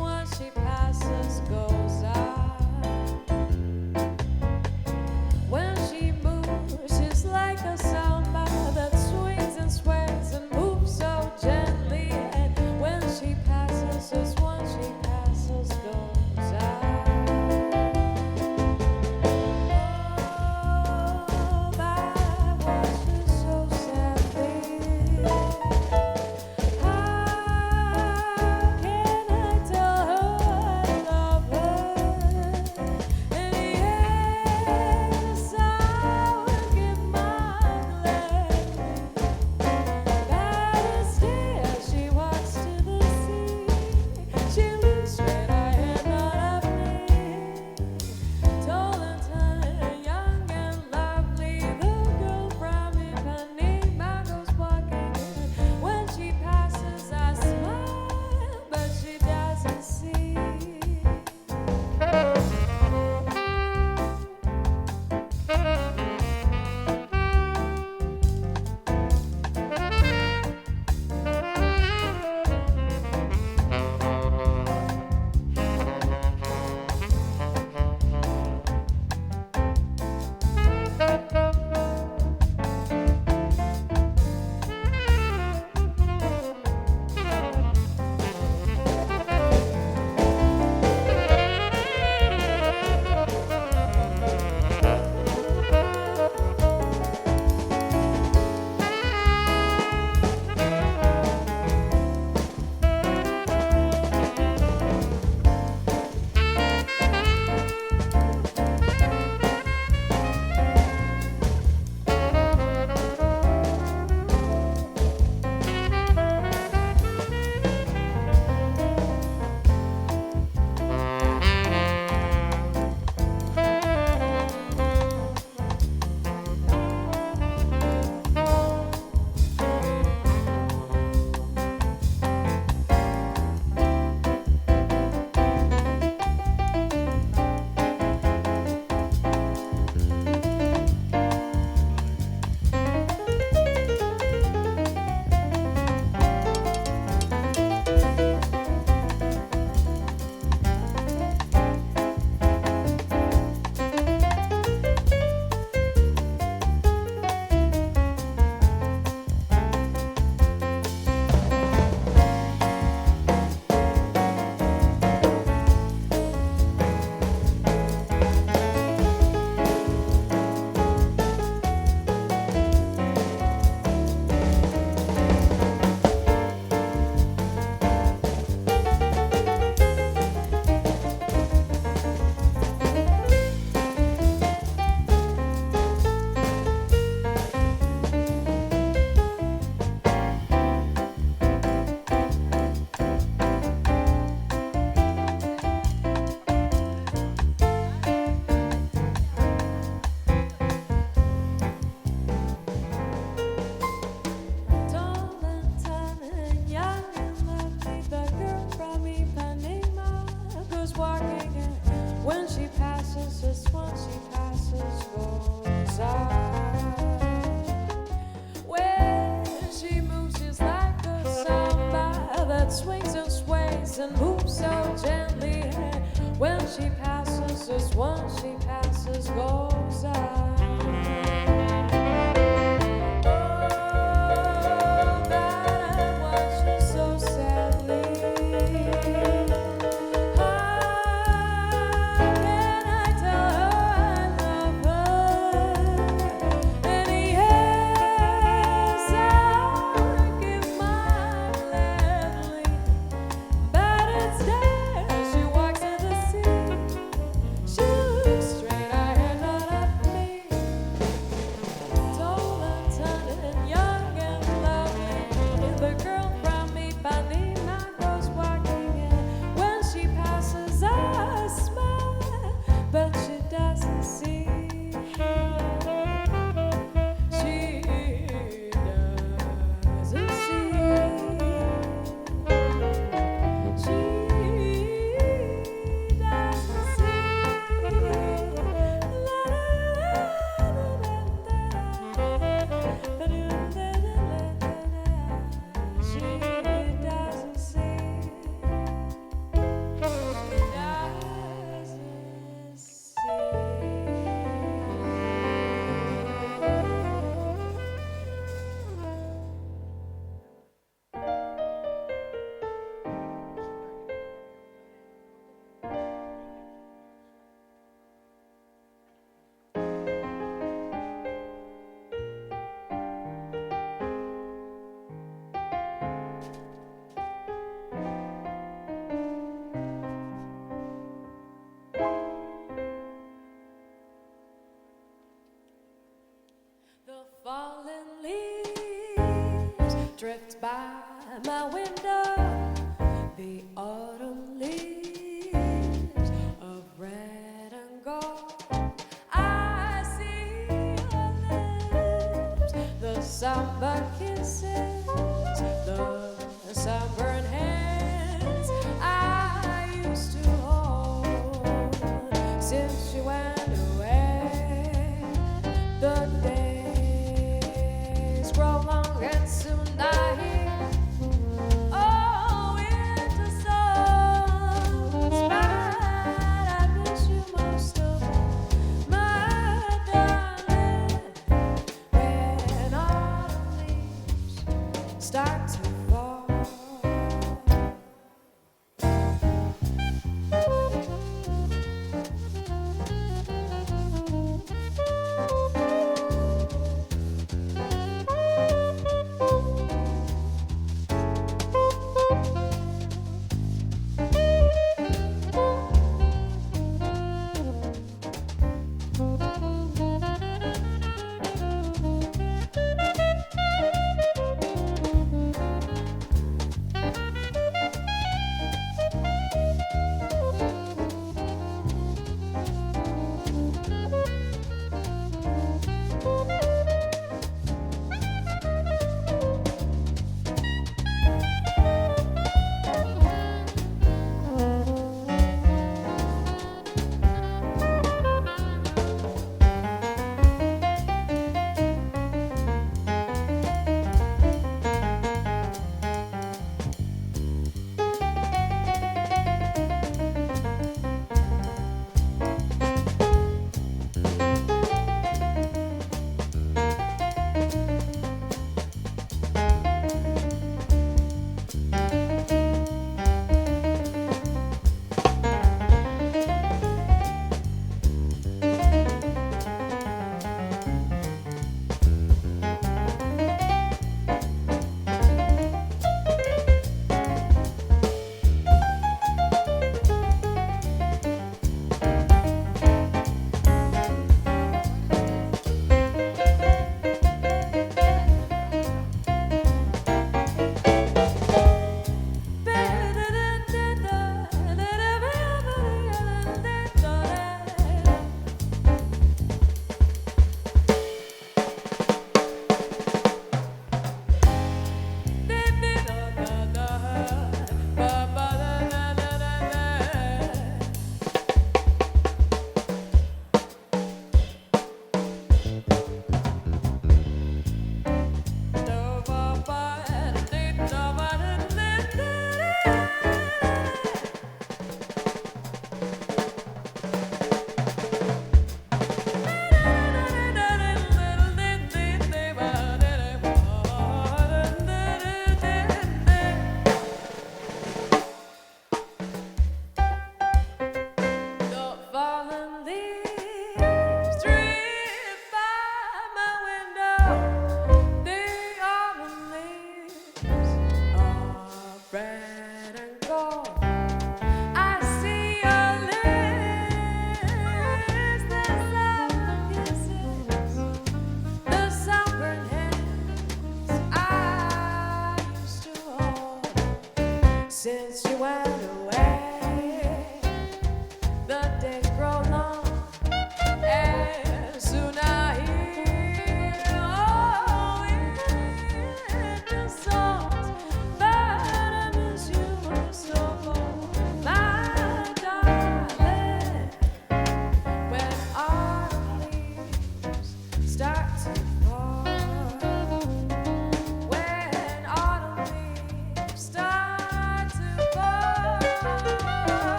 once she passes goes out. When she moves, she's like a samba that swings and sways and moves so gently. And when she passes, just once she passes goes out. Oh, I watch her so sadly. How can I tell her I love her? And yes, I will give my blessing. But instead, she walks to the sea. She looks straight ahead, not at me. Tall and tan, young and lovely, the girl from Ipanema goes walking. When she passes, I smile, but she doesn't see. Tall and tan and young and lovely, the girl from Ipanema goes walking, and when she passes, just once she passes goes out. When she moves, she's like a samba that swings and sways and moves so gently. And when she passes, just once she passes goes out. Straight ahead, not my window, the autumn leaves of red and gold. I see her lips, the summer kisses, the sunburned hands I used to hold. Since she went away, the days grow long and soon I hear, oh, winter songs, but I miss you most of all, my darling. When autumn leaves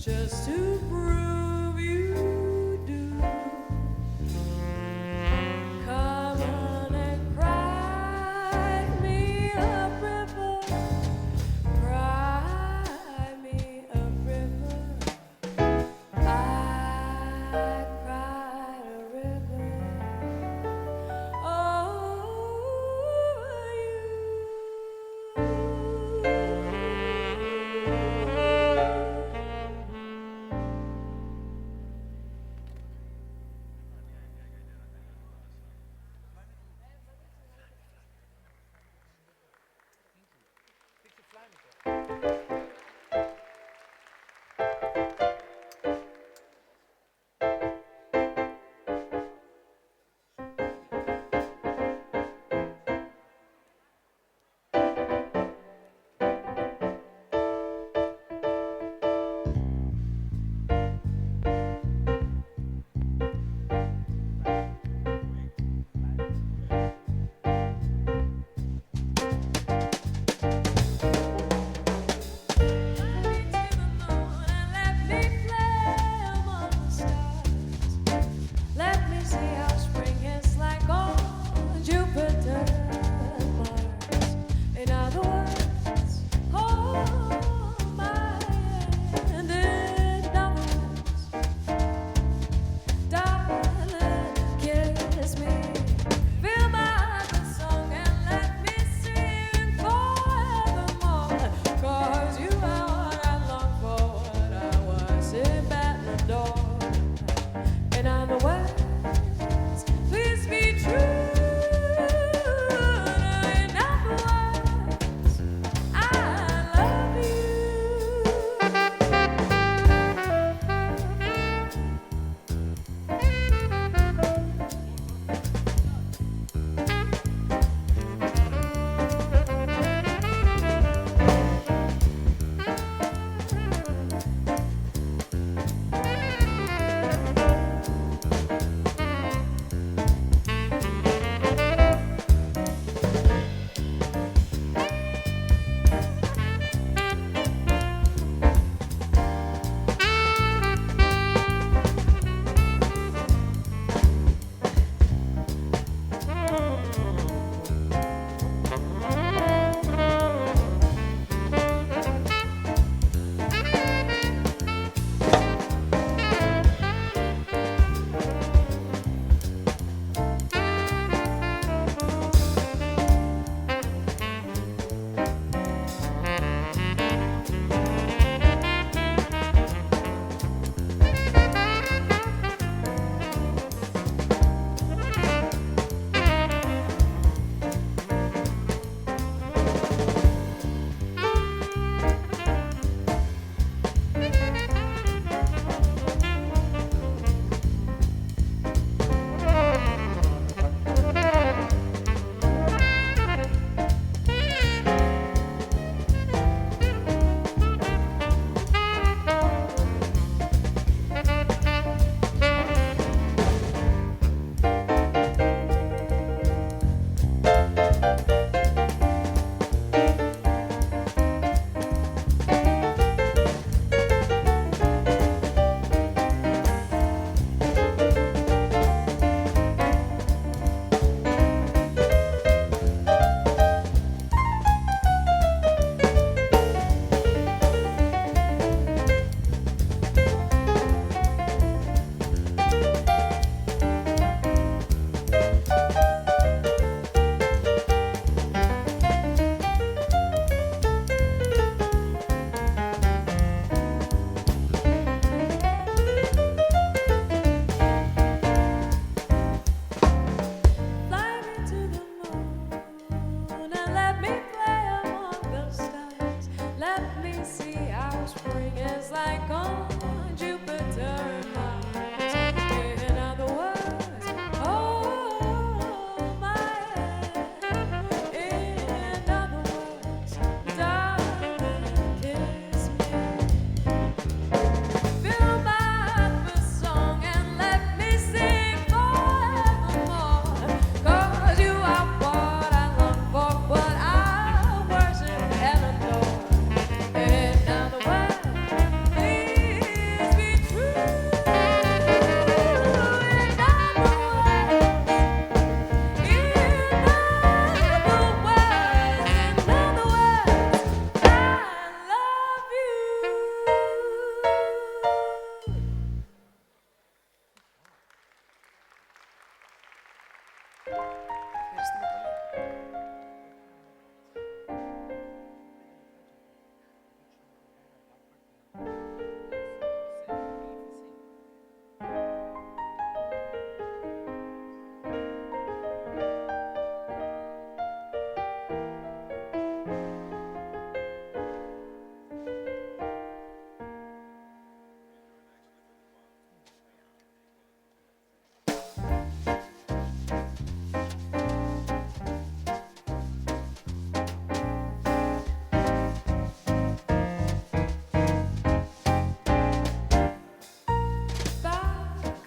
just to prove you do. Come on and cry me a river, cry me a river. I cried a river over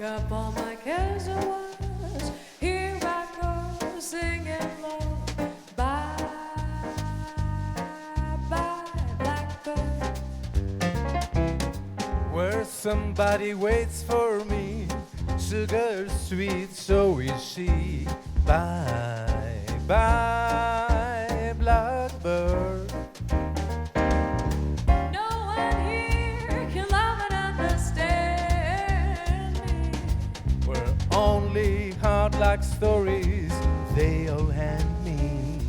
up all my cares and worries. Here I go singing low. Bye, bye, blackbird. Where somebody waits for me, sugar sweet, so is she. Bye, bye, blackbird. No one here can love and understand me. We're only hard like stories they all hand me.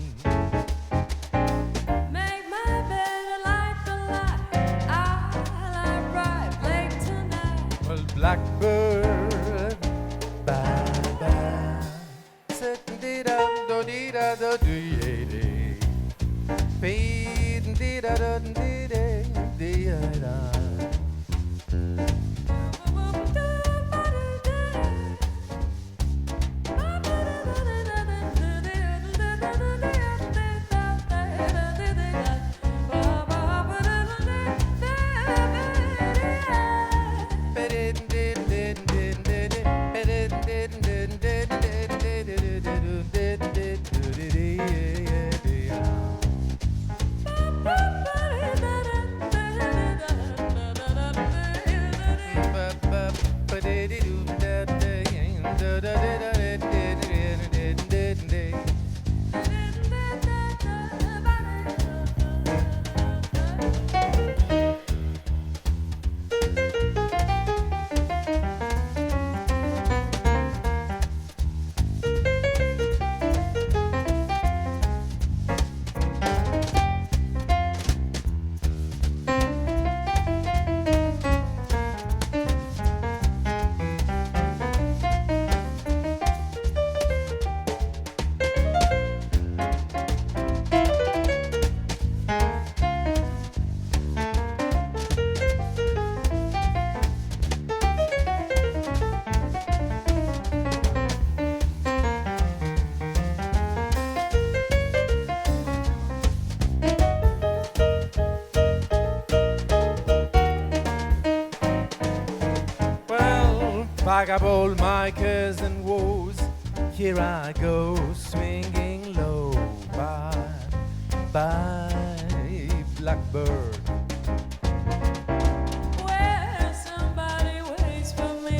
Make my bed and light the light. I'll lie right late tonight. Well, blackbird, bye bye. Sitting dee da do dee da do dee dee. Feeding dee da do dee dee dee da. Pack up all my cares and woes. Here I go, swinging low. Bye, bye, blackbird. Where somebody waits for me,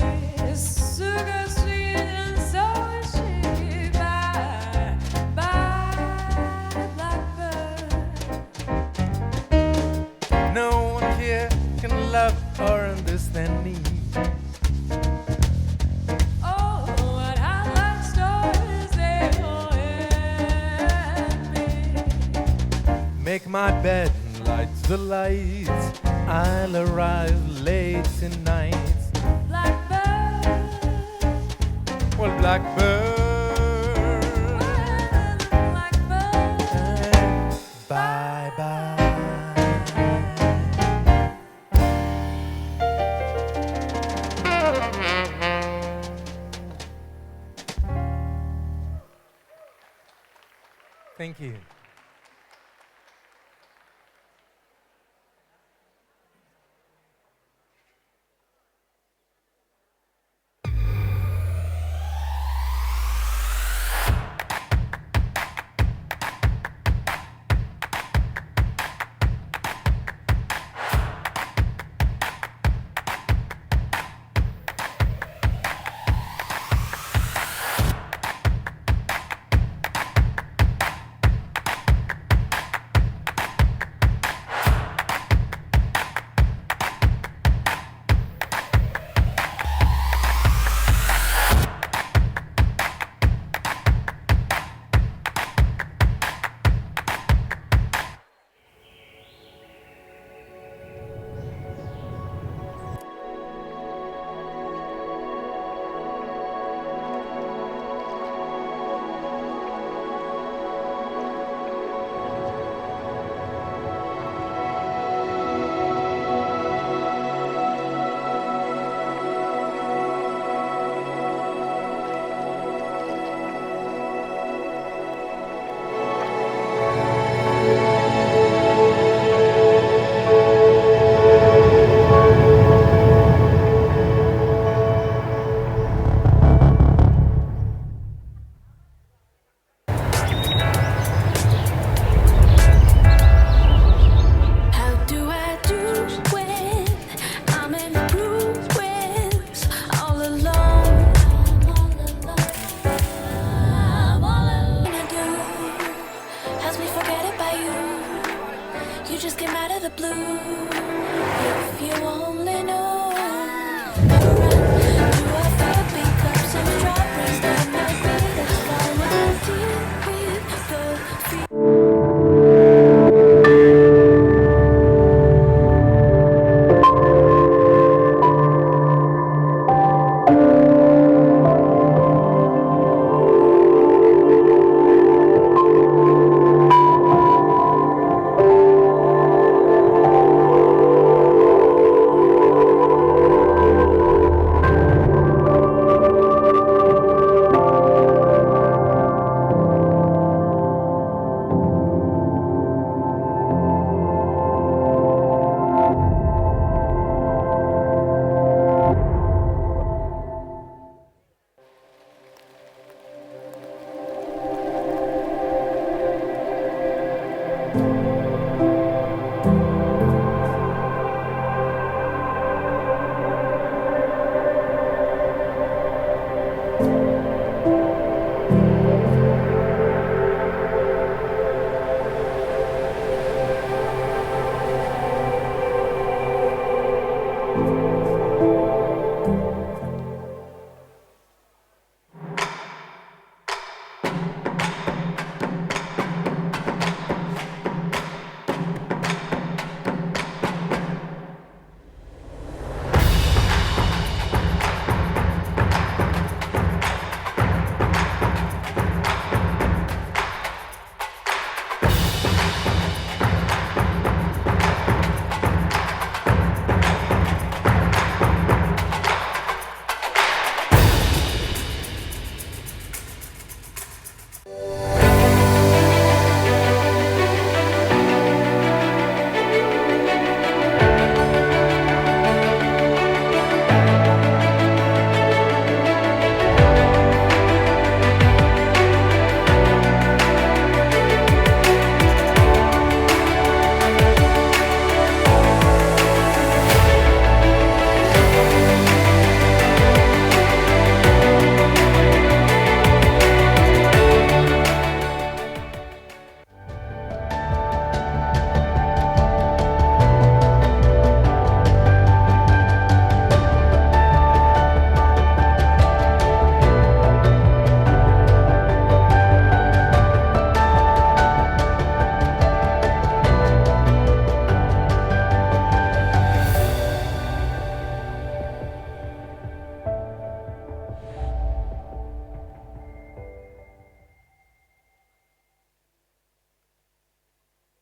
sugar sweet, and so is she. Bye, bye, blackbird. No one here can love or understand me. Make my bed and light the lights. I'll arrive late tonight. Blackbird. Well, blackbird. Blackbird. Bye bye. Thank you.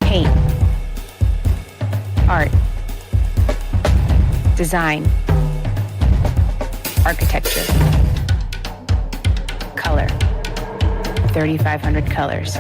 Paint, art, design, architecture, color, 3,500 colors.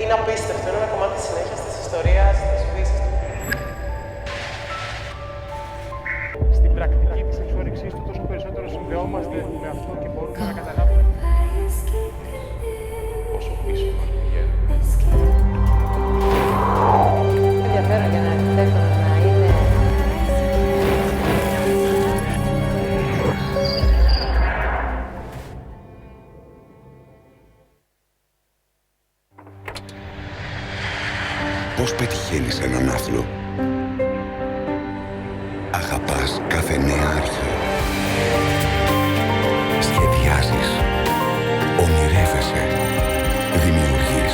Είναι απίστευτο, είναι ένα κομμάτι της συνέχειας της ιστορίας, της φύσης. Στην πρακτική της εξόρυξής του τόσο περισσότερο συνδεόμαστε με αυτό και μπορούμε να καταλάβουμε πόσο πίσω μας πηγαίνει. Ενδιαφέρον για ένα αρχιτέκτονα να είναι. Πώς πετυχαίνεις έναν άθλο? Αγαπάς κάθε νέα αρχή. Σχεδιάζεις. Ονειρεύεσαι. Δημιουργείς.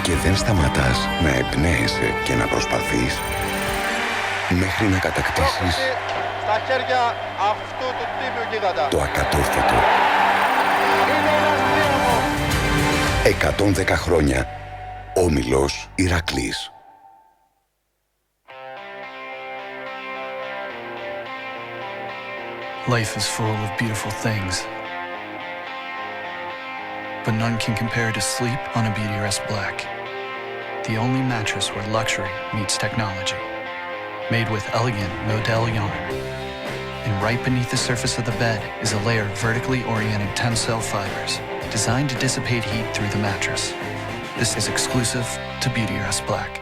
Και δεν σταματάς να εμπνέεσαι και να προσπαθείς μέχρι να κατακτήσεις Στα χέρια αυτού του τίμιου γίγαντα. το ακατόρθωτο. 110 χρόνια. Όμιλος Ηρακλής. Life is full of beautiful things, but none can compare to sleep on a BDRS Black, the only mattress where luxury meets technology, made with elegant Model yarn. And right beneath the surface of the bed is a layer of vertically oriented Tencel fibers, designed to dissipate heat through the mattress. This is exclusive to BDRS Black.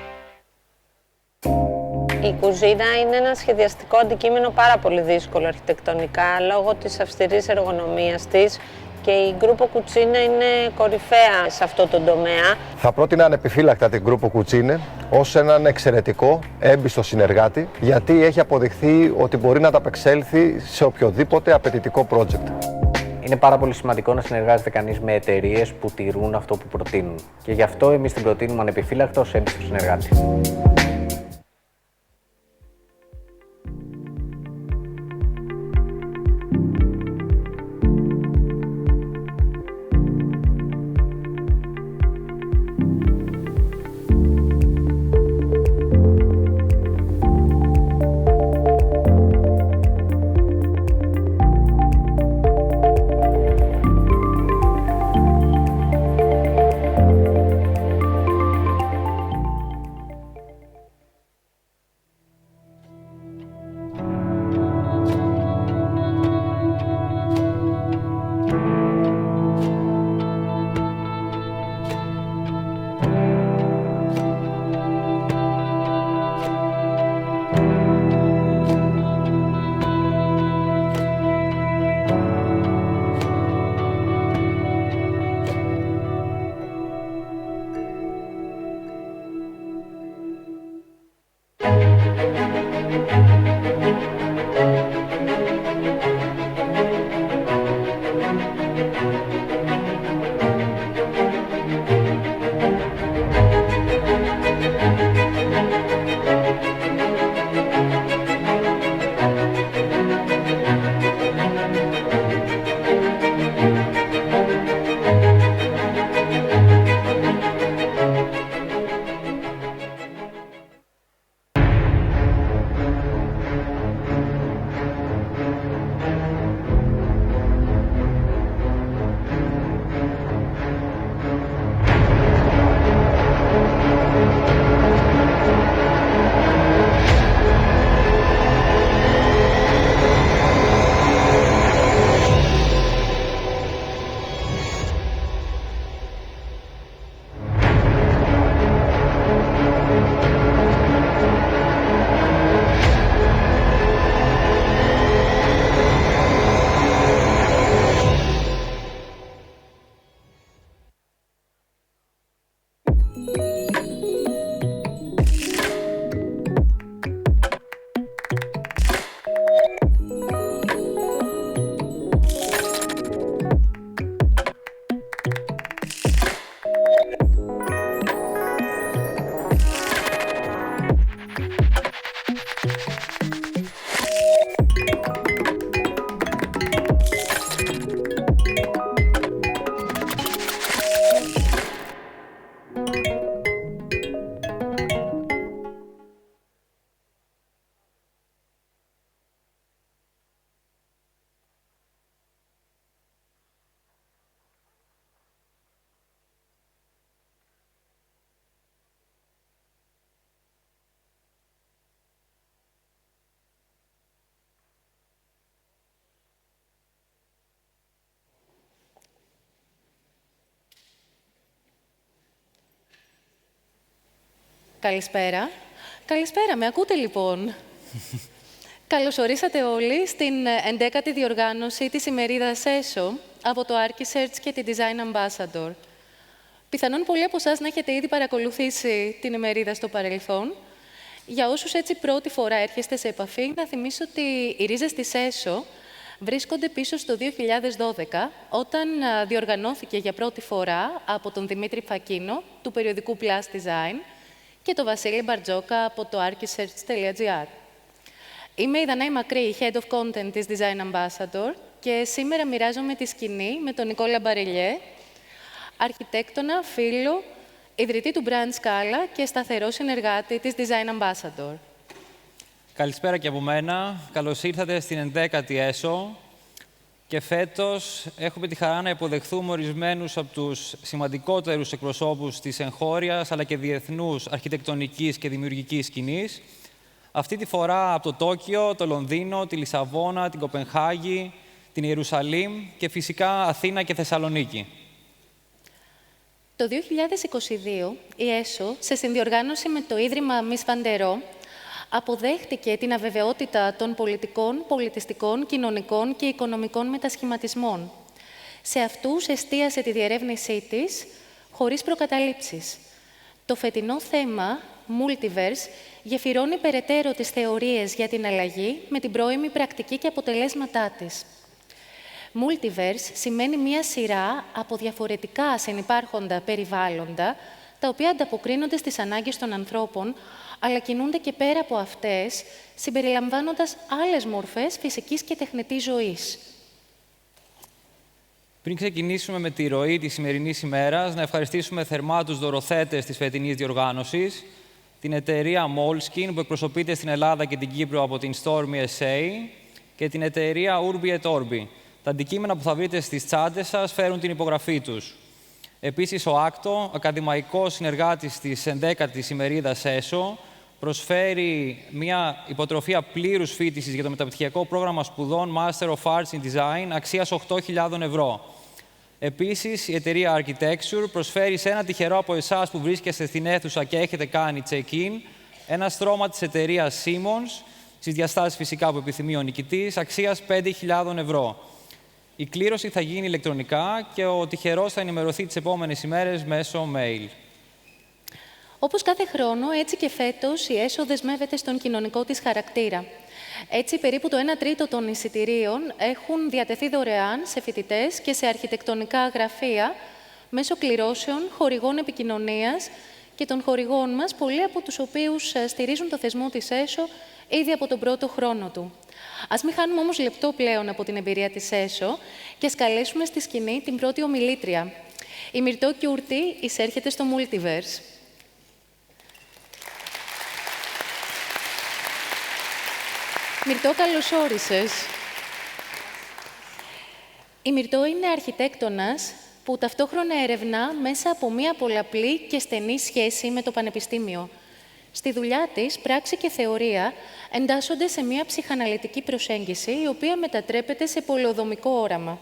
Η κουζίνα είναι ένα σχεδιαστικό αντικείμενο πάρα πολύ δύσκολο αρχιτεκτονικά λόγω της αυστηρής εργονομίας της και η Gruppo Cucine είναι κορυφαία σε αυτό το τομέα. Θα πρότεινα ανεπιφύλακτα την Gruppo Cucine ως έναν εξαιρετικό, έμπιστο συνεργάτη, γιατί έχει αποδειχθεί ότι μπορεί να ανταπεξέλθει σε οποιοδήποτε απαιτητικό project. Είναι πάρα πολύ σημαντικό να συνεργάζεται κανείς με εταιρείες που τηρούν αυτό που προτείνουν. Και γι' αυτό εμείς την προτείνουμε ανεπιφύλακτα ως έμπιστο συνεργάτη. Καλησπέρα. Καλησπέρα, με ακούτε λοιπόν. Καλώς ορίσατε όλοι στην 11η διοργάνωση της ημερίδας ΕΣΟ από το Archisearch και τη Design Ambassador. Πιθανόν πολλοί από εσάς να έχετε ήδη παρακολουθήσει την ημερίδα στο παρελθόν. Για όσους έτσι πρώτη φορά έρχεστε σε επαφή, να θυμίσω ότι οι ρίζες της ΕΣΟ βρίσκονται πίσω στο 2012, όταν διοργανώθηκε για πρώτη φορά από τον Δημήτρη Φακίνο, του περιοδικού Plus Design, και τον Βασίλη Μπαρτζόκα από το archisearch.gr. Είμαι η Δανάη Μακρύ, Head of Content της Design Ambassador, και σήμερα μοιράζομαι τη σκηνή με τον Νικόλα Μπαρελιέ, αρχιτέκτονα, φίλο, ιδρυτή του Brand Scala και σταθερό συνεργάτη της Design Ambassador. Καλησπέρα και από μένα. Καλώς ήρθατε στην 11η ΕΣΟ. Και φέτος έχουμε τη χαρά να υποδεχθούμε ορισμένους από τους σημαντικότερους εκπροσώπους της εγχώριας αλλά και διεθνούς αρχιτεκτονικής και δημιουργικής σκηνής. Αυτή τη φορά από το Τόκιο, το Λονδίνο, τη Λισαβόνα, την Κοπενχάγη, την Ιερουσαλήμ και φυσικά Αθήνα και Θεσσαλονίκη. Το 2022 η ΕΣΟ, σε συνδιοργάνωση με το Ίδρυμα Mies van der Rohe, αποδέχτηκε την αβεβαιότητα των πολιτικών, πολιτιστικών, κοινωνικών και οικονομικών μετασχηματισμών. Σε αυτούς εστίασε τη διερεύνησή της, χωρίς προκαταλήψεις. Το φετινό θέμα, Multiverse, γεφυρώνει περαιτέρω τις θεωρίες για την αλλαγή με την πρώιμη πρακτική και αποτελέσματά της. Multiverse σημαίνει μία σειρά από διαφορετικά συνυπάρχοντα περιβάλλοντα, τα οποία ανταποκρίνονται στις ανάγκες των ανθρώπων, αλλά κινούνται και πέρα από αυτές, συμπεριλαμβάνοντας άλλες μορφές φυσικής και τεχνητής ζωής. Πριν ξεκινήσουμε με τη ροή της σημερινής ημέρας, να ευχαριστήσουμε θερμά τους δωροθέτες της φετινής διοργάνωσης, την εταιρεία Moleskine, που εκπροσωπείται στην Ελλάδα και την Κύπρο από την Stormy SA, και την εταιρεία Urbi et Orbi. Τα αντικείμενα που θα βρείτε στις τσάντες σας φέρουν την υπογραφή τους. Επίσης, ο Άκτο, ακαδημαϊκός συνεργάτης της 11ης ημερίδας ΕΣΟ, προσφέρει μια υποτροφία πλήρους φοιτησης για το μεταπτυχιακό πρόγραμμα σπουδών Master of Arts in Design αξίας 8.000 ευρώ. Επίσης, η εταιρεία Architecture προσφέρει σε ένα τυχερό από εσάς που βρίσκεστε στην αίθουσα και έχετε κάνει check-in ένα στρώμα της εταιρείας Siemens, στις διαστάσεις φυσικά που επιθυμεί ο νικητής, αξίας 5.000 ευρώ. Η κλήρωση θα γίνει ηλεκτρονικά και ο τυχερός θα ενημερωθεί τις επόμενες ημέρες μέσω mail. Όπως κάθε χρόνο, έτσι και φέτος η ΕΣΟ δεσμεύεται στον κοινωνικό της χαρακτήρα. Έτσι, περίπου το 1 τρίτο των εισιτηρίων έχουν διατεθεί δωρεάν σε φοιτητές και σε αρχιτεκτονικά γραφεία μέσω κληρώσεων, χορηγών επικοινωνίας και των χορηγών μας, πολλοί από τους οποίους στηρίζουν το θεσμό της ΕΣΟ ήδη από τον πρώτο χρόνο του. Ας μην χάνουμε όμως λεπτό πλέον από την εμπειρία της ΕΣΟ και ας καλέσουμε στη σκηνή την πρώτη ομιλήτρια. Η Μυρτώ Κιούρτη εισέρχεται στο Multiverse. Μυρτώ, καλώς όρισες. Η Μυρτώ είναι αρχιτέκτονας που ταυτόχρονα ερευνά μέσα από μία πολλαπλή και στενή σχέση με το Πανεπιστήμιο. Στη δουλειά της, πράξη και θεωρία εντάσσονται σε μία ψυχαναλυτική προσέγγιση, η οποία μετατρέπεται σε πολεοδομικό όραμα.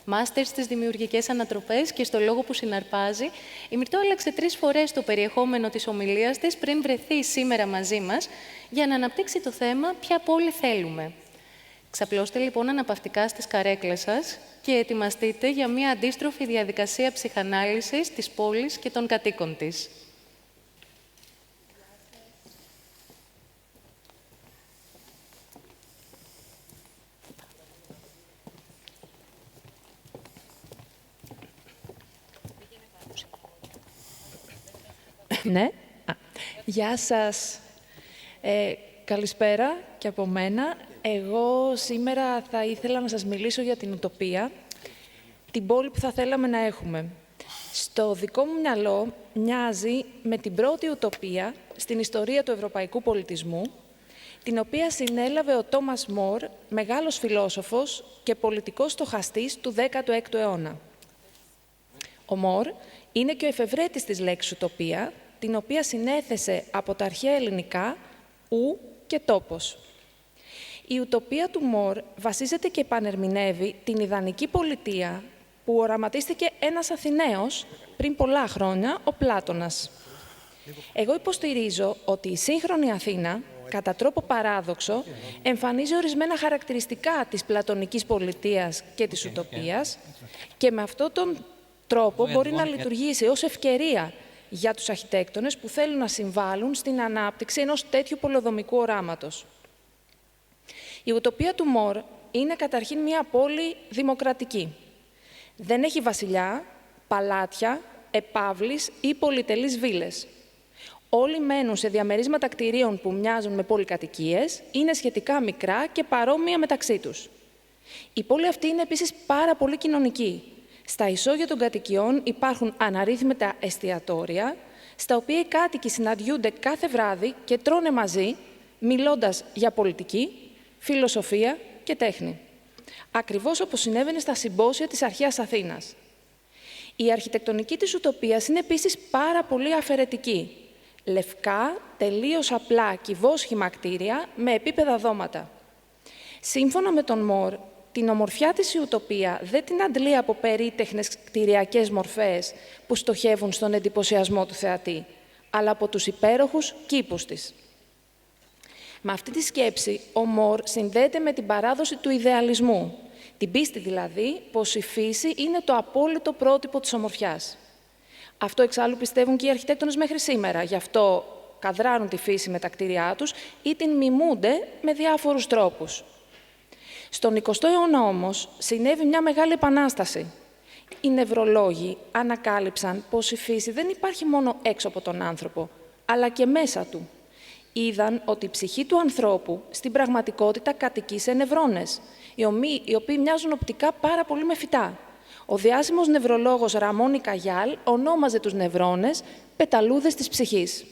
Μάστερ στις δημιουργικές ανατροπές και στο λόγο που συναρπάζει, η Μυρτώ άλλαξε 3 φορές το περιεχόμενο της ομιλίας της πριν βρεθεί σήμερα μαζί μας για να αναπτύξει το θέμα «Ποια πόλη θέλουμε?». Ξαπλώστε λοιπόν αναπαυτικά στις καρέκλες σας και ετοιμαστείτε για μία αντίστροφη διαδικασία ψυχανάλυσης της πόλης και των κατοίκων της. Ναι. Γεια σας. Καλησπέρα και από μένα. Εγώ σήμερα θα ήθελα να σας μιλήσω για την ουτοπία, την πόλη που θα θέλαμε να έχουμε. Στο δικό μου μυαλό μοιάζει με την πρώτη ουτοπία στην ιστορία του ευρωπαϊκού πολιτισμού, την οποία συνέλαβε ο Τόμας Μορ, μεγάλος φιλόσοφος και πολιτικός στοχαστής του 16ου αιώνα. Ο Μορ είναι και ο εφευρέτης της λέξης ουτοπία, την οποία συνέθεσε από τα αρχαία ελληνικά «ου» και «τόπος». Η ουτοπία του Μορ βασίζεται και επανερμηνεύει την ιδανική πολιτεία που οραματίστηκε ένας Αθηναίος πριν πολλά χρόνια, ο Πλάτωνας. Εγώ υποστηρίζω ότι η σύγχρονη Αθήνα, κατά τρόπο παράδοξο, εμφανίζει ορισμένα χαρακτηριστικά της πλατωνικής πολιτείας και της ουτοπίας και με αυτόν τον τρόπο μπορεί να λειτουργήσει ως ευκαιρία για τους αρχιτέκτονες που θέλουν να συμβάλλουν στην ανάπτυξη ενός τέτοιου πολεοδομικού οράματος. Η ουτοπία του Μορ είναι καταρχήν μια πόλη δημοκρατική. Δεν έχει βασιλιά, παλάτια, επαύλεις ή πολυτελείς βίλες. Όλοι μένουν σε διαμερίσματα κτηρίων που μοιάζουν με πολυκατοικίες, είναι σχετικά μικρά και παρόμοια μεταξύ τους. Η πόλη αυτή είναι επίσης πάρα πολύ κοινωνική. Στα ισόγεια των κατοικιών υπάρχουν αναρρύθμιτα εστιατόρια, στα οποία οι κάτοικοι συναντιούνται κάθε βράδυ και τρώνε μαζί, μιλώντας για πολιτική, φιλοσοφία και τέχνη. Ακριβώς όπως συνέβαινε στα συμπόσια της αρχαίας Αθήνας. Η αρχιτεκτονική της ουτοπίας είναι επίσης πάρα πολύ αφαιρετική. Λευκά, τελείως απλά κυβόσχημα κτίρια με επίπεδα δώματα. Σύμφωνα με τον Μορ, την ομορφιά της η ουτοπία δεν την αντλεί από περίτεχνες κτηριακές μορφές που στοχεύουν στον εντυπωσιασμό του θεατή, αλλά από τους υπέροχους κήπους της. Με αυτή τη σκέψη, ο Μορ συνδέεται με την παράδοση του ιδεαλισμού, την πίστη δηλαδή πως η φύση είναι το απόλυτο πρότυπο της ομορφιάς. Αυτό εξάλλου πιστεύουν και οι αρχιτέκτονες μέχρι σήμερα, γι' αυτό καδράρουν τη φύση με τα κτίρια τους ή την μιμούνται με διάφορους τρόπους. Στον 20ο αιώνα όμως συνέβη μια μεγάλη επανάσταση. Οι νευρολόγοι ανακάλυψαν πως η φύση δεν υπάρχει μόνο έξω από τον άνθρωπο, αλλά και μέσα του. Είδαν ότι η ψυχή του ανθρώπου στην πραγματικότητα κατοικεί σε νευρώνες, οι οποίοι μοιάζουν οπτικά πάρα πολύ με φυτά. Ο διάσημος νευρολόγος Ραμόν Καγιάλ ονόμαζε τους νευρώνες πεταλούδες της ψυχής.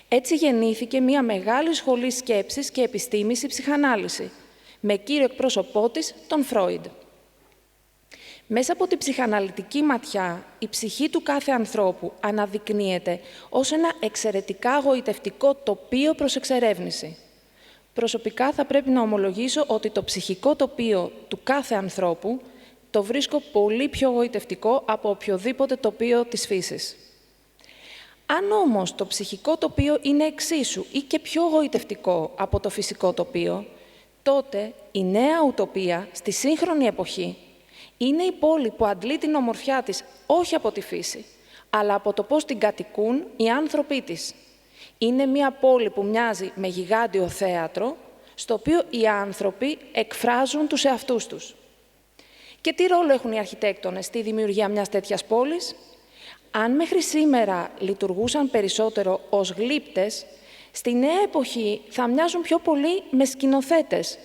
Έτσι γεννήθηκε μια μεγάλη σχολή σκέψης και επιστήμης η ψυχανάλυση, με κύριο εκπρόσωπό της τον Φρόιντ. Μέσα από την ψυχαναλυτική ματιά, η ψυχή του κάθε ανθρώπου αναδεικνύεται ως ένα εξαιρετικά γοητευτικό τοπίο προς εξερεύνηση. Προσωπικά θα πρέπει να ομολογήσω ότι το ψυχικό τοπίο του κάθε ανθρώπου το βρίσκω πολύ πιο γοητευτικό από οποιοδήποτε τοπίο της φύσης. Αν όμως το ψυχικό τοπίο είναι εξίσου ή και πιο γοητευτικό από το φυσικό τοπίο, τότε η νέα ουτοπία στη σύγχρονη εποχή είναι η πόλη που αντλεί την ομορφιά της όχι από τη φύση, αλλά από το πώς την κατοικούν οι άνθρωποι της. Είναι μια πόλη που μοιάζει με γιγάντιο θέατρο, στο οποίο οι άνθρωποι εκφράζουν τους εαυτούς τους. Και τι ρόλο έχουν οι αρχιτέκτονες στη δημιουργία μιας τέτοιας πόλης? Αν μέχρι σήμερα λειτουργούσαν περισσότερο ως γλύπτες, στη νέα εποχή θα μοιάζουν πιο πολύ με σκηνοθέτες,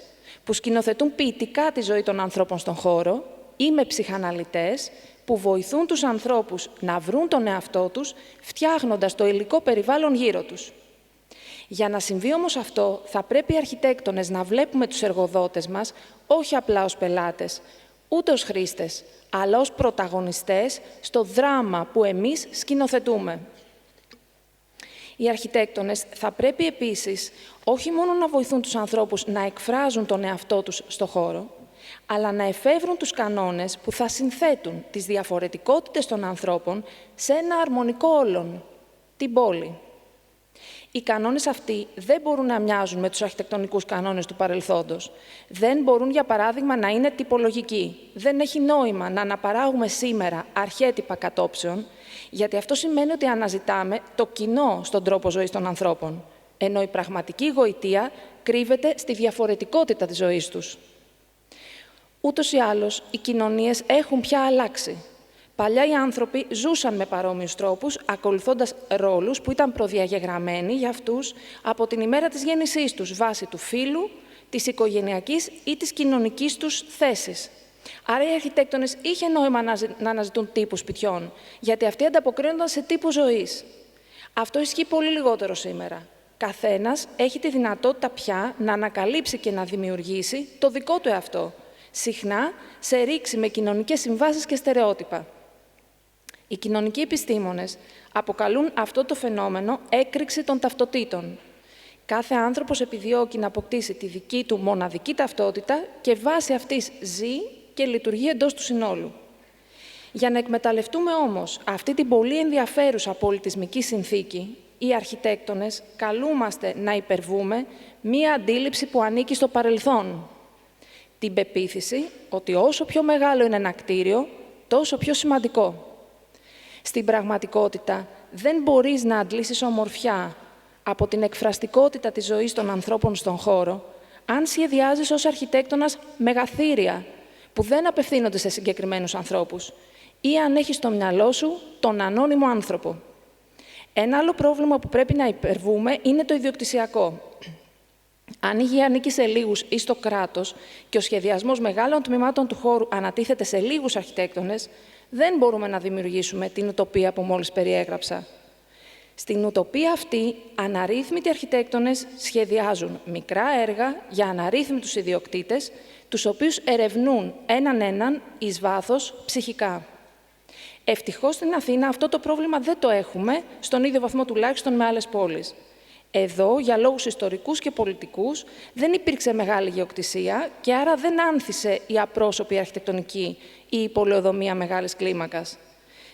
που σκηνοθετούν ποιητικά τη ζωή των ανθρώπων στον χώρο, ή με ψυχαναλυτές, που βοηθούν τους ανθρώπους να βρουν τον εαυτό τους, φτιάχνοντας το υλικό περιβάλλον γύρω τους. Για να συμβεί όμως αυτό, θα πρέπει οι αρχιτέκτονες να βλέπουμε τους εργοδότες μας όχι απλά ως πελάτες, ούτε ως χρήστες, αλλά ως πρωταγωνιστές στο δράμα που εμείς σκηνοθετούμε. Οι αρχιτέκτονες θα πρέπει επίσης όχι μόνο να βοηθούν τους ανθρώπους να εκφράζουν τον εαυτό τους στο χώρο, αλλά να εφεύρουν τους κανόνες που θα συνθέτουν τις διαφορετικότητες των ανθρώπων σε ένα αρμονικό όλον, την πόλη. Οι κανόνες αυτοί δεν μπορούν να μοιάζουν με τους αρχιτεκτονικούς κανόνες του παρελθόντος. Δεν μπορούν, για παράδειγμα, να είναι τυπολογικοί. Δεν έχει νόημα να αναπαράγουμε σήμερα αρχέτυπα κατόψεων, γιατί αυτό σημαίνει ότι αναζητάμε το κοινό στον τρόπο ζωής των ανθρώπων, ενώ η πραγματική γοητεία κρύβεται στη διαφορετικότητα της ζωής τους. Ούτως ή άλλως, οι κοινωνίες έχουν πια αλλάξει. Παλιά οι άνθρωποι ζούσαν με παρόμοιους τρόπους, ακολουθώντας ρόλους που ήταν προδιαγεγραμμένοι για αυτούς από την ημέρα της γέννησής τους, βάσει του φύλου, της οικογενειακής ή της κοινωνικής τους θέσης. Άρα οι αρχιτέκτονες είχε νόημα να αναζητούν τύπους σπιτιών, γιατί αυτοί ανταποκρίνονταν σε τύπους ζωής. Αυτό ισχύει πολύ λιγότερο σήμερα. Καθένας έχει τη δυνατότητα πια να ανακαλύψει και να δημιουργήσει το δικό του εαυτό, συχνά σε ρήξη με κοινωνικές συμβάσεις και στερεότυπα. Οι κοινωνικοί επιστήμονες αποκαλούν αυτό το φαινόμενο έκρηξη των ταυτοτήτων. Κάθε άνθρωπος επιδιώκει να αποκτήσει τη δική του μοναδική ταυτότητα και βάσει αυτής ζει και λειτουργεί εντός του συνόλου. Για να εκμεταλλευτούμε όμως αυτή την πολύ ενδιαφέρουσα πολιτισμική συνθήκη, οι αρχιτέκτονες καλούμαστε να υπερβούμε μία αντίληψη που ανήκει στο παρελθόν. Την πεποίθηση ότι όσο πιο μεγάλο είναι ένα κτίριο, τόσο πιο σημαντικό. Στην πραγματικότητα, δεν μπορείς να αντλήσεις ομορφιά από την εκφραστικότητα της ζωής των ανθρώπων στον χώρο, αν σχεδιάζεις ως αρχιτέκτονας μεγαθύρια που δεν απευθύνονται σε συγκεκριμένους ανθρώπους ή αν έχεις στο μυαλό σου τον ανώνυμο άνθρωπο. Ένα άλλο πρόβλημα που πρέπει να υπερβούμε είναι το ιδιοκτησιακό. Αν η γη ανήκει σε λίγους ή στο κράτος και ο σχεδιασμός μεγάλων τμήματων του χώρου ανατίθεται σε λίγους αρχιτέκτονες, δεν μπορούμε να δημιουργήσουμε την ουτοπία που μόλις περιέγραψα. Στην ουτοπία αυτή, αναρρύθμιτοι αρχιτέκτονες σχεδιάζουν μικρά έργα για αναρρύθμιτους ιδιοκτήτες, τους οποίους ερευνούν έναν εις βάθος ψυχικά. Ευτυχώς στην Αθήνα αυτό το πρόβλημα δεν το έχουμε, στον ίδιο βαθμό τουλάχιστον με άλλες πόλεις. Εδώ, για λόγους ιστορικούς και πολιτικούς, δεν υπήρξε μεγάλη γεωκτησία και άρα δεν άνθησε η απρόσωπη αρχιτεκτονική ή η πολεοδομία μεγάλης κλίμακας.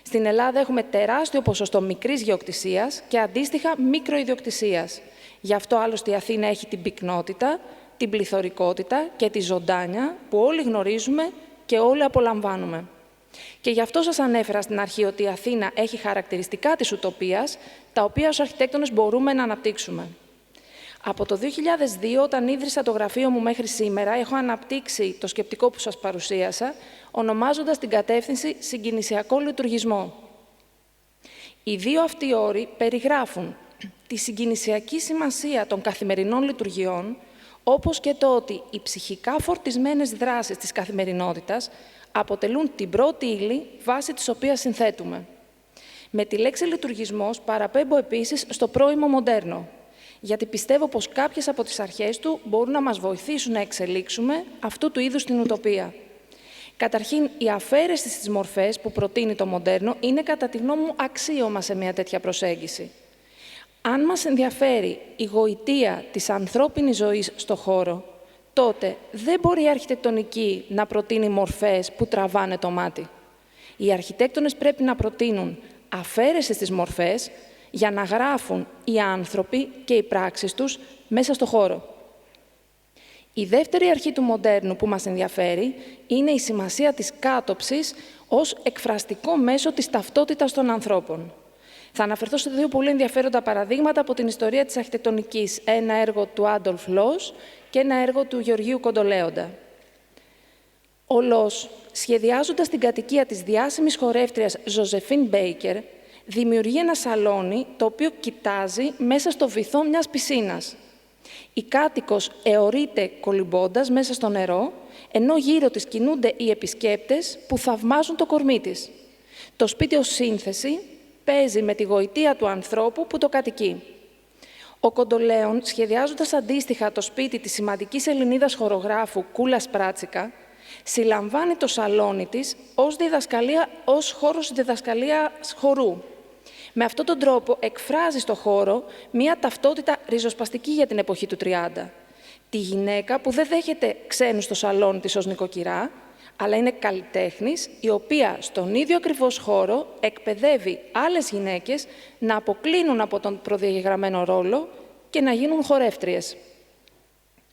Στην Ελλάδα έχουμε τεράστιο ποσοστό μικρής γεωκτησίας και αντίστοιχα μικροϊδιοκτησίας. Γι' αυτό άλλωστε η Αθήνα έχει την πυκνότητα, την πληθωρικότητα και τη ζωντάνια που όλοι γνωρίζουμε και όλοι απολαμβάνουμε. Και γι' αυτό σας ανέφερα στην αρχή ότι η Αθήνα έχει χαρακτηριστικά της ουτοπίας, τα οποία ως αρχιτέκτονες μπορούμε να αναπτύξουμε. Από το 2002, όταν ίδρυσα το γραφείο μου μέχρι σήμερα, έχω αναπτύξει το σκεπτικό που σας παρουσίασα, ονομάζοντας την κατεύθυνση συγκινησιακό λειτουργισμό. Οι δύο αυτοί όροι περιγράφουν τη συγκινησιακή σημασία των καθημερινών λειτουργιών, όπως και το ότι οι ψυχικά φορτισμένες δράσεις της καθημερινότητας αποτελούν την πρώτη ύλη βάση της οποίας συνθέτουμε. Με τη λέξη λειτουργισμός παραπέμπω επίσης στο πρώιμο μοντέρνο, γιατί πιστεύω πως κάποιες από τις αρχές του μπορούν να μας βοηθήσουν να εξελίξουμε αυτού του είδους την ουτοπία. Καταρχήν, η αφαίρεση στις μορφές που προτείνει το μοντέρνο είναι κατά τη γνώμη μου αξίωμα σε μια τέτοια προσέγγιση. Αν μας ενδιαφέρει η γοητεία της ανθρώπινης ζωής στο χώρο, τότε δεν μπορεί η αρχιτεκτονική να προτείνει μορφές που τραβάνε το μάτι. Οι αρχιτέκτονες πρέπει να προτείνουν αφαίρεση στις μορφές για να γράφουν οι άνθρωποι και οι πράξεις τους μέσα στο χώρο. Η δεύτερη αρχή του μοντέρνου που μας ενδιαφέρει είναι η σημασία της κάτοψης ως εκφραστικό μέσο της ταυτότητας των ανθρώπων. Θα αναφερθώ σε δύο πολύ ενδιαφέροντα παραδείγματα από την ιστορία της αρχιτεκτονικής. Ένα έργο του Άντολφ Λος και ένα έργο του Γεωργίου Κοντολέοντα. Ο Λος, σχεδιάζοντας την κατοικία της διάσημης χορεύτριας Ζωζεφίν Μπέικερ, δημιουργεί ένα σαλόνι το οποίο κοιτάζει μέσα στο βυθό μιας πισίνας. Η κάτοικος αιωρείται κολυμπώντας μέσα στο νερό, ενώ γύρω της κινούνται οι επισκέπτες που θαυμάζουν το κορμί της. Το σπίτι ως σύνθεση παίζει με τη γοητεία του ανθρώπου που το κατοικεί. Ο Κοντολέον, σχεδιάζοντας αντίστοιχα το σπίτι της σημαντικής Ελληνίδας χορογράφου Κούλας Πράτσικα, συλλαμβάνει το σαλόνι της ως χώρος διδασκαλίας χορού. Με αυτόν τον τρόπο εκφράζει στο χώρο μία ταυτότητα ριζοσπαστική για την εποχή του 30. Τη γυναίκα που δεν δέχεται ξένους στο σαλόνι της ως νοικοκυρά, αλλά είναι καλλιτέχνης, η οποία στον ίδιο ακριβώς χώρο εκπαιδεύει άλλες γυναίκες να αποκλίνουν από τον προδιαγεγραμμένο ρόλο και να γίνουν χορεύτριες.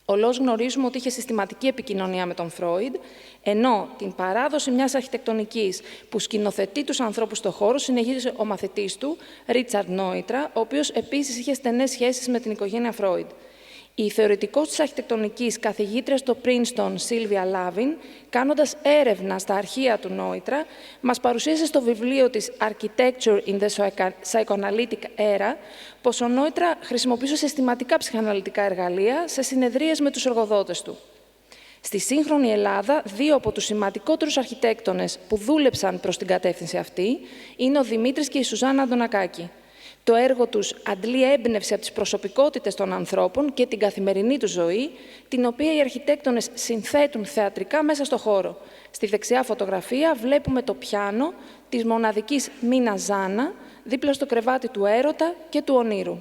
Ο Λος γνωρίζουμε ότι είχε συστηματική επικοινωνία με τον Φρόιντ, ενώ την παράδοση μιας αρχιτεκτονικής που σκηνοθετεί τους ανθρώπους στο χώρο συνεχίζει ο μαθητής του, Ρίτσαρντ Νόιτρα, ο οποίος επίσης είχε στενές σχέσεις με την οικογένεια Φρόιντ. Η θεωρητικός της αρχιτεκτονικής καθηγήτρια στο Princeton, Σίλβια Λάβιν, κάνοντας έρευνα στα αρχεία του Νόιτρα, μας παρουσίασε στο βιβλίο της Architecture in the Psychoanalytic Era πως ο Νόιτρα χρησιμοποιούσε συστηματικά ψυχαναλυτικά εργαλεία σε συνεδρίες με τους εργοδότες του. Στη σύγχρονη Ελλάδα, δύο από τους σημαντικότερους αρχιτέκτονες που δούλεψαν προς την κατεύθυνση αυτή είναι ο Δημήτρης και η Σουζάννα Αντωνακάκη. Το έργο τους αντλεί έμπνευση από τις προσωπικότητες των ανθρώπων και την καθημερινή του ζωή, την οποία οι αρχιτέκτονες συνθέτουν θεατρικά μέσα στο χώρο. Στη δεξιά φωτογραφία βλέπουμε το πιάνο της μοναδικής Μίνα Ζάνα, δίπλα στο κρεβάτι του έρωτα και του ονείρου.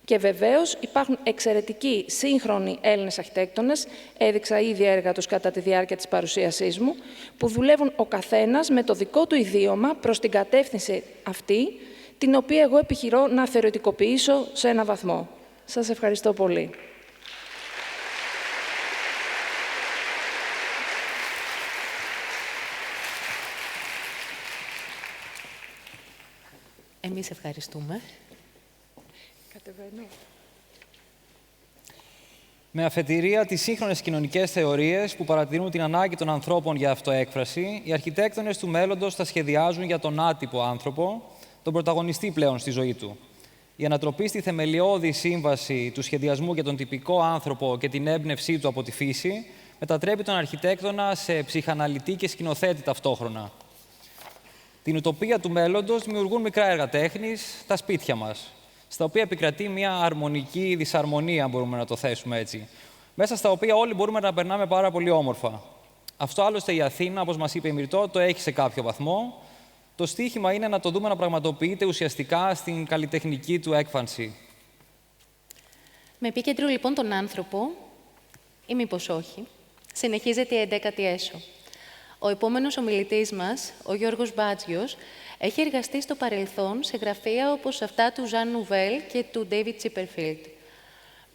Και βεβαίως υπάρχουν εξαιρετικοί σύγχρονοι Έλληνες αρχιτέκτονες, έδειξα ήδη έργα τους κατά τη διάρκεια της παρουσίασής μου, που δουλεύουν ο καθένας με το δικό του ιδίωμα προς την κατεύθυνση αυτή, την οποία εγώ επιχειρώ να θεωρητικοποιήσω σε ένα βαθμό. Σας ευχαριστώ πολύ. Εμείς ευχαριστούμε. Κατεβαίνω. Με αφετηρία τις σύγχρονες κοινωνικές θεωρίες που παρατηρούν την ανάγκη των ανθρώπων για αυτοέκφραση, οι αρχιτέκτονες του μέλλοντος θα σχεδιάζουν για τον άτυπο άνθρωπο, τον πρωταγωνιστή πλέον στη ζωή του. Η ανατροπή στη θεμελιώδη σύμβαση του σχεδιασμού για τον τυπικό άνθρωπο και την έμπνευσή του από τη φύση μετατρέπει τον αρχιτέκτονα σε ψυχαναλυτή και σκηνοθέτη ταυτόχρονα. Την ουτοπία του μέλλοντος δημιουργούν μικρά έργα τέχνης, τα σπίτια μας, στα οποία επικρατεί μια αρμονική δυσαρμονία, μπορούμε να το θέσουμε έτσι, μέσα στα οποία όλοι μπορούμε να περνάμε πάρα πολύ όμορφα. Αυτό άλλωστε η Αθήνα, όπως μας είπε η Μυρτώ, το έχει σε κάποιο βαθμό. Το στίχημα είναι να το δούμε να πραγματοποιείται ουσιαστικά στην καλλιτεχνική του έκφανση. Με επίκεντρο λοιπόν τον άνθρωπο, ή μήπως όχι, συνεχίζεται η 11η έσω. Ο επόμενος ομιλητής μας, ο Γιώργος Μπάτζιος, έχει εργαστεί στο παρελθόν σε γραφεία όπως αυτά του Ζαν Νουβέλ και του Ντέιβιτ Τσίπερφιλντ.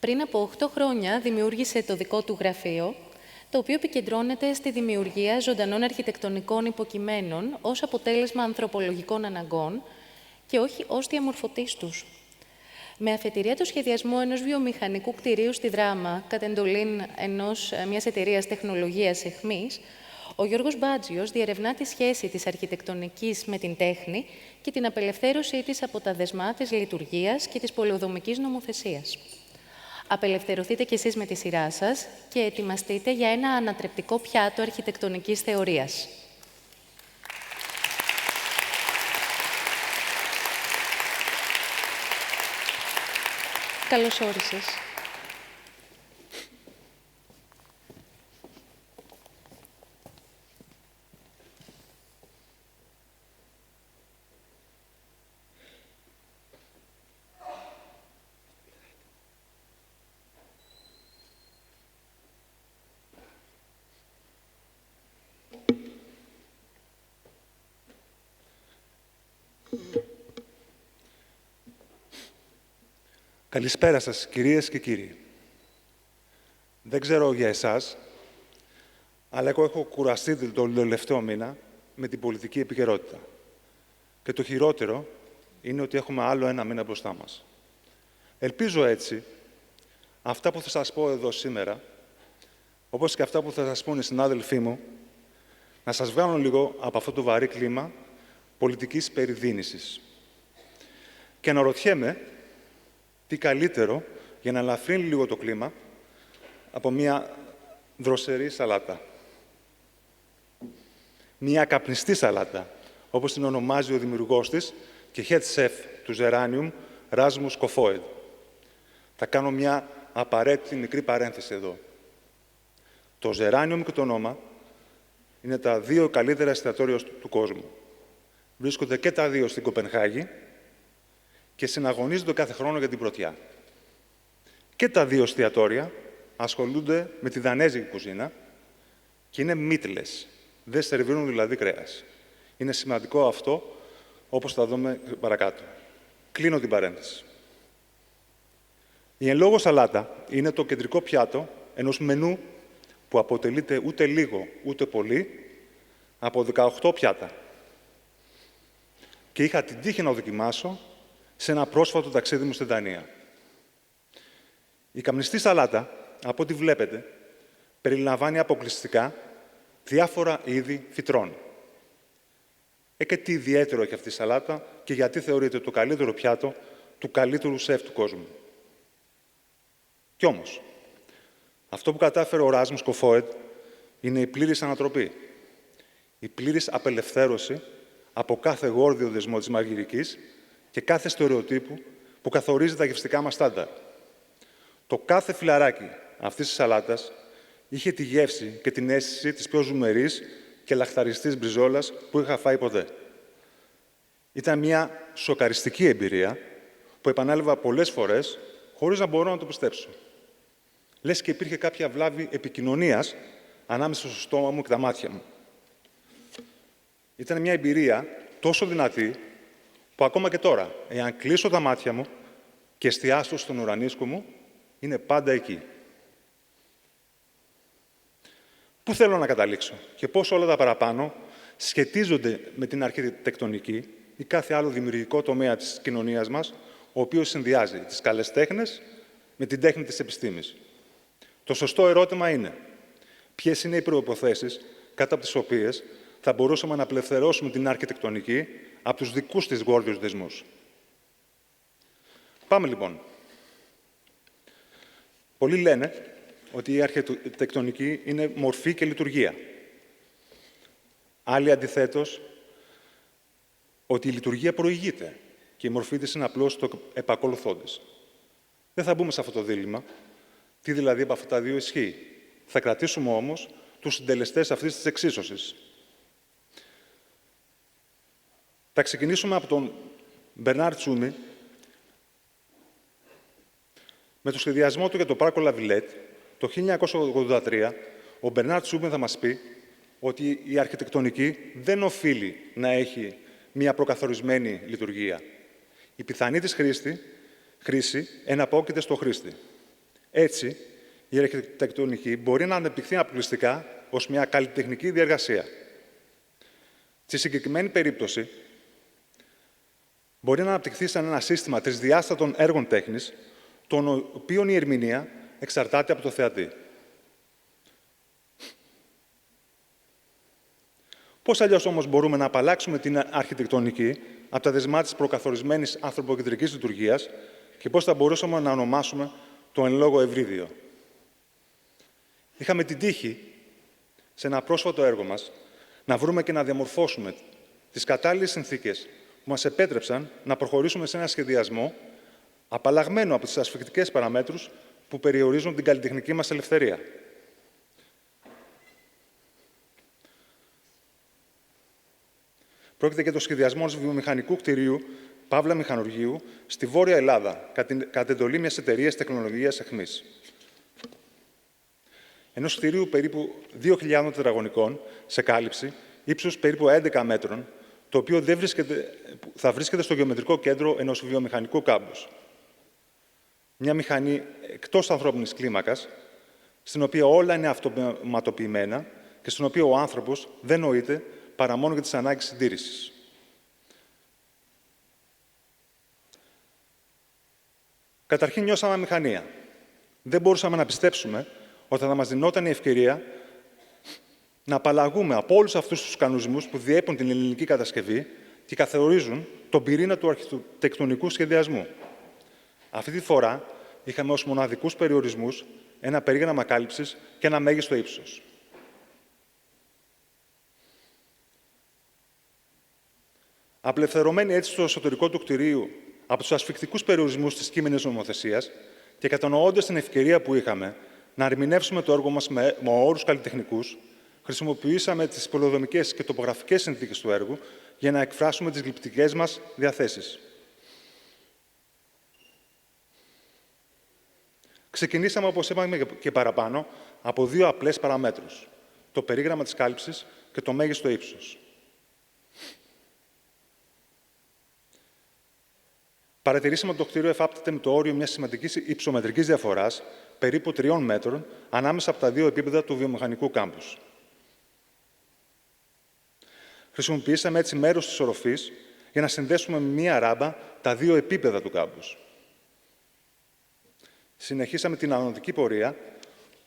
Πριν από 8 χρόνια δημιούργησε το δικό του γραφείο, το οποίο επικεντρώνεται στη δημιουργία ζωντανών αρχιτεκτονικών υποκειμένων ως αποτέλεσμα ανθρωπολογικών αναγκών και όχι ως διαμορφωτής τους. Με αφετηρία το σχεδιασμό ενός βιομηχανικού κτηρίου στη Δράμα, κατ' εντολήν μιας εταιρείας τεχνολογίας αιχμής, ο Γιώργος Μπάτζιος διερευνά τη σχέση της αρχιτεκτονικής με την τέχνη και την απελευθέρωσή της από τα δεσμά της λειτουργίας και της πολεοδομικής νομοθεσίας. Απελευθερωθείτε κι εσείς με τη σειρά σας και ετοιμαστείτε για ένα ανατρεπτικό πιάτο αρχιτεκτονικής θεωρίας. Καλώς όρισες. Καλησπέρα σας, κυρίες και κύριοι. Δεν ξέρω για εσάς, αλλά εγώ έχω κουραστεί τον τελευταίο μήνα με την πολιτική επικαιρότητα. Και το χειρότερο είναι ότι έχουμε άλλο ένα μήνα μπροστά μας. Ελπίζω έτσι, αυτά που θα σας πω εδώ σήμερα, όπως και αυτά που θα σας πούν οι συνάδελφοί μου, να σας βγάλουν λίγο από αυτό το βαρύ κλίμα πολιτικής περιδίνησης. Και αναρωτιέμαι, τι καλύτερο για να ελαφρύνει λίγο το κλίμα από μια δροσερή σαλάτα. Μια καπνιστή σαλάτα, όπως την ονομάζει ο δημιουργός της και head chef του Zeranium, Rasmus Kofoed. Θα κάνω μια απαραίτητη μικρή παρένθεση εδώ. Το Zeranium και το όνομα είναι τα 2 καλύτερα εστιατόρια του κόσμου. Βρίσκονται και τα 2 στην Κοπενχάγη και συναγωνίζονται κάθε χρόνο για την πρωτιά. Και τα 2 εστιατόρια ασχολούνται με τη δανέζικη κουζίνα και είναι meatless. Δεν σερβίρουν δηλαδή κρέας. Είναι σημαντικό αυτό, όπως θα δούμε παρακάτω. Κλείνω την παρένθεση. Η εν λόγω σαλάτα είναι το κεντρικό πιάτο ενός μενού που αποτελείται ούτε λίγο ούτε πολύ από 18 πιάτα. Και είχα την τύχη να δοκιμάσω σε ένα πρόσφατο ταξίδι μου στη Δανία. Η καπνιστή σαλάτα, από ό,τι βλέπετε, περιλαμβάνει αποκλειστικά διάφορα είδη φυτρών. Και τι ιδιαίτερο έχει αυτή η σαλάτα και γιατί θεωρείται το καλύτερο πιάτο του καλύτερου σεφ του κόσμου. Κι όμως, αυτό που κατάφερε ο Rasmus Kofoed είναι η πλήρης ανατροπή. Η πλήρης απελευθέρωση από κάθε γόρδιο δεσμό της μαγειρικής και κάθε στερεοτύπου που καθορίζει τα γευστικά μας στάνταρ. Το κάθε φιλαράκι αυτής της σαλάτας είχε τη γεύση και την αίσθηση της πιο ζουμερής και λαχταριστής μπριζόλας που είχα φάει ποτέ. Ήταν μια σοκαριστική εμπειρία, που επανέλαβα πολλές φορές, χωρίς να μπορώ να το πιστέψω. Λες και υπήρχε κάποια βλάβη επικοινωνίας ανάμεσα στο στόμα μου και τα μάτια μου. Ήταν μια εμπειρία τόσο δυνατή, που ακόμα και τώρα, εάν κλείσω τα μάτια μου και εστιάσω στον ουρανίσκο μου, είναι πάντα εκεί. Πού θέλω να καταλήξω και πώς όλα τα παραπάνω σχετίζονται με την αρχιτεκτονική ή κάθε άλλο δημιουργικό τομέα της κοινωνίας μας, ο οποίος συνδυάζει τις καλές τέχνες με την τέχνη της επιστήμης. Το σωστό ερώτημα είναι ποιες είναι οι προϋποθέσεις κάτω από τις οποίες θα μπορούσαμε να απελευθερώσουμε την αρχιτεκτονική από τους δικούς της γόρδιους δεσμούς. Πάμε λοιπόν. Πολλοί λένε ότι η αρχιτεκτονική είναι μορφή και λειτουργία. Άλλοι αντιθέτως, ότι η λειτουργία προηγείται και η μορφή της είναι απλώς το επακολουθώ της. Δεν θα μπούμε σε αυτό το δίλημμα. Τι δηλαδή από αυτά τα δύο ισχύει. Θα κρατήσουμε όμως τους συντελεστές αυτής της εξίσωσης. Θα ξεκινήσουμε από τον Μπερνάρ Τσούμι με το σχεδιασμό του για το πάρκο Λαβιλέτ. Το 1983, ο Μπερνάρ Τσούμι θα μας πει ότι η αρχιτεκτονική δεν οφείλει να έχει μια προκαθορισμένη λειτουργία. Η πιθανή της χρήση εναπόκειται στο χρήστη. Έτσι, η αρχιτεκτονική μπορεί να αναπτυχθεί αποκλειστικά ως μια καλλιτεχνική διεργασία. Στη συγκεκριμένη περίπτωση, μπορεί να αναπτυχθεί σαν ένα σύστημα τρισδιάστατων έργων τέχνης, των οποίων η ερμηνεία εξαρτάται από το θεατή. Πώς αλλιώς όμως μπορούμε να απαλλάξουμε την αρχιτεκτονική από τα δεσμά της προκαθορισμένης ανθρωποκεντρικής λειτουργίας και πώς θα μπορούσαμε να ονομάσουμε το εν λόγω ευρύδιο. Είχαμε την τύχη, σε ένα πρόσφατο έργο μας, να βρούμε και να διαμορφώσουμε τις κατάλληλες συνθήκες που μας επέτρεψαν να προχωρήσουμε σε ένα σχεδιασμό απαλλαγμένο από τις ασφικτικές παραμέτρους που περιορίζουν την καλλιτεχνική μας ελευθερία. Πρόκειται για το σχεδιασμό ενός βιομηχανικού κτηρίου Παύλα Μηχανουργίου στη Βόρεια Ελλάδα, κατ' εντολή μιας εταιρείας τεχνολογίας αιχμής. Ενός κτηρίου περίπου 2.000 τετραγωνικών σε κάλυψη, ύψους περίπου 11 μέτρων, το οποίο θα βρίσκεται στο γεωμετρικό κέντρο ενός βιομηχανικού κάμπους. Μια μηχανή εκτός ανθρώπινης κλίμακας, στην οποία όλα είναι αυτοματοποιημένα και στην οποία ο άνθρωπος δεν νοείται παρά μόνο για τις ανάγκες συντήρησης. Καταρχήν νιώσαμε αμηχανία. Δεν μπορούσαμε να πιστέψουμε ότι θα μας δινόταν η ευκαιρία να απαλλαγούμε από όλους αυτούς τους κανονισμούς που διέπουν την ελληνική κατασκευή και καθορίζουν τον πυρήνα του αρχιτεκτονικού σχεδιασμού. Αυτή τη φορά είχαμε ως μοναδικούς περιορισμούς ένα περίγραμμα κάλυψης και ένα μέγιστο ύψος. Απελευθερωμένοι έτσι στο εσωτερικό του κτηρίου από τους ασφικτικούς περιορισμούς της κείμενης νομοθεσίας και κατανοώντας την ευκαιρία που είχαμε να ερμηνεύσουμε το έργο μας με όρους καλλιτεχνικούς, χρησιμοποιήσαμε τις πολεοδομικές και τοπογραφικές συνθήκες του έργου για να εκφράσουμε τις γλυπτικές μας διαθέσεις. Ξεκινήσαμε, όπως είπαμε και παραπάνω, από δύο απλές παραμέτρους. Το περίγραμμα της κάλυψης και το μέγιστο ύψος. Παρατηρήσαμε ότι το κτίριο εφάπτεται με το όριο μιας σημαντικής υψομετρικής διαφοράς, περίπου 3 μέτρων, ανάμεσα από τα δύο επίπεδα του βιομηχανικού κάμπους. Χρησιμοποιήσαμε έτσι μέρος της οροφής για να συνδέσουμε με μία ράμπα τα δύο επίπεδα του κάμπους. Συνεχίσαμε την ανωδική πορεία,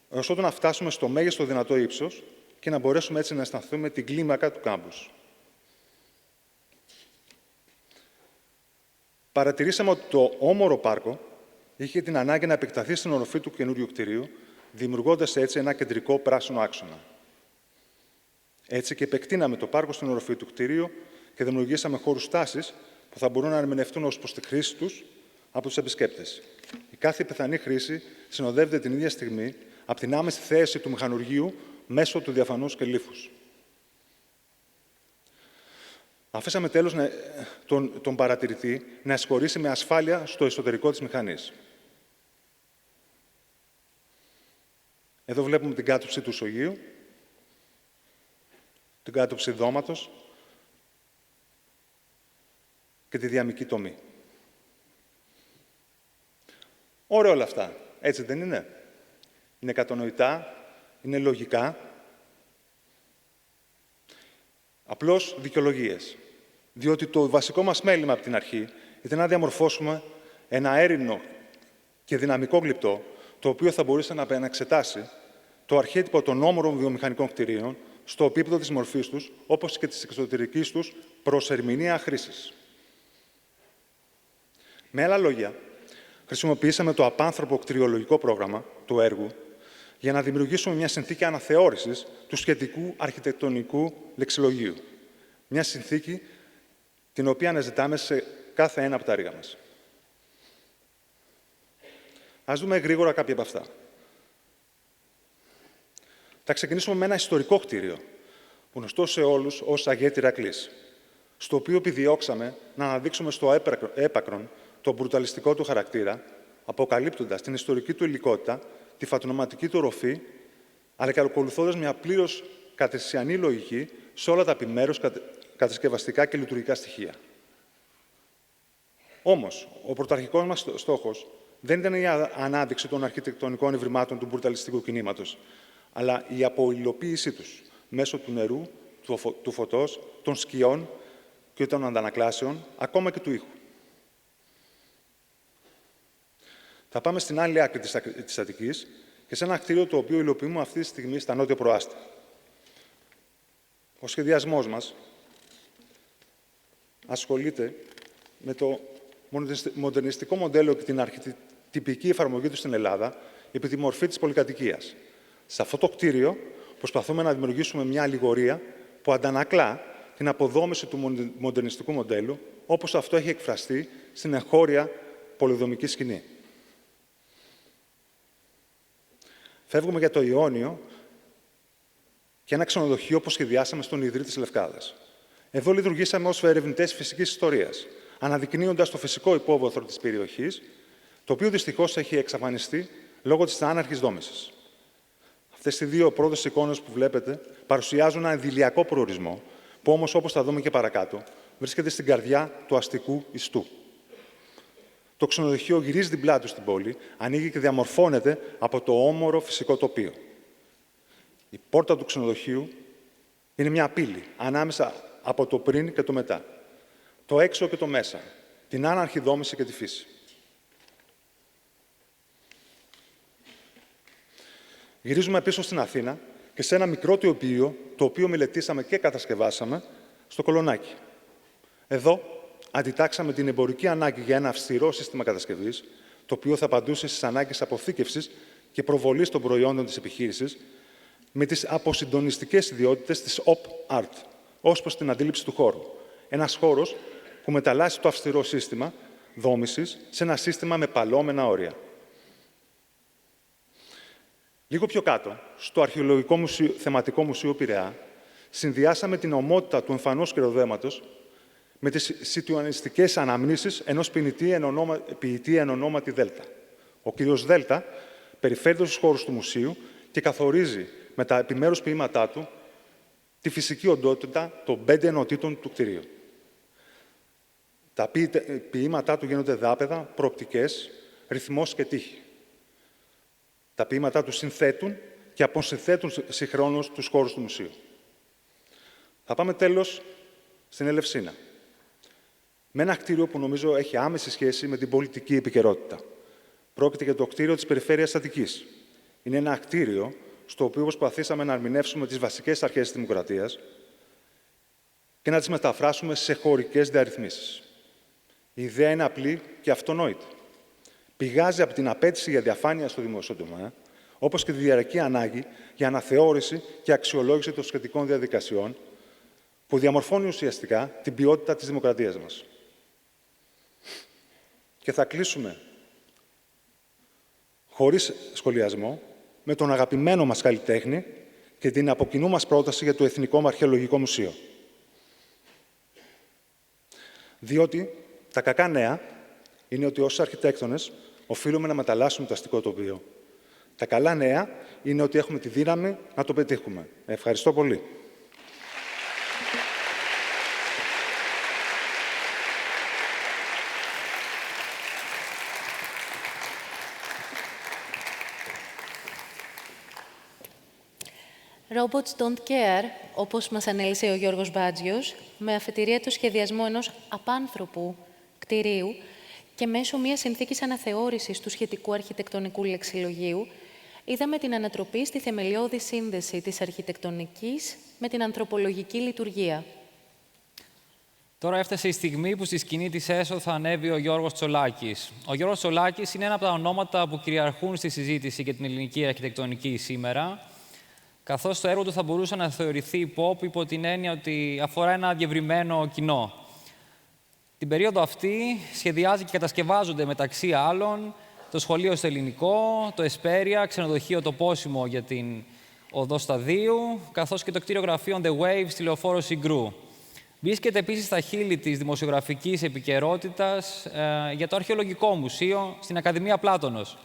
ώστε να φτάσουμε στο μέγιστο δυνατό ύψος και να μπορέσουμε έτσι να αισθανθούμε την κλίμακα του κάμπους. Παρατηρήσαμε ότι το όμορο πάρκο είχε την ανάγκη να επεκταθεί στην οροφή του καινούριου κτηρίου, δημιουργώντας έτσι ένα κεντρικό πράσινο άξονα. Έτσι και επεκτείναμε το πάρκο στην οροφή του κτηρίου και δημιουργήσαμε χώρους στάσης που θα μπορούν να ερμηνευτούν ως προς τη χρήση τους από τους επισκέπτες. Η κάθε πιθανή χρήση συνοδεύεται την ίδια στιγμή από την άμεση θέση του μηχανουργείου μέσω του διαφανούς κελύφους. Αφήσαμε τέλος τον παρατηρητή να εισχωρήσει με ασφάλεια στο εσωτερικό της μηχανής. Εδώ βλέπουμε την κάτωψη του ισογείου, την κάτωψη δώματος και τη διαμική τομή. Ωραία όλα αυτά. Έτσι δεν είναι? Είναι κατανοητά, είναι λογικά. Απλώς δικαιολογίες. Διότι το βασικό μας μέλημα από την αρχή ήταν να διαμορφώσουμε ένα αέρινο και δυναμικό γλυπτό, το οποίο θα μπορούσε να εξετάσει το αρχέτυπο των όμορων βιομηχανικών κτηρίων στο επίπεδο της μορφής τους, όπως και της εξωτερικής τους προς ερμηνεία χρήσης. Με άλλα λόγια, χρησιμοποιήσαμε το απάνθρωπο κτηριολογικό πρόγραμμα του έργου για να δημιουργήσουμε μια συνθήκη αναθεώρησης του σχετικού αρχιτεκτονικού λεξιλογίου. Μια συνθήκη την οποία αναζητάμε σε κάθε ένα από τα έργα μας. Ας δούμε γρήγορα κάποια από αυτά. Θα ξεκινήσουμε με ένα ιστορικό κτίριο, γνωστό σε όλους ως Αγία Ηρακλής, στο οποίο επιδιώξαμε να αναδείξουμε στο έπακρον τον μπρουταλιστικό του χαρακτήρα, αποκαλύπτοντας την ιστορική του υλικότητα, τη φατονοματική του οροφή, αλλά και ακολουθώντας μια πλήρως κατεσιανή λογική σε όλα τα επιμέρους κατασκευαστικά και λειτουργικά στοιχεία. Όμως, ο πρωταρχικός μας στόχος δεν ήταν η ανάδειξη των αρχιτεκτονικών ευρημάτων του μπρουταλιστικού κινήματος, αλλά η αποϊλοποίησή τους μέσω του νερού, του φωτός, των σκιών και των αντανακλάσεων, ακόμα και του ήχου. Θα πάμε στην άλλη άκρη της Αττικής και σε ένα κτίριο το οποίο υλοποιούμε αυτή τη στιγμή στα νότια προάστια. Ο σχεδιασμός μας ασχολείται με το μοντερνιστικό μοντέλο και την αρχιτυπική εφαρμογή του στην Ελλάδα επί τη μορφή της πολυκατοικίας. Σε αυτό το κτίριο προσπαθούμε να δημιουργήσουμε μια αλληγορία που αντανακλά την αποδόμηση του μοντερνιστικού μοντέλου, όπως αυτό έχει εκφραστεί στην εγχώρια πολυδομική σκηνή. Φεύγουμε για το Ιόνιο και ένα ξενοδοχείο που σχεδιάσαμε στον Ιδρύ της Λευκάδας. Εδώ λειτουργήσαμε ως ερευνητές φυσικής ιστορίας, αναδεικνύοντας το φυσικό υπόβαθρο της περιοχής, το οποίο δυστυχώς έχει εξαφανιστεί λόγω της άναρχης δόμησης. Αυτές οι δύο πρώτες εικόνες που βλέπετε παρουσιάζουν ένα ειδηλιακό προορισμό, που όμως, όπως θα δούμε και παρακάτω, βρίσκεται στην καρδιά του αστικού ιστού. Το ξενοδοχείο γυρίζει την πλάτη του στην πόλη, ανοίγει και διαμορφώνεται από το όμορο φυσικό τοπίο. Η πόρτα του ξενοδοχείου είναι μια πύλη ανάμεσα από το πριν και το μετά. Το έξω και το μέσα. Την άναρχη δόμηση και τη φύση. Γυρίζουμε πίσω στην Αθήνα και σε ένα μικρό τοπίο, το οποίο μελετήσαμε και κατασκευάσαμε στο Κολονάκι. Εδώ αντιτάξαμε την εμπορική ανάγκη για ένα αυστηρό σύστημα κατασκευής, το οποίο θα απαντούσε στις ανάγκες αποθήκευσης και προβολής των προϊόντων της επιχείρησης, με τις αποσυντονιστικές ιδιότητες της Op Art, ως προς την αντίληψη του χώρου. Ένας χώρος που μεταλλάσσει το αυστηρό σύστημα δόμησης σε ένα σύστημα με παλώμενα όρια. Λίγο πιο κάτω, στο Αρχαιολογικό Θεματικό Μουσείο Πειραιά, συνδυάσαμε την ομότητα του εμφανούς χειροδέματος με τις σιτουανιστικές αναμνήσεις ενός ποιητή εν ονόματι Δέλτα. Ο κύριος Δέλτα περιφέρεται στους χώρους του μουσείου και καθορίζει με τα επιμέρους ποίηματά του τη φυσική οντότητα των 5 ενωτήτων του κτηρίου. Τα ποίηματά του γίνονται δάπεδα, προοπτικές, ρυθμός και τύχη. Τα ποίηματά του συνθέτουν και αποσυνθέτουν συγχρόνως τους χώρους του μουσείου. Θα πάμε τέλος στην Ελευσίνα. Με ένα κτίριο που νομίζω έχει άμεση σχέση με την πολιτική επικαιρότητα. Πρόκειται για το κτίριο της Περιφέρειας Αττικής. Είναι ένα κτίριο στο οποίο προσπαθήσαμε να ερμηνεύσουμε τις βασικές αρχές της δημοκρατίας και να τις μεταφράσουμε σε χωρικές διαρρυθμίσεις. Η ιδέα είναι απλή και αυτονόητη. Πηγάζει από την απέτηση για διαφάνεια στο δημόσιο τομέα, όπως και τη διαρκή ανάγκη για αναθεώρηση και αξιολόγηση των σχετικών διαδικασιών, που διαμορφώνει ουσιαστικά την ποιότητα της δημοκρατίας μας. Και θα κλείσουμε, χωρίς σχολιασμό, με τον αγαπημένο μας καλλιτέχνη και την από κοινού μας πρόταση για το Εθνικό Αρχαιολογικό Μουσείο. Διότι τα κακά νέα είναι ότι ως αρχιτέκτονες οφείλουμε να μεταλλάσσουμε το αστικό τοπίο. Τα καλά νέα είναι ότι έχουμε τη δύναμη να το πετύχουμε. Ευχαριστώ πολύ. Robots Don't Care, όπως μας ανέλησε ο Γιώργος Μπάτζιος, με αφετηρία το σχεδιασμό ενός απάνθρωπου κτηρίου και μέσω μιας συνθήκης αναθεώρησης του σχετικού αρχιτεκτονικού λεξιλογίου, είδαμε την ανατροπή στη θεμελιώδη σύνδεση της αρχιτεκτονικής με την ανθρωπολογική λειτουργία. Τώρα έφτασε η στιγμή που στη σκηνή της ΕΣΟ θα ανέβει ο Γιώργος Τσολάκης. Ο Γιώργος Τσολάκης είναι ένα από τα ονόματα που κυριαρχούν στη συζήτηση για την ελληνική αρχιτεκτονική σήμερα, καθώς το έργο του θα μπορούσε να θεωρηθεί pop υπό την έννοια ότι αφορά ένα διευρυμένο κοινό. Την περίοδο αυτή σχεδιάζει και κατασκευάζονται μεταξύ άλλων το σχολείο στο ελληνικό, το Εσπέρια, ξενοδοχείο το Πόσιμο για την Οδό Σταδίου, καθώς και το κτίριο γραφείων The Wave στη λεωφόρο Συγκρού. Βρίσκεται επίσης στα χείλη της δημοσιογραφικής επικαιρότητας για το Αρχαιολογικό Μουσείο στην Ακαδημία Πλάτωνος.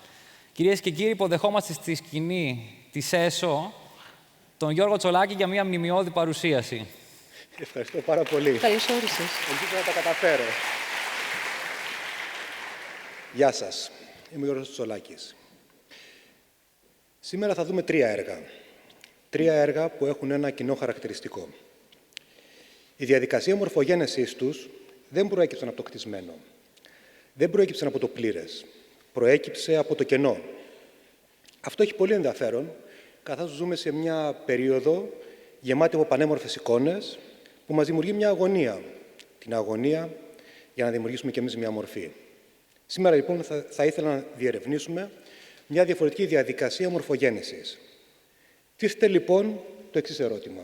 Κυρίες και κύριοι, υποδεχόμαστε στη σκηνή της ΕΣΟ τον Γιώργο Τσολάκη για μια μνημειώδη παρουσίαση. Ευχαριστώ πάρα πολύ. Καλώς όρισες. Ελπίζω να τα καταφέρω. Γεια σας. Είμαι ο Γιώργος Τσολάκης. Σήμερα θα δούμε τρία έργα. Τρία έργα που έχουν ένα κοινό χαρακτηριστικό. Η διαδικασία μορφογένεσής τους δεν προέκυψαν από το κτισμένο. Δεν προέκυψαν από το πλήρες. Προέκυψε από το κενό. Αυτό έχει πολύ ενδιαφέρον, καθώς ζούμε σε μια περίοδο γεμάτη από πανέμορφες εικόνες που μας δημιουργεί μια αγωνία. Την αγωνία για να δημιουργήσουμε κι εμείς μια μορφή. Σήμερα λοιπόν θα ήθελα να διερευνήσουμε μια διαφορετική διαδικασία μορφογένεσης. Τίθεται λοιπόν το εξής ερώτημα.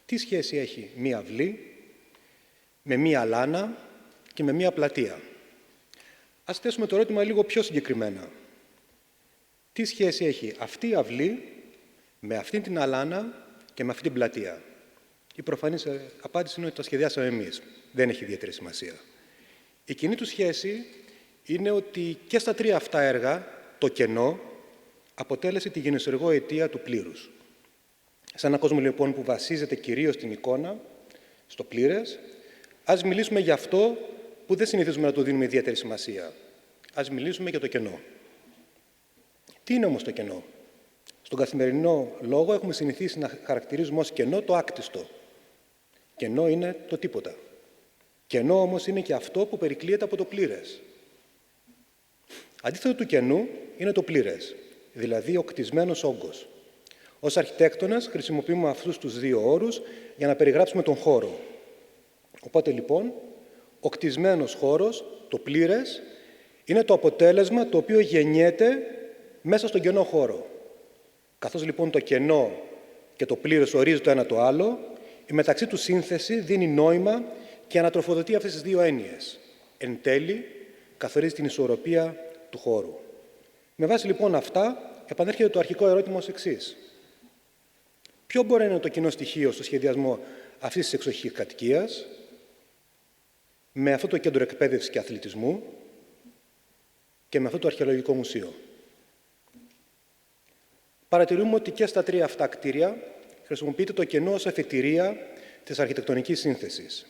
Τι σχέση έχει μία αυλή με μία λάνα και με μία πλατεία? Ας θέσουμε το ερώτημα λίγο πιο συγκεκριμένα. Τι σχέση έχει αυτή η αυλή με αυτή την αλάνα και με αυτή την πλατεία? Η προφανής απάντηση είναι ότι τα σχεδιάσαμε εμείς. Δεν έχει ιδιαίτερη σημασία. Η κοινή του σχέση είναι ότι και στα τρία αυτά έργα το κενό αποτέλεσε τη γενεσιουργό αιτία του πλήρους. Σε έναν κόσμο λοιπόν που βασίζεται κυρίως στην εικόνα, στο πλήρες, ας μιλήσουμε για αυτό που δεν συνηθίζουμε να του δίνουμε ιδιαίτερη σημασία. Ας μιλήσουμε για το κενό. Τι είναι όμως το κενό? Στον καθημερινό λόγο έχουμε συνηθίσει να χαρακτηρίζουμε ως κενό το άκτιστο. Κενό είναι το τίποτα. Κενό όμως είναι και αυτό που περικλείεται από το πλήρες. Αντίθετο του κενού είναι το πλήρες, δηλαδή ο κτισμένος όγκος. Ως αρχιτέκτονας χρησιμοποιούμε αυτούς τους δύο όρους για να περιγράψουμε τον χώρο. Οπότε λοιπόν, ο κτισμένος χώρος, το πλήρες, είναι το αποτέλεσμα το οποίο γεννιέται μέσα στον κενό χώρο. Καθώς λοιπόν το κενό και το πλήρες ορίζει το ένα το άλλο, η μεταξύ του σύνθεση δίνει νόημα και ανατροφοδοτεί αυτές τις δύο έννοιες. Εν τέλει, καθορίζει την ισορροπία του χώρου. Με βάση λοιπόν αυτά, επανέρχεται το αρχικό ερώτημα ως εξής. Ποιο μπορεί να είναι το κοινό στοιχείο στο σχεδιασμό αυτής της εξοχικής κατοικίας, με αυτό το κέντρο εκπαίδευσης και αθλητισμού και με αυτό το αρχαιολογικό μουσείο? Παρατηρούμε ότι και στα τρία αυτά κτίρια χρησιμοποιείται το κενό ως αφετηρία της αρχιτεκτονικής σύνθεσης.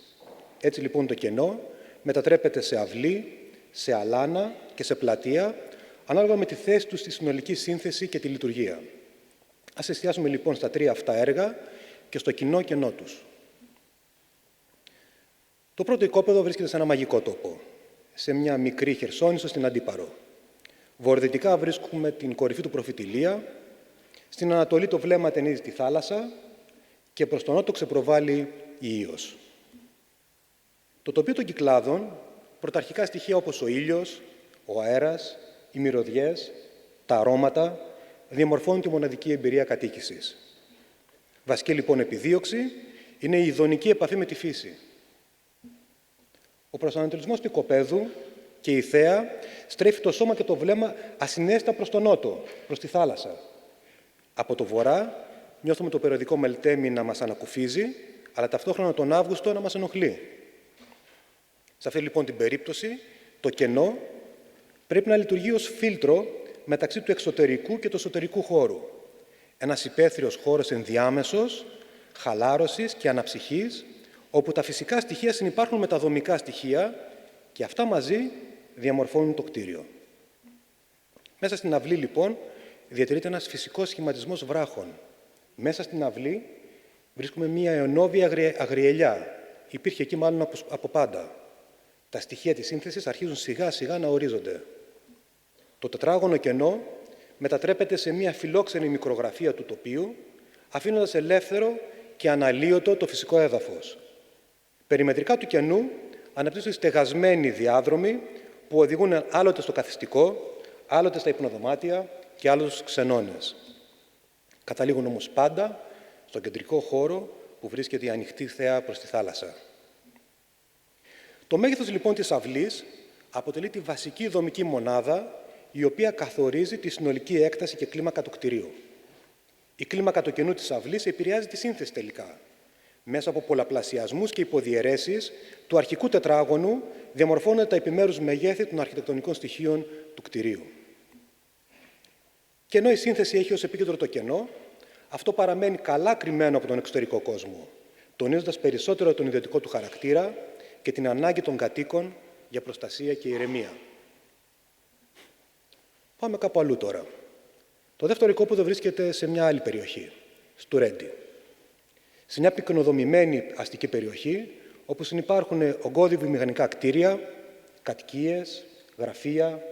Έτσι λοιπόν το κενό μετατρέπεται σε αυλή, σε αλάνα και σε πλατεία, ανάλογα με τη θέση του στη συνολική σύνθεση και τη λειτουργία. Ας εστιάσουμε λοιπόν στα τρία αυτά έργα και στο κοινό κενό τους. Το πρώτο οικόπεδο βρίσκεται σε ένα μαγικό τόπο, σε μια μικρή Χερσόνησο στην Αντίπαρο. Βορειοδυτικά βρίσκουμε την κορυφή του Προφητηλία, στην Ανατολή το βλέμμα ταινίζει τη θάλασσα και προς τον νότο ξεπροβάλλει η Ήος. Το τοπίο των Κυκλάδων, πρωταρχικά στοιχεία όπως ο ήλιος, ο αέρας, οι μυρωδιές, τα αρώματα, διαμορφώνουν τη μοναδική εμπειρία κατοίκησης. Βασική λοιπόν επιδίωξη είναι η ειδονική επαφή με τη φύση. Ο προσανατολισμός του οικοπαίδου και η θέα στρέφει το σώμα και το βλέμμα ασυναίσθητα προς τον νότο, προς τη θάλασσα. Από το βορρά νιώθουμε το περιοδικό Μελτέμι να μας ανακουφίζει, αλλά ταυτόχρονα τον Αύγουστο να μας ενοχλεί. Σε αυτή λοιπόν την περίπτωση, το κενό πρέπει να λειτουργεί ως φίλτρο μεταξύ του εξωτερικού και του εσωτερικού χώρου. Ένας υπαίθριος χώρος ενδιάμεσος, χαλάρωσης και αναψυχής, όπου τα φυσικά στοιχεία συνυπάρχουν με τα δομικά στοιχεία και αυτά μαζί διαμορφώνουν το κτίριο. Μέσα στην αυλή, λοιπόν, διατηρείται ένας φυσικός σχηματισμός βράχων. Μέσα στην αυλή βρίσκουμε μία αιωνόβια αγριελιά. Υπήρχε εκεί μάλλον από πάντα. Τα στοιχεία της σύνθεσης αρχίζουν σιγά-σιγά να ορίζονται. Το τετράγωνο κενό μετατρέπεται σε μία φιλόξενη μικρογραφία του τοπίου, αφήνοντας ελεύθερο και αναλύωτο το φυσικό έδαφος. Περιμετρικά του κενού αναπτύσσονται στεγασμένοι διάδρομοι που οδηγούν άλλοτε στο καθιστικό, άλλοτε στα υπνοδωμάτια και άλλοτε στους ξενώνες. Καταλήγουν όμως πάντα στον κεντρικό χώρο που βρίσκεται η ανοιχτή θέα προς τη θάλασσα. Το μέγεθος λοιπόν της αυλής αποτελεί τη βασική δομική μονάδα η οποία καθορίζει τη συνολική έκταση και κλίμακα του κτηρίου. Η κλίμακα του κενού της αυλής επηρεάζει τη σύνθεση τελικά. Μέσα από πολλαπλασιασμούς και υποδιαιρέσεις του αρχικού τετράγωνου διαμορφώνονται τα επιμέρους μεγέθη των αρχιτεκτονικών στοιχείων του κτηρίου. Και ενώ η σύνθεση έχει ως επίκεντρο το κενό, αυτό παραμένει καλά κρυμμένο από τον εξωτερικό κόσμο, τονίζοντας περισσότερο τον ιδιωτικό του χαρακτήρα και την ανάγκη των κατοίκων για προστασία και ηρεμία. Πάμε κάπου αλλού τώρα. Το δεύτερο οικόπεδο βρίσκεται σε μια άλλη περιοχή, στο Ρέντι. Σε μια πυκνοδομημένη αστική περιοχή, όπου συνυπάρχουν ογκώδη βιομηχανικά κτίρια, κατοικίες, γραφεία,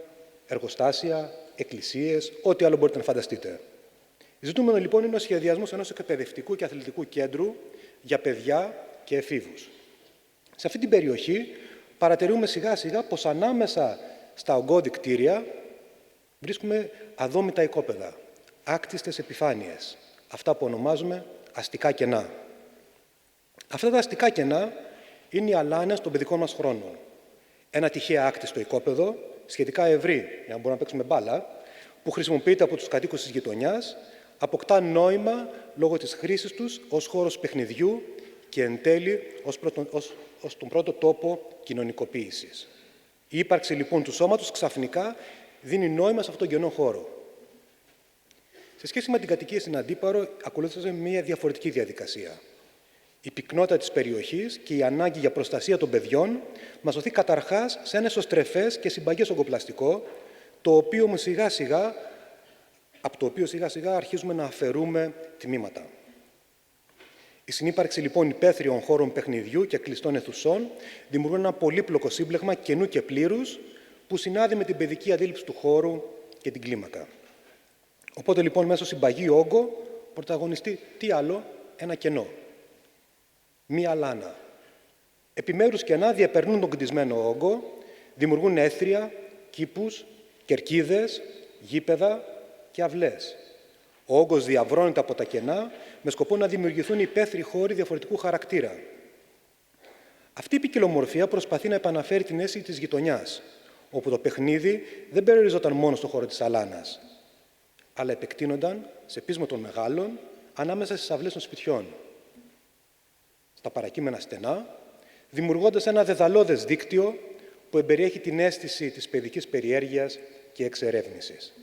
εργοστάσια, εκκλησίες, ό,τι άλλο μπορείτε να φανταστείτε. Ζητούμενο λοιπόν είναι ο σχεδιασμός ενός εκπαιδευτικού και αθλητικού κέντρου για παιδιά και εφήβους. Σε αυτή την περιοχή παρατηρούμε σιγά-σιγά πως ανάμεσα στα ογκώδη κτίρια βρίσκουμε αδόμητα οικόπεδα, άκτιστες επιφάνειες, αυτά που ονομάζουμε αστικά κενά. Αυτά τα αστικά κενά είναι οι αλάνες των παιδικών μας χρόνων. Ένα τυχαία άκτιστο οικόπεδο, σχετικά ευρύ, για να μπορούμε να παίξουμε μπάλα, που χρησιμοποιείται από τους κατοίκους της γειτονιάς, αποκτά νόημα λόγω της χρήσης τους ως χώρος παιχνιδιού και εν τέλει ως τον πρώτο τόπο κοινωνικοποίησης. Η ύπαρξη λοιπόν του σώματος ξαφνικά δίνει νόημα σε αυτόν τον κενό χώρο. Σε σχέση με την κατοικία στην Αντίπαρο, ακολούθησε μια διαφορετική διαδικασία. Η πυκνότητα της περιοχής και η ανάγκη για προστασία των παιδιών μας οθεί καταρχάς σε ένα εσωστρεφές και συμπαγές ογκοπλαστικό, από το οποίο σιγά σιγά αρχίζουμε να αφαιρούμε τμήματα. Η συνύπαρξη λοιπόν υπαίθριων χώρων παιχνιδιού και κλειστών αιθουσών δημιουργούν ένα πολύπλοκο σύμπλεγμα κενού και πλήρους που συνάδει με την παιδική αντίληψη του χώρου και την κλίμακα. Οπότε λοιπόν μέσα στο συμπαγή όγκο πρωταγωνιστεί τι άλλο, ένα κενό. Μία λάνα. Επιμέρους κενά διαπερνούν τον κτισμένο όγκο, δημιουργούν έθρια, κήπους, κερκίδες, γήπεδα και αυλές. Ο όγκος διαβρώνεται από τα κενά με σκοπό να δημιουργηθούν υπαίθριοι χώροι διαφορετικού χαρακτήρα. Αυτή η ποικιλομορφία προσπαθεί να επαναφέρει την αίσθηση της γειτονιάς, όπου το παιχνίδι δεν περιοριζόταν μόνο στο χώρο της αλάνας, αλλά επεκτείνονταν σε πείσμα των μεγάλων ανάμεσα στις αυλές των σπιτιών. Στα παρακείμενα στενά, δημιουργώντας ένα δεδαλώδες δίκτυο που εμπεριέχει την αίσθηση της παιδικής περιέργειας και εξερεύνησης.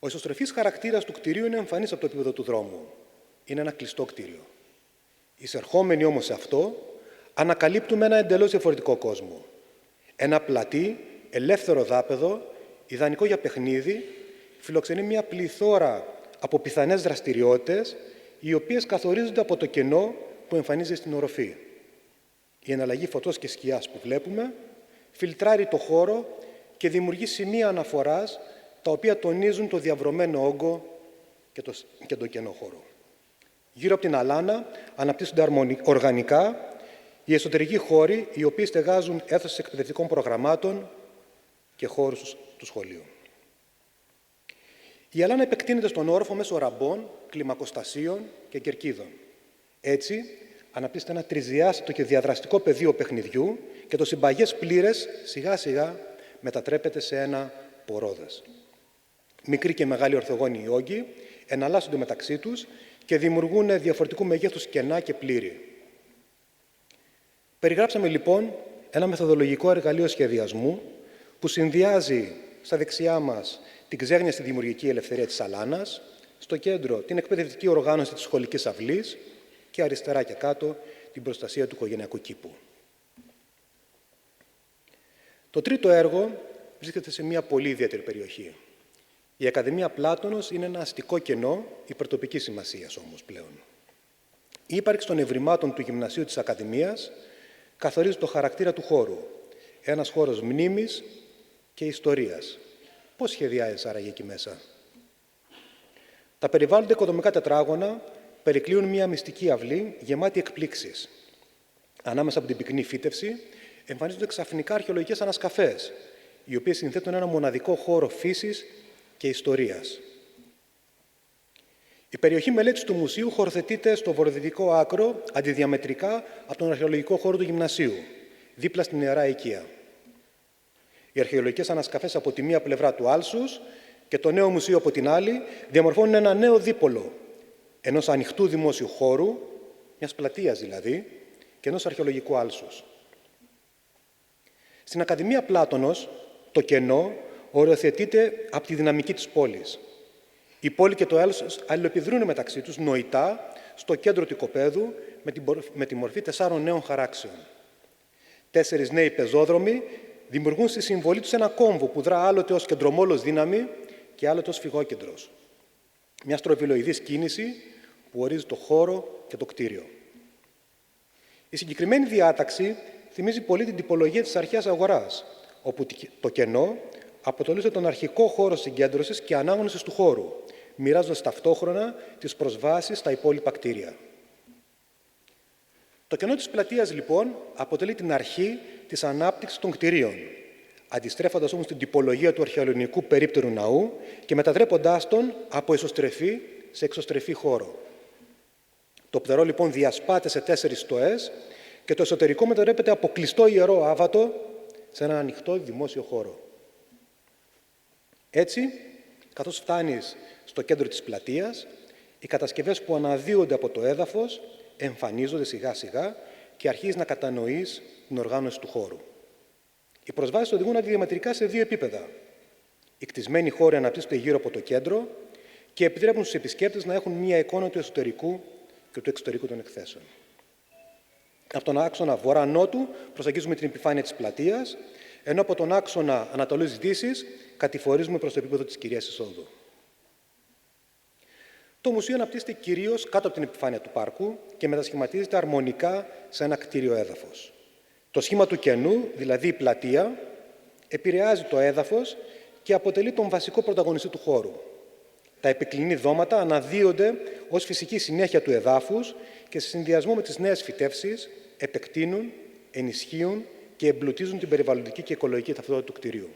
Ο ισοστρεφής χαρακτήρας του κτηρίου είναι εμφανής από το επίπεδο του δρόμου. Είναι ένα κλειστό κτίριο. Εισερχόμενοι όμως σε αυτό, ανακαλύπτουμε ένα εντελώς διαφορετικό κόσμο. Ένα πλατή, ελεύθερο δάπεδο, ιδανικό για παιχνίδι, φιλοξενεί μια πληθώρα από πιθανές δραστηριότητες, οι οποίες καθορίζονται από το κενό που εμφανίζεται στην οροφή. Η εναλλαγή φωτός και σκιάς που βλέπουμε φιλτράρει το χώρο και δημιουργεί σημεία αναφοράς τα οποία τονίζουν το διαβρωμένο όγκο και τον κενό χώρο. Γύρω από την αλάνα αναπτύσσονται οργανικά οι εσωτερικοί χώροι, οι οποίοι στεγάζουν αίθουσες εκπαιδευτικών προγραμμάτων και χώρους του σχολείου. Η αλάνα επεκτείνεται στον όροφο μέσω ραμπών, κλιμακοστασίων και κερκίδων. Έτσι, αναπτύσσεται ένα τριδιάστατο και διαδραστικό πεδίο παιχνιδιού και το συμπαγές πλήρες σιγά-σιγά μετατρέπεται σε ένα πορόδες. Μικροί και μεγάλοι ορθογώνιοι όγκοι εναλλάσσονται μεταξύ τους και δημιουργούν διαφορετικού μεγέθους κενά και πλήρη. Περιγράψαμε λοιπόν ένα μεθοδολογικό εργαλείο σχεδιασμού που συνδυάζει στα δεξιά μας την ξέγνια στη δημιουργική ελευθερία της Αλάνας, στο κέντρο την εκπαιδευτική οργάνωση της σχολικής αυλής και αριστερά και κάτω την προστασία του οικογενειακού κήπου. Το τρίτο έργο βρίσκεται σε μια πολύ ιδιαίτερη περιοχή. Η Ακαδημία Πλάτωνος είναι ένα αστικό κενό υπερτοπικής σημασίας όμως πλέον. Η ύπαρξη των ευρημάτων του Γυμνασίου της Ακαδημίας καθορίζει το χαρακτήρα του χώρου. Ένας χώρος μνήμης και ιστορίας. Πώς σχεδιάζεις άραγε εκεί μέσα? Τα περιβάλλοντα οικοδομικά τετράγωνα περικλείουν μια μυστική αυλή γεμάτη εκπλήξεις. Ανάμεσα από την πυκνή φύτευση εμφανίζονται ξαφνικά αρχαιολογικές ανασκαφές, οι οποίες συνθέτουν ένα μοναδικό χώρο φύσης και ιστορίας. Η περιοχή μελέτης του μουσείου χωροθετείται στο βορειοδυτικό άκρο, αντιδιαμετρικά από τον αρχαιολογικό χώρο του Γυμνασίου, δίπλα στην Ιερά Οικία. Οι αρχαιολογικές ανασκαφές από τη μία πλευρά του άλσους και το νέο μουσείο από την άλλη διαμορφώνουν ένα νέο δίπολο ενός ανοιχτού δημόσιου χώρου, μιας πλατείας δηλαδή, και ενός αρχαιολογικού άλσους. Στην Ακαδημία Πλάτωνος, το κενό οριοθετείται από τη δυναμική της πόλης. Η πόλη και το άλσος αλληλοεπιδρούν μεταξύ τους νοητά στο κέντρο του οικοπαίδου με τη μορφή 4 νέων χαράξεων. 4 νέοι πεζόδρομοι δημιουργούν στη συμβολή τους ένα κόμβο που δρά άλλοτε ως κεντρομόλος δύναμη και άλλοτε ως φυγόκεντρος. Μια στροβιλοειδής κίνηση που ορίζει το χώρο και το κτίριο. Η συγκεκριμένη διάταξη θυμίζει πολύ την τυπολογία της αρχαίας αγοράς, όπου το κενό αποτελούσε τον αρχικό χώρο συγκέντρωσης και ανάγνωσης του χώρου, μοιράζοντας ταυτόχρονα τις προσβάσεις στα υπόλοιπα κτίρια. Το κενό της πλατείας, λοιπόν, αποτελεί την αρχή της ανάπτυξης των κτιρίων, αντιστρέφοντας όμως την τυπολογία του αρχαιολογικού περίπτερου ναού και μετατρέποντάς τον από εσωστρεφή σε εξωστρεφή χώρο. Το πτερό, λοιπόν, διασπάται σε 4 στοές και το εσωτερικό μετατρέπεται από κλειστό ιερό άβατο σε ένα ανοιχτό δημόσιο χώρο. Έτσι, καθώς φτάνεις στο κέντρο της πλατείας, οι κατασκευές που αναδύονται από το έδαφος εμφανίζονται σιγά-σιγά και αρχίζεις να κατανοείς την οργάνωση του χώρου. Οι προσβάσεις οδηγούν αντιδιαμετρικά σε 2 επίπεδα. Οι κτισμένοι χώροι αναπτύσσονται γύρω από το κέντρο και επιτρέπουν στους επισκέπτες να έχουν μία εικόνα του εσωτερικού και του εξωτερικού των εκθέσεων. Από τον άξονα βορρά-νότου προσεγγίζουμε την επιφάνεια της πλατείας, ενώ από τον άξονα ανατολής-δύσης κατηφορίζουμε προς το επίπεδο της κυρίας εισόδου. Το μουσείο αναπτύσσεται κυρίως κάτω από την επιφάνεια του πάρκου και μετασχηματίζεται αρμονικά σε ένα κτίριο έδαφος. Το σχήμα του κενού, δηλαδή η πλατεία, επηρεάζει το έδαφος και αποτελεί τον βασικό πρωταγωνιστή του χώρου. Τα επικλινή δώματα αναδύονται ως φυσική συνέχεια του εδάφους και σε συνδυασμό με τις νέες φυτεύσεις επεκτείνουν, ενισχύουν και εμπλουτίζουν την περιβαλλοντική και οικολογική ταυτότητα του κτηρίου.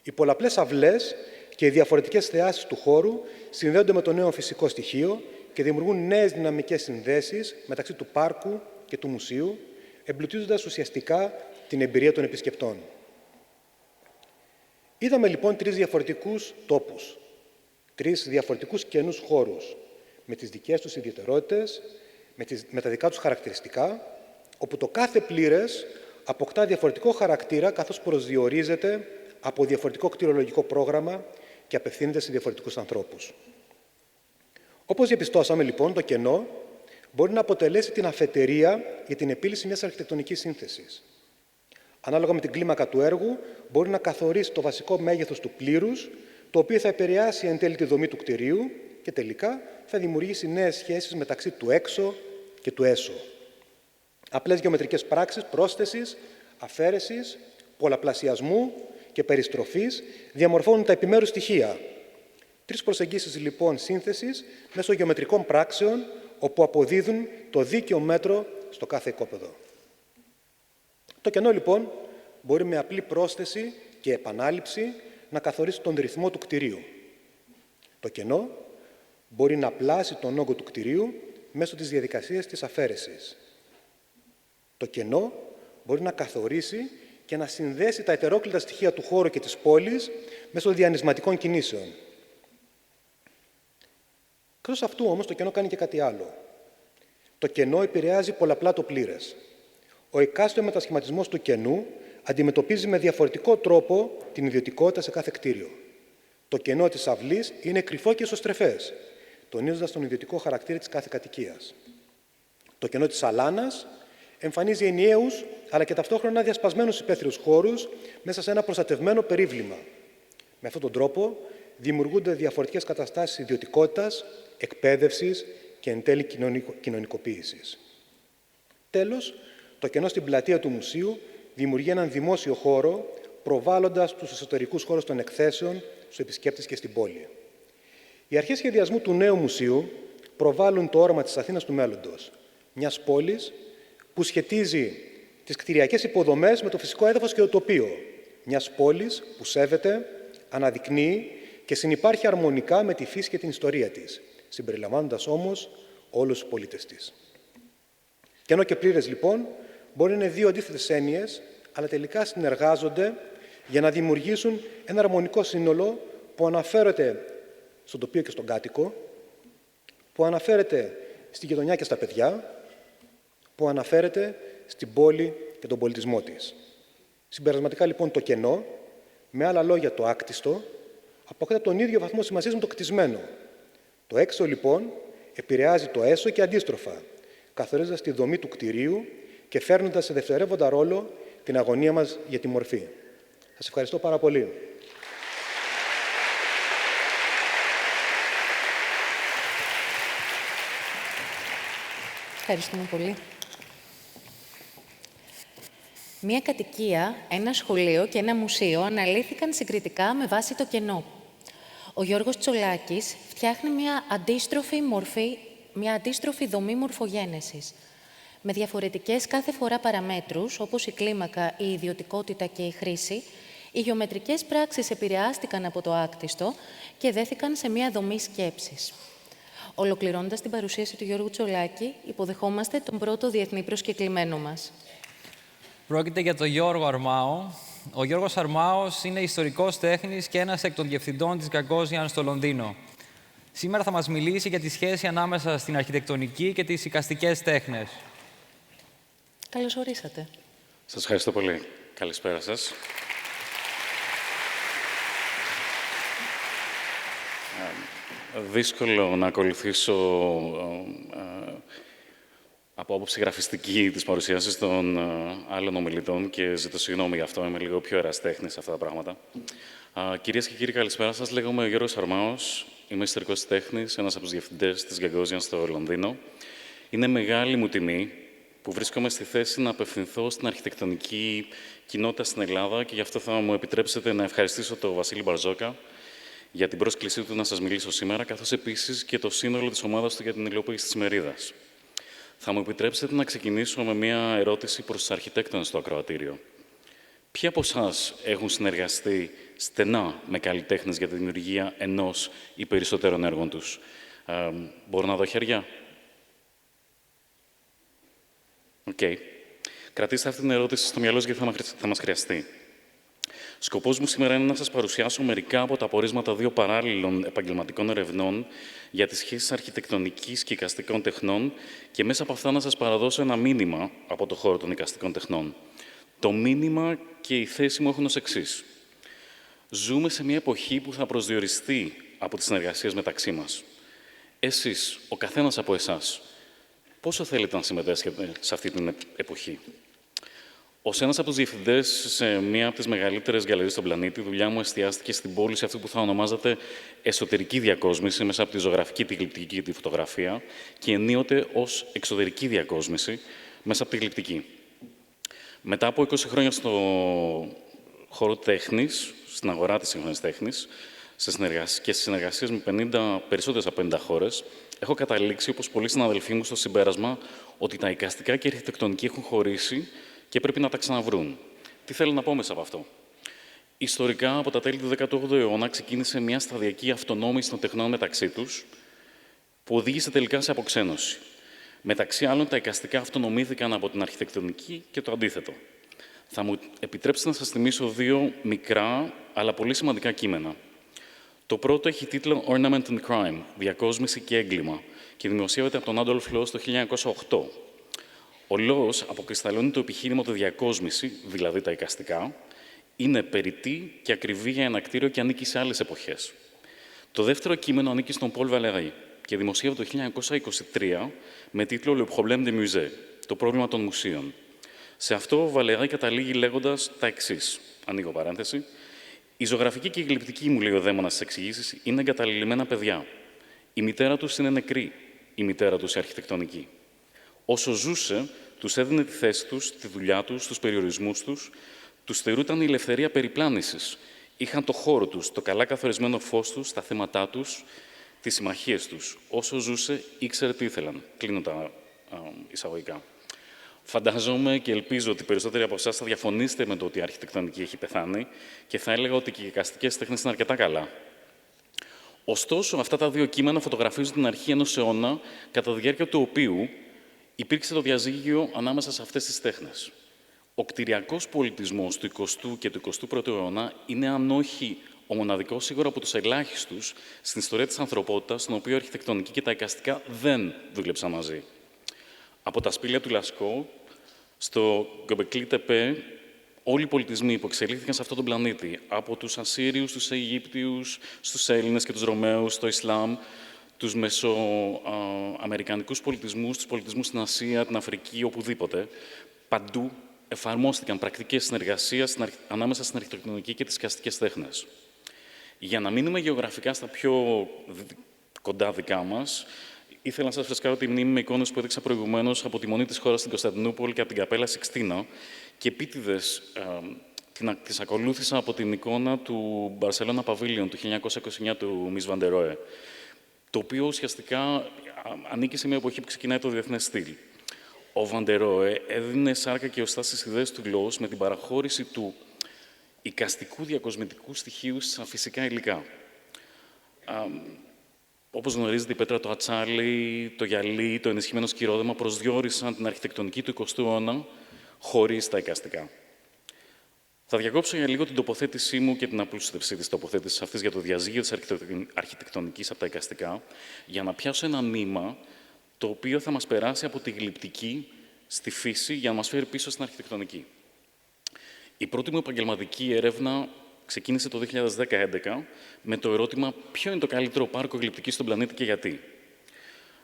Οι πολλαπλές αυλές και οι διαφορετικές θεάσεις του χώρου συνδέονται με το νέο φυσικό στοιχείο και δημιουργούν νέες δυναμικές συνδέσεις μεταξύ του πάρκου και του μουσείου, εμπλουτίζοντας ουσιαστικά την εμπειρία των επισκεπτών. Είδαμε λοιπόν 3 διαφορετικούς τόπους, 3 διαφορετικούς καινούς χώρους, με τις δικές τους ιδιαιτερότητες, με τα δικά τους χαρακτηριστικά, όπου το κάθε πλήρες αποκτά διαφορετικό χαρακτήρα καθώς προσδιορίζεται από διαφορετικό κτηρολογικό πρόγραμμα και απευθύνεται σε διαφορετικούς ανθρώπους. Όπως διαπιστώσαμε λοιπόν, το κενό μπορεί να αποτελέσει την αφετηρία για την επίλυση μιας αρχιτεκτονικής σύνθεσης. Ανάλογα με την κλίμακα του έργου, μπορεί να καθορίσει το βασικό μέγεθος του πλήρους, το οποίο θα επηρεάσει εν τέλει τη δομή του κτηρίου και τελικά θα δημιουργήσει νέες σχέσεις μεταξύ του έξω και του έσω. Απλές γεωμετρικές πράξεις πρόσθεσης, αφαίρεσης, πολλαπλασιασμού και περιστροφής διαμορφώνουν τα επιμέρους στοιχεία. 3 προσεγγίσεις λοιπόν σύνθεσης μέσω γεωμετρικών πράξεων, όπου αποδίδουν το δίκαιο μέτρο στο κάθε οικόπεδο. Το κενό λοιπόν μπορεί με απλή πρόσθεση και επανάληψη να καθορίσει τον ρυθμό του κτηρίου. Το κενό μπορεί να πλάσει τον όγκο του κτηρίου μέσω της διαδικασίας της αφαίρεσης. Το κενό μπορεί να καθορίσει και να συνδέσει τα ετερόκλητα στοιχεία του χώρου και της πόλης μέσω διανυσματικών κινήσεων. Εκτός αυτού όμως το κενό κάνει και κάτι άλλο. Το κενό επηρεάζει πολλαπλά το πλήρες. Ο εκάστοτε μετασχηματισμός του κενού αντιμετωπίζει με διαφορετικό τρόπο την ιδιωτικότητα σε κάθε κτίριο. Το κενό της αυλής είναι κρυφό και εσωστρεφές, τονίζοντας τον ιδιωτικό χαρακτήρα της κάθε κατοικίας. Το κενό της αλάνας εμφανίζει ενιαίους, αλλά και ταυτόχρονα διασπασμένους υπαίθριους χώρους μέσα σε ένα προστατευμένο περίβλημα. Με αυτόν τον τρόπο δημιουργούνται διαφορετικές καταστάσεις ιδιωτικότητας, εκπαίδευσης και εν τέλει κοινωνικοποίησης. Τέλος, το κενό στην πλατεία του μουσείου δημιουργεί έναν δημόσιο χώρο, προβάλλοντας τους εσωτερικούς χώρους των εκθέσεων στους επισκέπτες και στην πόλη. Οι αρχές σχεδιασμού του νέου μουσείου προβάλλουν το όραμα της Αθήνας του μέλλοντος, μιας πόλης που σχετίζει τις κτηριακές υποδομές με το φυσικό έδαφος και το τοπίο, μιας πόλης που σέβεται, αναδεικνύει και συνυπάρχει αρμονικά με τη φύση και την ιστορία της, συμπεριλαμβάνοντας όμως όλους τους πολίτες της. Κενό και πλήρες, λοιπόν, μπορεί να είναι δύο αντίθετες έννοιες, αλλά τελικά συνεργάζονται για να δημιουργήσουν ένα αρμονικό σύνολο που αναφέρεται στον τοπίο και στον κάτοικο, που αναφέρεται στη γειτονιά και στα παιδιά, που αναφέρεται στην πόλη και τον πολιτισμό της. Συμπερασματικά, λοιπόν, το κενό, με άλλα λόγια το άκτιστο, αποκτά τον ίδιο βαθμό σημασίας με το κτισμένο. Το έξω, λοιπόν, επηρεάζει το έσω και αντίστροφα, καθορίζοντας τη δομή του κτηρίου και φέρνοντας σε δευτερεύοντα ρόλο την αγωνία μας για τη μορφή. Σας ευχαριστώ πάρα πολύ. Ευχαριστούμε πολύ. Μία κατοικία, ένα σχολείο και ένα μουσείο αναλύθηκαν συγκριτικά με βάση το κενό. Ο Γιώργος Τσολάκης φτιάχνει μια αντίστροφη δομή μορφογένεσης, με διαφορετικές κάθε φορά παραμέτρους, όπως η κλίμακα, η ιδιωτικότητα και η χρήση. Οι γεωμετρικές πράξεις επηρεάστηκαν από το άκτιστο και δέθηκαν σε μια δομή σκέψης. Ολοκληρώνοντας την παρουσίαση του Γιώργου Τσολάκη, υποδεχόμαστε τον πρώτο διεθνή προσκεκλημένο μας. Πρόκειται για τον Γιώργο Αρμάο. Ο Γιώργος Αρμάος είναι ιστορικός τέχνης και ένας εκ των διευθυντών της Gagosian στο Λονδίνο. Σήμερα θα μας μιλήσει για τη σχέση ανάμεσα στην αρχιτεκτονική και τις εικαστικές τέχνες. Καλώς ορίσατε. Σας ευχαριστώ πολύ. Καλησπέρα σας. Δύσκολο να ακολουθήσω από άποψη γραφιστική της παρουσίασης των άλλων ομιλητών και ζητώ συγγνώμη γι' αυτό, είμαι λίγο πιο εραστέχνης σε αυτά τα πράγματα. Κυρίες και κύριοι, καλησπέρα σας. Λέγομαι Γιώργος Αρμάος, είμαι ιστορικός τέχνης, ένας από τους διευθυντές της Gagosian στο Λονδίνο. Είναι μεγάλη μου τιμή που βρίσκομαι στη θέση να απευθυνθώ στην αρχιτεκτονική κοινότητα στην Ελλάδα και γι' αυτό θα μου επιτρέψετε να ευχαριστήσω τον Βασίλη Μπαρζόκα για την πρόσκλησή του να σας μιλήσω σήμερα, καθώς επίσης και το σύνολο της ομάδας του για την υλοποίηση της ημερίδας. Θα μου επιτρέψετε να ξεκινήσω με μια ερώτηση προς τους αρχιτέκτονες στο ακροατήριο. Ποιοι από εσάς έχουν συνεργαστεί στενά με καλλιτέχνες για τη δημιουργία ενός ή περισσότερων έργων τους? Μπορώ να δω χέρια? Οκ. Κρατήστε αυτή την ερώτηση στο μυαλό σας γιατί θα μας χρειαστεί. Σκοπός μου σήμερα είναι να σας παρουσιάσω μερικά από τα απορίσματα δύο παράλληλων επαγγελματικών ερευνών για τις σχέσεις αρχιτεκτονικής και εικαστικών τεχνών και μέσα από αυτά να σας παραδώσω ένα μήνυμα από το χώρο των εικαστικών τεχνών. Το μήνυμα και η θέση μου έχουν ως εξής. Ζούμε σε μια εποχή που θα προσδιοριστεί από τις συνεργασίες μεταξύ μας. Εσείς, ο καθένας από εσάς, πόσο θέλετε να συμμετέσχετε σε αυτή την εποχή? Ως ένας από τους διευθυντές σε μία από τις μεγαλύτερες γκαλερίες στον πλανήτη, η δουλειά μου εστιάστηκε στην πώληση αυτού που θα ονομάζεται εσωτερική διακόσμηση μέσα από τη ζωγραφική, τη γλυπτική και τη φωτογραφία και ενίοτε ως εξωτερική διακόσμηση μέσα από τη γλυπτική. Μετά από 20 χρόνια στο χώρο τέχνης, στην αγορά της σύγχρονης τέχνης και στις συνεργασίες με περισσότερες από 50 χώρες, έχω καταλήξει, όπως πολλοί συναδελφοί μου, στο συμπέρασμα ότι τα εικαστικά και η αρχιτεκτονική έχουν χωρίσει και πρέπει να τα ξαναβρούν. Τι θέλω να πω μέσα από αυτό? Ιστορικά, από τα τέλη του 18ου αιώνα, ξεκίνησε μια σταδιακή αυτονόμηση των τεχνών μεταξύ τους, που οδήγησε τελικά σε αποξένωση. Μεταξύ άλλων, τα εικαστικά αυτονομήθηκαν από την αρχιτεκτονική και το αντίθετο. Θα μου επιτρέψετε να σας θυμίσω δύο μικρά, αλλά πολύ σημαντικά κείμενα. Το πρώτο έχει τίτλο Ornament and Crime, διακόσμηση και έγκλημα, και δημοσιεύεται από τον Άντολφ Λοός το 1908. Ο Λόος αποκρισταλώνει το επιχείρημα του διακόσμηση, δηλαδή τα εικαστικά, είναι περιττή και ακριβή για ένα κτίριο και ανήκει σε άλλες εποχές. Το δεύτερο κείμενο ανήκει στον Πολ Βαλερή και δημοσίευε το 1923 με τίτλο «Le problème des musées», το πρόβλημα των μουσείων. Σε αυτό ο Βαλερή καταλήγει λέγοντας τα εξής, ανοίγω παρένθεση, «Η ζωγραφική και η γλυπτική, μου λέει ο δαίμονας στις εξηγήσεις, είναι εγκαταλειμμένα παιδιά. Η μητέρα τους είναι νεκρή, η μητέρα τους η αρχιτεκτονική. Όσο ζούσε, τους έδινε τη θέση τους, τη δουλειά τους, τους περιορισμούς τους, τους στερούταν η ελευθερία περιπλάνησης. Είχαν το χώρο τους, το καλά καθορισμένο φως τους, τα θέματά τους, τις συμμαχίες τους. Όσο ζούσε, ήξερε τι ήθελαν». Κλείνω τα εισαγωγικά. Φαντάζομαι και ελπίζω ότι περισσότεροι από εσάς θα διαφωνήσετε με το ότι η αρχιτεκτονική έχει πεθάνει και θα έλεγα ότι και οι εικαστικές τέχνες είναι αρκετά καλά. Ωστόσο, αυτά τα δύο κείμενα φωτογραφίζουν την αρχή ενός αιώνα, κατά τη διάρκεια του οποίου υπήρξε το διαζύγιο ανάμεσα σε αυτές τις τέχνες. Ο κτηριακός πολιτισμός του 20ου και του 21ου αιώνα είναι, αν όχι ο μοναδικός, σίγουρα από τους ελάχιστους στην ιστορία της ανθρωπότητας, στον οποίο η αρχιτεκτονική και τα εικαστικά δεν δούλεψαν μαζί. Από τα σπήλαια του Λασκό στο Γκομπεκλί Τεπέ, όλοι οι πολιτισμοί που εξελίχθηκαν σε αυτόν τον πλανήτη, από τους Ασσύριους, τους Αιγύπτιους, στους Έλληνες και τους Ρωμαίους, στο Ισλάμ, τους μεσοαμερικανικούς πολιτισμούς, τους πολιτισμούς στην Ασία, την Αφρική, οπουδήποτε, παντού εφαρμόστηκαν πρακτικές συνεργασίας ανάμεσα στην αρχιτεκτονική και τις εικαστικές τέχνες. Για να μείνουμε γεωγραφικά στα πιο κοντά δικά μας, ήθελα να σας φρεσκάρω τη μνήμη με εικόνες που έδειξα προηγουμένως από τη Μονή της χώρας στην Κωνσταντινούπολη και από την Καπέλα Σιξτίνα και επίτηδες τις ακολούθησα από την εικόνα του Barcelona Pavilion του 1929 του Mies van der Rohe, το οποίο ουσιαστικά ανήκει σε μια εποχή που ξεκινάει το διεθνές στυλ. Ο Van der Rohe έδινε σάρκα και οστά στις ιδέες του Λόος με την παραχώρηση του εικαστικού διακοσμητικού στοιχείου στα φυσικά υλικά. Όπως γνωρίζετε, η πέτρα, το ατσάλι, το γυαλί, το ενισχυμένο σκυρόδεμα προσδιορίσαν την αρχιτεκτονική του 20ου αιώνα χωρίς τα εικαστικά. Θα διακόψω για λίγο την τοποθέτησή μου και την απλούστευση της τοποθέτησης αυτής για το διαζύγιο της αρχιτεκτονικής από τα εικαστικά, για να πιάσω ένα νήμα το οποίο θα μας περάσει από τη γλυπτική στη φύση για να μας φέρει πίσω στην αρχιτεκτονική. Η πρώτη μου επαγγελματική έρευνα ξεκίνησε το 2010-2011 με το ερώτημα ποιο είναι το καλύτερο πάρκο γλυπτικής στον πλανήτη και γιατί.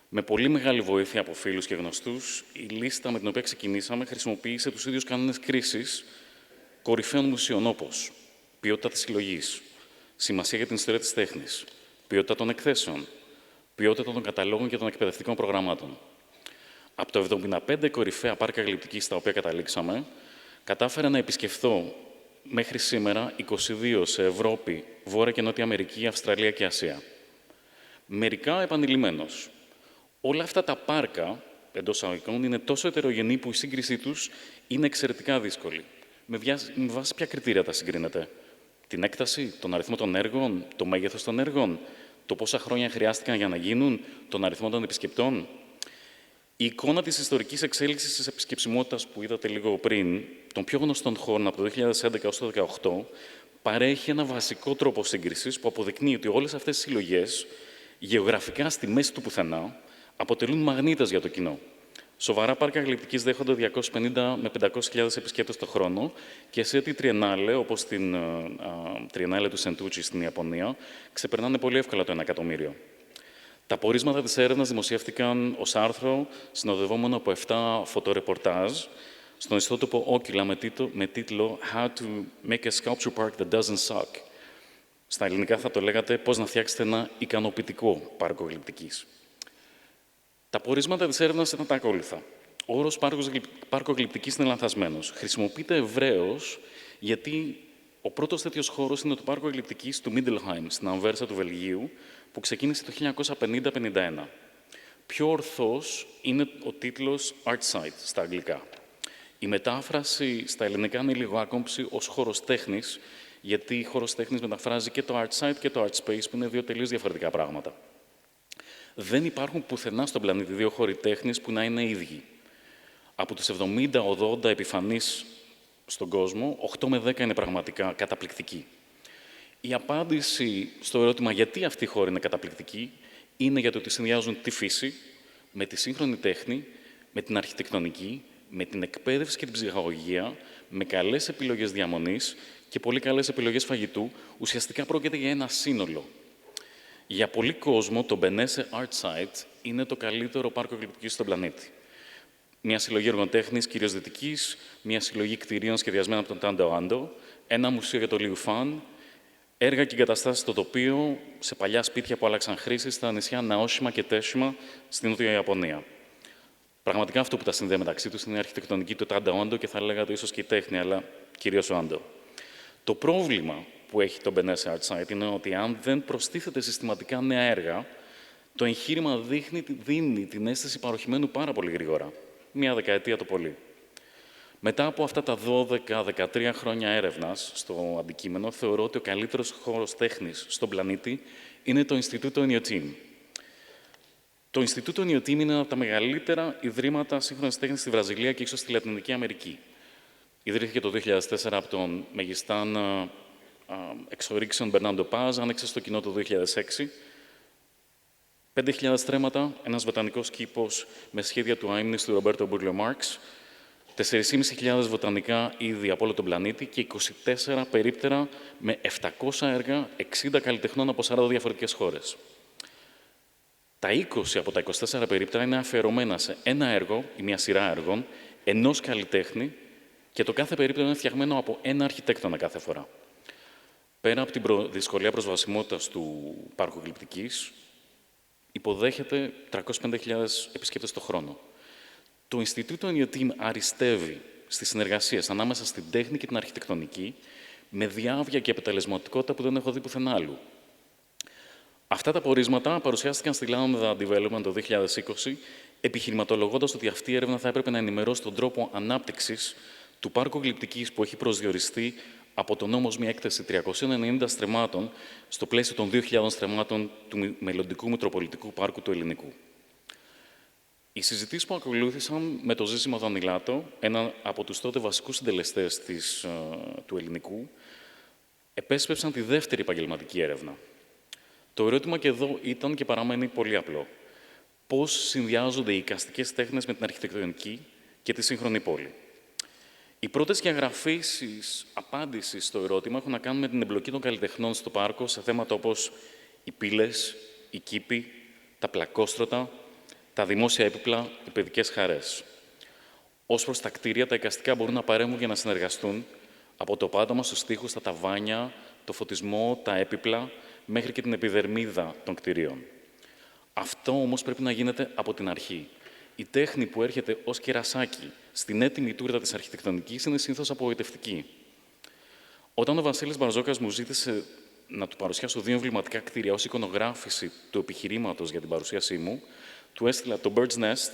Με πολύ μεγάλη βοήθεια από φίλους και γνωστούς, η λίστα με την οποία ξεκινήσαμε χρησιμοποίησε τους ίδιους κανόνες κρίσης κορυφαίων μουσείων όπως ποιότητα της συλλογής, σημασία για την ιστορία της τέχνης, ποιότητα των εκθέσεων, ποιότητα των καταλόγων και των εκπαιδευτικών προγραμμάτων. Από το 75 κορυφαία πάρκα γλυπτικής στα οποία καταλήξαμε, κατάφερα να επισκεφθώ μέχρι σήμερα 22 σε Ευρώπη, Βόρεια και Νότια Αμερική, Αυστραλία και Ασία. Μερικά επανειλημμένως. Όλα αυτά τα πάρκα, εντός εισαγωγικών, είναι τόσο ετερογενή που η σύγκρισή τους είναι εξαιρετικά δύσκολη. Με βάση ποια κριτήρια τα συγκρίνετε? Την έκταση, τον αριθμό των έργων, το μέγεθος των έργων, το πόσα χρόνια χρειάστηκαν για να γίνουν, τον αριθμό των επισκεπτών? Η εικόνα της ιστορικής εξέλιξης της επισκεψιμότητας που είδατε λίγο πριν, των πιο γνωστών χώρων από το 2011 έως το 2018, παρέχει ένα βασικό τρόπο σύγκρισης που αποδεικνύει ότι όλες αυτές οι συλλογές, γεωγραφικά στη μέση του πουθενά, αποτελούν μαγνήτες για το κοινό. Σοβαρά πάρκα γλυπτικής δέχονται 250 με 500.000 επισκέπτες το χρόνο και σε έτη τριενάλε, όπως την τριενάλε του Σεντούτσι στην Ιαπωνία, ξεπερνάνε πολύ εύκολα το 1 εκατομμύριο. Τα πορίσματα της έρευνας δημοσιεύτηκαν ως άρθρο, συνοδευόμενο από 7 φωτορεπορτάζ, στον ιστότοπο Oculus με τίτλο «How to make a sculpture park that doesn't suck». Στα ελληνικά θα το λέγατε «Πώς να φτιάξετε ένα ικανοποιητικό πάρκο γλυπτικής». Τα πορίσματα της έρευνας ήταν τα ακόλουθα. Ο όρος πάρκο γλυπτικής είναι λανθασμένος. Χρησιμοποιείται ευρέως γιατί ο πρώτος τέτοιος χώρος είναι το πάρκο γλυπτικής του Μίντελχάιμ, στην Αμβέρσα του Βελγίου, που ξεκίνησε το 1950-51. Πιο ορθός είναι ο τίτλος Art Site στα αγγλικά. Η μετάφραση στα ελληνικά είναι λίγο άκομψη ως χώρος τέχνης, γιατί χώρος τέχνης μεταφράζει και το Art Site και το Art Space, που είναι δύο τελείως διαφορετικά πράγματα. Δεν υπάρχουν πουθενά στον πλανήτη δύο χώροι τέχνης που να είναι ίδιοι. Από τους 70-80 επιφανείς στον κόσμο, 8 με 10 είναι πραγματικά καταπληκτικοί. Η απάντηση στο ερώτημα γιατί αυτή η χώρη είναι καταπληκτική είναι γιατί συνδυάζουν τη φύση με τη σύγχρονη τέχνη, με την αρχιτεκτονική, με την εκπαίδευση και την ψυχαγωγία, με καλές επιλογές διαμονής και πολύ καλές επιλογές φαγητού, ουσιαστικά πρόκειται για ένα σύνολο. Για πολλοί κόσμο, το Benesse Art Site είναι το καλύτερο πάρκο εκλειπτικής στον πλανήτη. Μια συλλογή εργοτέχνης κυρίως δυτικής, μια συλλογή κτηρίων σχεδιασμένα από τον Τάντο Άντο, ένα μουσείο για το Liu Fan, έργα και εγκαταστάσεις στο τοπίο, σε παλιά σπίτια που άλλαξαν χρήση στα νησιά Ναόσιμα και Τέσιμα στην Νότια Ιαπωνία. Πραγματικά αυτό που τα συνδέει μεταξύ τους είναι η αρχιτεκτονική του Τάντο Άντο και θα έλεγα το ίσως και η τέχνη, αλλά κυρίως ο Άντο. Το πρόβλημα που έχει το Benesse Art Site είναι ότι αν δεν προστίθεται συστηματικά νέα έργα, το εγχείρημα δίνει την αίσθηση παροχημένου πάρα πολύ γρήγορα. Μία δεκαετία το πολύ. Μετά από αυτά τα 12-13 χρόνια έρευνας στο αντικείμενο, θεωρώ ότι ο καλύτερος χώρος τέχνης στον πλανήτη είναι το Ινστιτούτο Inyotim. Το Ινστιτούτο Inyotim είναι ένα από τα μεγαλύτερα ιδρύματα σύγχρονης τέχνης στη Βραζιλία και ίσως στη Λατινική Αμερική. Ιδρύθηκε το 2004 από τον μεγιστάν εξορίξεων Μπερνάντο Πάζ, άνοιξε στο κοινό το 2006. 5.000 στρέμματα, ένας βοτανικός κήπος με σχέδια του αείμνης του Ρομπέρτο Μπουρλιο Μάρξ, 4.500 βοτανικά είδη από όλο τον πλανήτη και 24 περίπτερα με 700 έργα, 60 καλλιτεχνών από 40 διαφορετικές χώρες. Τα 20 από τα 24 περίπτερα είναι αφιερωμένα σε ένα έργο ή μια σειρά έργων ενός καλλιτέχνη και το κάθε περίπτερο είναι φτιαγμένο από ένα αρχιτέκτονα κάθε φορά. Πέρα από την δυσκολία προσβασιμότητας του πάρκου εκλειπτικής, υποδέχεται 350.000 επισκέπτες το χρόνο. Το Ινστιτούτο Inyotim αριστεύει στις συνεργασίες ανάμεσα στην τέχνη και την αρχιτεκτονική με διάβια και αποτελεσματικότητα που δεν έχω δει πουθενά άλλου. Αυτά τα πορίσματα παρουσιάστηκαν στη Lambda Development το 2020, επιχειρηματολογώντας ότι αυτή η έρευνα θα έπρεπε να ενημερώσει τον τρόπο ανάπτυξης του πάρκου εκλειπτικής που έχει προσδιοριστεί από τον νόμο μια έκθεση 390 στρεμμάτων στο πλαίσιο των 2.000 στρεμμάτων του μελλοντικού Μητροπολιτικού Πάρκου του Ελληνικού. Οι συζητήσεις που ακολούθησαν με τον Ζήσιμο Δανιλάτο, ένα από τους τότε βασικούς συντελεστές του Ελληνικού, επέσπευσαν τη δεύτερη επαγγελματική έρευνα. Το ερώτημα και εδώ ήταν και παραμένει πολύ απλό. Πώς συνδυάζονται οι εικαστικές τέχνες με την αρχιτεκτονική και τη σύγχρονη πόλη. Οι πρώτες διαγραφήσεις απάντησης στο ερώτημα έχουν να κάνουν με την εμπλοκή των καλλιτεχνών στο πάρκο σε θέματα όπως οι πύλες, οι κήποι, τα πλακόστρωτα, τα δημόσια έπιπλα, οι παιδικές χαρές. Ως προς τα κτίρια, τα εικαστικά μπορούν να παρέμβουν για να συνεργαστούν από το πάτωμα στους τοίχους, τα ταβάνια, το φωτισμό, τα έπιπλα, μέχρι και την επιδερμίδα των κτιρίων. Αυτό όμως πρέπει να γίνεται από την αρχή. Η τέχνη που έρχεται ως κερασάκι στην έτοιμη τούρτα της αρχιτεκτονικής είναι συνήθως απογοητευτική. Όταν ο Βασίλης Μπαρζόκας μου ζήτησε να του παρουσιάσω 2 εμβληματικά κτίρια ως εικονογράφηση του επιχειρήματος για την παρουσίασή μου, του έστειλα το Bird's Nest,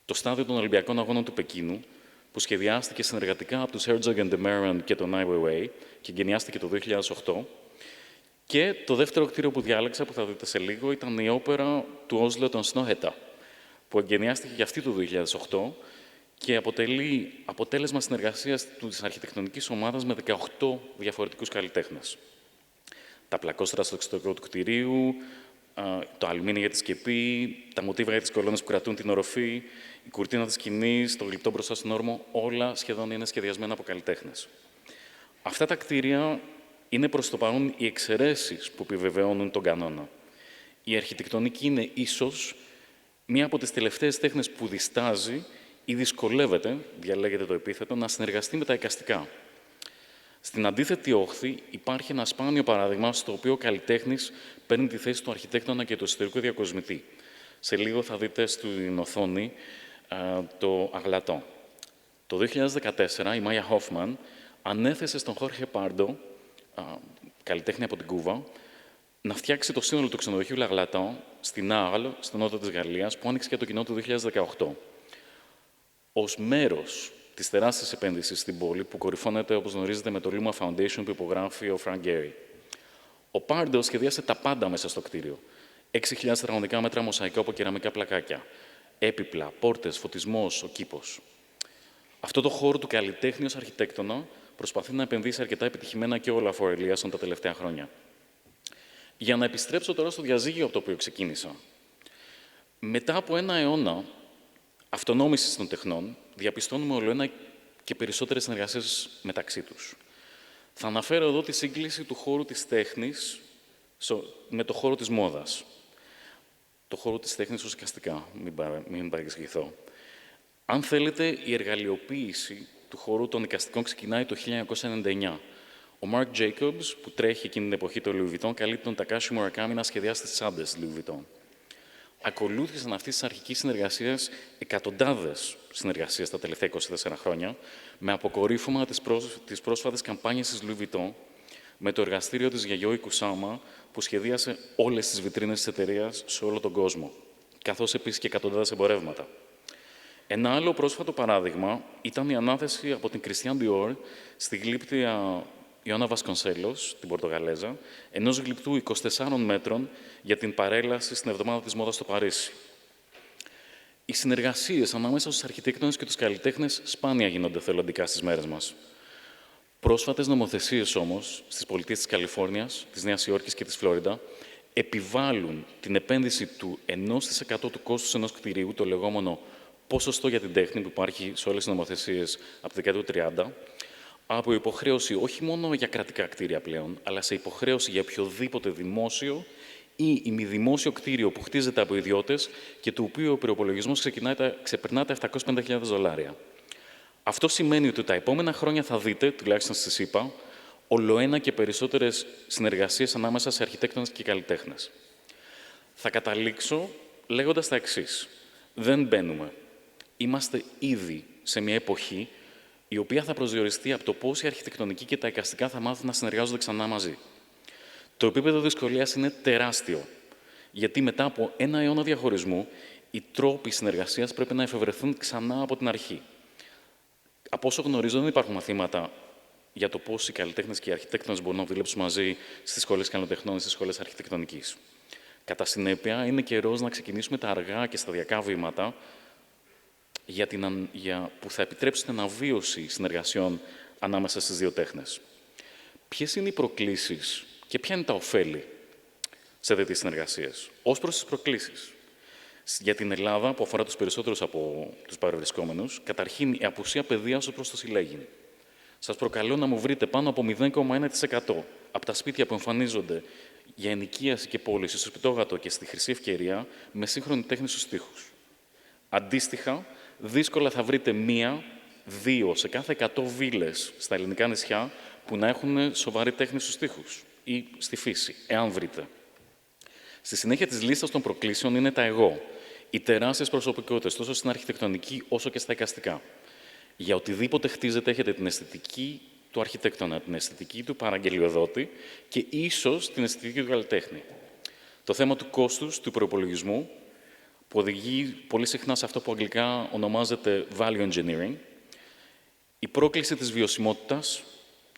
το στάδιο των Ολυμπιακών Αγώνων του Πεκίνου, που σχεδιάστηκε συνεργατικά από τους Herzog and de Meuron και τον Ai Weiwei και εγκαινιάστηκε το 2008. Και το δεύτερο κτίριο που διάλεξα, που θα δείτε σε λίγο, ήταν η όπερα του Όσλο των Snohetta, που εγκαινιάστηκε για αυτή το 2008 και αποτελεί αποτέλεσμα συνεργασίας της αρχιτεκτονικής ομάδας με 18 διαφορετικούς καλλιτέχνες. Τα πλακόστρα στο εξωτερικό του κτηρίου, το αλουμίνιο για τη σκεπή, τα μοτίβα για τις κολόνες που κρατούν την οροφή, η κουρτίνα της σκηνής, το γλυπτό μπροστά στον όρμο, όλα σχεδόν είναι σχεδιασμένα από καλλιτέχνες. Αυτά τα κτίρια είναι προς το παρόν οι εξαιρέσεις που επιβεβαιώνουν τον κανόνα. Η αρχιτεκτονική είναι ίσως μία από τις τελευταίες τέχνες που διστάζει ή δυσκολεύεται, διαλέγεται το επίθετο, να συνεργαστεί με τα εικαστικά. Στην αντίθετη όχθη υπάρχει ένα σπάνιο παράδειγμα στο οποίο ο καλλιτέχνης παίρνει τη θέση του αρχιτέκτονα και του εσωτερικού διακοσμητή. Σε λίγο θα δείτε στην οθόνη το Αγλατό. Το 2014 η Μάια Χόφμαν ανέθεσε στον Χόρχε Πάρντο, καλλιτέχνη από την Κούβα, να φτιάξει το σύνολο του ξενοδοχείου Λαγλατό στην Άγλ, στο νότο της Γαλλίας, που άνοιξε για το κοινό του 2018. Ως μέρος της τεράστιας επένδυσης στην πόλη, που κορυφώνεται, όπως γνωρίζετε, με το Luma Foundation που υπογράφει ο Φρανκ Γκέρι. Ο Πάρντο σχεδίασε τα πάντα μέσα στο κτίριο. 6.000 τετραγωνικά μέτρα μοσαϊκά από κεραμικά πλακάκια, έπιπλα, πόρτες, φωτισμός, ο κήπος. Αυτό το χώρο του καλλιτέχνη ως αρχιτέκτονα προσπαθεί να επενδύσει αρκετά επιτυχημένα και ο Olafur Eliasson τα τελευταία χρόνια. Για να επιστρέψω τώρα στο διαζύγιο από το οποίο ξεκίνησα. Μετά από 1 αιώνα αυτονόμησης των τεχνών, διαπιστώνουμε ολοένα και περισσότερες συνεργασίες μεταξύ τους. Θα αναφέρω εδώ τη σύγκληση του χώρου της τέχνης με το χώρο της μόδας. Το χώρο της τέχνης ουσιαστικά, μην παρεξηγηθώ. Αν θέλετε, η εργαλειοποίηση του χώρου των εικαστικών ξεκινάει το 1999. Ο Marc Jacobs, που τρέχει εκείνη την εποχή το Louis Vuitton, καλεί τον Takashi Murakami να σχεδιάσει τις τσάντες Louis Vuitton. Ακολούθησαν αυτής της αρχικής συνεργασίας εκατοντάδες συνεργασίες τα τελευταία 24 χρόνια, με αποκορύφωμα τις πρόσφατες καμπάνιες της Louis Vuitton, με το εργαστήριο της Yayoi Kusama, που σχεδίασε όλες τις βιτρίνες της εταιρείας σε όλο τον κόσμο, καθώς επίσης και εκατοντάδες εμπορεύματα. Ένα άλλο πρόσφατο παράδειγμα ήταν η ανάθεση από την Christian Dior στη γλύπτρια Ιώνα Βασκονσέλος, την Πορτογαλέζα, ενός γλυπτού 24 μέτρων για την παρέλαση στην Εβδομάδα της Μόδας στο Παρίσι. Οι συνεργασίες ανάμεσα στους αρχιτέκτονες και τους καλλιτέχνες σπάνια γίνονται θελοντικά στις μέρες μας. Πρόσφατες νομοθεσίες όμως στις πολιτείες της Καλιφόρνιας, της Νέας Υόρκης και της Φλόριντα επιβάλλουν την επένδυση του 1% του κόστους ενός κτηρίου, το λεγόμενο ποσοστό για την τέχνη που υπάρχει σε όλες τις νομοθεσίες από τη δεκαετία του 30, από υποχρέωση όχι μόνο για κρατικά κτίρια πλέον, αλλά σε υποχρέωση για οποιοδήποτε δημόσιο ή ημιδημόσιο κτίριο που χτίζεται από ιδιώτες και του οποίου ο προϋπολογισμός ξεπερνά τα $750,000. Αυτό σημαίνει ότι τα επόμενα χρόνια θα δείτε, τουλάχιστον στη ΣΥΠΑ, ολοένα και περισσότερες συνεργασίες ανάμεσα σε αρχιτέκτονες και καλλιτέχνες. Θα καταλήξω λέγοντας τα εξής. Δεν μπαίνουμε. Είμαστε ήδη σε μια εποχή η οποία θα προσδιοριστεί από το πώς η αρχιτεκτονική και τα εικαστικά θα μάθουν να συνεργάζονται ξανά μαζί. Το επίπεδο δυσκολίας είναι τεράστιο, γιατί μετά από ένα αιώνα διαχωρισμού, οι τρόποι συνεργασίας πρέπει να εφευρεθούν ξανά από την αρχή. Από όσο γνωρίζω, δεν υπάρχουν μαθήματα για το πώς οι καλλιτέχνες και οι αρχιτέκτονες μπορούν να δουλέψουν μαζί στις σχολές καλλιτεχνών ή στις σχολές αρχιτεκτονικής. Κατά συνέπεια, είναι καιρός να ξεκινήσουμε τα αργά και σταδιακά βήματα που θα επιτρέψουν την αναβίωση συνεργασιών ανάμεσα στις δύο τέχνες. Ποιες είναι οι προκλήσεις και ποια είναι τα ωφέλη σε τέτοιες συνεργασίες? Ως προς τις προκλήσεις. Για την Ελλάδα, που αφορά τους περισσότερους από τους παρευρισκόμενους, καταρχήν η απουσία παιδείας ως προς το συλλέγειν. Σας προκαλώ να μου βρείτε πάνω από 0,1% από τα σπίτια που εμφανίζονται για ενοικίαση και πώληση στο Σπιτόγατο και στη Χρυσή Ευκαιρία με σύγχρονη τέχνη στους τοίχους. Αντίστοιχα, δύσκολα θα βρείτε 1-2 σε κάθε 100 βίλες στα ελληνικά νησιά που να έχουν σοβαρή τέχνη στους τοίχους ή στη φύση, εάν βρείτε. Στη συνέχεια της λίστας των προκλήσεων είναι τα εγώ, οι τεράστιες προσωπικότητες τόσο στην αρχιτεκτονική όσο και στα εικαστικά. Για οτιδήποτε χτίζετε έχετε την αισθητική του αρχιτέκτονα, την αισθητική του παραγγελιοδότη και ίσως την αισθητική του καλλιτέχνη. Το θέμα του κόστους, του προϋπολογισμού, που οδηγεί πολύ συχνά σε αυτό που αγγλικά ονομάζεται value engineering, η πρόκληση της βιωσιμότητας,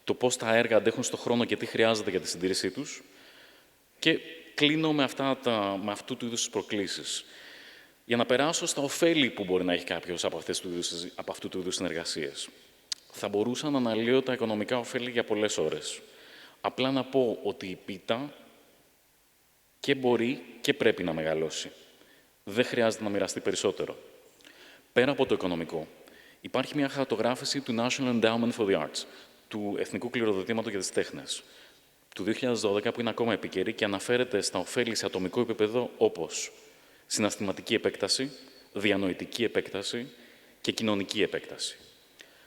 το πώς τα έργα αντέχουν στον χρόνο και τι χρειάζεται για τη συντήρησή τους, και κλείνω με αυτού του είδους τις προκλήσεις. Για να περάσω στα ωφέλη που μπορεί να έχει κάποιος από αυτού του είδους συνεργασίες. Θα μπορούσα να αναλύω τα οικονομικά ωφέλη για πολλές ώρες. Απλά να πω ότι η πίτα και μπορεί και πρέπει να μεγαλώσει. Δεν χρειάζεται να μοιραστεί περισσότερο. Πέρα από το οικονομικό, υπάρχει μια χαρτογράφηση του National Endowment for the Arts, του Εθνικού Κληροδοτήματος για τις Τέχνες, του 2012, που είναι ακόμα επίκαιρη και αναφέρεται στα ωφέλη σε ατομικό επίπεδο όπως συναισθηματική επέκταση, διανοητική επέκταση και κοινωνική επέκταση.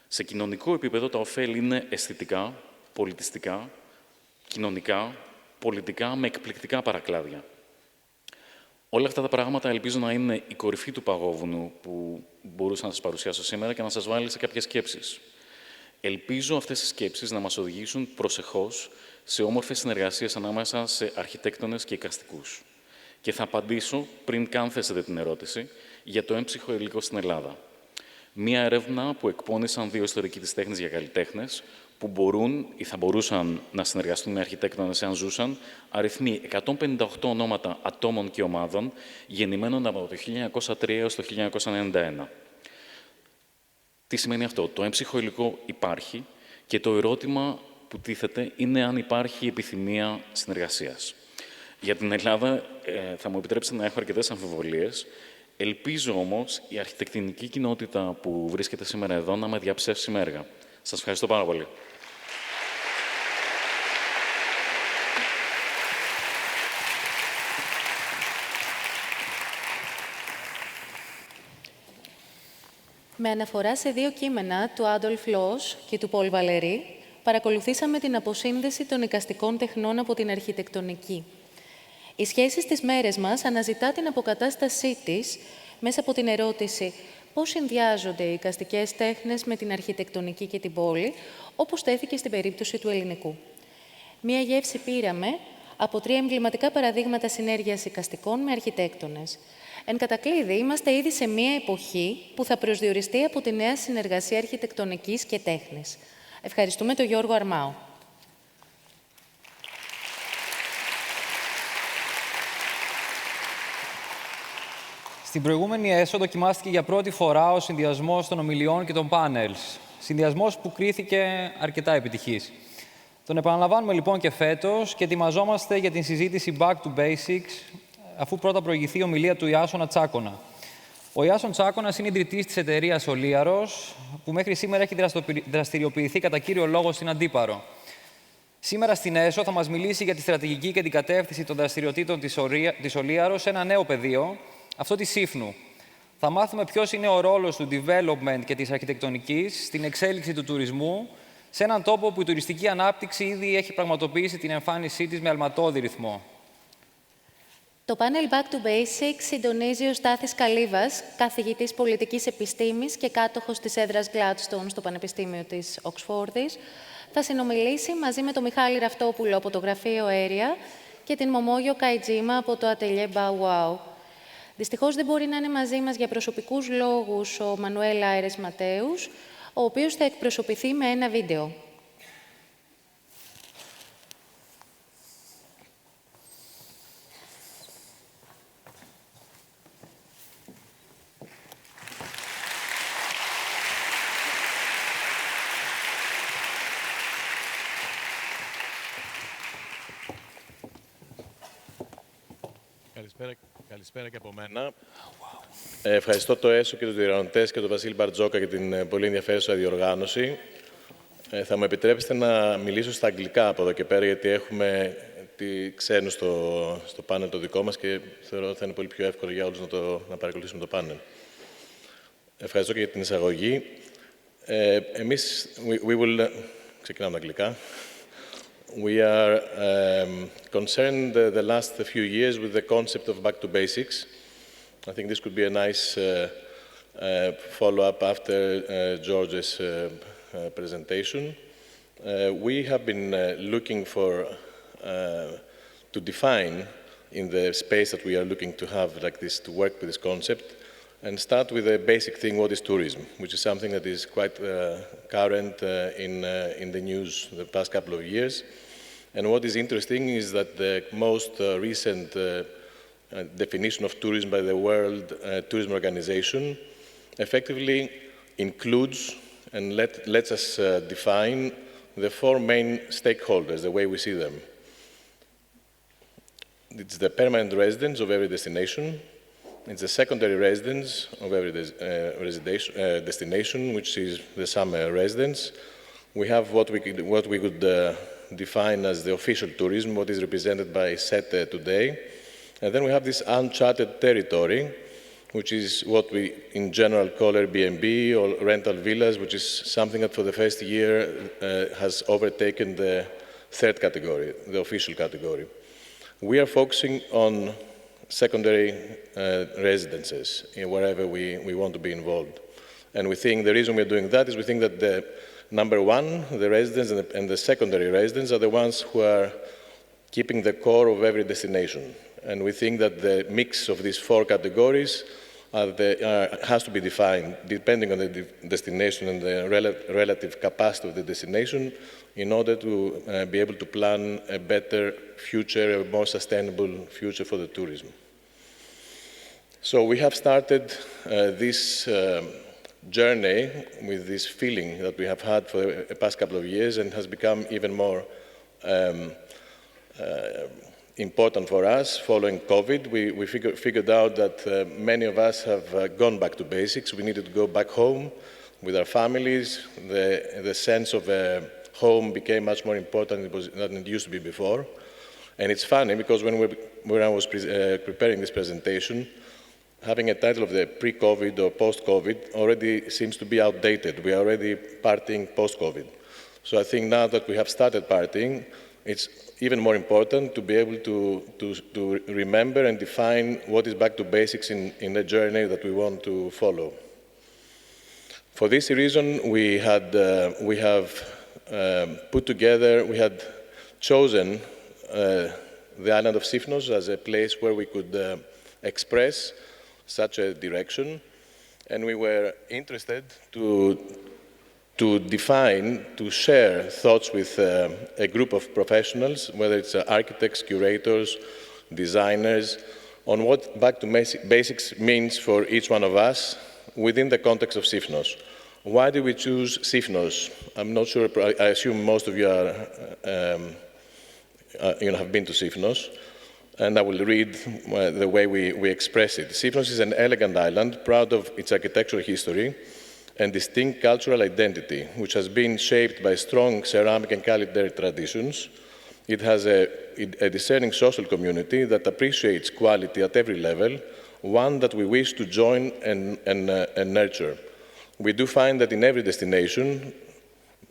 Σε κοινωνικό επίπεδο τα ωφέλη είναι αισθητικά, πολιτιστικά, κοινωνικά, πολιτικά, με εκπληκτικά παρακλάδια. Όλα αυτά τα πράγματα ελπίζω να είναι η κορυφή του παγόβουνου που μπορούσα να σας παρουσιάσω σήμερα και να σας βάλει σε κάποιες σκέψεις. Ελπίζω αυτές οι σκέψεις να μας οδηγήσουν προσεχώς σε όμορφες συνεργασίες ανάμεσα σε αρχιτέκτονες και εικαστικούς. Και θα απαντήσω, πριν καν θέσετε την ερώτηση, για το έμψυχο υλικό στην Ελλάδα. Μία έρευνα που εκπώνησαν δύο ιστορικοί της τέχνης για καλλιτέχνες, που μπορούν ή θα μπορούσαν να συνεργαστούν με αρχιτέκτονες εάν ζούσαν, αριθμεί 158 ονόματα ατόμων και ομάδων, γεννημένων από το 1903 έως το 1991. Τι σημαίνει αυτό? Το έμψυχο υλικό υπάρχει και το ερώτημα που τίθεται είναι αν υπάρχει επιθυμία συνεργασίας. Για την Ελλάδα θα μου επιτρέψετε να έχω αρκετές αμφιβολίες. Ελπίζω όμως η αρχιτεκτονική κοινότητα που βρίσκεται σήμερα εδώ να με διαψεύσει με έργα. Σας ευχαριστώ πάρα πολύ. Με αναφορά σε δύο κείμενα του Άντολφ Λος και του Πολ Βαλερή, παρακολουθήσαμε την αποσύνδεση των εικαστικών τεχνών από την αρχιτεκτονική. Η σχέση στις μέρες μας αναζητά την αποκατάστασή της μέσα από την ερώτηση πώς συνδυάζονται οι εικαστικές τέχνες με την αρχιτεκτονική και την πόλη, όπως τέθηκε στην περίπτωση του ελληνικού. Μία γεύση πήραμε από 3 εμβληματικά παραδείγματα συνέργειας εικαστικών με αρχιτέκτονες. Εν κατακλείδη, είμαστε ήδη σε μία εποχή που θα προσδιοριστεί από τη νέα συνεργασία αρχιτεκτονικής και τέχνης. Ευχαριστούμε τον Γιώργο Αρμάου. Στην προηγούμενη ΕΣΟ δοκιμάστηκε για πρώτη φορά ο συνδυασμός των ομιλιών και των πάνελς. Συνδυασμός που κρίθηκε αρκετά επιτυχής. Τον επαναλαμβάνουμε λοιπόν και φέτος και ετοιμαζόμαστε για την συζήτηση Back to Basics, αφού πρώτα προηγηθεί η ομιλία του Ιάσονα Τσάκονα. Ο Ιάσον Τσάκονας είναι ιδρυτής της εταιρείας Ολίαρος, που μέχρι σήμερα έχει δραστηριοποιηθεί κατά κύριο λόγο στην Αντίπαρο. Σήμερα στην ΕΣΟ θα μας μιλήσει για τη στρατηγική και την κατεύθυνση των δραστηριοτήτων της Ολίαρος σε ένα νέο πεδίο, αυτό της Σύφνου. Θα μάθουμε ποιος είναι ο ρόλος του development και της αρχιτεκτονικής στην εξέλιξη του τουρισμού, σε έναν τόπο που η τουριστική ανάπτυξη ήδη έχει πραγματοποιήσει την εμφάνισή της με αλματώδη ρυθμό. Το πάνελ Back to Basics συντονίζει ο Στάθης Καλύβας, καθηγητής πολιτικής επιστήμης και κάτοχος της έδρας Gladstone στο Πανεπιστήμιο της Οξφόρδης. Θα συνομιλήσει μαζί με τον Μιχάλη Ραυτόπουλο από το Γραφείο Aérea και την Μομόγιο Καϊτζίμα από το Ατελιέ Bow Wow. Δυστυχώς δεν μπορεί να είναι μαζί μας για προσωπικούς λόγους ο Μανουέλ Άιρες Ματέους, ο οποίος θα εκπροσωπηθεί με ένα βίντεο. Καλησπέρα και από μένα. Ευχαριστώ το ΕΣΟ και τους διοργανωτές και τον Βασίλη Μπαρτζόκα για την πολύ ενδιαφέρουσα διοργάνωση. Θα μου επιτρέψετε να μιλήσω στα αγγλικά από εδώ και πέρα, γιατί έχουμε ξένους στο πάνελ το δικό μας και θεωρώ ότι θα είναι πολύ πιο εύκολο για όλους να παρακολουθήσουμε το πάνελ. Ευχαριστώ και για την εισαγωγή. Εμείς, ξεκινάμε αγγλικά. We are concerned the last few years with the concept of back to basics. I think this could be a nice follow-up after George's presentation. We have been looking to define in the space that we are looking to have like this, to work with this concept, and start with a basic thing, what is tourism, which is something that is quite current in the news the past couple of years. And what is interesting is that the most recent definition of tourism by the World Tourism Organization effectively includes and lets us define the 4 main stakeholders, the way we see them. It's the permanent residents of every destination. It's the secondary residents of every destination, which is the summer residents. We have what we could define as the official tourism, what is represented by SETE today. And then we have this uncharted territory, which is what we in general call Airbnb or rental villas, which is something that for the first year has overtaken the third category, the official category. We are focusing on secondary residences wherever we want to be involved. And we think the reason we're doing that is we think that the number one, the residents and the secondary residents are the ones who are keeping the core of every destination. And we think that the mix of these 4 categories has to be defined depending on the destination and the relative capacity of the destination in order to be able to plan a better future, a more sustainable future for the tourism. So we have started this journey with this feeling that we have had for the past couple of years and has become even more important for us following COVID. We figured out that many of us have gone back to basics. We needed to go back home with our families. The sense of home became much more important than it used to be before. And it's funny because when I was preparing this presentation, having a title of the pre-COVID or post-COVID already seems to be outdated. We are already partying post-COVID. So I think now that we have started partying, it's even more important to be able to remember and define what is back to basics in the journey that we want to follow. For this reason, we have put together, we had chosen the island of Sifnos as a place where we could express such a direction, and we were interested to define, to share thoughts with a group of professionals, whether it's architects, curators, designers, on what back to basics means for each one of us within the context of Sifnos. Why did we choose Sifnos? I'm not sure, I assume most of you have been to Sifnos, and I will read the way we express it. Sifnos is an elegant island, proud of its architectural history and distinct cultural identity, which has been shaped by strong ceramic and culinary traditions. It has a discerning social community that appreciates quality at every level, one that we wish to join and nurture. We do find that in every destination,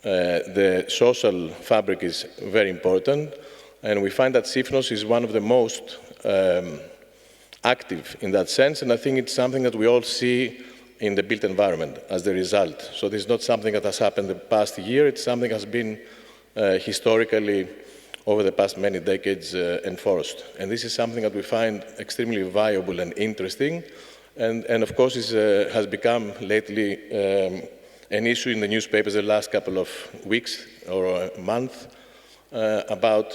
the social fabric is very important, and we find that Sifnos is one of the most active in that sense, and I think it's something that we all see in the built environment as the result. So this is not something that has happened the past year, it's something that has been historically over the past many decades enforced. And this is something that we find extremely viable and interesting, and of course has become lately an issue in the newspapers the last couple of weeks or a month about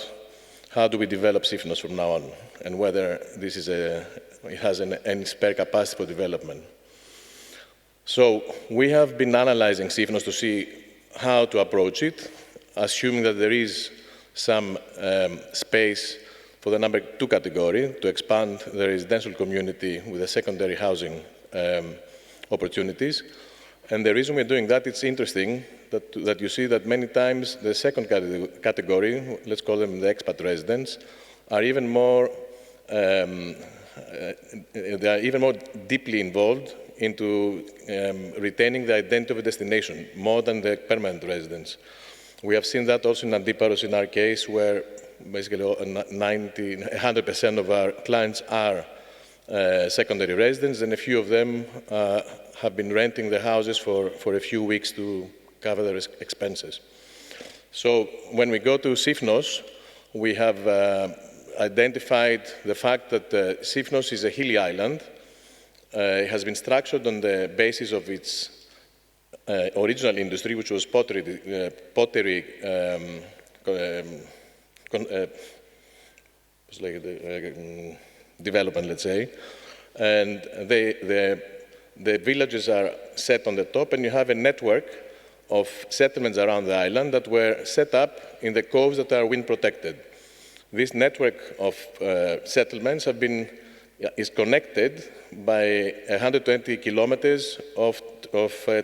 how do we develop Sifnos from now on, and whether this is it has any spare capacity for development. So we have been analyzing Sifnos to see how to approach it, assuming that there is some space for the number 2 category to expand the residential community with the secondary housing opportunities. And the reason we're doing that, it's interesting that you see that many times the second category, let's call them the expat residents, are even more, they are even more deeply involved into retaining the identity of a destination, more than the permanent residents. We have seen that also in Antiparos in our case, where basically 100% of our clients are secondary residents, and a few of them have been renting the houses for a few weeks to cover their expenses. So when we go to Sifnos, we have identified the fact that Sifnos is a hilly island. It has been structured on the basis of its original industry, which was pottery development, let's say. And the villages are set on the top, and you have a network of settlements around the island that were set up in the coves that are wind protected. This network of settlements is connected by 120 kilometers of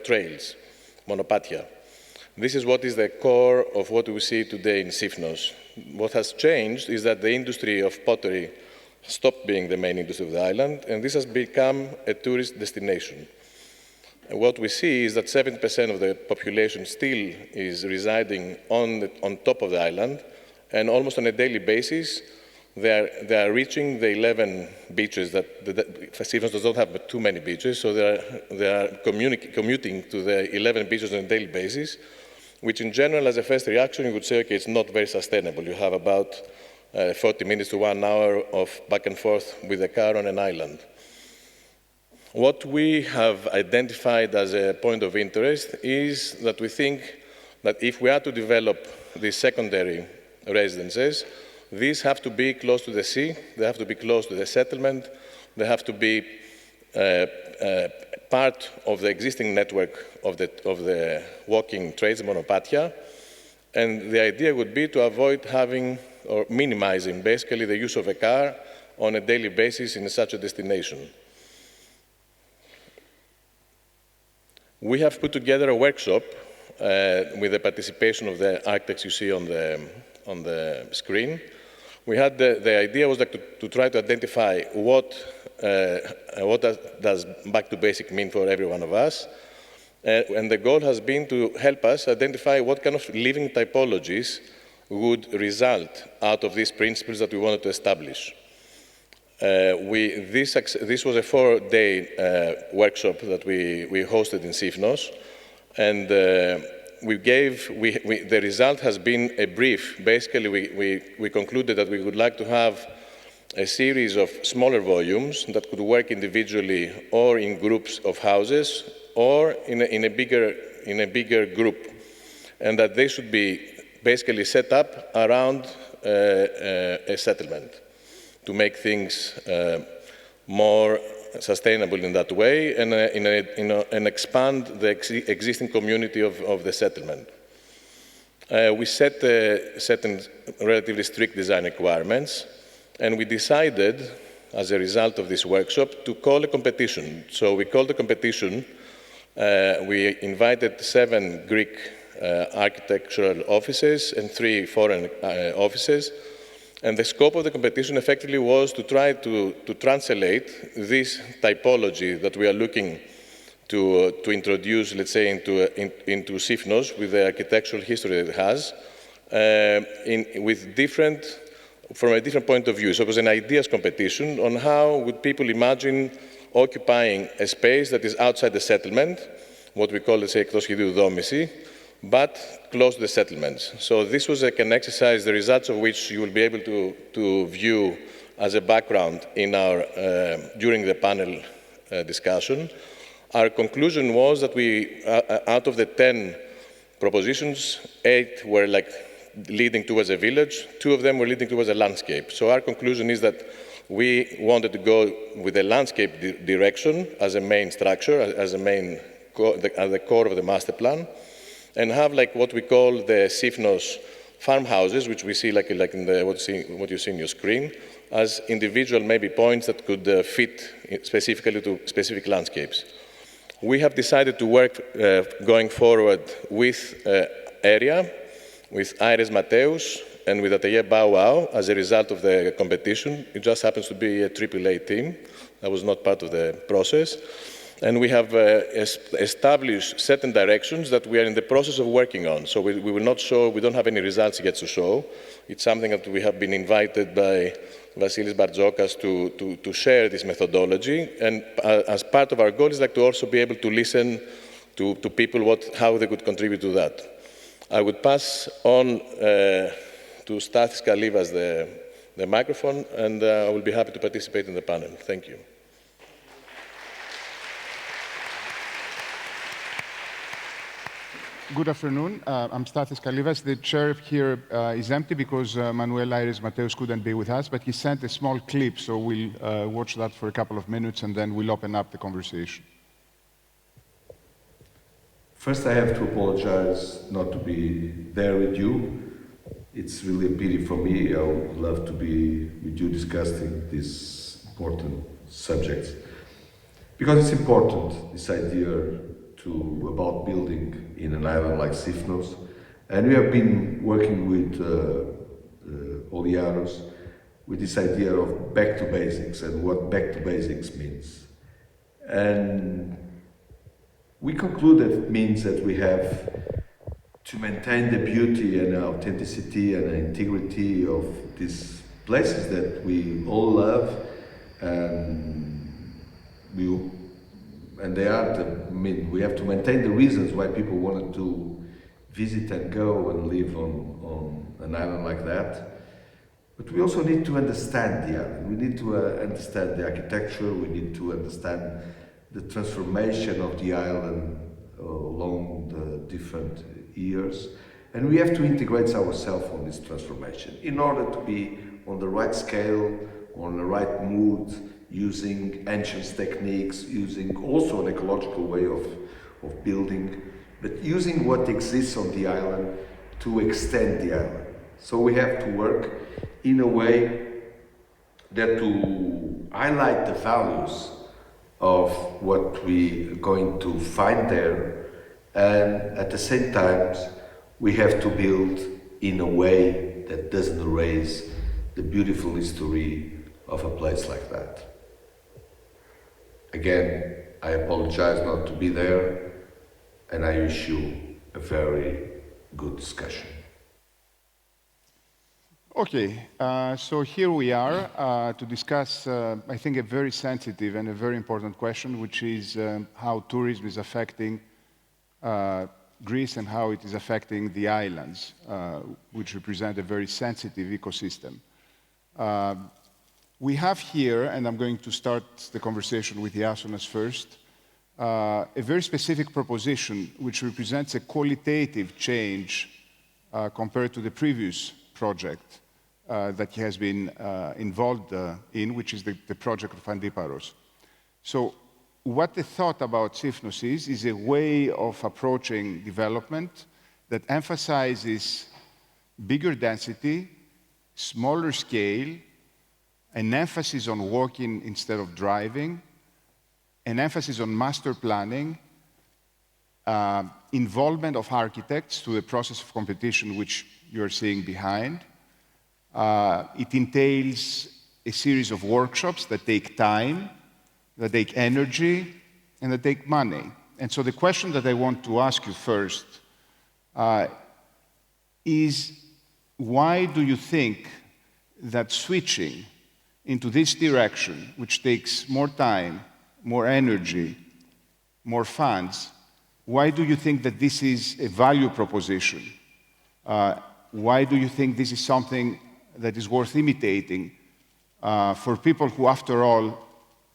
trails, monopatia. This is what is the core of what we see today in Sifnos. What has changed is that the industry of pottery stopped being the main industry of the island, and this has become a tourist destination. And what we see is that 70% of the population still is residing on top of the island, and almost on a daily basis, they are reaching the 11 beaches that Sifnos does not have too many beaches, so they are commuting to the 11 beaches on a daily basis, which in general, as a first reaction, you would say, okay, it's not very sustainable. You have about 40 minutes to 1 hour of back and forth with a car on an island. What we have identified as a point of interest is that we think that if we are to develop these secondary residences, these have to be close to the sea, they have to be close to the settlement, they have to be part of the existing network of the walking trades, monopatia, and the idea would be to avoid having or minimizing basically the use of a car on a daily basis in such a destination. We have put together a workshop with the participation of the architects you see on the screen. We had the idea was like to try to identify what does back to basic mean for every one of us. And the goal has been to help us identify what kind of living typologies would result out of these principles that we wanted to establish. This was a 4-day workshop that we hosted in Sifnos, and the result has been a brief. Basically, we concluded that we would like to have a series of smaller volumes that could work individually or in groups of houses or in a bigger group, and that they should be basically set up around a settlement to make things more sustainable in that way and expand the existing community of the settlement. We set certain relatively strict design requirements, and we decided, as a result of this workshop, to call a competition. So we called the competition. We invited 7 Greek architectural offices and 3 foreign offices. And the scope of the competition effectively was to try to translate this typology that we are looking to introduce, let's say, into Sifnos with the architectural history that it has, from a different point of view. So it was an ideas competition on how would people imagine occupying a space that is outside the settlement, what we call, let's say, εκτός σχεδίου δόμηση, but close to the settlements. So this was an exercise, the results of which you will be able to view as a background in our, during the panel discussion. Our conclusion was that out of the 10 propositions, 8 were like leading towards a village, 2 of them were leading towards a landscape. So our conclusion is that we wanted to go with the landscape direction as a main structure, as a main at the core of the master plan, and have like what we call the Sifnos farmhouses, which we see like in what you see in your screen, as individual maybe points that could fit specifically to specific landscapes. We have decided to work going forward with area, with Aires Mateus, and with Atelier Bow Wow as a result of the competition. It just happens to be a AAA team. That was not part of the process. And we have established certain directions that we are in the process of working on. So we will not show, we don't have any results yet to show. It's something that we have been invited by Vasilis Bartzokas to share this methodology. And as part of our goal is like to also be able to listen to people how they could contribute to that. I would pass on to Stathis Kalivas the microphone, and I will be happy to participate in the panel. Thank you. Good afternoon. I'm Stathis Kalivas. The chair here is empty because Manuel Aires Mateus couldn't be with us, but he sent a small clip, so we'll watch that for a couple of minutes and then we'll open up the conversation. First, I have to apologize not to be there with you. It's really a pity for me. I would love to be with you discussing these important subjects. Because it's important, this idea about building in an island like Sifnos. And we have been working with Oliaros with this idea of back to basics and what back to basics means. And we conclude that it means that we have to maintain the beauty and authenticity and integrity of these places that we all love, and they are we have to maintain the reasons why people wanted to visit and go and live on an island like that. But we also need to understand the island. We need to understand the architecture. We need to understand the transformation of the island along the different years. And we have to integrate ourselves on this transformation in order to be on the right scale, on the right mood, using ancient techniques, using also an ecological way of building, but using what exists on the island to extend the island. So we have to work in a way that to highlight the values of what we are going to find there, and at the same time, we have to build in a way that doesn't erase the beautiful history of a place like that. Again, I apologize not to be there, and I wish you a very good discussion. Okay, so here we are to discuss, I think, a very sensitive and a very important question, which is how tourism is affecting Greece and how it is affecting the islands, which represent a very sensitive ecosystem. We have here, and I'm going to start the conversation with Iasonas first, a very specific proposition which represents a qualitative change compared to the previous project that he has been involved in, which is the project of Antiparos. So what the thought about Sifnos is a way of approaching development that emphasizes bigger density, smaller scale, an emphasis on walking instead of driving, an emphasis on master planning, involvement of architects to the process of competition, which you're seeing behind. It entails a series of workshops that take time, that take energy, and that take money. And so the question that I want to ask you first is, why do you think that switching into this direction, which takes more time, more energy, more funds, why do you think that this is a value proposition? Why do you think this is something that is worth imitating for people who, after all,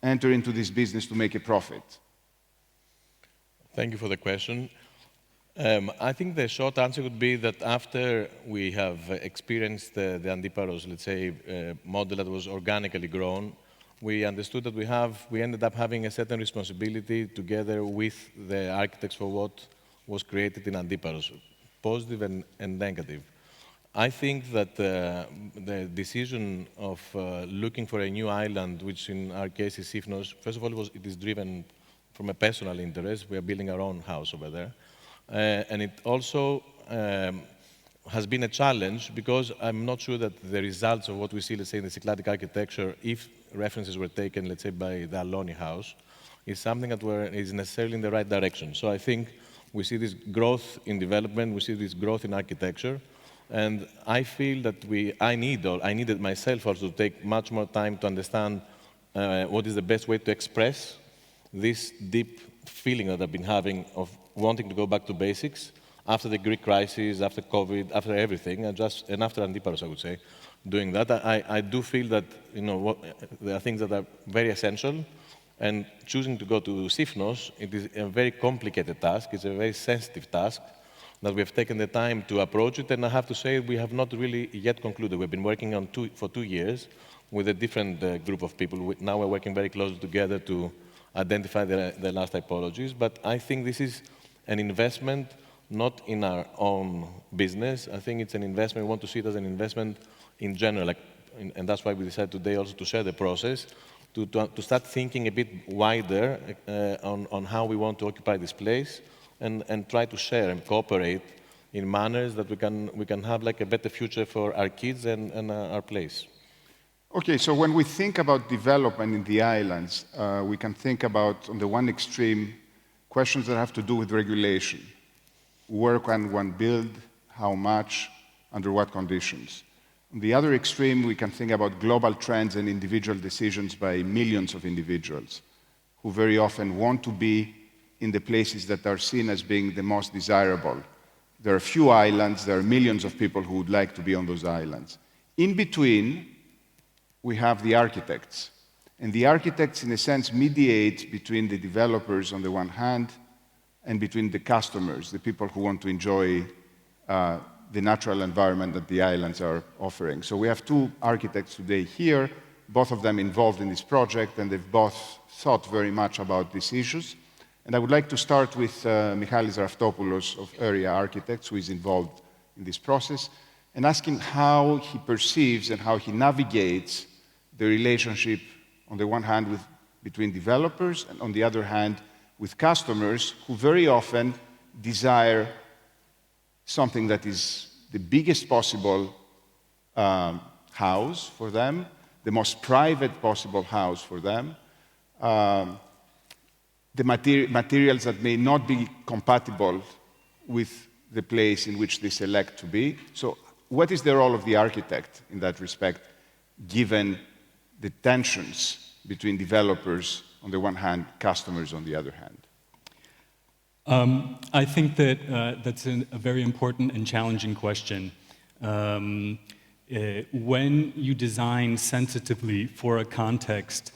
enter into this business to make a profit? Thank you for the question. I think the short answer would be that after we have experienced the Antiparos, let's say, model that was organically grown, we understood that we ended up having a certain responsibility together with the architects for what was created in Antiparos, positive and negative. I think that the decision of looking for a new island, which in our case is Sifnos, first of all, it is driven from a personal interest. We are building our own house over there. And it also has been a challenge because I'm not sure that the results of what we see, let's say, in the Cycladic architecture, if references were taken, let's say, by the Aloni house, is something that is necessarily in the right direction. So I think we see this growth in development, we see this growth in architecture, and I feel that I needed myself also to take much more time to understand what is the best way to express this deep feeling that I've been having of wanting to go back to basics after the Greek crisis, after COVID, after everything, and after Antiparos, I would say, doing that. I do feel that there are things that are very essential, and choosing to go to Sifnos, it is a very complicated task. It's a very sensitive task that we have taken the time to approach it, and I have to say we have not really yet concluded. We've been working on for 2 years with a different group of people. Now we're working very closely together to identify the last typologies, but I think this is an investment not in our own business. I think it's an investment. We want to see it as an investment in general, and that's why we decided today also to share the process, to start thinking a bit wider on how we want to occupy this place, and try to share and cooperate in manners that we can have like a better future for our kids and our place. Okay, so when we think about development in the islands, we can think about, on the one extreme, questions that have to do with regulation. Where can one build, how much, under what conditions? On the other extreme, we can think about global trends and individual decisions by millions of individuals who very often want to be in the places that are seen as being the most desirable. There are few islands, there are millions of people who would like to be on those islands. In between, we have the architects. And the architects, in a sense, mediate between the developers on the one hand and between the customers, the people who want to enjoy the natural environment that the islands are offering. So we have two architects today here, both of them involved in this project, and they've both thought very much about these issues. And I would like to start with Michalis Raftopoulos of Area Architects, who is involved in this process. and ask him how he perceives and how he navigates the relationship, on the one hand, between developers, and on the other hand, with customers who very often desire something that is the biggest possible house for them, the most private possible house for them, the materials that may not be compatible with the place in which they select to be. So what is the role of the architect in that respect, given the tensions between developers on the one hand, customers on the other hand? I think that that's a very important and challenging question. When you design sensitively for a context,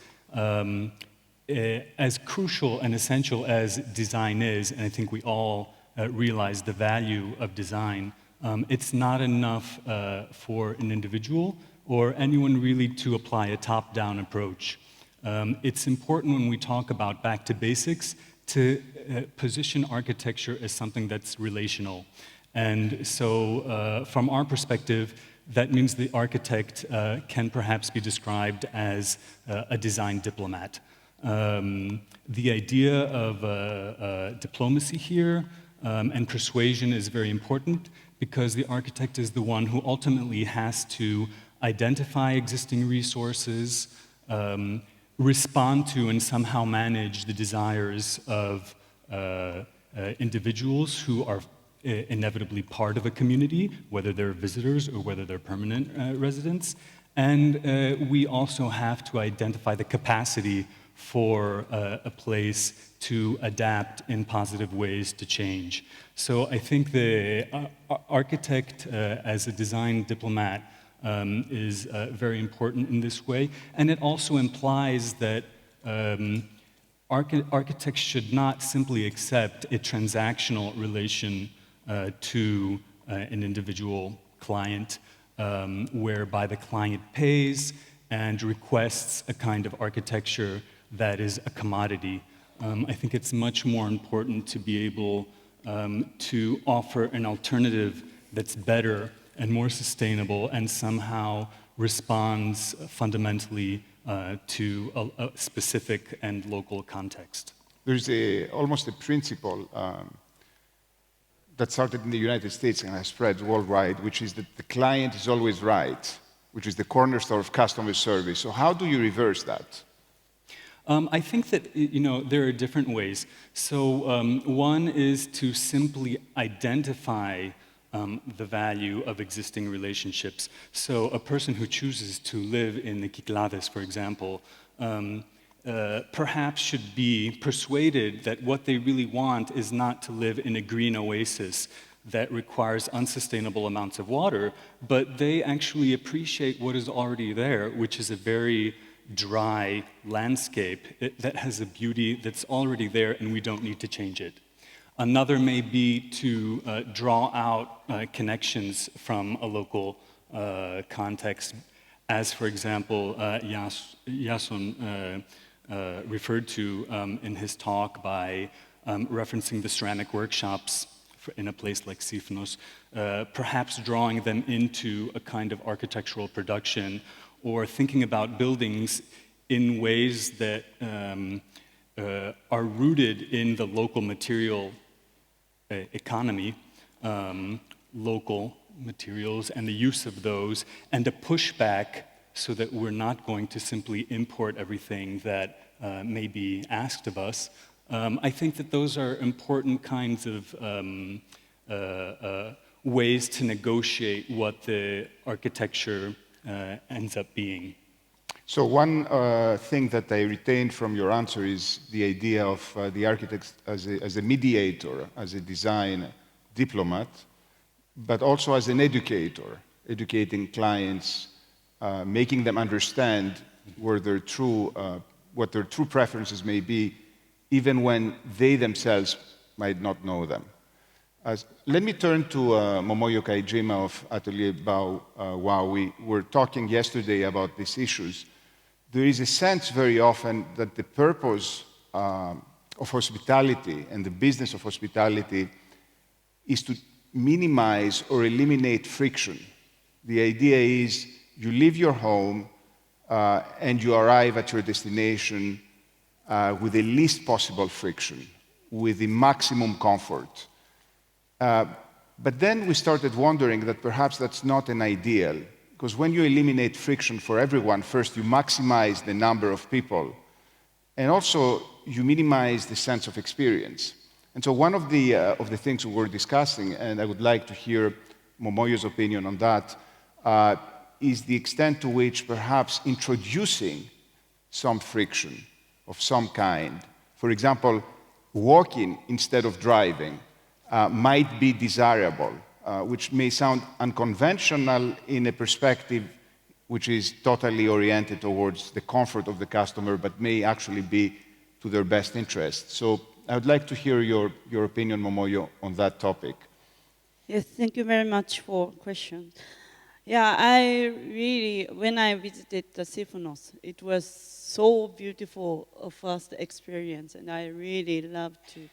as crucial and essential as design is, and I think we all realize the value of design, it's not enough for an individual or anyone really to apply a top-down approach. It's important when we talk about back to basics to position architecture as something that's relational. And so from our perspective, that means the architect can perhaps be described as a design diplomat. The idea of diplomacy here and persuasion is very important because the architect is the one who ultimately has to identify existing resources, respond to and somehow manage the desires of individuals who are inevitably part of a community, whether they're visitors or whether they're permanent residents. And we also have to identify the capacity for a place to adapt in positive ways to change. So I think the architect as a design diplomat is very important in this way. And it also implies that architects should not simply accept a transactional relation to an individual client, whereby the client pays and requests a kind of architecture that is a commodity. I think it's much more important to be able to offer an alternative that's better and more sustainable and somehow responds fundamentally to a specific and local context. There's almost a principle that started in the United States and has spread worldwide, which is that the client is always right, which is the cornerstone of customer service. So how do you reverse that? I think that, there are different ways. So one is to simply identify the value of existing relationships. So a person who chooses to live in the Kyklades, for example, perhaps should be persuaded that what they really want is not to live in a green oasis that requires unsustainable amounts of water, but they actually appreciate what is already there, which is a very dry landscape that has a beauty that's already there and we don't need to change it. Another may be to draw out connections from a local context, as for example, Iason referred to in his talk by referencing the ceramic workshops in a place like Sifnos, perhaps drawing them into a kind of architectural production or thinking about buildings in ways that are rooted in the local material economy, local materials and the use of those, and a pushback so that we're not going to simply import everything that may be asked of us. I think that those are important kinds of ways to negotiate what the architecture ends up being. So one thing that I retained from your answer is the idea of the architect as a mediator, as a design diplomat, but also as an educator, educating clients, making them understand where what their true preferences may be, even when they themselves might not know them. Let me turn to Momoyo Kaijima of Atelier Wow. We were talking yesterday about these issues. There is a sense very often that the purpose of hospitality and the business of hospitality is to minimize or eliminate friction The idea is you leave your home and you arrive at your destination with the least possible friction, with the maximum comfort. But then we started wondering that perhaps that's not an ideal, because when you eliminate friction for everyone, first you maximize the number of people, and also you minimize the sense of experience. And so one of the things we were discussing, and I would like to hear Momoyo's opinion on that, is the extent to which perhaps introducing some friction of some kind, for example, walking instead of driving, might be desirable, which may sound unconventional in a perspective which is totally oriented towards the comfort of the customer, but may actually be to their best interest. So I would like to hear your opinion, Momoyo, on that topic. Yes, thank you very much for the question. Yeah, I really, when I visited the Siphonos, it was so beautiful a first experience, and I really loved to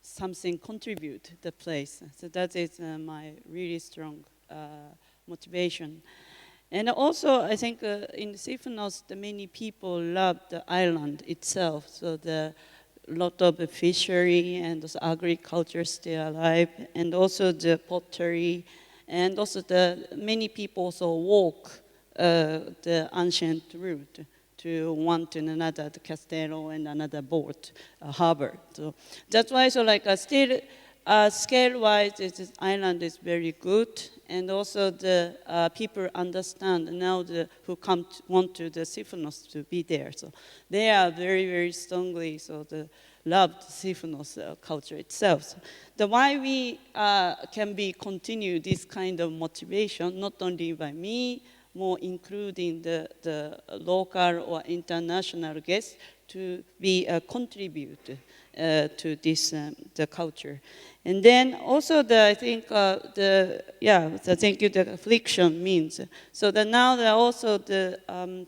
something contribute the place. So that is my really strong motivation. And also, I think in Siphonos, the many people love the island itself. So the lot of the fishery and also agriculture still alive, and also the pottery, and also the many people also walk the ancient route to one to another, the castello and another port, harbor. So that's why, so like still scale-wise, this island is very good, and also the people understand now who want to the Siphonos to be there. So they are very, very strongly loved Siphonos culture itself. So the why we can continue this kind of motivation, not only by me, more including the local or international guests to be contribute to this the culture. And then also I think the affliction means so that now there are also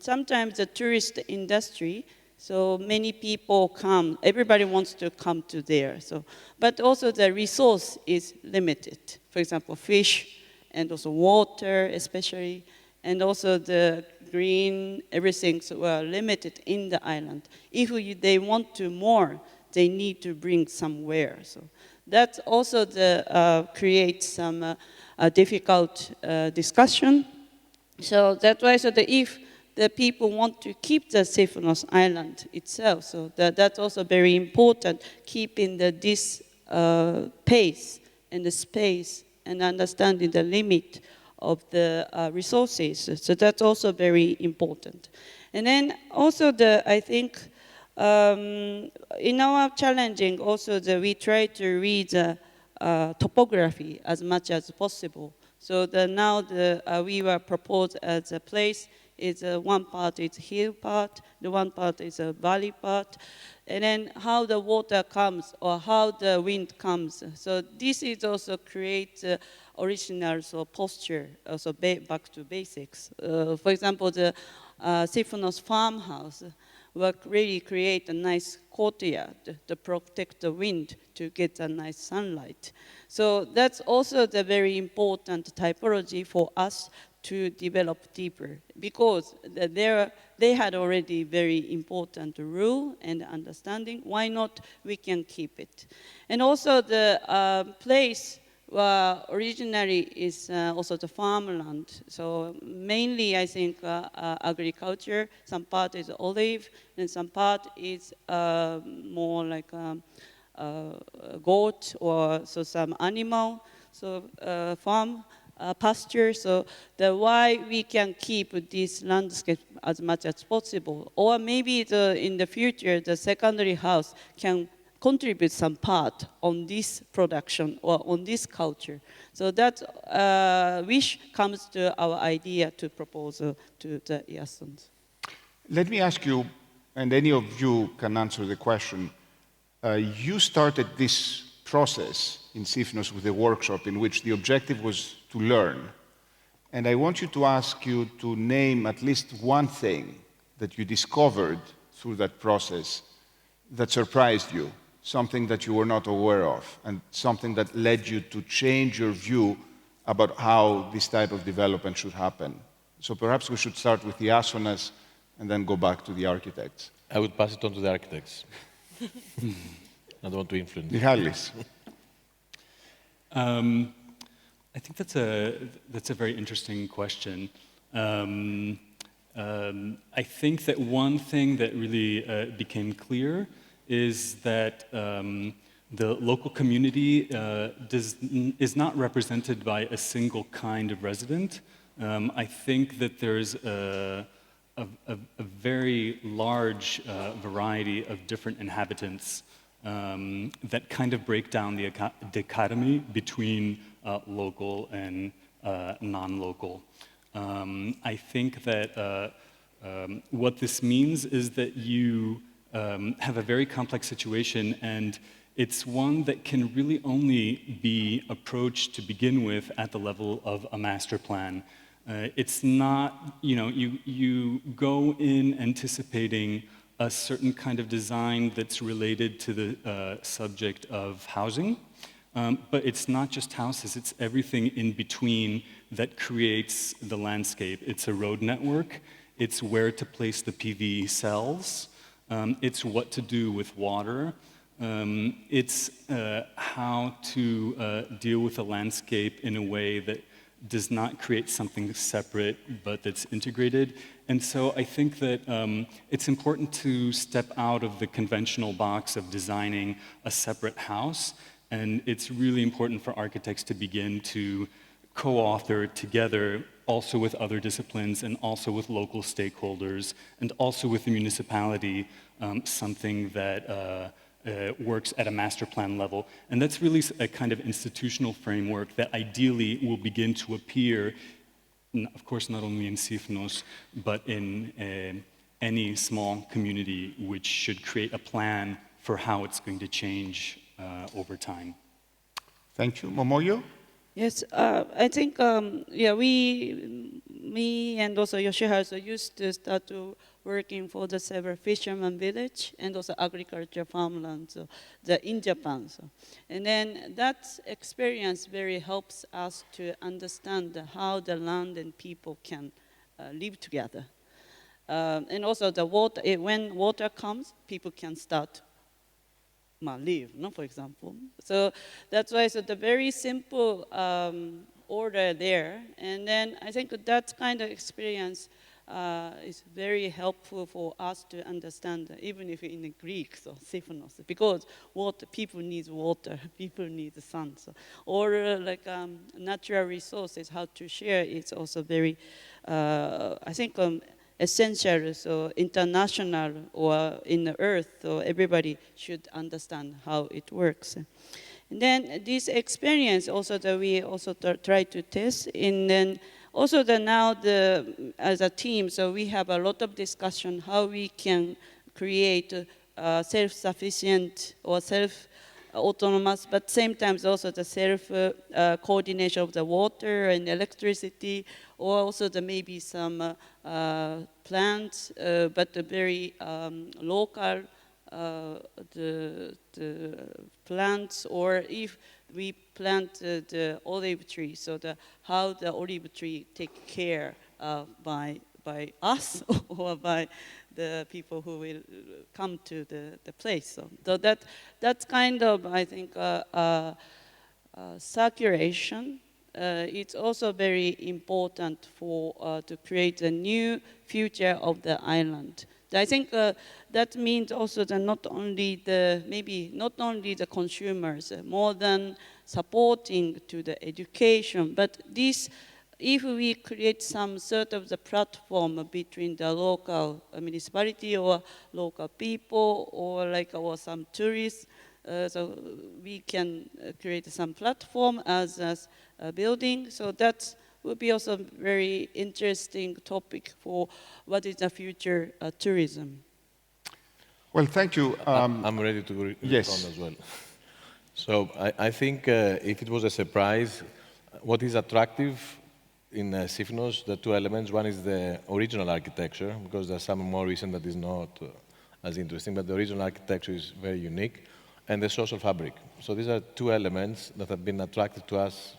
sometimes the tourist industry. So many people come. Everybody wants to come to there. So, but also the resource is limited. For example, fish and also water, especially. And also the green, everything were limited in the island. If they want to more, they need to bring somewhere. So that also creates some difficult discussion. So that's why if the people want to keep the Siphonos Island itself, so that's also very important, keeping this pace and the space and understanding the limit of the resources. So that's also very important. And then also I think in our challenging also we try to read the topography as much as possible. So now we were proposed as a place is one part is hill part, the one part is a valley part, and then how the water comes or how the wind comes. So this is also create original posture, also back to basics. For example, the Siphonos farmhouse will really create a nice courtyard to protect the wind to get a nice sunlight. So that's also the very important typology for us to develop deeper, because they had already very important rule and understanding. Why not we can keep it? And also the place originally is also the farmland. So mainly I think agriculture, some part is olive, and some part is more like goat or some animal, farm. Pasture, so why we can keep this landscape as much as possible, or maybe in the future the secondary house can contribute some part on this production or on this culture. So that wish comes to our idea to propose to the Iasons. Let me ask you, and any of you can answer the question. You started this process in Siphonos with a workshop in which the objective was to learn. And I want you to name at least one thing that you discovered through that process that surprised you, something that you were not aware of, and something that led you to change your view about how this type of development should happen. So perhaps we should start with the Iasonas and then go back to the architects. I would pass it on to the architects. I don't want to influence. Michalis. I think that's a very interesting question. I think that one thing that really became clear is that the local community is not represented by a single kind of resident. I think that there's a very large variety of different inhabitants that kind of break down the dichotomy between local and non-local. I think that what this means is that you have a very complex situation, and it's one that can really only be approached to begin with at the level of a master plan. It's not, you go in anticipating a certain kind of design that's related to the subject of housing, but it's not just houses, it's everything in between that creates the landscape. It's a road network, it's where to place the PV cells, it's what to do with water, it's how to deal with the landscape in a way that does not create something separate, but that's integrated. And so I think that it's important to step out of the conventional box of designing a separate house, and it's really important for architects to begin to co-author together, also with other disciplines and also with local stakeholders, and also with the municipality, something that works at a master plan level. And that's really a kind of institutional framework that ideally will begin to appear, of course, not only in Sifnos, but in any small community, which should create a plan for how it's going to change over time. Thank you. Momoyo? Yes, I think, me and also Yoshiharu used to start working for the several fisherman village and also agriculture farmlands in Japan. And then that experience very helps us to understand how the land and people can live together. And also the water, when water comes, people can start live, for example. So that's why it's a very simple order there. And then I think that kind of experience is very helpful for us to understand, even if in the Greek, so Sifnos, because people need water, people need the sun. So, or natural resources, how to share, it's also very, I think, essential, so international or in the earth, so everybody should understand how it works. And then this experience also that we also try to test, and then also now as a team, so we have a lot of discussion how we can create self-sufficient or self-autonomous, but same times also the self-coordination of the water and electricity, or also there may be some plants, but very local the plants, or if we plant the olive tree, so how the olive tree take care by us or by the people who will come to the place. So that's kind of, I think, circulation. It's also very important for to create a new future of the island. I think that means also that not only the consumers, more than supporting to the education, but this, if we create some sort of the platform between the local municipality or local people or some tourists, so we can create some platform as a building. So that would be also a very interesting topic for what is the future tourism. Well, thank you. I'm ready to respond as well. So I think if it was a surprise, what is attractive in Sifnos, the two elements, one is the original architecture, because there's some more recent that is not as interesting, but the original architecture is very unique, and the social fabric. So these are two elements that have been attractive to us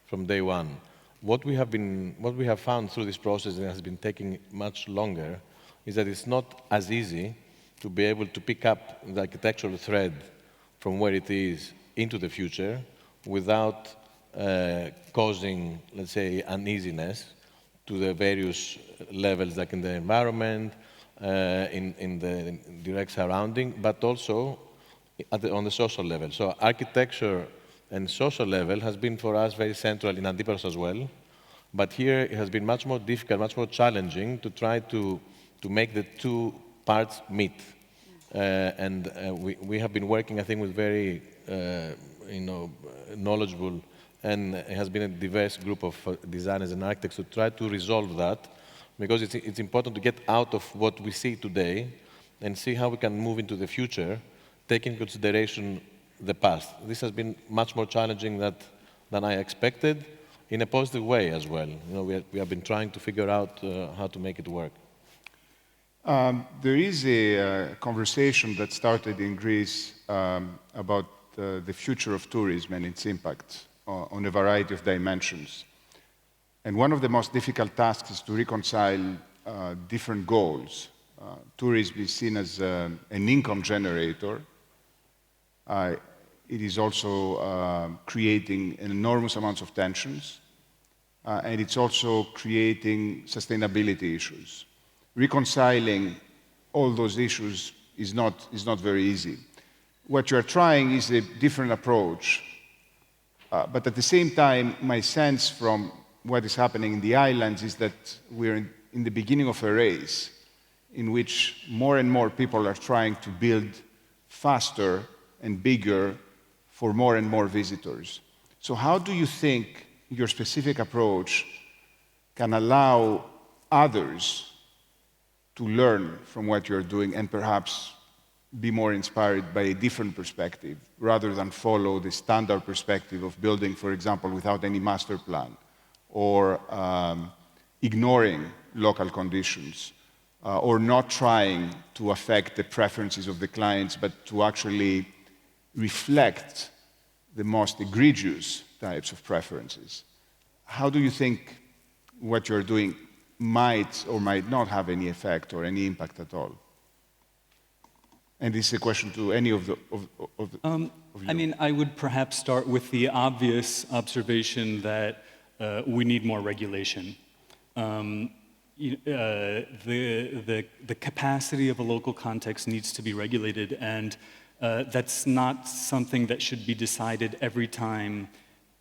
from day one. What we have found through this process, and has been taking much longer, is that it's not as easy to be able to pick up the architectural thread from where it is into the future without causing, let's say, uneasiness to the various levels, like in the environment, in the direct surrounding, but also on the social level. So architecture and social level has been for us very central in Antiparos as well. But here it has been much more difficult, much more challenging to try to make the two parts meet. We have been working, I think, with very knowledgeable, and it has been a diverse group of designers and architects to try to resolve that, because it's important to get out of what we see today and see how we can move into the future, taking into consideration the past. This has been much more challenging than I expected, in a positive way as well. We have been trying to figure out how to make it work. There is a conversation that started in Greece about the future of tourism and its impact on a variety of dimensions. And one of the most difficult tasks is to reconcile different goals. Tourism is seen as an income generator. It is also creating enormous amounts of tensions, and it's also creating sustainability issues. Reconciling all those issues is not very easy. What you're trying is a different approach, but at the same time, my sense from what is happening in the islands is that we're in the beginning of a race in which more and more people are trying to build faster and bigger for more and more visitors. So how do you think your specific approach can allow others to learn from what you're doing and perhaps be more inspired by a different perspective rather than follow the standard perspective of building, for example, without any master plan, or ignoring local conditions, or not trying to affect the preferences of the clients, but to actually reflect the most egregious types of preferences? How do you think what you're doing might or might not have any effect or any impact at all? And this is a question to any of you. I mean, I would perhaps start with the obvious observation that we need more regulation. The capacity of a local context needs to be regulated, and that's not something that should be decided every time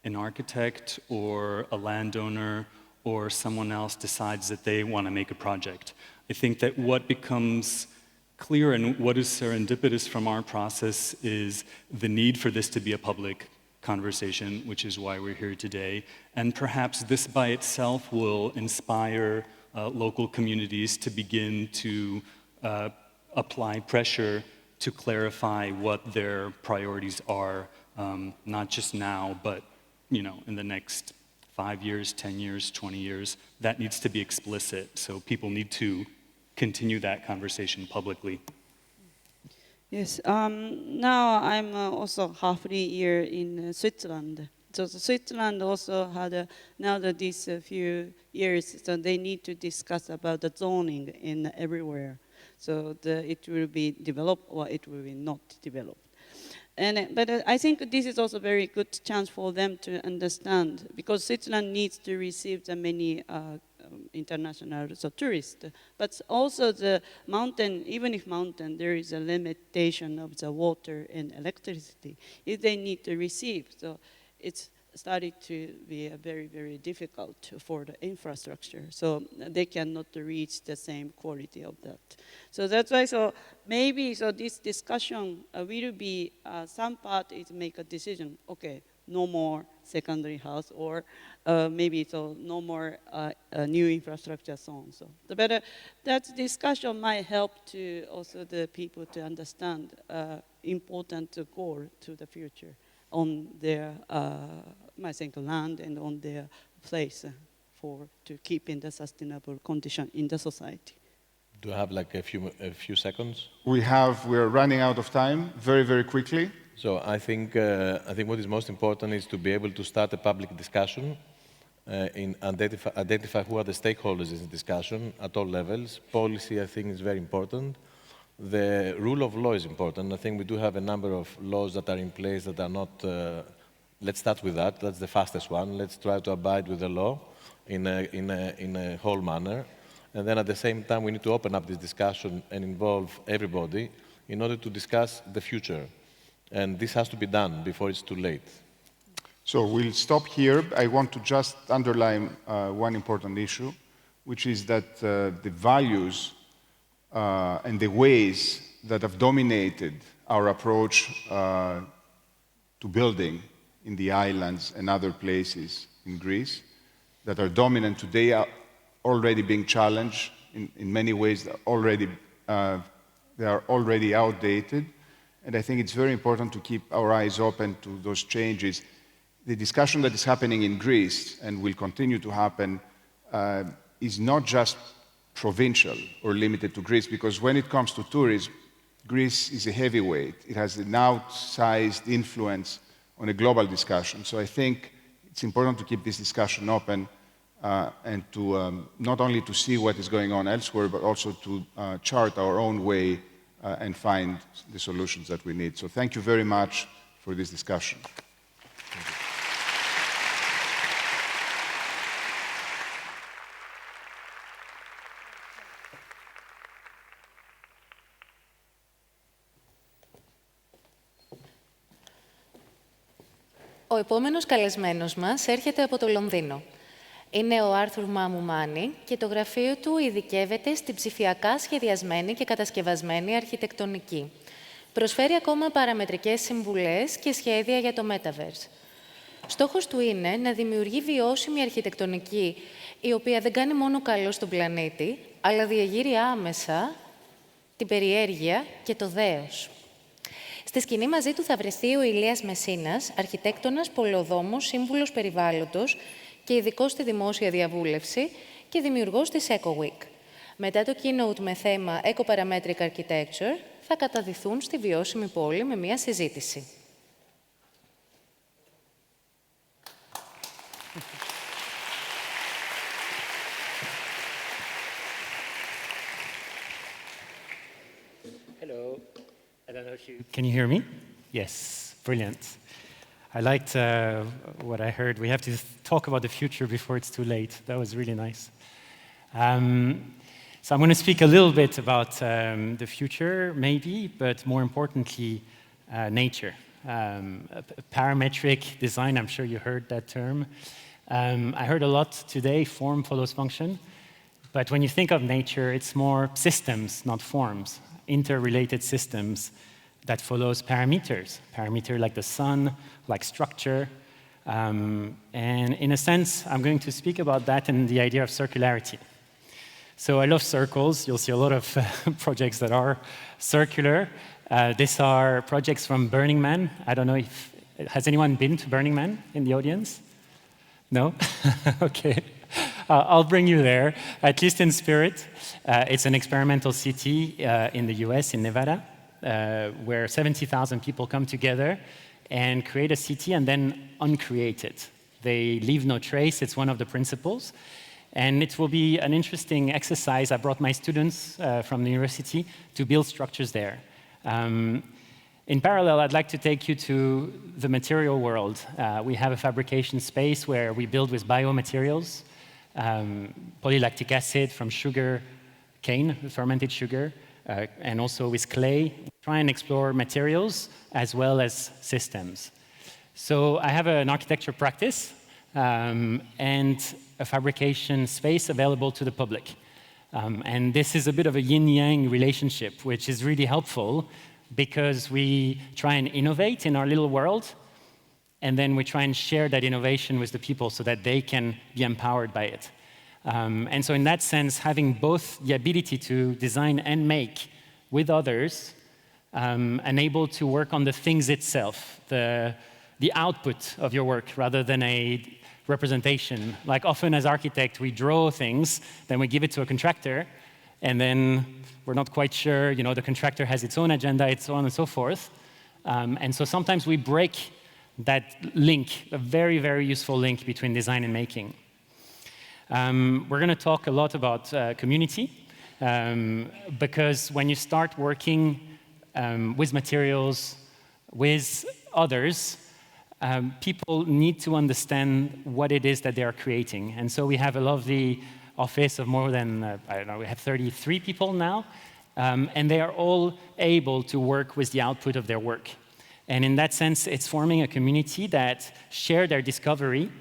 an architect or a landowner or someone else decides that they want to make a project. I think that what becomes clear and what is serendipitous from our process is the need for this to be a public conversation, which is why we're here today. And perhaps this by itself will inspire local communities to begin to apply pressure to clarify what their priorities are, not just now, but in the next 5 years, 10 years, 20 years. That needs to be explicit, so people need to continue that conversation publicly. Yes, now I'm also halfway year in Switzerland. So Switzerland also had, now that these few years, so they need to discuss about the zoning in everywhere. So it will be developed or it will be not developed. But I think this is also a very good chance for them to understand, because Switzerland needs to receive the many international tourists, but also the mountain, even if mountain, there is a limitation of the water and electricity if they need to receive. So it's started to be very, very difficult for the infrastructure. So they cannot reach the same quality of that. So that's why, so maybe, so this discussion will be, some part is make a decision, okay, no more secondary house, or maybe so no more new infrastructure, so on. So that discussion might help to also the people to understand important goal to the future on their, I think, land and on their place to keep in the sustainable condition in the society. Do you have like a few seconds? We're running out of time very, very quickly. So I think what is most important is to be able to start a public discussion, identify who are the stakeholders in the discussion at all levels. Policy, I think, is very important. The rule of law is important. I think we do have a number of laws that are in place that are not... let's start with that. That's the fastest one. Let's try to abide with the law in a whole manner. And then at the same time, we need to open up this discussion and involve everybody in order to discuss the future. And this has to be done before it's too late. So we'll stop here. I want to just underline one important issue, which is that the values and the ways that have dominated our approach to building in the islands and other places in Greece that are dominant today are already being challenged in many ways. They are already outdated. And I think it's very important to keep our eyes open to those changes. The discussion that is happening in Greece and will continue to happen is not just provincial or limited to Greece, because when it comes to tourism, Greece is a heavyweight. It has an outsized influence on a global discussion. So I think it's important to keep this discussion open and to not only to see what is going on elsewhere, but also to chart our own way and find the solutions that we need. So thank you very much for this discussion. Ο επόμενος καλεσμένος μας έρχεται από το Λονδίνο. Είναι ο Άρθουρ Μαμουμάνη και το γραφείο του ειδικεύεται στη ψηφιακά σχεδιασμένη και κατασκευασμένη αρχιτεκτονική. Προσφέρει ακόμα παραμετρικές συμβουλές και σχέδια για το Metaverse. Στόχος του είναι να δημιουργεί βιώσιμη αρχιτεκτονική, η οποία δεν κάνει μόνο καλό στον πλανήτη, αλλά διαγείρει άμεσα την περιέργεια και το δέος. Στη σκηνή μαζί του θα βρεθεί ο Ηλίας Μεσίνας, αρχιτέκτονας, πολεοδόμος, σύμβουλος περιβάλλοντος και ειδικός στη δημόσια διαβούλευση και δημιουργός της EcoWeek. Μετά το keynote με θέμα Eco-Parametric Architecture θα καταδυθούν στη βιώσιμη πόλη με μια συζήτηση. Hello. I don't know if you... Can you hear me? Yes, brilliant. I liked what I heard. We have to talk about the future before it's too late. That was really nice. So I'm going to speak a little bit about the future, maybe, but more importantly, nature. Parametric design, I'm sure you heard that term. I heard a lot today, form follows function. But when you think of nature, it's more systems, not forms. Interrelated systems that follows parameters. Parameter like the sun, like structure. And in a sense, I'm going to speak about that and the idea of circularity. So I love circles. You'll see a lot of projects that are circular. These are projects from Burning Man. I don't know if, has anyone been to Burning Man in the audience? No? Okay. I'll bring you there, at least in spirit. It's an experimental city in the US, in Nevada, where 70,000 people come together and create a city and then uncreate it. They leave no trace. It's one of the principles. And it will be an interesting exercise. I brought my students from the university to build structures there. In parallel, I'd like to take you to the material world. We have a fabrication space where we build with biomaterials, polylactic acid from sugar cane, fermented sugar, and also with clay. Try and explore materials as well as systems. So I have an architecture practice and a fabrication space available to the public. And this is a bit of a yin-yang relationship, which is really helpful because we try and innovate in our little world, and then we try and share that innovation with the people so that they can be empowered by it. And so in that sense, having both the ability to design and make with others, and able to work on the things itself, the output of your work, rather than a representation. Like often as architects, we draw things, then we give it to a contractor, and then we're not quite sure, the contractor has its own agenda, its so on and so forth. And so sometimes we break that link, a very, very useful link between design and making. We're going to talk a lot about community, because when you start working with materials, with others, people need to understand what it is that they are creating. And so we have a lovely office of more than, I don't know, we have 33 people now, and they are all able to work with the output of their work. And in that sense, it's forming a community that share their discovery.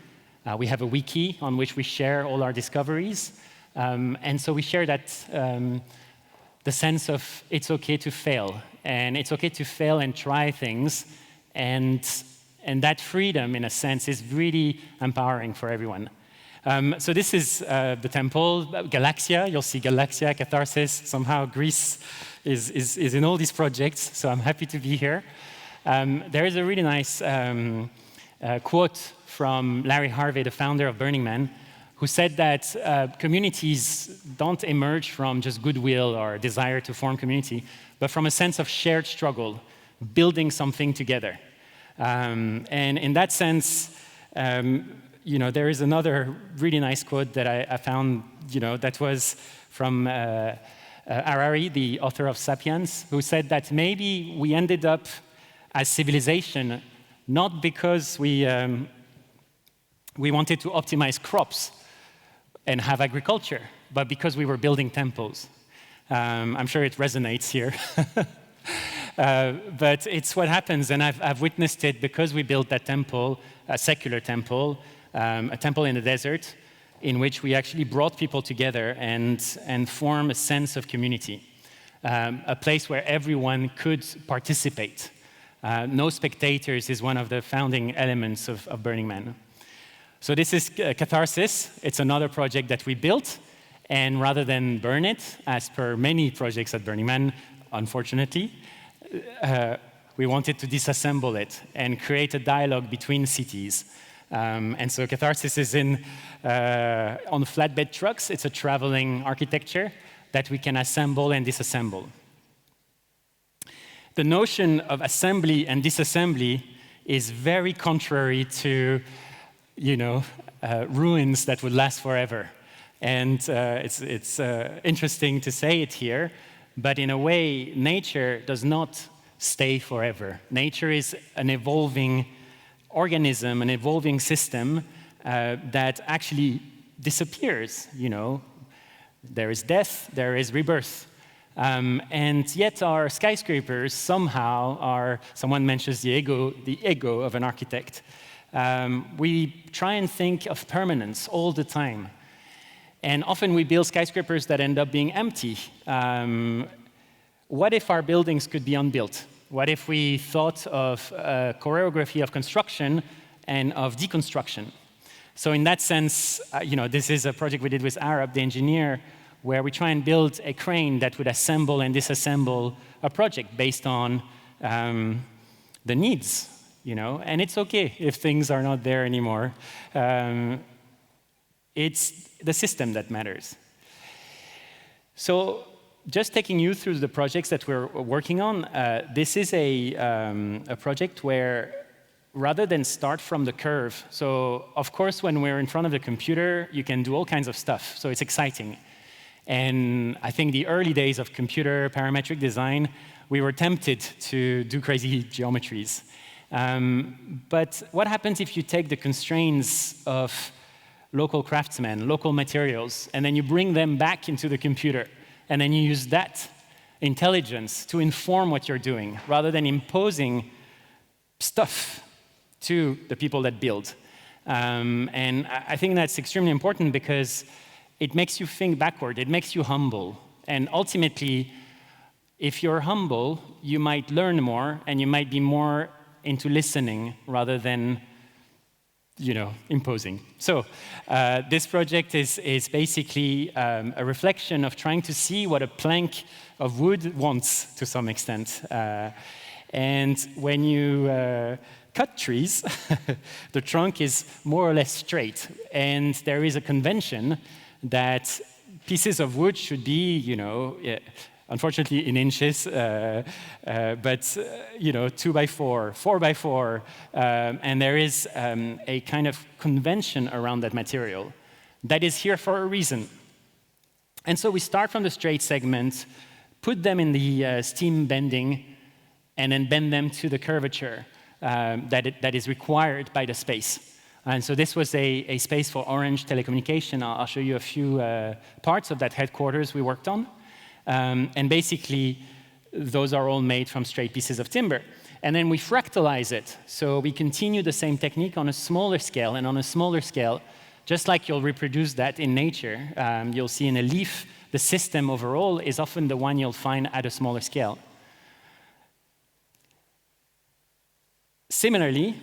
We have a wiki on which we share all our discoveries. And so we share that, the sense of it's okay to fail. And it's okay to fail and try things. And that freedom, in a sense, is really empowering for everyone. So this is the temple, Galaxia. You'll see Galaxia, Catharsis. Somehow Greece is in all these projects, so I'm happy to be here. There is a really nice quote from Larry Harvey, the founder of Burning Man, who said that communities don't emerge from just goodwill or desire to form community, but from a sense of shared struggle, building something together. And in that sense, there is another really nice quote that I found, that was from Harari, the author of Sapiens, who said that maybe we ended up as civilization not because we wanted to optimize crops and have agriculture, but because we were building temples. I'm sure it resonates here. But it's what happens, and I've witnessed it because we built that temple, a secular temple, a temple in the desert, in which we actually brought people together and form a sense of community, a place where everyone could participate. No spectators is one of the founding elements of Burning Man. So this is Catharsis. It's another project that we built, and rather than burn it, as per many projects at Burning Man, unfortunately, we wanted to disassemble it and create a dialogue between cities. And so Catharsis is on flatbed trucks. It's a traveling architecture that we can assemble and disassemble. The notion of assembly and disassembly is very contrary to, ruins that would last forever. And it's interesting to say it here, but in a way, nature does not stay forever. Nature is an evolving organism, an evolving system that actually disappears. There is death, there is rebirth. And yet our skyscrapers somehow are, someone mentions the ego of an architect. We try and think of permanence all the time. And often we build skyscrapers that end up being empty. What if our buildings could be unbuilt? What if we thought of a choreography of construction and of deconstruction? So in that sense, this is a project we did with Arab, the engineer, where we try and build a crane that would assemble and disassemble a project based on the needs, and it's okay if things are not there anymore. It's the system that matters. So just taking you through the projects that we're working on, this is a project where rather than start from the curve, so of course when we're in front of the computer, you can do all kinds of stuff, so it's exciting. And I think the early days of computer parametric design, we were tempted to do crazy geometries. But what happens if you take the constraints of local craftsmen, local materials, and then you bring them back into the computer, and then you use that intelligence to inform what you're doing, rather than imposing stuff to the people that build. And I think that's extremely important because it makes you think backward, it makes you humble. And ultimately, if you're humble, you might learn more, and you might be more into listening rather than imposing. So this project is basically a reflection of trying to see what a plank of wood wants to some extent. And when you cut trees, the trunk is more or less straight. And there is a convention that pieces of wood should be, unfortunately in inches, but 2 by 4, 4 by 4, and there is a kind of convention around that material that is here for a reason. And so we start from the straight segment, put them in the steam bending, and then bend them to the curvature that is required by the space. And so this was a space for Orange Telecommunication. I'll show you a few parts of that headquarters we worked on. And basically, those are all made from straight pieces of timber. And then we fractalize it. So we continue the same technique on a smaller scale. And on a smaller scale, just like you'll reproduce that in nature, you'll see in a leaf, the system overall is often the one you'll find at a smaller scale. Similarly,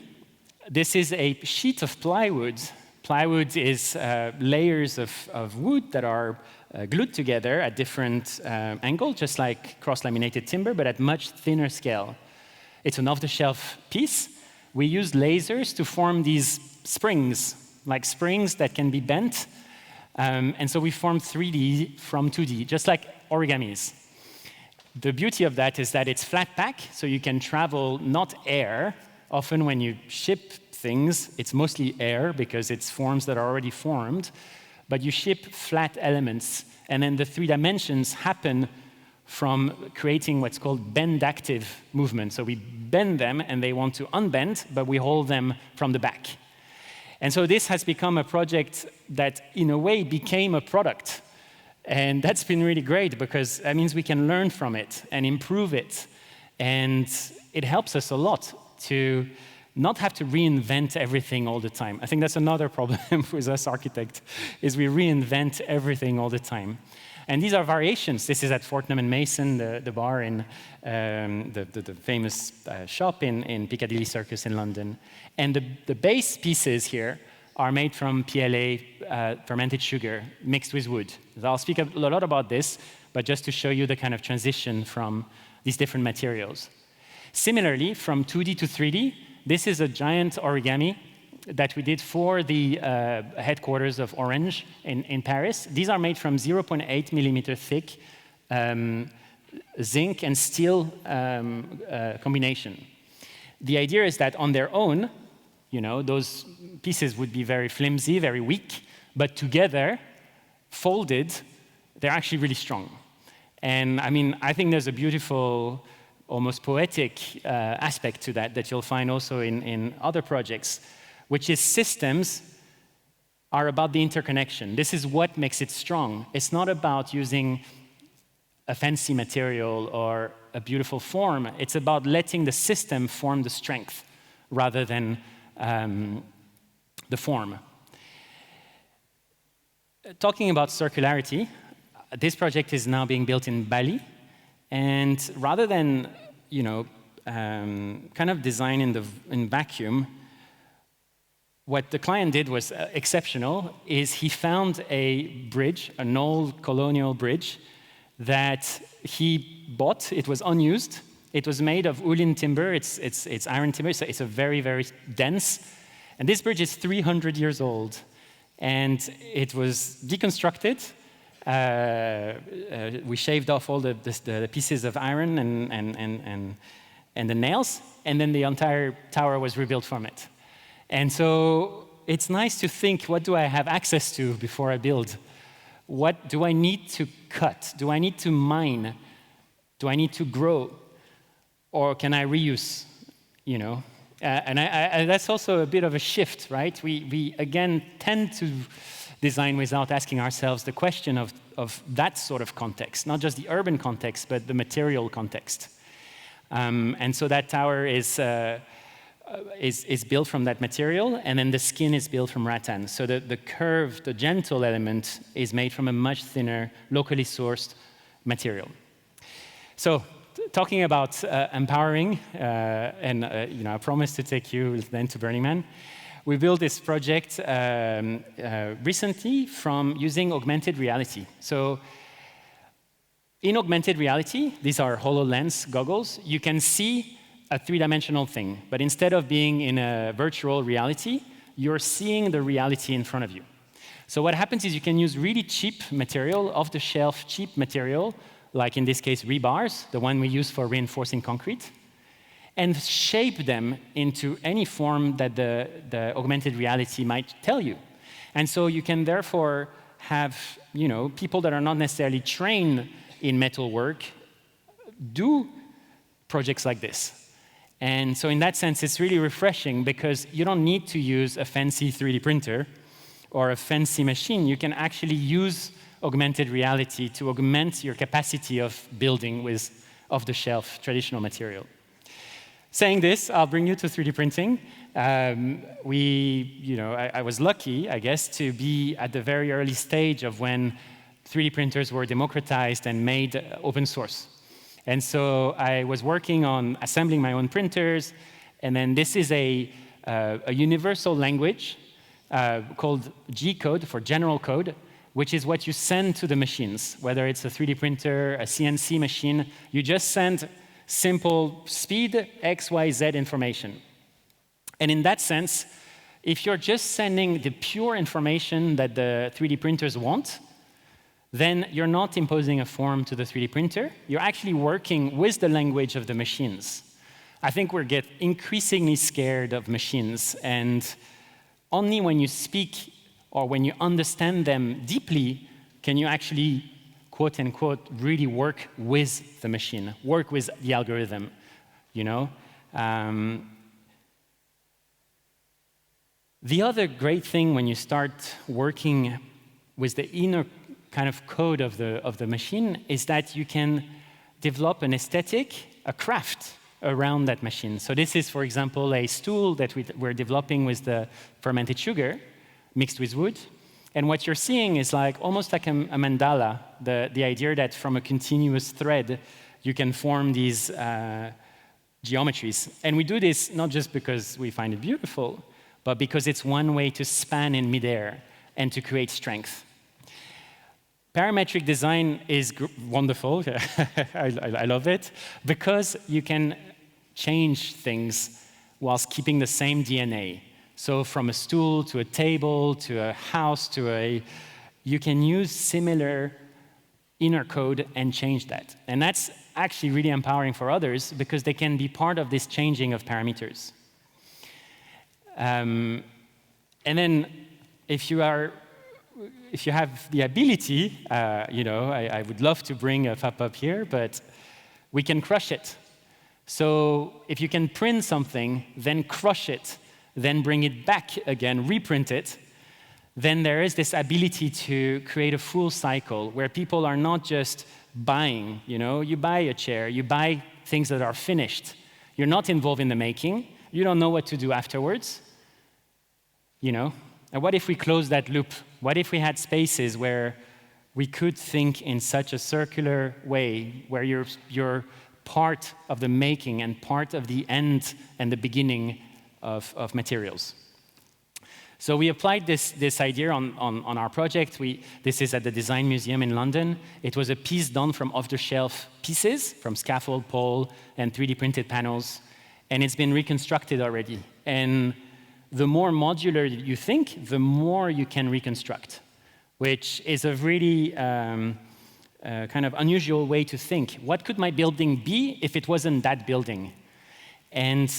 this is a sheet of plywood. Plywood is layers of wood that are glued together at different angles, just like cross-laminated timber, but at much thinner scale. It's an off-the-shelf piece. We use lasers to form these springs, like springs that can be bent. And so we form 3D from 2D, just like origamis. The beauty of that is that it's flat pack, so you can travel not air. Often when you ship things, it's mostly air because it's forms that are already formed, but you ship flat elements, and then the 3 dimensions happen from creating what's called bend-active movement. So we bend them, and they want to unbend, but we hold them from the back. And so this has become a project that, in a way, became a product. And that's been really great, because that means we can learn from it and improve it. And it helps us a lot to not have to reinvent everything all the time. I think that's another problem with us architects, is we reinvent everything all the time. And these are variations. This is at Fortnum & Mason, the bar in the famous shop in Piccadilly Circus in London. And the base pieces here are made from PLA, fermented sugar, mixed with wood. I'll speak a lot about this, but just to show you the kind of transition from these different materials. Similarly, from 2D to 3D, this is a giant origami that we did for the headquarters of Orange in Paris. These are made from 0.8 millimeter thick zinc and steel combination. The idea is that on their own, those pieces would be very flimsy, very weak, but together, folded, they're actually really strong. And I think there's a beautiful, almost poetic aspect to that you'll find also in other projects, which is systems are about the interconnection. This is what makes it strong. It's not about using a fancy material or a beautiful form. It's about letting the system form the strength rather than the form. Talking about circularity, this project is now being built in Bali. And rather than, kind of design in vacuum, what the client did was exceptional, is he found a bridge, an old colonial bridge, that he bought. It was unused. It was made of Ulin timber. It's iron timber, so it's a very, very dense. And this bridge is 300 years old. And it was deconstructed. We shaved off all the pieces of iron and the nails, and then the entire tower was rebuilt from it. And so it's nice to think, what do I have access to before I build? What do I need to cut? Do I need to mine? Do I need to grow? Or can I reuse, And that's also a bit of a shift, right? We again, tend to design without asking ourselves the question of that sort of context, not just the urban context, but the material context. And so that tower is built from that material, and then the skin is built from rattan. So the curved, the gentle element is made from a much thinner, locally sourced material. So talking about empowering, I promised to take you then to Burning Man. We built this project recently from using augmented reality. So in augmented reality, these are HoloLens goggles, you can see a three-dimensional thing, but instead of being in a virtual reality, you're seeing the reality in front of you. So what happens is you can use really cheap material, off-the-shelf cheap material, like in this case rebars, the one we use for reinforcing concrete, and shape them into any form that the augmented reality might tell you. And so you can therefore have people that are not necessarily trained in metalwork do projects like this. And so in that sense, it's really refreshing because you don't need to use a fancy 3D printer or a fancy machine. You can actually use augmented reality to augment your capacity of building with off-the-shelf traditional material. Saying this, I'll bring you to 3D printing. I was lucky, I guess, to be at the very early stage of when 3D printers were democratized and made open source. And so I was working on assembling my own printers, and then this is a universal language called G-code for general code, which is what you send to the machines, whether it's a 3D printer, a CNC machine. You just send simple speed, X, Y, Z information. And in that sense, if you're just sending the pure information that the 3D printers want, then you're not imposing a form to the 3D printer. You're actually working with the language of the machines. I think we get increasingly scared of machines, and only when you speak or when you understand them deeply can you actually, quote unquote, really work with the machine, work with the algorithm, The other great thing when you start working with the inner kind of code of the machine is that you can develop an aesthetic, a craft around that machine. So this is, for example, a stool that we're developing with the fermented sugar mixed with wood. And what you're seeing is almost like a mandala, the idea that from a continuous thread, you can form these geometries. And we do this not just because we find it beautiful, but because it's one way to span in midair and to create strength. Parametric design is wonderful. I love it, because you can change things whilst keeping the same DNA. So from a stool to a table to a house you can use similar inner code and change that. And that's actually really empowering for others because they can be part of this changing of parameters. And then if you have the ability, I would love to bring a FAP up here, but we can crush it. So if you can print something, then crush it, then bring it back again, reprint it, then there is this ability to create a full cycle where people are not just buying. You buy a chair, you buy things that are finished. You're not involved in the making. You don't know what to do afterwards. And what if we close that loop? What if we had spaces where we could think in such a circular way, where you're part of the making and part of the end and the beginning of materials? So we applied this idea on our project. This is at the Design Museum in London. It was a piece done from off-the-shelf pieces, from scaffold, pole, and 3D printed panels. And it's been reconstructed already. And the more modular you think, the more you can reconstruct, which is a really kind of unusual way to think. What could my building be if it wasn't that building? And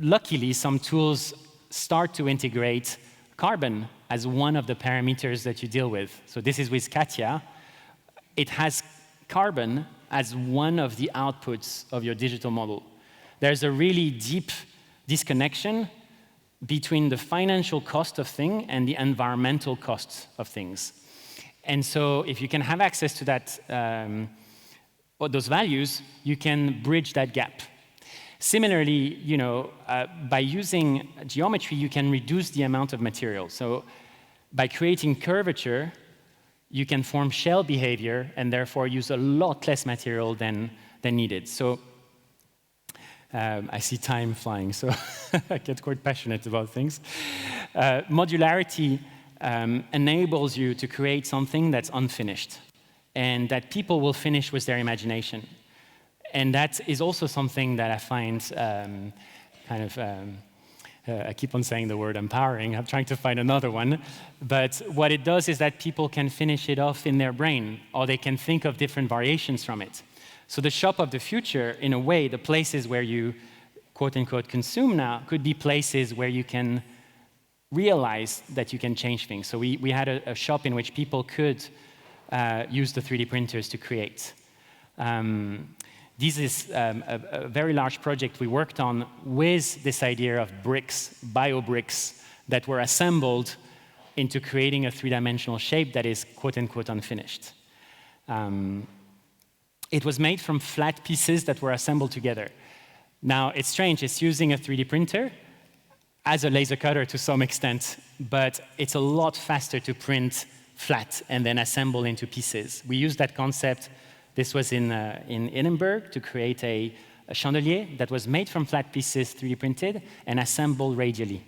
luckily, some tools start to integrate carbon as one of the parameters that you deal with. So this is with Katia. It has carbon as one of the outputs of your digital model. There's a really deep disconnection between the financial cost of things and the environmental costs of things. And so if you can have access to that, those values, you can bridge that gap. Similarly, by using geometry, you can reduce the amount of material. So by creating curvature, you can form shell behavior and therefore use a lot less material than needed. So I see time flying, so I get quite passionate about things. Modularity enables you to create something that's unfinished and that people will finish with their imagination. And that is also something that I find kind of I keep on saying the word empowering. I'm trying to find another one. But what it does is that people can finish it off in their brain, or they can think of different variations from it. So the shop of the future, in a way, the places where you, quote unquote, consume now, could be places where you can realize that you can change things. So we had a shop in which people could use the 3D printers to create. This is a very large project we worked on with this idea of bricks, bio-bricks, that were assembled into creating a three-dimensional shape that is quote-unquote unfinished. It was made from flat pieces that were assembled together. Now, it's strange, it's using a 3D printer as a laser cutter to some extent, but it's a lot faster to print flat and then assemble into pieces. We used that concept. This was in Edinburgh to create a chandelier that was made from flat pieces, 3D printed, and assembled radially.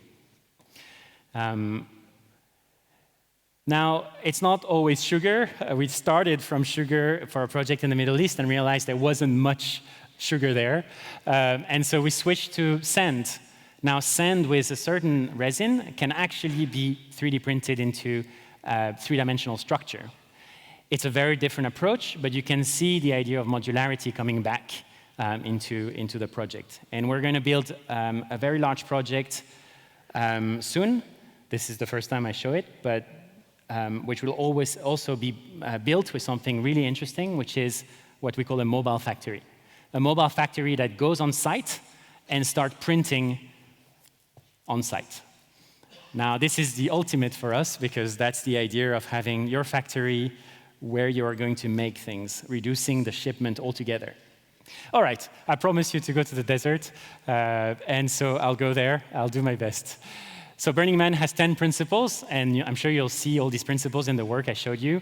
Now, it's not always sugar. We started from sugar for a project in the Middle East and realized there wasn't much sugar there. And so we switched to sand. Now, sand with a certain resin can actually be 3D printed into three-dimensional structure. It's a very different approach, but you can see the idea of modularity coming back into the project. And we're going to build a very large project soon. This is the first time I show it, but which will always also be built with something really interesting, which is what we call a mobile factory. A mobile factory that goes on site and start printing on site. Now, this is the ultimate for us, because that's the idea of having your factory where you are going to make things, reducing the shipment altogether. All right, I promise you to go to the desert, and so I'll go there. I'll do my best. So Burning Man has 10 principles, and I'm sure you'll see all these principles in the work I showed you.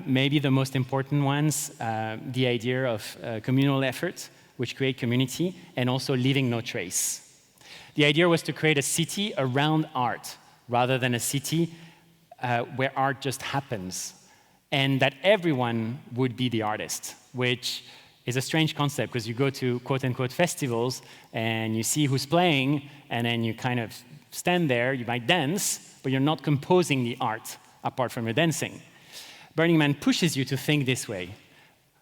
Maybe the most important ones, the idea of communal effort, which create community, and also leaving no trace. The idea was to create a city around art, rather than a city where art just happens, and that everyone would be the artist, which is a strange concept, because you go to quote-unquote festivals, and you see who's playing, and then you kind of stand there, you might dance, but you're not composing the art apart from your dancing. Burning Man pushes you to think this way.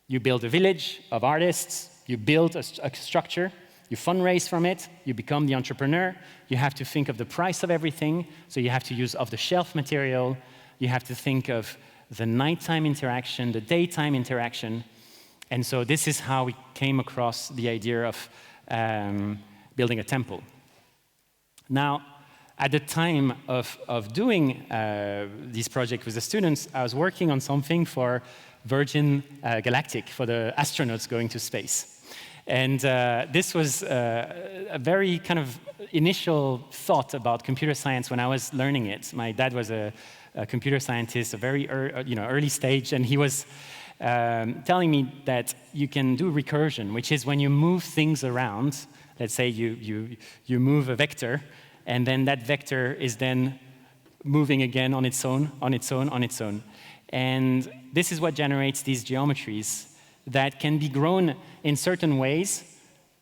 You build a village of artists, you build a structure, you fundraise from it, you become the entrepreneur, you have to think of the price of everything, so you have to use off-the-shelf material, you have to think of the nighttime interaction, the daytime interaction, and so this is how we came across the idea of building a temple. Now, at the time of doing this project with the students, I was working on something for Virgin Galactic, for the astronauts going to space. And this was a very kind of initial thought about computer science when I was learning it. My dad was a computer scientist, a very early stage, and he was telling me that you can do recursion, which is when you move things around. Let's say you move a vector, and then that vector is then moving again on its own, on its own, on its own. And this is what generates these geometries that can be grown in certain ways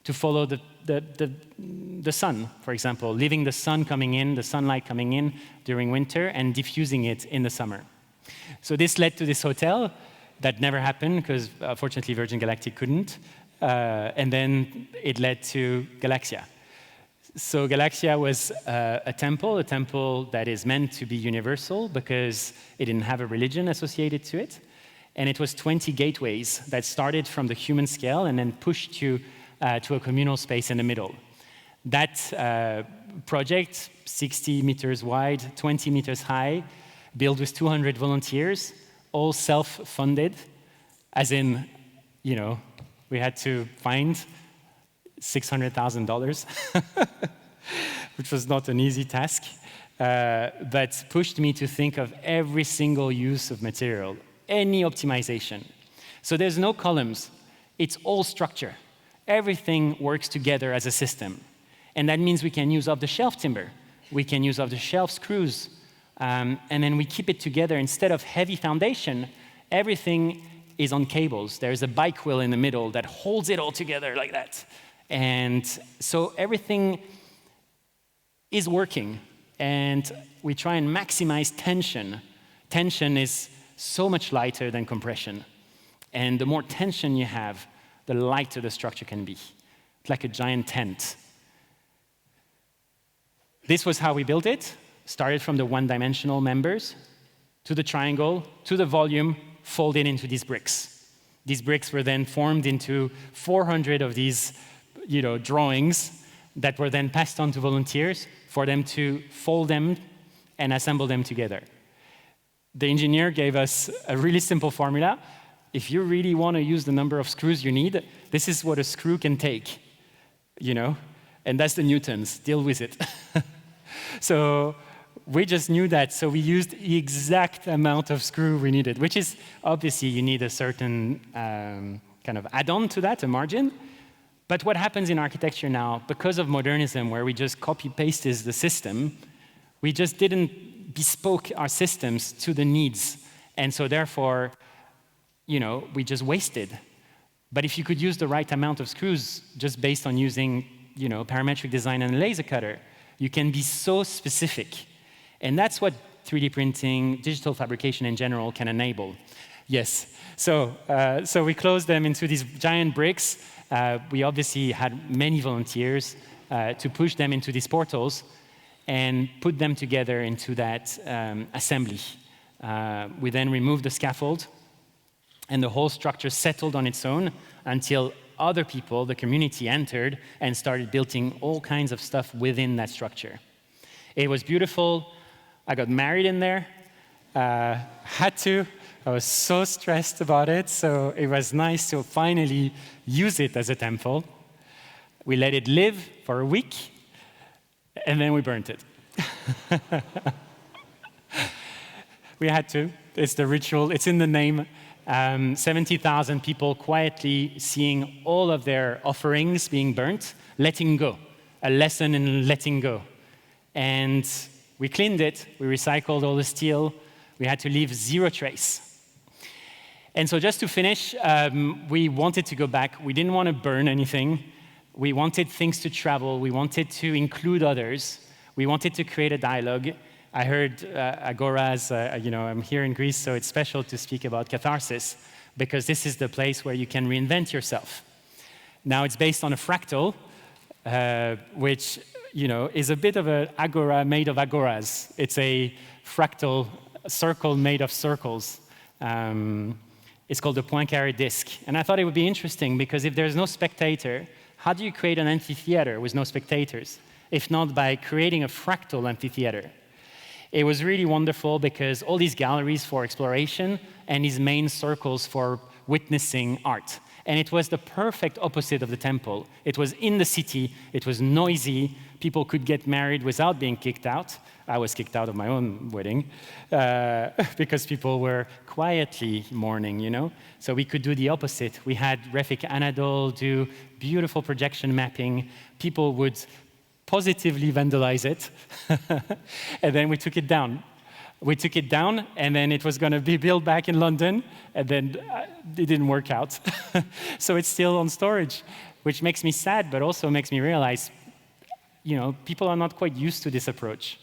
to follow the sun, for example, leaving the sun coming in, the sunlight coming in during winter and diffusing it in the summer. So this led to this hotel that never happened because, fortunately, Virgin Galactic couldn't. And then it led to Galaxia. So Galaxia was a temple that is meant to be universal because it didn't have a religion associated to it. And it was 20 gateways that started from the human scale and then pushed you to a communal space in the middle. That project, 60 meters wide, 20 meters high, built with 200 volunteers, all self-funded, as in, we had to find $600,000, which was not an easy task, but pushed me to think of every single use of material, any optimization. So there's no columns, it's all structure. Everything works together as a system. And that means we can use off-the-shelf timber, we can use off-the-shelf screws, and then we keep it together. Instead of heavy foundation, everything is on cables. There's a bike wheel in the middle that holds it all together like that. And so everything is working. And we try and maximize tension. Tension is so much lighter than compression. And the more tension you have, the lighter the structure can be. It's like a giant tent. This was how we built it. Started from the one-dimensional members, to the triangle, to the volume, folded into these bricks. These bricks were then formed into 400 of these drawings that were then passed on to volunteers for them to fold them and assemble them together. The engineer gave us a really simple formula. If you really want to use the number of screws you need, this is what a screw can take, and that's the newtons. Deal with it. So we just knew that, so we used the exact amount of screw we needed, which is, obviously, you need a certain kind of add-on to that, a margin. But what happens in architecture now, because of modernism, where we just copy-pasted the system, we just didn't bespoke our systems to the needs. And so therefore, we just wasted. But if you could use the right amount of screws just based on using, parametric design and a laser cutter, you can be so specific. And that's what 3D printing, digital fabrication in general can enable. Yes, so we closed them into these giant bricks. We obviously had many volunteers to push them into these portals and put them together into that assembly. We then removed the scaffold, and the whole structure settled on its own until other people, the community, entered and started building all kinds of stuff within that structure. It was beautiful. I got married in there. Had to. I was so stressed about it, so it was nice to finally use it as a temple. We let it live for a week, and then we burnt it. We had to. It's the ritual. It's in the name. 70,000 people quietly seeing all of their offerings being burnt, letting go. A lesson in letting go. And we cleaned it. We recycled all the steel. We had to leave 0 trace. And so just to finish, we wanted to go back. We didn't want to burn anything. We wanted things to travel. We wanted to include others. We wanted to create a dialogue. I heard Agoras, I'm here in Greece, so it's special to speak about catharsis, because this is the place where you can reinvent yourself. Now, it's based on a fractal, which is a bit of an agora made of agoras. It's a fractal circle made of circles. It's called the Poincaré disc. And I thought it would be interesting, because if there's no spectator, how do you create an amphitheater with no spectators? If not by creating a fractal amphitheater. It was really wonderful, because all these galleries for exploration and these main circles for witnessing art. And it was the perfect opposite of the temple. It was in the city, it was noisy, people could get married without being kicked out. I was kicked out of my own wedding, because people were quietly mourning, So we could do the opposite. We had Refik Anadol do beautiful projection mapping. People would positively vandalize it, and then we took it down. We took it down, and then it was going to be built back in London, and then it didn't work out. So it's still on storage, which makes me sad, but also makes me realize, people are not quite used to this approach.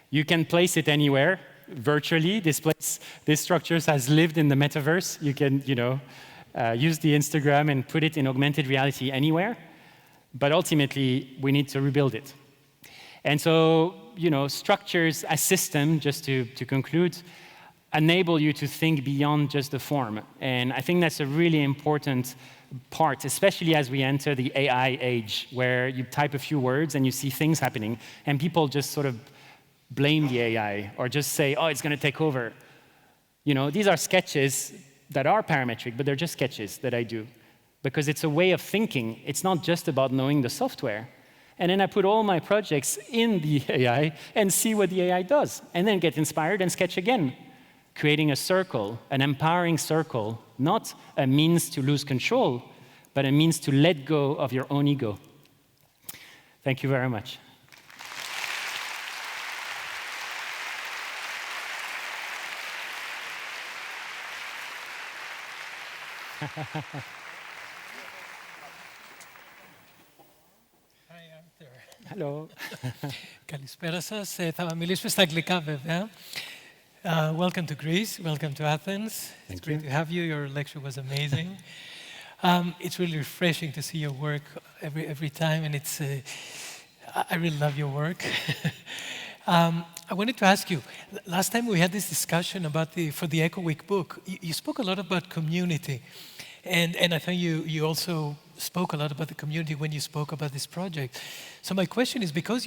You can place it anywhere, virtually. This structure has lived in the metaverse. You can, use the Instagram and put it in augmented reality anywhere. But ultimately, we need to rebuild it. And so, structures as system, just to conclude, enable you to think beyond just the form. And I think that's a really important part, especially as we enter the AI age, where you type a few words and you see things happening, and people just sort of blame the AI or just say, oh, it's going to take over. These are sketches that are parametric, but they're just sketches that I do. Because it's a way of thinking. It's not just about knowing the software. And then I put all my projects in the AI and see what the AI does, and then get inspired and sketch again, creating a circle, an empowering circle, not a means to lose control, but a means to let go of your own ego. Thank you very much. Hello. Καλησπέρα σας. Θα μιλήσουμε στα αγγλικά βέβαια. Welcome to Greece. Welcome to Athens. It's great to have you. Your lecture was amazing. It's really refreshing to see your work every time, and it's I really love your work. I wanted to ask you, last time we had this discussion about for the Eco Week book, you spoke a lot about community. And I think you also spoke a lot about the community when you spoke about this project. So my question is, because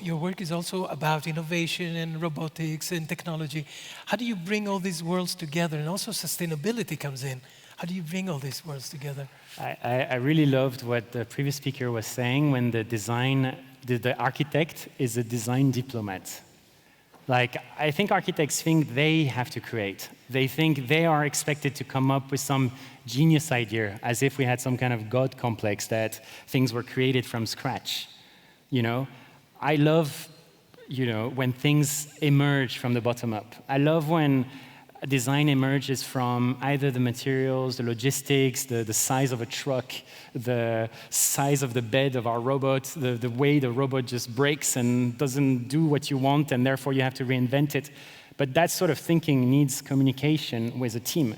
your work is also about innovation and robotics and technology, how do you bring all these worlds together? And also sustainability comes in. How do you bring all these worlds together? I really loved what the previous speaker was saying when the architect is a design diplomat. Like, I think architects think they have to create. They think they are expected to come up with some genius idea, as if we had some kind of God complex that things were created from scratch. You know, I love, when things emerge from the bottom up. I love when design emerges from either the materials, the logistics, the size of a truck, the size of the bed of our robot, the way the robot just breaks and doesn't do what you want, and therefore you have to reinvent it. But that sort of thinking needs communication with a team.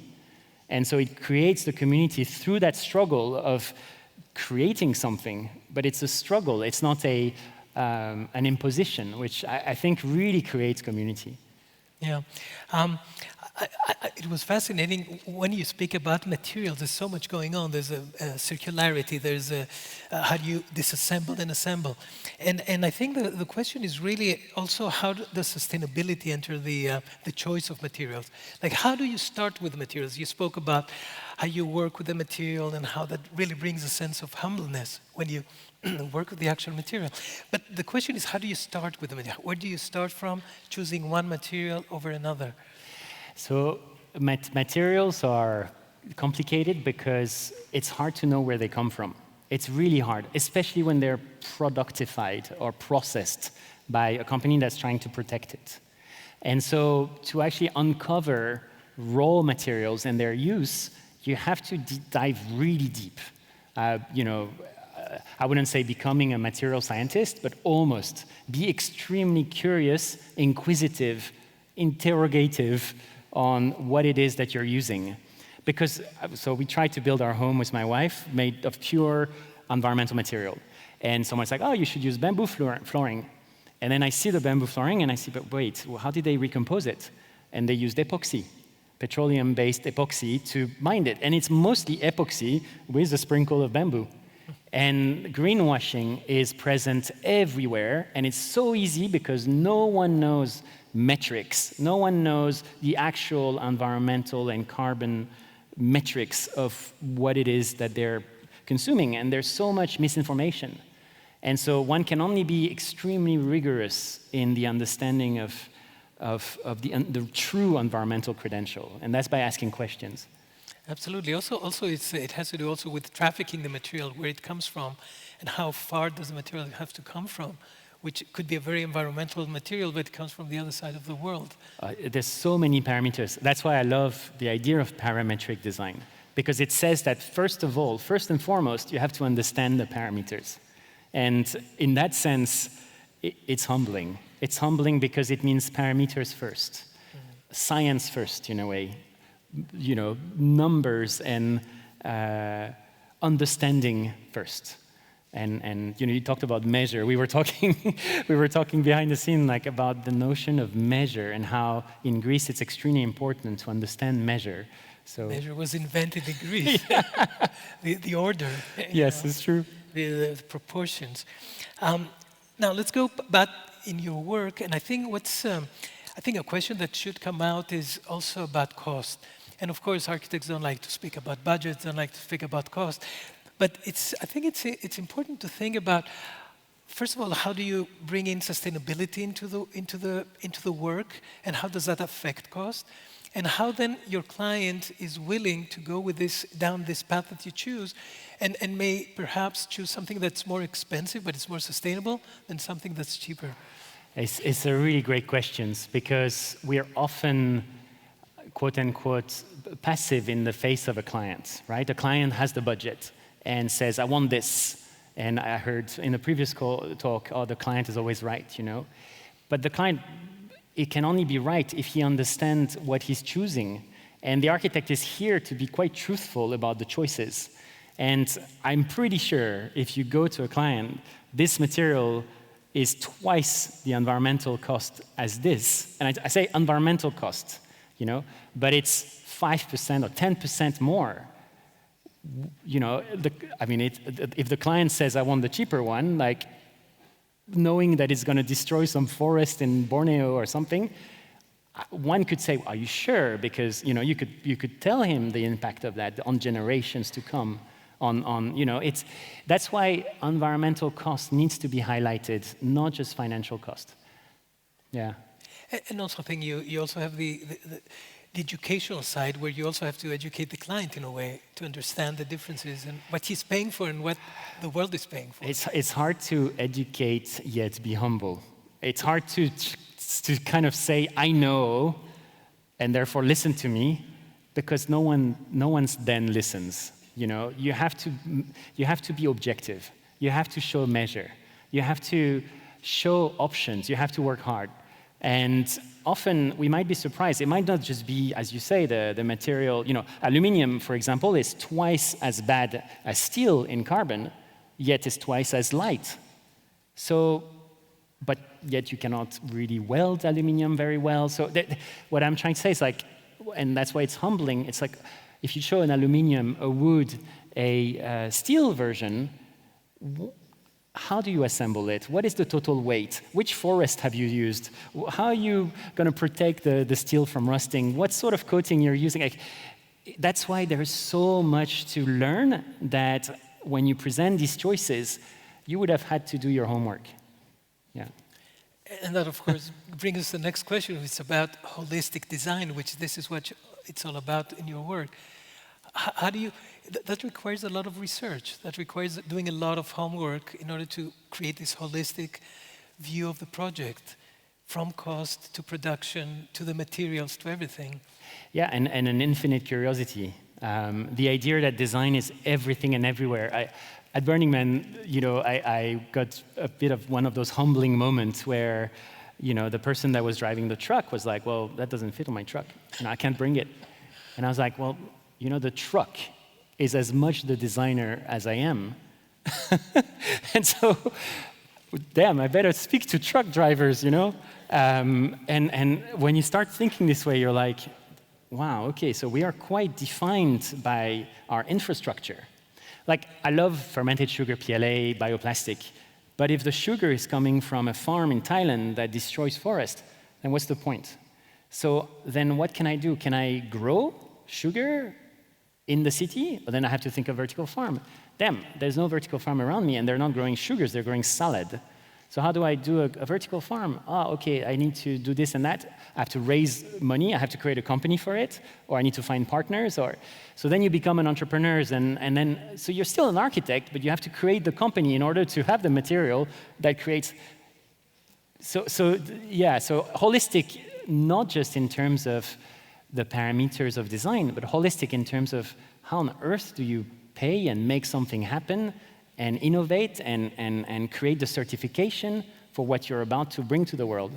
And so it creates the community through that struggle of creating something, but it's a struggle. It's not an imposition, which I think really creates community. Yeah. It was fascinating when you speak about materials. There's so much going on. There's a circularity. There's how do you disassemble and assemble, and I think the question is really also how does sustainability enter the choice of materials? Like, how do you start with materials? You spoke about how you work with the material and how that really brings a sense of humbleness when you work with the actual material. But the question is, how do you start with the material? Where do you start from, choosing one material over another? So materials are complicated because it's hard to know where they come from. It's really hard, especially when they're productified or processed by a company that's trying to protect it. And so to actually uncover raw materials and their use, you have to dive really deep. I wouldn't say becoming a material scientist, but almost. Be extremely curious, inquisitive, interrogative on what it is that you're using. Because, so we tried to build our home with my wife, made of pure environmental material. And someone's like, oh, you should use bamboo flooring. And then I see the bamboo flooring and I see, but wait, well, how did they recompose it? And they used epoxy, petroleum-based epoxy to bind it. And it's mostly epoxy with a sprinkle of bamboo. And greenwashing is present everywhere, and it's so easy because no one knows metrics. No one knows the actual environmental and carbon metrics of what it is that they're consuming, and there's so much misinformation. And so one can only be extremely rigorous in the understanding of the true environmental credential, and that's by asking questions. Absolutely. Also, it has to do also with trafficking the material, where it comes from, and how far does the material have to come from, which could be a very environmental material, but it comes from the other side of the world. There's so many parameters. That's why I love the idea of parametric design, because it says that first and foremost, you have to understand the parameters. And in that sense, it's humbling. It's humbling because it means parameters first, science first, in a way. Numbers and understanding first. And you talked about measure. We were talking behind the scene about the notion of measure and how in Greece it's extremely important to understand measure. So measure was invented in Greece. the order. Yes, it's true. The proportions. Now let's go back in your work, and I think a question that should come out is also about cost. And of course, architects don't like to speak about budgets, don't like to speak about cost. But I think it's important to think about, first of all, how do you bring in sustainability into the work, and how does that affect cost? And how then your client is willing to go down this path that you choose, and may perhaps choose something that's more expensive, but it's more sustainable, than something that's cheaper. It's a really great question, because we're often, quote unquote, passive in the face of a client, right? A client has the budget and says, I want this. And I heard in the previous talk, oh, the client is always right, you know. But the client, it can only be right if he understands what he's choosing. And the architect is here to be quite truthful about the choices. And I'm pretty sure if you go to a client, this material is twice the environmental cost as this. And I say environmental cost, you know, but it's 5% or 10% more. You know, if the client says, I want the cheaper one, like knowing that it's going to destroy some forest in Borneo or something, one could say, are you sure? Because, you know, you could tell him the impact of that on generations to come. You know, that's why environmental cost needs to be highlighted, not just financial cost. Yeah. And also, I think you also have the educational side, where you also have to educate the client in a way to understand the differences and what he's paying for and what the world is paying for. It's hard to educate yet be humble. It's hard to kind of say, I know, and therefore listen to me, because no one then listens. You know, you have to be objective. You have to show measure. You have to show options. You have to work hard. And often we might be surprised. It might not just be, as you say, the material. You know, aluminium, for example, is twice as bad as steel in carbon, yet is twice as light. So, but yet you cannot really weld aluminium very well. So what I'm trying to say is like, and that's why it's humbling. It's like, if you show an aluminium, a wood, a steel version, how do you assemble it? What is the total weight? Which forest have you used? How are you going to protect the steel from rusting? What sort of coating you're using? Like, that's why there's so much to learn that when you present these choices, you would have had to do your homework. Yeah. And that, of course, brings us to the next question, which is about holistic design, which this is what it's all about in your work. How do you, that requires a lot of research, that requires doing a lot of homework in order to create this holistic view of the project, from cost to production, to the materials, to everything. Yeah, and an infinite curiosity. The idea that design is everything and everywhere. At Burning Man, you know, I got a bit of one of those humbling moments where, you know, the person that was driving the truck was like, well, that doesn't fit on my truck, and I can't bring it. And I was like, well, you know, the truck is as much the designer as I am. And so, damn, I better speak to truck drivers, you know? And when you start thinking this way, you're like, wow, okay, so we are quite defined by our infrastructure. Like, I love fermented sugar, PLA, bioplastic, but if the sugar is coming from a farm in Thailand that destroys forest, then what's the point? So then what can I do? Can I grow sugar in the city? Well, then I have to think of vertical farm. Damn, there's no vertical farm around me, and they're not growing sugars, they're growing salad. So how do I do a vertical farm? Okay, I need to do this and that. I have to raise money, I have to create a company for it, or I need to find partners, so then you become an entrepreneur, and then, so you're still an architect, but you have to create the company in order to have the material that creates, so holistic, not just in terms of the parameters of design, but holistic in terms of how on earth do you pay and make something happen and innovate and create the certification for what you're about to bring to the world.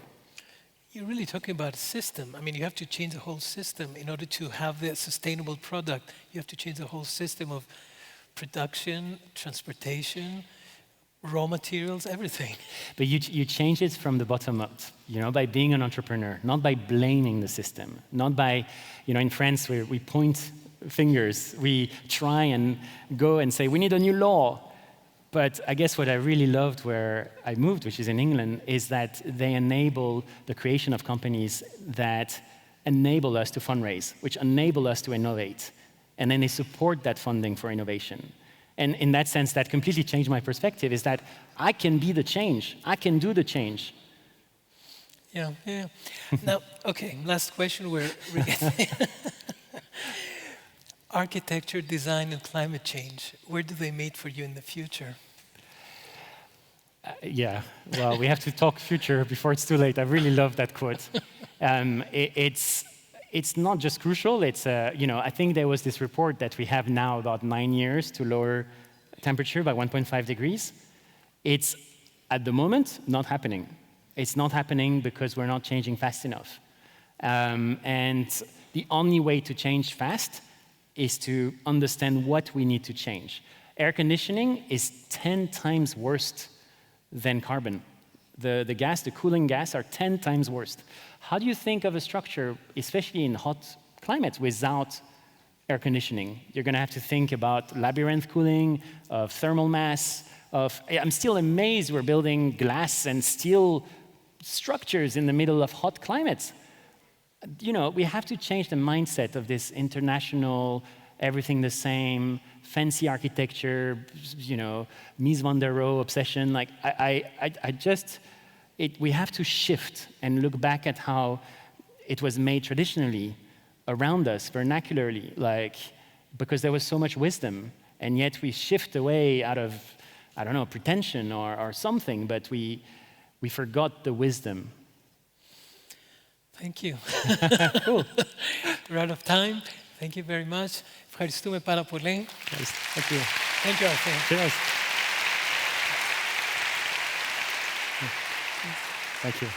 You're really talking about a system. I mean, you have to change the whole system in order to have the sustainable product. You have to change the whole system of production, transportation, raw materials, everything. But you change it from the bottom up, you know, by being an entrepreneur, not by blaming the system, not by, you know, in France we point fingers, we try and go and say, we need a new law. But I guess what I really loved where I moved, which is in England, is that they enable the creation of companies that enable us to fundraise, which enable us to innovate. And then they support that funding for innovation. And in that sense, that completely changed my perspective, is that I can be the change. I can do the change. Yeah. Now, okay, last question. We're getting architecture, design, and climate change. Where do they meet for you in the future? Yeah, well, we have to talk future before it's too late. I really love that quote. It's not just crucial. It's, you know, I think there was this report that we have now about 9 years to lower temperature by 1.5 degrees. It's, at the moment, not happening. It's not happening because we're not changing fast enough. And the only way to change fast is to understand what we need to change. Air conditioning is 10 times worse than carbon. The cooling gas are 10 times worse. How do you think of a structure, especially in hot climates, without air conditioning? You're going to have to think about labyrinth cooling, of thermal mass, I'm still amazed we're building glass and steel structures in the middle of hot climates. You know, we have to change the mindset of this international, everything the same, fancy architecture, you know, Mies van der Rohe obsession. Like, we have to shift and look back at how it was made traditionally around us, vernacularly, like, because there was so much wisdom, and yet we shift away out of, I don't know, pretension or something, but we forgot the wisdom. Thank you. Cool. We're out of time. Thank you very much. Ευχαριστούμε πάρα πολύ. Thank you. Thank you, Arthur. Cheers. Thank you.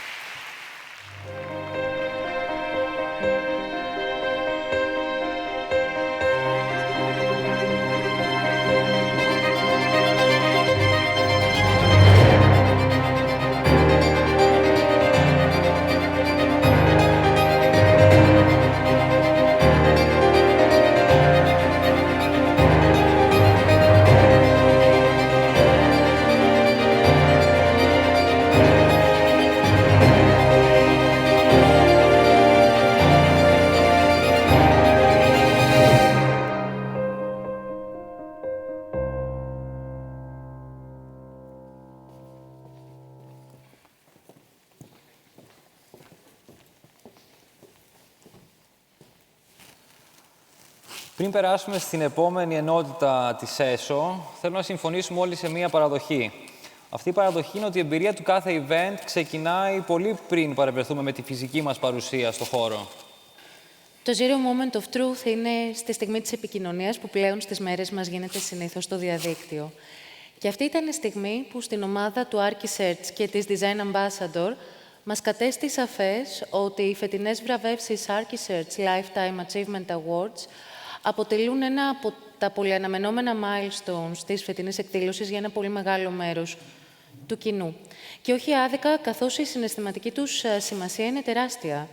Πριν περάσουμε στην επόμενη ενότητα της ΕΣΟ, θέλω να συμφωνήσουμε όλοι σε μία παραδοχή. Αυτή η παραδοχή είναι ότι η εμπειρία του κάθε event ξεκινάει πολύ πριν παρευρεθούμε με τη φυσική μας παρουσία στο χώρο. Το Zero Moment of Truth είναι στη στιγμή της επικοινωνίας που πλέον στις μέρες μας γίνεται συνήθως στο διαδίκτυο. Και αυτή ήταν η στιγμή που στην ομάδα του Archisearch και της Design Ambassador μας κατέστη σαφές ότι οι φετινές βραβεύσεις Archisearch Lifetime Achievement Awards αποτελούν ένα από τα πολυαναμενόμενα milestones της φετινής εκδήλωσης για ένα πολύ μεγάλο μέρος του κοινού. Και όχι άδικα, καθώς η συναισθηματική τους σημασία είναι τεράστια.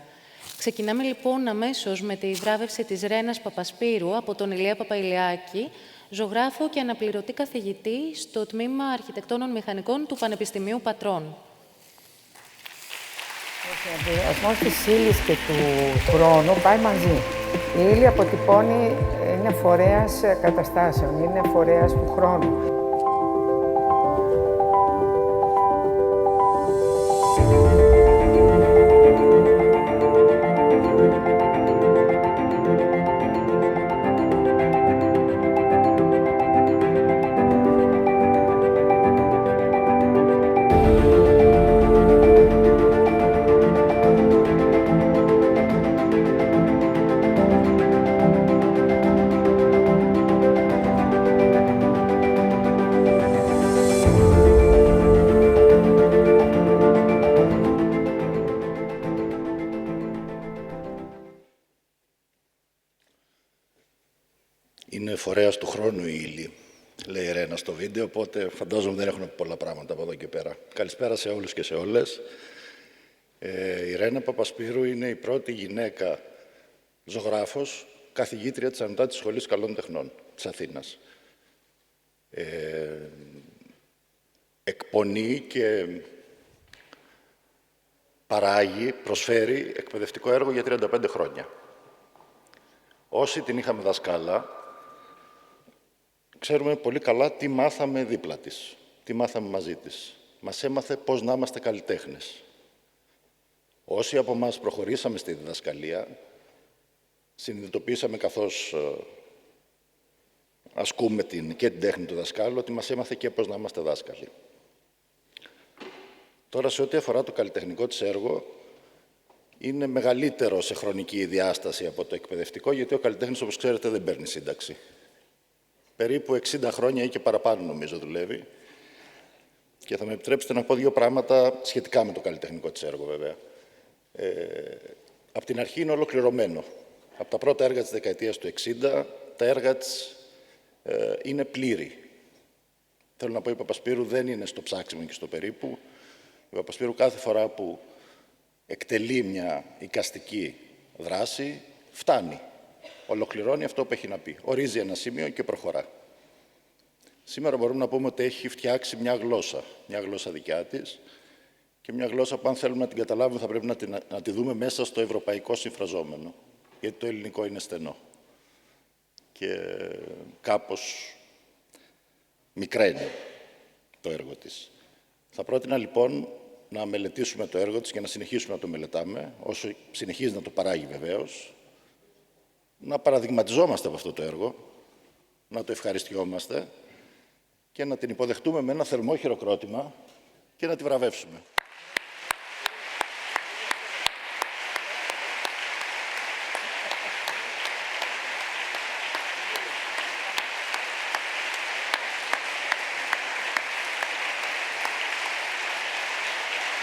Ξεκινάμε λοιπόν αμέσως με τη βράβευση της Ρένας Παπασπύρου από τον Ηλία Παπαϊλιάκη, ζωγράφο και αναπληρωτή καθηγητή στο Τμήμα Αρχιτεκτόνων Μηχανικών του Πανεπιστημίου Πατρών. Ο συνδυασμός της ύλης και του χρόνου πάει μαζί. Η ύλη αποτυπώνει, είναι φορέας καταστάσεων, είναι φορέας του χρόνου. Είναι φορέας του χρόνου η ύλη, λέει η Ρένα στο βίντεο, οπότε φαντάζομαι δεν έχουν πολλά πράγματα από εδώ και πέρα. Καλησπέρα σε όλους και σε όλες. Η Ρένα Παπασπύρου είναι η πρώτη γυναίκα ζωγράφος, καθηγήτρια της Ανωτάτης Σχολής Καλών Τεχνών της Αθήνας. Εκπονεί και παράγει, προσφέρει εκπαιδευτικό έργο για 35 χρόνια. Όσοι την είχαμε δασκάλα, ξέρουμε πολύ καλά τι μάθαμε δίπλα της, τι μάθαμε μαζί της. Μας έμαθε πώς να είμαστε καλλιτέχνες. Όσοι από εμάς προχωρήσαμε στη διδασκαλία, συνειδητοποίησαμε καθώς ασκούμε και την τέχνη του δασκάλου, ότι μας έμαθε και πώς να είμαστε δάσκαλοι. Τώρα, σε ό,τι αφορά το καλλιτεχνικό της έργο, είναι μεγαλύτερο σε χρονική διάσταση από το εκπαιδευτικό, γιατί ο καλλιτέχνης, όπως ξέρετε, δεν παίρνει σύνταξη. περίπου 60 χρόνια ή και παραπάνω νομίζω δουλεύει. Και θα με επιτρέψετε να πω δύο πράγματα σχετικά με το καλλιτεχνικό της έργο, βέβαια. Από την αρχή είναι ολοκληρωμένο. Από τα πρώτα έργα της δεκαετίας του 60, τα έργα της είναι πλήρη. Θέλω να πω, η Παπασπύρου δεν είναι στο ψάξιμο και στο περίπου. Η Παπασπύρου κάθε φορά που εκτελεί μια εικαστική δράση, φτάνει. Ολοκληρώνει αυτό που έχει να πει. Ορίζει ένα σημείο και προχωρά. Σήμερα μπορούμε να πούμε ότι έχει φτιάξει μια γλώσσα δικιά της και μια γλώσσα που αν θέλουμε να την καταλάβουμε θα πρέπει να τη δούμε μέσα στο ευρωπαϊκό συμφραζόμενο, γιατί το ελληνικό είναι στενό και κάπως μικραίνει το έργο της. Θα πρότεινα λοιπόν να μελετήσουμε το έργο της και να συνεχίσουμε να το μελετάμε, όσο συνεχίζει να το παράγει βεβαίως, να παραδειγματιζόμαστε από αυτό το έργο, να το ευχαριστιόμαστε και να την υποδεχτούμε με ένα θερμό χειροκρότημα και να τη βραβεύσουμε.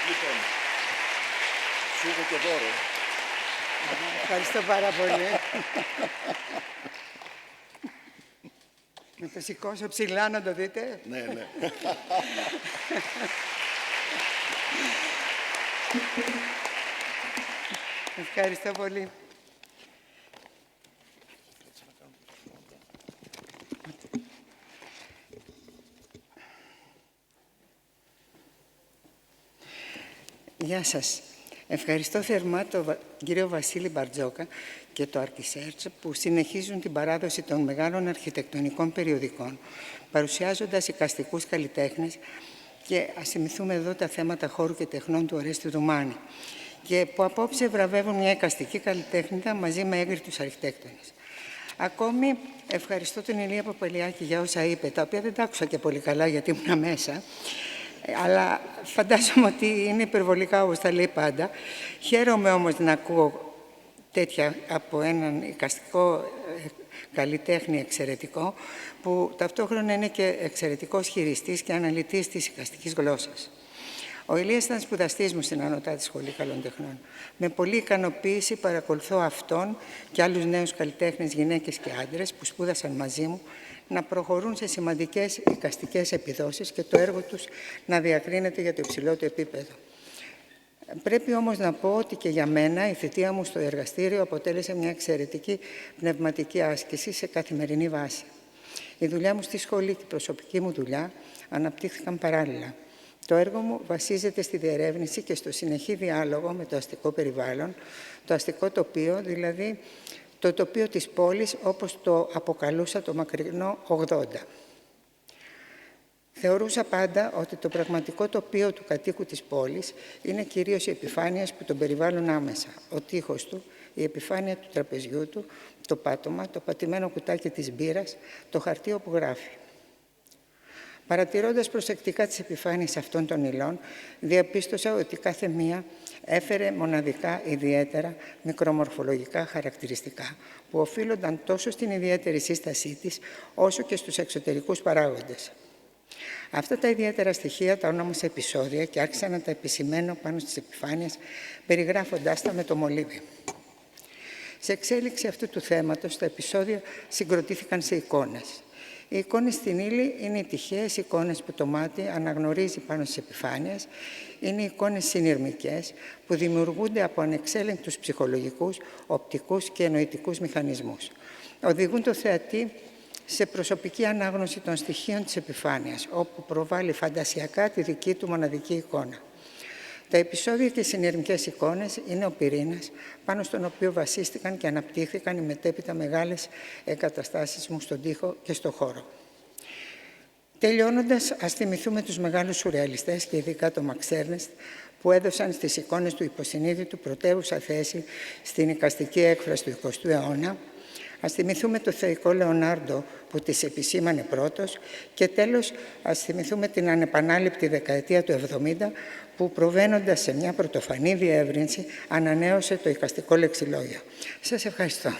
Λοιπόν, σου έχω και δώρο. Ευχαριστώ πάρα πολύ. Να το σηκώσω ψηλά να το δείτε. Ναι, ναι. Ευχαριστώ πολύ. Γεια σας. Ευχαριστώ θερμά τον κύριο Βασίλη Μπαρτζόκα και το Archisearch που συνεχίζουν την παράδοση των μεγάλων αρχιτεκτονικών περιοδικών, παρουσιάζοντας εικαστικούς καλλιτέχνες και ας θυμηθούμε εδώ τα θέματα χώρου και τεχνών του Ορέστη Δουμάνη και που απόψε βραβεύουν μια εικαστική καλλιτέχνητα μαζί με έγκριτους αρχιτέκτονες. Ακόμη ευχαριστώ τον Ηλία Παπαλιάκη για όσα είπε, τα οποία δεν τα άκουσα και πολύ καλά γιατί ήμουν μέσα, αλλά φαντάζομαι ότι είναι υπερβολικά όπως τα λέει πάντα. Χαίρομαι όμως να ακούω τέτοια από έναν εικαστικό καλλιτέχνη εξαιρετικό, που ταυτόχρονα είναι και εξαιρετικός χειριστής και αναλυτής της εικαστικής γλώσσας. Ο Ηλίας ήταν σπουδαστής μου στην Ανωτάτη Σχολή Καλών Τεχνών. Με πολλή ικανοποίηση παρακολουθώ αυτόν και άλλους νέους καλλιτέχνες, γυναίκες και άντρες που σπούδασαν μαζί μου να προχωρούν σε σημαντικές εικαστικές επιδόσεις και το έργο τους να διακρίνεται για το υψηλό του επίπεδο. Πρέπει όμως να πω ότι και για μένα η θητεία μου στο εργαστήριο αποτέλεσε μια εξαιρετική πνευματική άσκηση σε καθημερινή βάση. Η δουλειά μου στη σχολή και η προσωπική μου δουλειά αναπτύχθηκαν παράλληλα. Το έργο μου βασίζεται στη διερεύνηση και στο συνεχή διάλογο με το αστικό περιβάλλον, το αστικό τοπίο, δηλαδή το τοπίο της πόλης όπως το αποκαλούσα το μακρινό 80. Θεωρούσα πάντα ότι το πραγματικό τοπίο του κατοίκου της πόλης είναι κυρίως οι επιφάνειες που τον περιβάλλουν άμεσα. Ο τοίχος του, η επιφάνεια του τραπεζιού του, το πάτωμα, το πατημένο κουτάκι της μπύρας, το χαρτί όπου γράφει. Παρατηρώντας προσεκτικά τις επιφάνειες αυτών των υλών, διαπίστωσα ότι κάθε μία έφερε μοναδικά ιδιαίτερα μικρομορφολογικά χαρακτηριστικά, που οφείλονταν τόσο στην ιδιαίτερη σύστασή της, όσο και στους εξωτερικούς παράγοντες. Αυτά τα ιδιαίτερα στοιχεία τα ονόμασα επεισόδια και άρχισα να τα επισημαίνω πάνω στις επιφάνειες, περιγράφοντάς τα με το μολύβι. Σε εξέλιξη αυτού του θέματος, τα επεισόδια συγκροτήθηκαν σε εικόνες. Οι εικόνες στην ύλη είναι οι τυχαίες εικόνες που το μάτι αναγνωρίζει πάνω στις επιφάνειες, είναι εικόνες συνειρμικές που δημιουργούνται από ανεξέλεγκτους ψυχολογικούς, οπτικούς και εννοητικούς μηχανισμούς. Οδηγούν το θεατή σε προσωπική ανάγνωση των στοιχείων της επιφάνειας, όπου προβάλλει φαντασιακά τη δική του μοναδική εικόνα. Τα επεισόδια και οι συνειρμικές εικόνες είναι ο πυρήνας πάνω στον οποίο βασίστηκαν και αναπτύχθηκαν οι μετέπειτα μεγάλες εγκαταστάσεις μου στον τοίχο και στον χώρο. Τελειώνοντας, ας θυμηθούμε τους μεγάλους σουρεαλιστές και ειδικά το Μαξ Έρνεστ, που έδωσαν στις εικόνες του υποσυνείδητου πρωτεύουσα θέση στην εικαστική έκφραση του 20ου αιώνα. Ας θυμηθούμε το θεϊκό Λεωνάρντο που τις επισήμανε πρώτος και τέλος ας θυμηθούμε την ανεπανάληπτη δεκαετία του 70 που προβαίνοντας σε μια πρωτοφανή διεύρυνση ανανέωσε το εικαστικό λεξιλόγιο. Σας ευχαριστώ.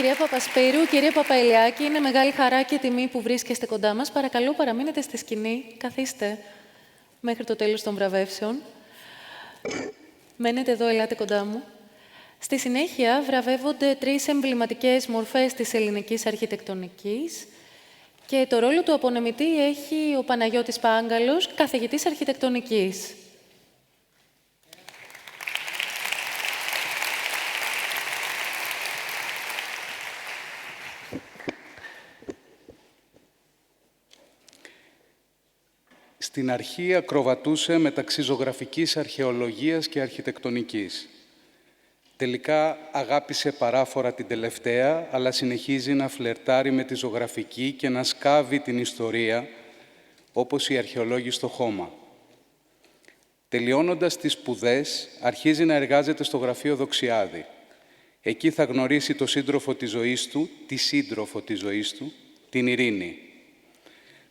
κυρία Παπασπύρου. Κύριε Παπαηλιάκη, είναι μεγάλη χαρά και τιμή που βρίσκεστε κοντά μας. Παρακαλώ, παραμείνετε στη σκηνή. Καθίστε μέχρι το τέλος των βραβεύσεων. Μένετε εδώ, ελάτε κοντά μου. Στη συνέχεια βραβεύονται 3 εμβληματικές μορφές της ελληνικής αρχιτεκτονικής και το ρόλο του απονεμητή έχει ο Παναγιώτης Πάγκαλος, καθηγητής αρχιτεκτονικής. Στην αρχή ακροβατούσε μεταξύ ζωγραφικής αρχαιολογίας και αρχιτεκτονικής. Τελικά αγάπησε παράφορα την τελευταία, αλλά συνεχίζει να φλερτάρει με τη ζωγραφική και να σκάβει την ιστορία, όπως οι αρχαιολόγοι στο χώμα. Τελειώνοντας τις σπουδές, αρχίζει να εργάζεται στο γραφείο Δοξιάδη. Εκεί θα γνωρίσει το σύντροφο της ζωής του, τη σύντροφο της ζωής του, την Ειρήνη.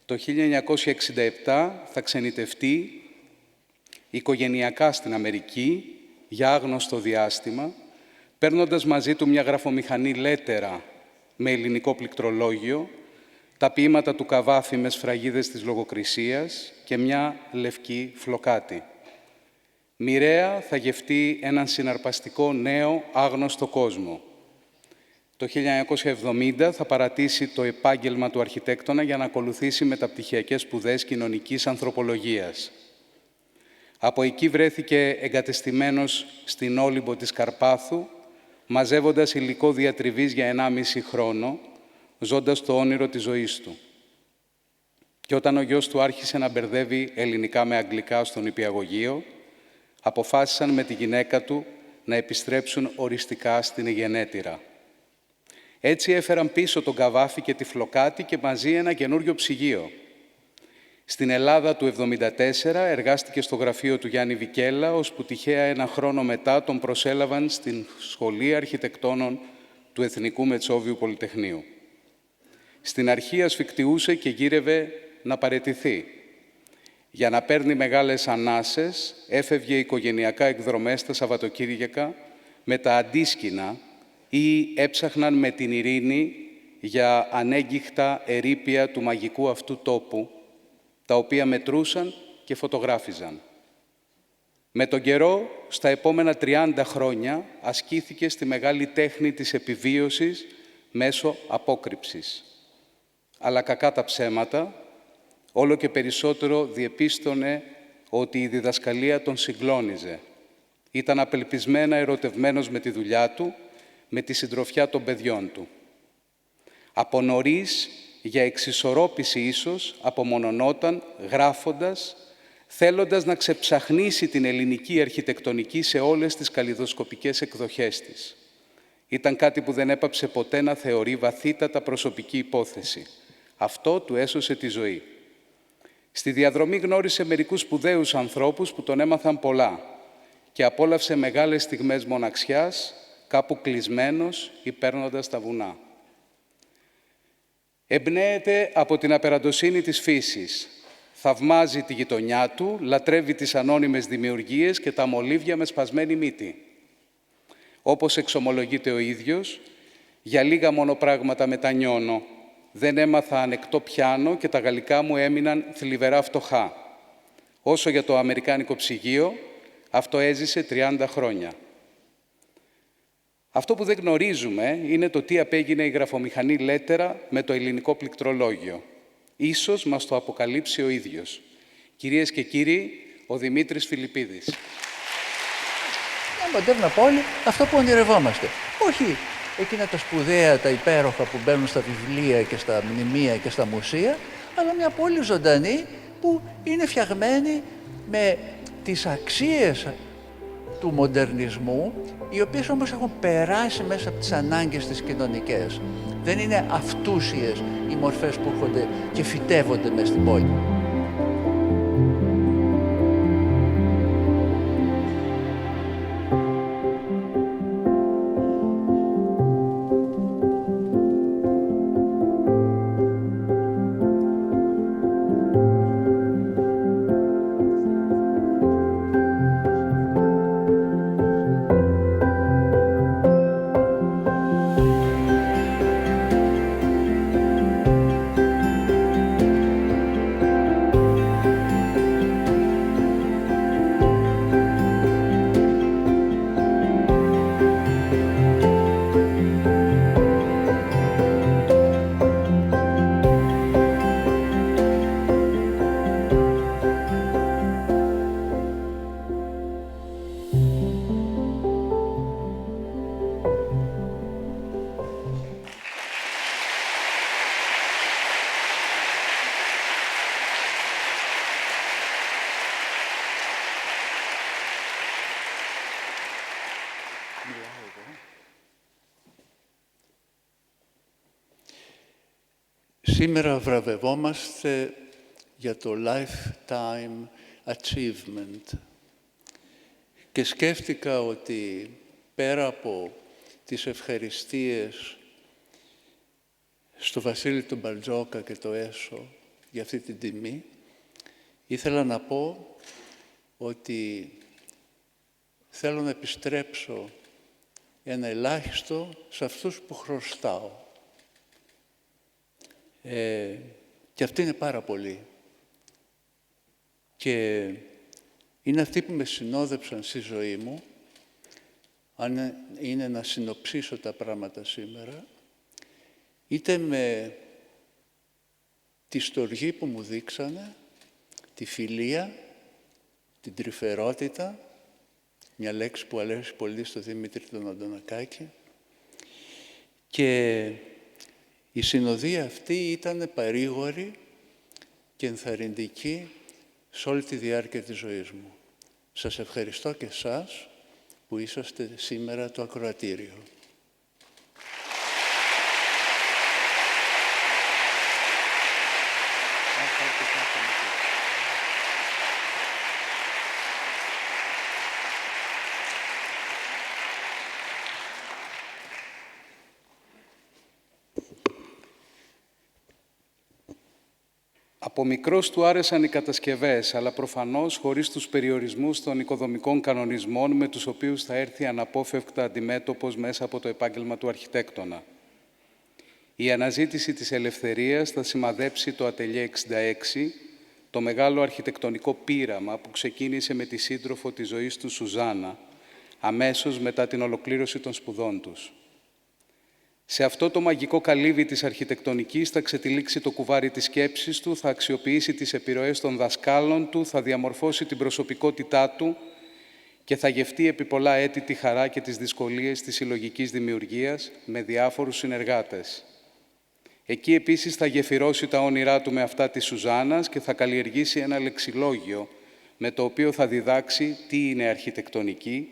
Το 1967 θα ξενιτευτεί οικογενειακά στην Αμερική για άγνωστο διάστημα, παίρνοντας μαζί του μια γραφομηχανή λέτερα με ελληνικό πληκτρολόγιο, τα ποίηματα του Καβάφη με σφραγίδες της λογοκρισίας και μια λευκή φλοκάτη. Μοιραία θα γευτεί έναν συναρπαστικό νέο άγνωστο κόσμο. Το 1970 θα παρατήσει το επάγγελμα του αρχιτέκτονα για να ακολουθήσει μεταπτυχιακές σπουδές κοινωνικής ανθρωπολογίας. Από εκεί βρέθηκε εγκατεστημένος στην Όλυμπο της Καρπάθου, μαζεύοντας υλικό διατριβής για 1,5 χρόνο, ζώντας το όνειρο της ζωής του. Και όταν ο γιος του άρχισε να μπερδεύει ελληνικά με αγγλικά στον νηπιαγωγείο, αποφάσισαν με τη γυναίκα του να επιστρέψουν οριστικά στην Αιγενέτηρα. Έτσι έφεραν πίσω τον Καβάφη και τη Φλοκάτη και μαζί ένα καινούριο ψυγείο. Στην Ελλάδα του 1974 εργάστηκε στο γραφείο του Γιάννη Βικέλα, ώσπου τυχαία 1 χρόνο μετά τον προσέλαβαν στην Σχολή Αρχιτεκτόνων του Εθνικού Μετσόβιου Πολυτεχνείου. Στην αρχή ασφικτιούσε και γύρευε να παραιτηθεί. Για να παίρνει μεγάλες ανάσες, έφευγε οικογενειακά εκδρομές τα Σαββατοκύριακα με τα αντίσκηνα ή έψαχναν με την Ειρήνη για ανέγκυχτα ερείπια του μαγικού αυτού τόπου, τα οποία μετρούσαν και φωτογράφιζαν. Με τον καιρό, στα επόμενα 30 χρόνια, ασκήθηκε στη μεγάλη τέχνη της επιβίωσης μέσω απόκρυψης. Αλλά κακά τα ψέματα, όλο και περισσότερο διεπίστωνε ότι η διδασκαλία τον συγκλώνιζε. Ήταν απελπισμένα ερωτευμένος με τη δουλειά του, με τη συντροφιά των παιδιών του. Από νωρίς, για εξισορρόπηση ίσως, απομονωνόταν γράφοντας, θέλοντας να ξεψαχνίσει την ελληνική αρχιτεκτονική σε όλες τις καλλιδοσκοπικές εκδοχές της. Ήταν κάτι που δεν έπαψε ποτέ να θεωρεί βαθύτατα προσωπική υπόθεση. Αυτό του έσωσε τη ζωή. Στη διαδρομή γνώρισε μερικούς σπουδαίους ανθρώπους που τον έμαθαν πολλά και απόλαυσε μεγάλες στιγμές μοναξιάς, κάπου κλεισμένος ή παίρνοντας τα βουνά. Εμπνέεται από την απεραντοσύνη της φύσης. Θαυμάζει τη γειτονιά του, λατρεύει τις ανώνυμες δημιουργίες και τα μολύβια με σπασμένη μύτη. Όπως εξομολογείται ο ίδιος, για λίγα μόνο πράγματα μετανιώνω. Δεν έμαθα ανεκτό πιάνο και τα γαλλικά μου έμειναν θλιβερά φτωχά. Όσο για το αμερικάνικο ψυγείο, αυτό έζησε 30 χρόνια. Αυτό που δεν γνωρίζουμε είναι το τι απέγινε η γραφομηχανή λέτερα με το ελληνικό πληκτρολόγιο. Ίσως μας το αποκαλύψει ο ίδιος. Κυρίες και κύριοι, ο Δημήτρης Φιλιππίδης. Μια μοντέρνα πόλη, αυτό που ονειρευόμαστε. Όχι εκείνα τα σπουδαία, τα υπέροχα που μπαίνουν στα βιβλία και στα μνημεία και στα μουσεία, αλλά μια πόλη ζωντανή που είναι φτιαγμένη με τις αξίες του μοντερνισμού, οι οποίες όμως έχουν περάσει μέσα από τις ανάγκες τις κοινωνικές. Δεν είναι αυτούσιες οι μορφές που έρχονται και φυτεύονται μέσα στην πόλη. Σήμερα βραβευόμαστε για το Lifetime Achievement και σκέφτηκα ότι πέρα από τις ευχαριστίες στο Βασίλη τον Μπαρτζόκα και το ΕΣΟ για αυτή την τιμή, ήθελα να πω ότι θέλω να επιστρέψω ένα ελάχιστο σε αυτούς που χρωστάω. Και αυτοί είναι πάρα πολλοί. Και είναι αυτοί που με συνόδεψαν στη ζωή μου, αν είναι να συνοψίσω τα πράγματα σήμερα, είτε με τη στοργή που μου δείξανε, τη φιλία, την τρυφερότητα, μια λέξη που αρέσει πολύ στο Δημήτρη τον Αντωνακάκη, και η συνοδεία αυτή ήταν παρήγορη και ενθαρρυντική σε όλη τη διάρκεια της ζωής μου. Σας ευχαριστώ και εσάς που είσαστε σήμερα το ακροατήριο. Από μικρός του άρεσαν οι κατασκευές, αλλά προφανώς χωρίς τους περιορισμούς των οικοδομικών κανονισμών με τους οποίους θα έρθει αναπόφευκτα αντιμέτωπος μέσα από το επάγγελμα του αρχιτέκτονα. Η αναζήτηση της ελευθερίας θα σημαδέψει το Ατελιέ 66, το μεγάλο αρχιτεκτονικό πείραμα που ξεκίνησε με τη σύντροφο της ζωής του Σουζάνα, αμέσως μετά την ολοκλήρωση των σπουδών τους. Σε αυτό το μαγικό καλύβι της αρχιτεκτονικής θα ξετυλίξει το κουβάρι της σκέψης του, θα αξιοποιήσει τις επιρροές των δασκάλων του, θα διαμορφώσει την προσωπικότητά του και θα γευτεί επί πολλά έτη τη χαρά και τις δυσκολίες της συλλογικής δημιουργίας με διάφορους συνεργάτες. Εκεί επίσης θα γεφυρώσει τα όνειρά του με αυτά της Σουζάνας και θα καλλιεργήσει ένα λεξιλόγιο με το οποίο θα διδάξει τι είναι αρχιτεκτονική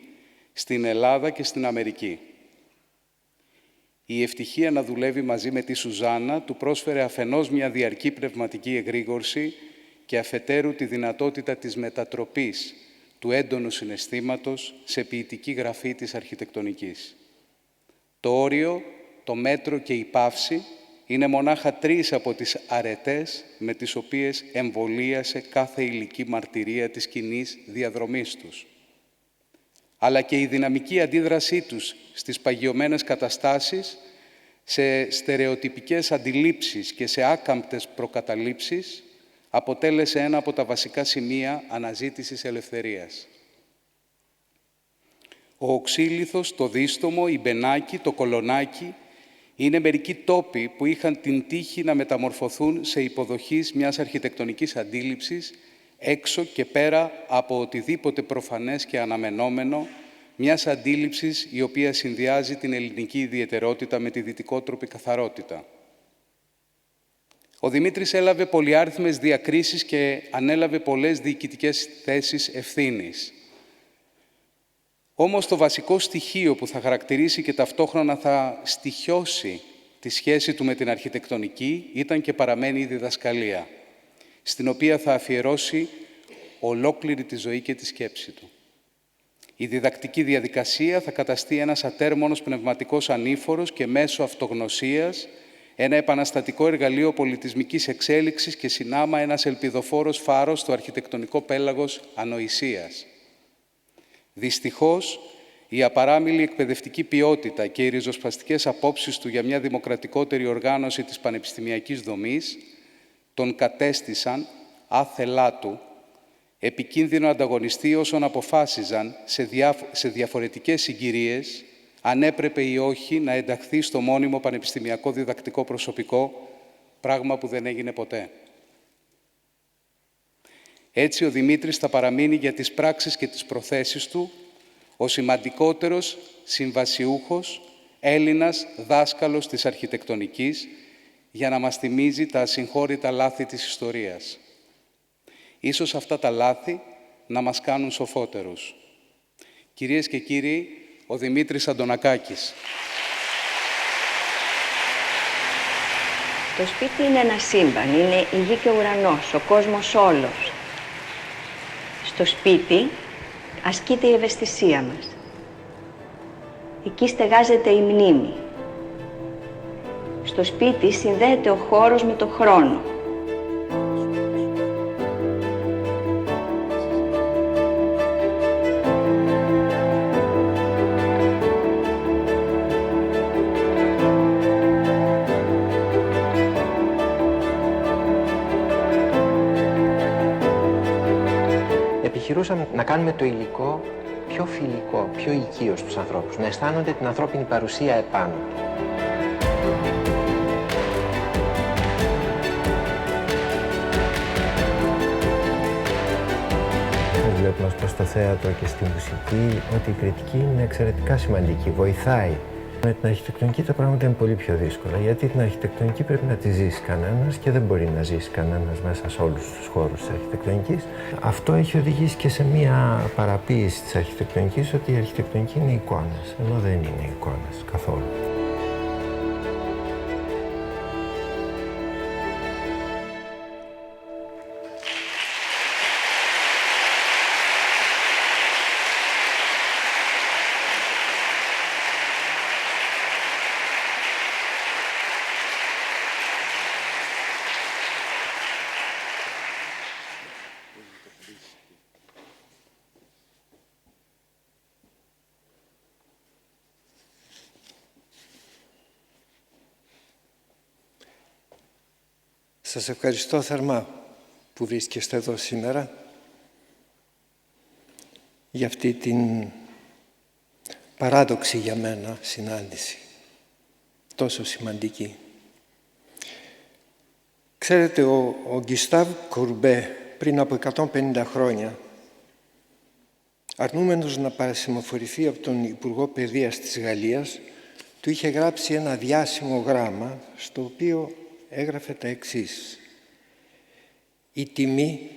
στην Ελλάδα και στην Αμερική. Η ευτυχία να δουλεύει μαζί με τη Σουζάνα του πρόσφερε αφενός μια διαρκή πνευματική εγρήγορση και αφετέρου τη δυνατότητα της μετατροπής του έντονου συναισθήματος σε ποιητική γραφή της αρχιτεκτονικής. Το όριο, το μέτρο και η παύση είναι μονάχα τρεις από τις αρετές με τις οποίες εμβολίασε κάθε υλική μαρτυρία της κοινής διαδρομής τους. Αλλά και η δυναμική αντίδρασή τους στις παγιωμένες καταστάσεις, σε στερεοτυπικές αντιλήψεις και σε άκαμπτες προκαταλήψεις, αποτέλεσε ένα από τα βασικά σημεία αναζήτησης ελευθερίας. Ο Οξύλιθος, το Δίστομο, η Μπενάκη, το Κολονάκι είναι μερικοί τόποι που είχαν την τύχη να μεταμορφωθούν σε υποδοχής μιας αρχιτεκτονικής αντίληψης έξω και πέρα από οτιδήποτε προφανές και αναμενόμενο, μιας αντίληψης η οποία συνδυάζει την ελληνική ιδιαιτερότητα με τη δυτικότροπη καθαρότητα. Ο Δημήτρης έλαβε πολυάριθμες διακρίσεις και ανέλαβε πολλές διοικητικές θέσεις ευθύνης. Όμως το βασικό στοιχείο που θα χαρακτηρίσει και ταυτόχρονα θα στοιχιώσει τη σχέση του με την αρχιτεκτονική ήταν και παραμένει η διδασκαλία, στην οποία θα αφιερώσει ολόκληρη τη ζωή και τη σκέψη του. Η διδακτική διαδικασία θα καταστεί ένας ατέρμονος πνευματικός ανήφορος και μέσω αυτογνωσίας ένα επαναστατικό εργαλείο πολιτισμικής εξέλιξης και συνάμα ένας ελπιδοφόρος φάρος στο αρχιτεκτονικό πέλαγος ανοησίας. Δυστυχώς, η απαράμιλη εκπαιδευτική ποιότητα και οι ριζοσπαστικές απόψεις του για μια δημοκρατικότερη οργάνωση της πανεπιστημιακής δομής τον κατέστησαν, άθελά του, επικίνδυνο ανταγωνιστή όσων αποφάσιζαν σε διαφορετικές συγκυρίες αν έπρεπε ή όχι να ενταχθεί στο μόνιμο πανεπιστημιακό διδακτικό προσωπικό, πράγμα που δεν έγινε ποτέ. Έτσι, ο Δημήτρης θα παραμείνει για τις πράξεις και τις προθέσεις του ο σημαντικότερος συμβασιούχος Έλληνας δάσκαλος της αρχιτεκτονικής για να μας θυμίζει τα ασυγχώρητα λάθη της ιστορίας. Ίσως αυτά τα λάθη να μας κάνουν σοφότερους. Κυρίες και κύριοι, ο Δημήτρης Αντωνακάκης. Το σπίτι είναι ένα σύμπαν, είναι η γη και ο ουρανός, ο κόσμος όλος. Στο σπίτι ασκείται η ευαισθησία μας. Εκεί στεγάζεται η μνήμη. Στο σπίτι συνδέεται ο χώρος με το χρόνο. Επιχειρούσαμε να κάνουμε το υλικό πιο φιλικό, πιο οικείο στους ανθρώπους, να αισθάνονται την ανθρώπινη παρουσία επάνω του. Βλέπουμε προς το θέατρο και στη μουσική ότι η κριτική είναι εξαιρετικά σημαντική, βοηθάει. Με την αρχιτεκτονική τα πράγματα είναι πολύ πιο δύσκολα, γιατί την αρχιτεκτονική πρέπει να τη ζήσει κανένας και δεν μπορεί να ζήσει κανένας μέσα σε όλους τους χώρους της αρχιτεκτονικής. Αυτό έχει οδηγήσει και σε μια παραποίηση της αρχιτεκτονικής, ότι η αρχιτεκτονική είναι εικόνες, ενώ δεν είναι εικόνες καθόλου. Σας ευχαριστώ θερμά που βρίσκεστε εδώ σήμερα για αυτή την παράδοξη για μένα συνάντηση, τόσο σημαντική. Ξέρετε, ο Γκιστάβ Κουρμπέ πριν από 150 χρόνια, αρνούμενος να παρασημοφορηθεί από τον Υπουργό Παιδείας της Γαλλίας, του είχε γράψει ένα διάσημο γράμμα, στο οποίο έγραφε τα εξής: «Η τιμή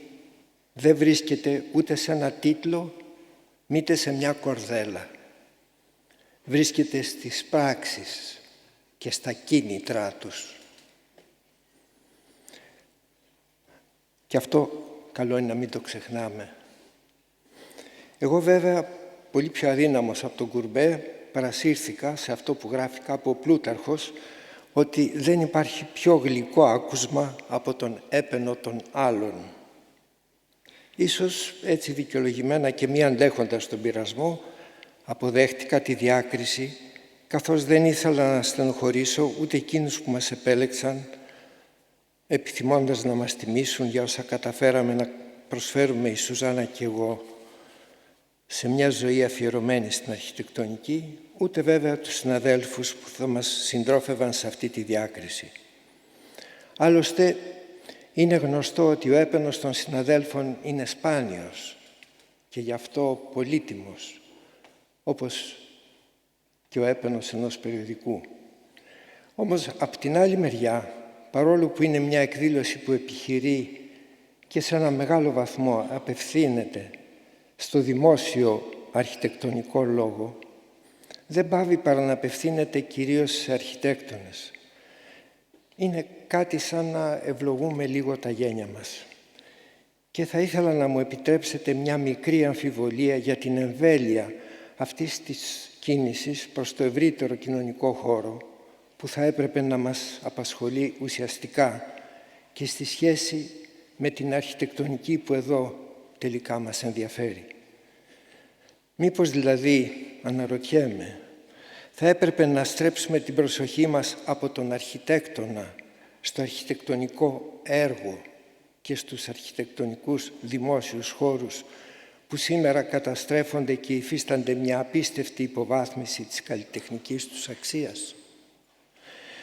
δεν βρίσκεται ούτε σε ένα τίτλο, μήτε σε μια κορδέλα. Βρίσκεται στις πράξεις και στα κίνητρά τους». Και αυτό καλό είναι να μην το ξεχνάμε. Εγώ βέβαια, πολύ πιο αδύναμος από τον Κουρμπέ, παρασύρθηκα σε αυτό που γράφει κάπου ο Πλούταρχος, ότι δεν υπάρχει πιο γλυκό άκουσμα από τον έπαινο των άλλων. Ίσως έτσι δικαιολογημένα και μη αντέχοντας τον πειρασμό, αποδέχτηκα τη διάκριση, καθώς δεν ήθελα να στενοχωρήσω ούτε εκείνους που μας επέλεξαν, επιθυμώντας να μας τιμήσουν για όσα καταφέραμε να προσφέρουμε η Σουζάνα και εγώ σε μια ζωή αφιερωμένη στην αρχιτεκτονική, ούτε βέβαια τους συναδέλφους που θα μας συντρόφευαν σε αυτή τη διάκριση. Άλλωστε, είναι γνωστό ότι ο έπαινος των συναδέλφων είναι σπάνιος και γι' αυτό πολύτιμος, όπως και ο έπαινος ενός περιοδικού. Όμως, απ' την άλλη μεριά, παρόλο που είναι μια εκδήλωση που επιχειρεί και σε ένα μεγάλο βαθμό απευθύνεται στο δημόσιο αρχιτεκτονικό λόγο, δεν πάβει παρά να απευθύνεται κυρίως σε αρχιτέκτονες. Είναι κάτι σαν να ευλογούμε λίγο τα γένια μας. Και θα ήθελα να μου επιτρέψετε μια μικρή αμφιβολία για την εμβέλεια αυτής της κίνησης προς το ευρύτερο κοινωνικό χώρο, που θα έπρεπε να μας απασχολεί ουσιαστικά και στη σχέση με την αρχιτεκτονική που εδώ τελικά μας ενδιαφέρει. Μήπως δηλαδή, αναρωτιέμαι, θα έπρεπε να στρέψουμε την προσοχή μας από τον αρχιτέκτονα στο αρχιτεκτονικό έργο και στους αρχιτεκτονικούς δημόσιους χώρους που σήμερα καταστρέφονται και υφίστανται μια απίστευτη υποβάθμιση της καλλιτεχνικής τους αξίας.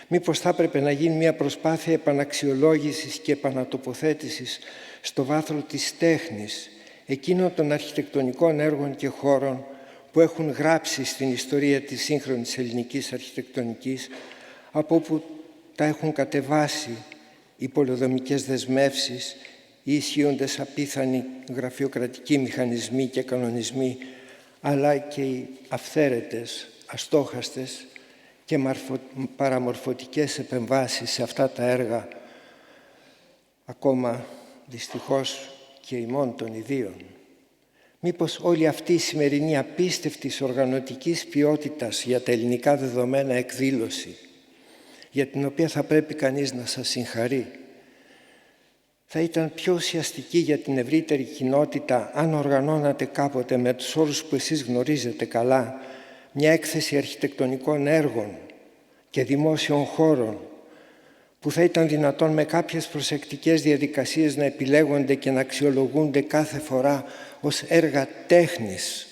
Μήπως θα έπρεπε να γίνει μια προσπάθεια επαναξιολόγησης και επανατοποθέτησης στο βάθρο της τέχνης εκείνων των αρχιτεκτονικών έργων και χώρων που έχουν γράψει στην ιστορία της σύγχρονης ελληνικής αρχιτεκτονικής, από όπου τα έχουν κατεβάσει οι πολεοδομικές δεσμεύσεις, οι ισχύοντες απίθανοι γραφειοκρατικοί μηχανισμοί και κανονισμοί, αλλά και οι αυθαίρετες, αστόχαστες και παραμορφωτικές επεμβάσεις σε αυτά τα έργα, ακόμα δυστυχώς και ημών των ιδίων. Μήπως όλη αυτή η σημερινή απίστευτης οργανωτικής ποιότητας για τα ελληνικά δεδομένα εκδήλωση, για την οποία θα πρέπει κανείς να σας συγχαρεί, θα ήταν πιο ουσιαστική για την ευρύτερη κοινότητα αν οργανώνατε κάποτε με τους όρους που εσείς γνωρίζετε καλά μια έκθεση αρχιτεκτονικών έργων και δημόσιων χώρων που θα ήταν δυνατόν με κάποιες προσεκτικές διαδικασίες να επιλέγονται και να αξιολογούνται κάθε φορά ως έργα τέχνης.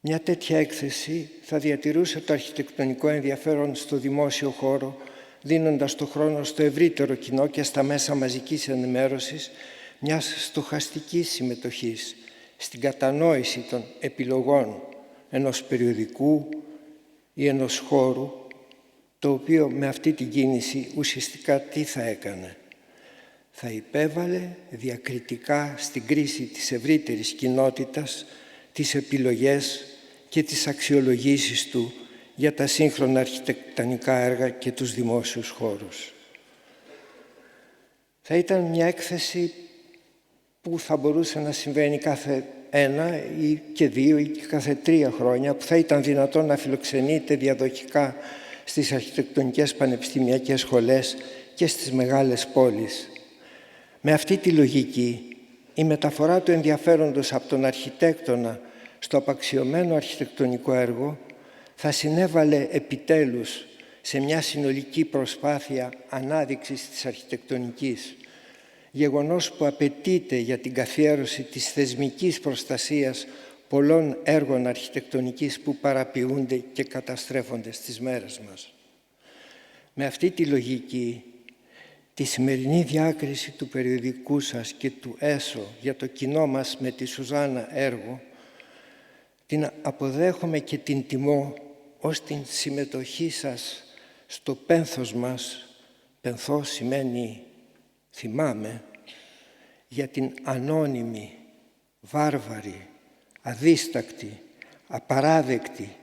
Μια τέτοια έκθεση θα διατηρούσε το αρχιτεκτονικό ενδιαφέρον στο δημόσιο χώρο, δίνοντας το χρόνο στο ευρύτερο κοινό και στα μέσα μαζικής ενημέρωσης μιας στοχαστικής συμμετοχής στην κατανόηση των επιλογών ενός περιοδικού ή ενός χώρου, το οποίο με αυτή την κίνηση ουσιαστικά τι θα έκανε? Θα υπέβαλε διακριτικά στην κρίση της ευρύτερης κοινότητας τις επιλογές και τις αξιολογήσεις του για τα σύγχρονα αρχιτεκτονικά έργα και τους δημόσιους χώρους. Θα ήταν μια έκθεση που θα μπορούσε να συμβαίνει κάθε 1 ή και 2 ή και κάθε 3 χρόνια, που θα ήταν δυνατόν να φιλοξενείται διαδοχικά στις αρχιτεκτονικές πανεπιστημιακές σχολές και στις μεγάλες πόλεις. Με αυτή τη λογική, η μεταφορά του ενδιαφέροντος από τον αρχιτέκτονα στο απαξιωμένο αρχιτεκτονικό έργο θα συνέβαλε επιτέλους σε μια συνολική προσπάθεια ανάδειξης της αρχιτεκτονικής, γεγονός που απαιτείται για την καθιέρωση της θεσμικής προστασίας πολλών έργων αρχιτεκτονικής που παραποιούνται και καταστρέφονται στις μέρες μας. Με αυτή τη λογική, τη σημερινή διάκριση του περιοδικού σας και του ΕΣΟ για το κοινό μας με τη Σουζάννα έργο, την αποδέχομαι και την τιμώ ως την συμμετοχή σας στο πένθος μας. Πενθός σημαίνει θυμάμαι, για την ανώνυμη, βάρβαρη, αδίστακτη, απαράδεκτη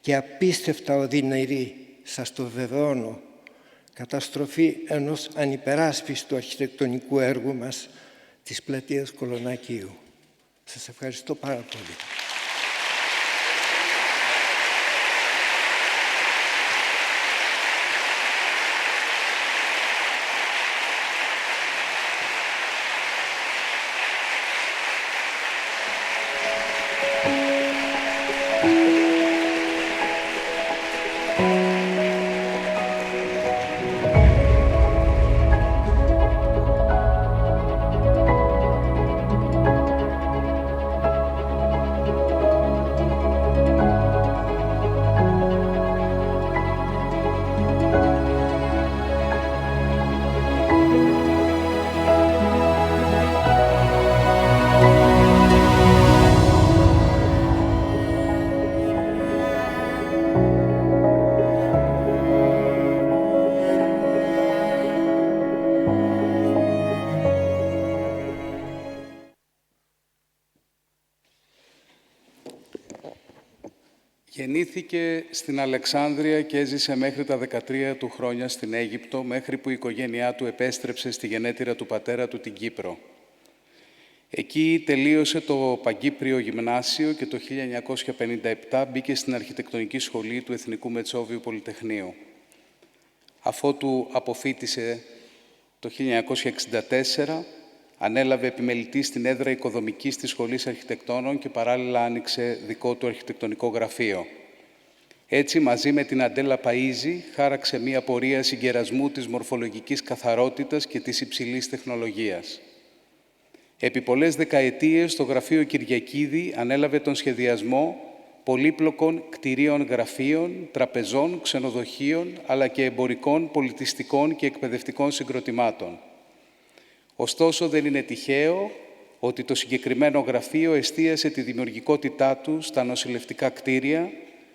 και απίστευτα οδυνηρή, σας το βεβαιώνω, καταστροφή ενός ανυπεράσπιστου αρχιτεκτονικού έργου μας της πλατείας Κολονακίου. Σας ευχαριστώ πάρα πολύ. Γεννήθηκε στην Αλεξάνδρεια και έζησε μέχρι τα 13 του χρόνια στην Αίγυπτο, μέχρι που η οικογένειά του επέστρεψε στη γενέτειρα του πατέρα του την Κύπρο. Εκεί τελείωσε το Παγκύπριο Γυμνάσιο και το 1957 μπήκε στην αρχιτεκτονική σχολή του Εθνικού Μετσόβιου Πολυτεχνείου. Αφότου αποφοίτησε το 1964, ανέλαβε επιμελητή στην έδρα οικοδομικής της Σχολής Αρχιτεκτόνων και παράλληλα άνοιξε δικό του αρχιτεκτονικό γραφείο. Έτσι, μαζί με την Αντέλα Παΐζη, χάραξε μία πορεία συγκερασμού της μορφολογικής καθαρότητας και της υψηλής τεχνολογίας. Επί πολλές δεκαετίες, το Γραφείο Κυριακίδη ανέλαβε τον σχεδιασμό πολύπλοκων κτηρίων γραφείων, τραπεζών, ξενοδοχείων, αλλά και εμπορικών, πολιτιστικών και εκπαιδευτικών συγκροτημάτων. Ωστόσο, δεν είναι τυχαίο ότι το συγκεκριμένο γραφείο εστίασε τη δημιουργικότητά του στα νοσηλευτικά κτίρια,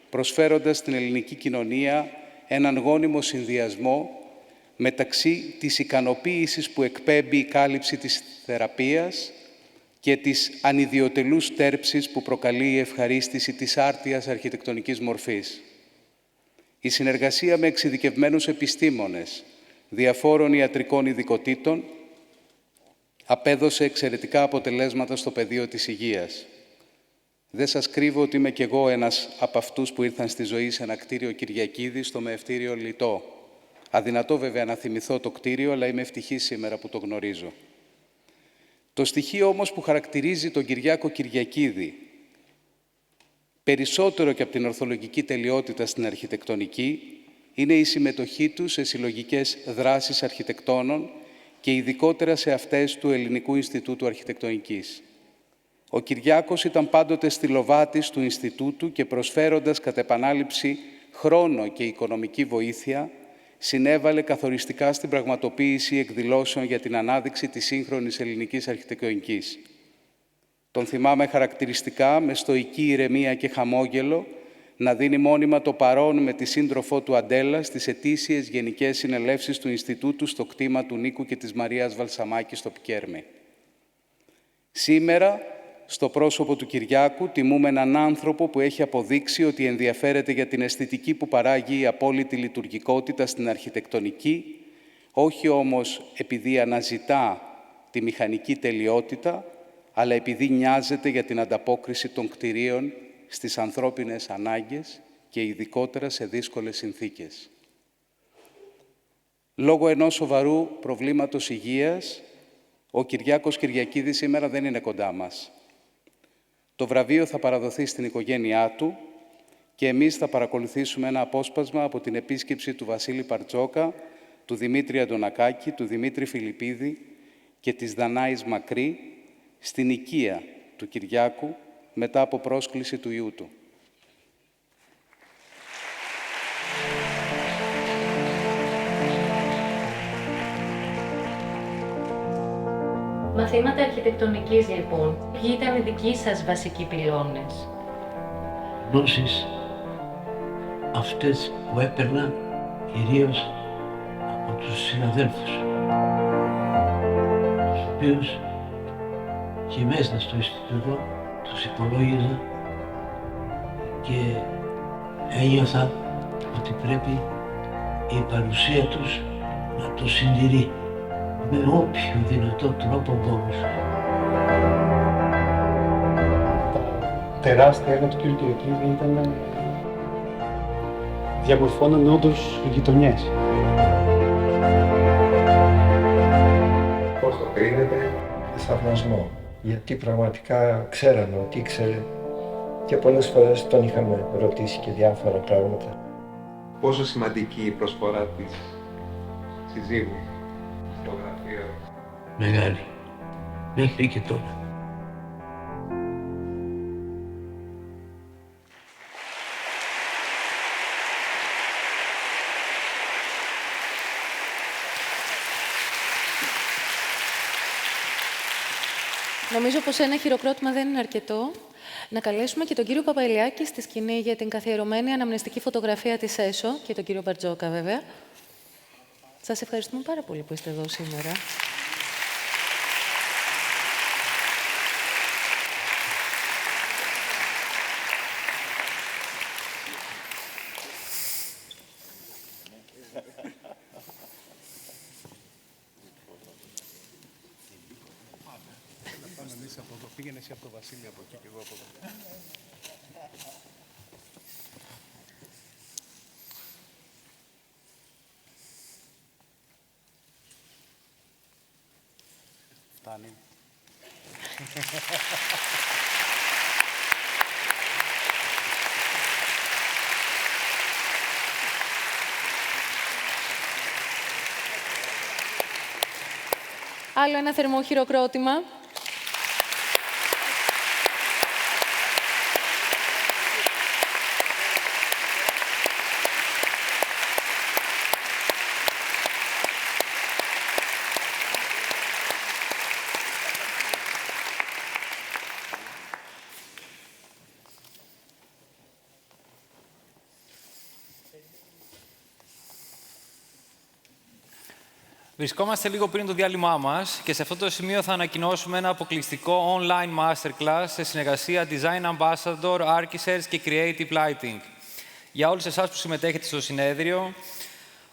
προσφέροντας στην ελληνική κοινωνία έναν γόνιμο συνδυασμό μεταξύ της ικανοποίησης που εκπέμπει η κάλυψη της θεραπείας και της ανιδιοτελούς τέρψης που προκαλεί η ευχαρίστηση της άρτιας αρχιτεκτονικής μορφής. Η συνεργασία με εξειδικευμένους επιστήμονες διαφόρων ιατρικών ειδικοτήτων απέδωσε εξαιρετικά αποτελέσματα στο πεδίο της υγείας. Δεν σας κρύβω ότι είμαι κι εγώ ένας από αυτούς που ήρθαν στη ζωή σε ένα κτίριο Κυριακίδη στο Μεευτήριο Λιτό. Αδυνατό βέβαια να θυμηθώ το κτίριο, αλλά είμαι ευτυχής σήμερα που το γνωρίζω. Το στοιχείο όμως που χαρακτηρίζει τον Κυριάκο Κυριακίδη, περισσότερο και από την ορθολογική τελειότητα στην αρχιτεκτονική, είναι η συμμετοχή του σε συλλογικές δράσεις αρχιτεκτόνων και ειδικότερα σε αυτές του Ελληνικού Ινστιτούτου Αρχιτεκτονικής. Ο Κυριάκος ήταν πάντοτε στυλοβάτης του Ινστιτούτου και προσφέροντας κατ' επανάληψη χρόνο και οικονομική βοήθεια, συνέβαλε καθοριστικά στην πραγματοποίηση εκδηλώσεων για την ανάδειξη της σύγχρονης ελληνικής αρχιτεκτονικής. Τον θυμάμαι χαρακτηριστικά με στοική ηρεμία και χαμόγελο να δίνει μόνιμα το παρόν με τη σύντροφό του Αντέλα στις ετήσιες γενικές συνελεύσεις του Ινστιτούτου στο κτήμα του Νίκου και της Μαρίας Βαλσαμάκη στο Πικέρμι. Σήμερα, στο πρόσωπο του Κυριάκου, τιμούμε έναν άνθρωπο που έχει αποδείξει ότι ενδιαφέρεται για την αισθητική που παράγει η απόλυτη λειτουργικότητα στην αρχιτεκτονική, όχι όμως επειδή αναζητά τη μηχανική τελειότητα, αλλά επειδή νοιάζεται για την ανταπόκριση των κτηρίων στις ανθρώπινες ανάγκες και ειδικότερα σε δύσκολες συνθήκες. Λόγω ενός σοβαρού προβλήματος υγείας, ο Κυριάκος Κυριακίδης σήμερα δεν είναι κοντά μας. Το βραβείο θα παραδοθεί στην οικογένειά του και εμείς θα παρακολουθήσουμε ένα απόσπασμα από την επίσκεψη του Βασίλη Μπαρτζόκα, του Δημήτρη Αντωνακάκη, του Δημήτρη Φιλιππίδη και της Δανάης Μακρύ στην οικία του Κυριάκου μετά από πρόσκληση του ιού του. Μαθήματα αρχιτεκτονικής, λοιπόν. Ποιοι ήταν οι δικοί σας βασικοί πυλώνες? Γνώσεις αυτές που έπαιρνα κυρίως από τους συναδέλφους, τους οποίους και μέσα στο Ινστιτούτο τους υπολόγιζα και ένιωθα ότι πρέπει η παρουσία τους να το συντηρεί με όποιο δυνατό τρόπο μπορούσε. Τα τεράστια έργα του κ. Κυριακίδη ήταν διαμορφώναν όντως γειτονιές. Πώς το κρίνεται? Θαυμασμό. Γιατί πραγματικά ξέραμε ότι ήξερε και πολλές φορές τον είχαμε ρωτήσει και διάφορα πράγματα. Πόσο σημαντική η προσφορά της συζύγου στο γραφείο? Μεγάλη. Μέχρι και τώρα. Νομίζω πως ένα χειροκρότημα δεν είναι αρκετό. Να καλέσουμε και τον κύριο Παπαηλιάκη στη σκηνή για την καθιερωμένη αναμνηστική φωτογραφία της ΕΣΟ και τον κύριο Μπαρτζόκα, βέβαια. Σας ευχαριστούμε πάρα πολύ που είστε εδώ σήμερα. Πήγαινε εσύ από το Βασίλειο από εκεί και εγώ από εδώ. Φτάνει. Άλλο ένα θερμό χειροκρότημα. Βρισκόμαστε λίγο πριν το διάλειμμά μας και σε αυτό το σημείο θα ανακοινώσουμε ένα αποκλειστικό online masterclass σε συνεργασία Design Ambassador, Archisearch και Creative Lighting. Για όλους εσάς που συμμετέχετε στο συνέδριο,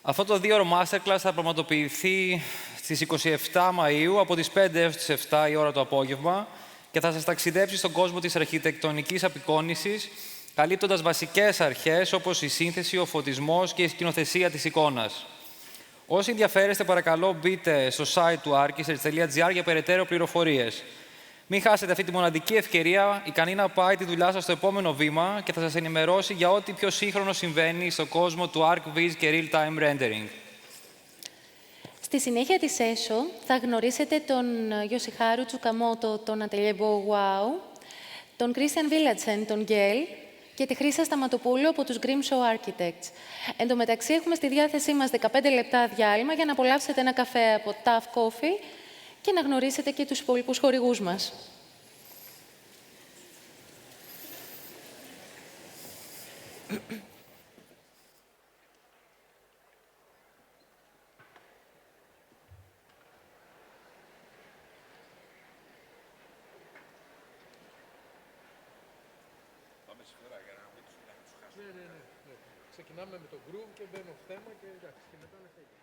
αυτό το 2ωρο masterclass θα πραγματοποιηθεί στις 27 Μαΐου από τις 5 έως τις 7 η ώρα το απόγευμα και θα σας ταξιδέψει στον κόσμο της αρχιτεκτονικής απεικόνησης, καλύπτοντας βασικές αρχές όπως η σύνθεση, ο φωτισμός και η σκηνοθεσία της εικόνας. Όσοι ενδιαφέρεστε, παρακαλώ μπείτε στο site του archisearch.gr για περαιτέρω πληροφορίες. Μην χάσετε αυτή τη μοναδική ευκαιρία ικανή να πάει τη δουλειά σας στο επόμενο βήμα και θα σας ενημερώσει για ό,τι πιο σύγχρονο συμβαίνει στον κόσμο του ArcViz και Real-Time Rendering. Στη συνέχεια της ΕΣΟ θα γνωρίσετε τον Yoshiharu Tsukamoto, τον Atelier Beau Wow, τον Christian Villadsen, τον Γκέλ και τη Χρύσα Σταματοπούλου από τους Grimshaw Architects. Εν τω μεταξύ, έχουμε στη διάθεσή μας 15 λεπτά διάλειμμα για να απολαύσετε ένα καφέ από Tough Coffee και να γνωρίσετε και τους υπόλοιπους χορηγούς μας. Ξεκινάμε με το groove και μπαίνω θέμα και εντάξει, και μετά να φύγει.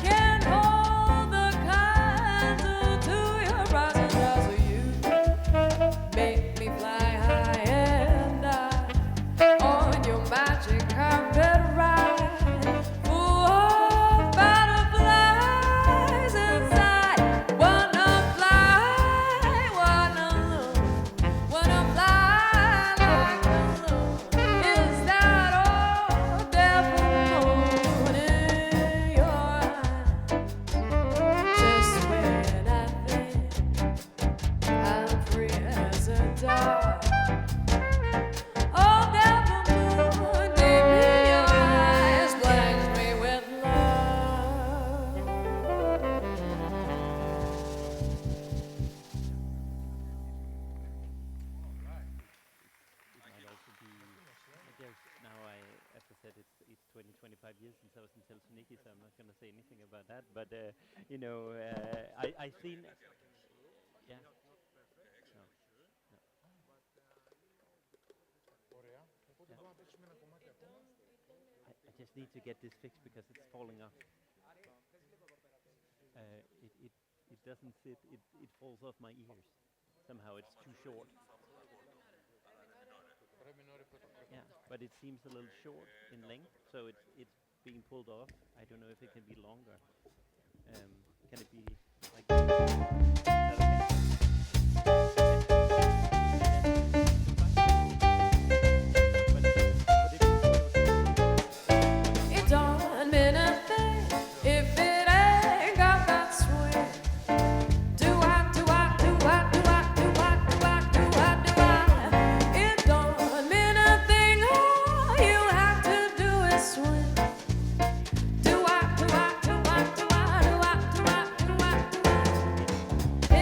Can hold the candle to your rising stars. You years since I was in Thessaloniki, so I'm not going to say anything about that. But you know, I've seen. Yeah. No. No. I just need to get this fixed because it's falling off. It doesn't sit. It falls off my ears. Somehow it's too short. Yeah, but it seems a little short in length, so it's being pulled off. I don't know if it can be longer. Can it be like It don't mean a thing if it ain't got that swing. Do I, do I, do I, do I, do I, do I, do I, do I? It don't mean a thing, all you have to do is swing. Do I, do I, do I, do I, do I, do I, do I, do I?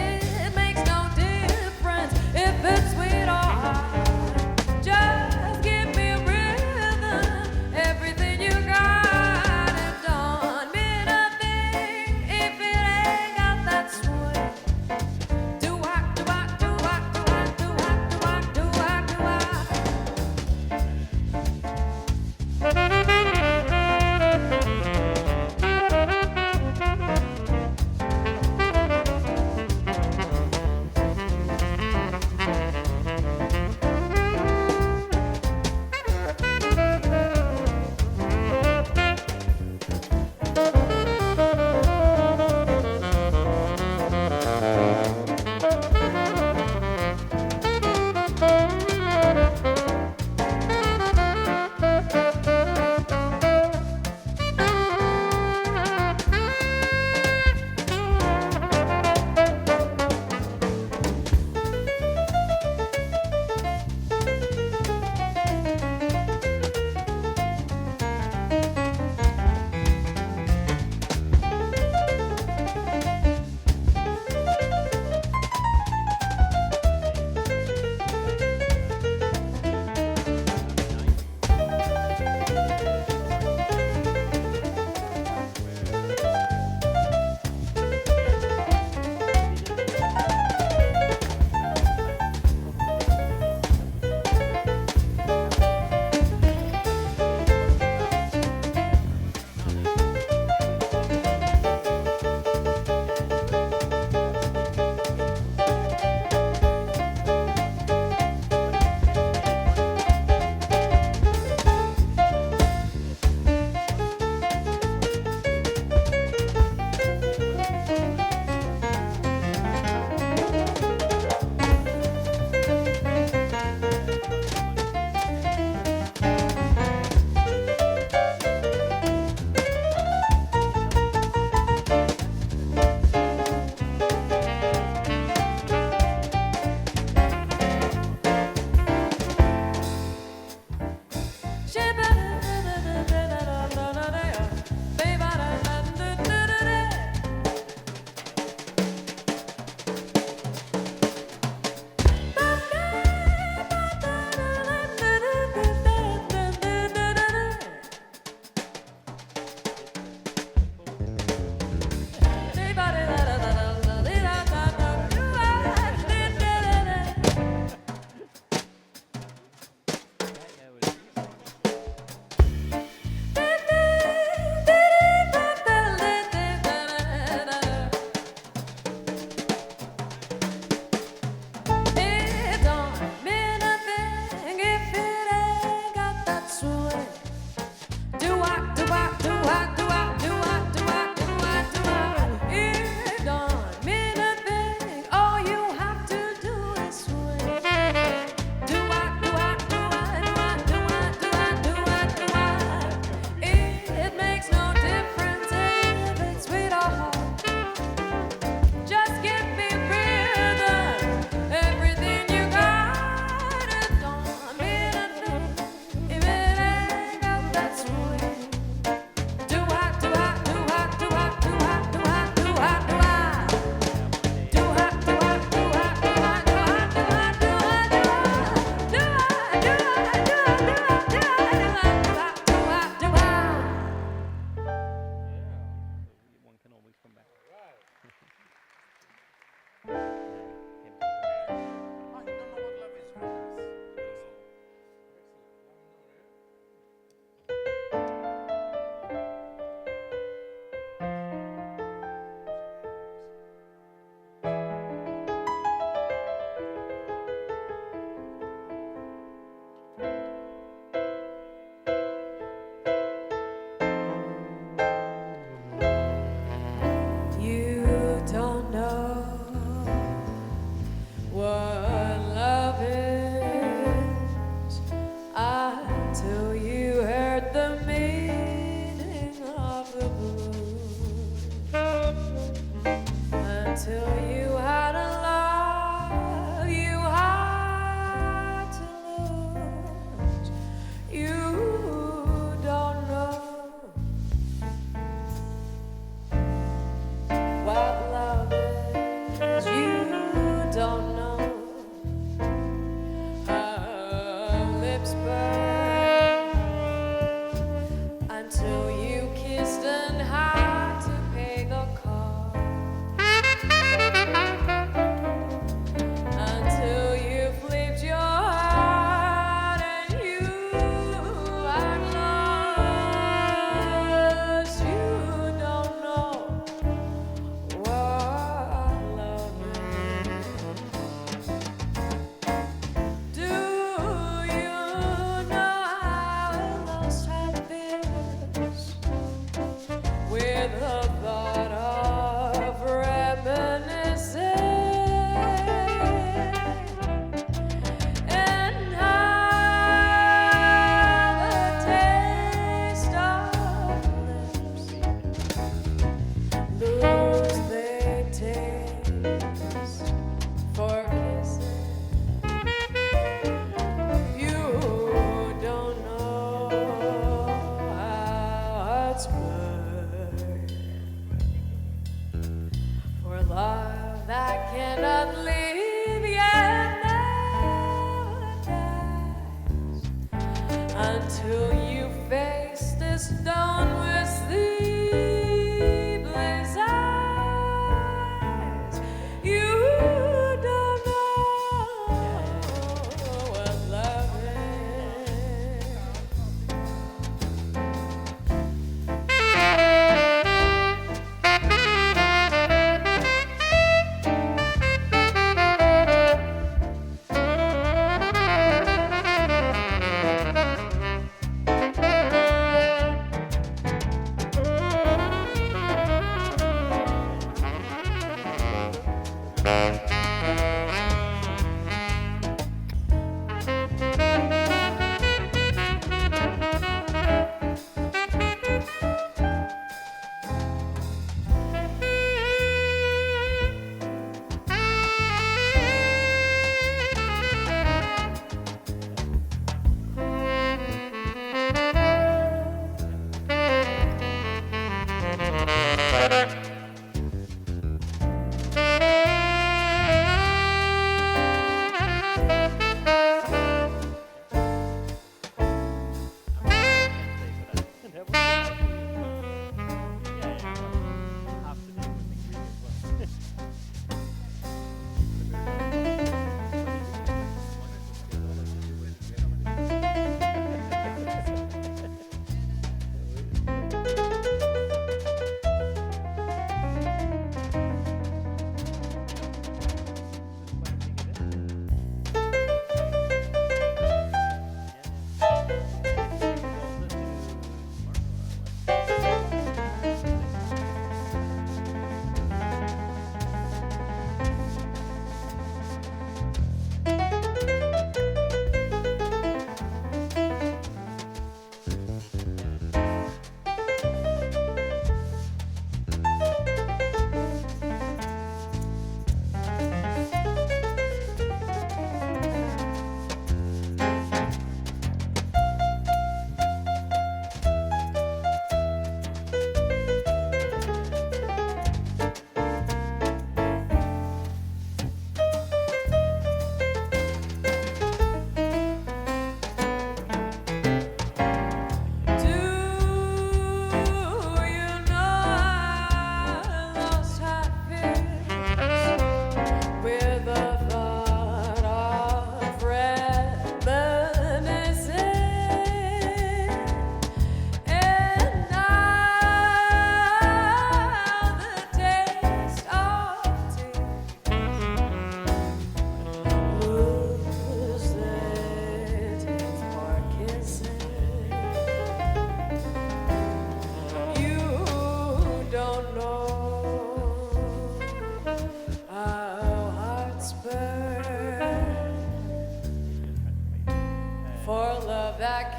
what love is until you heard the meaning of the blues, until you had a love you had to lose. You don't know what love is. You don't know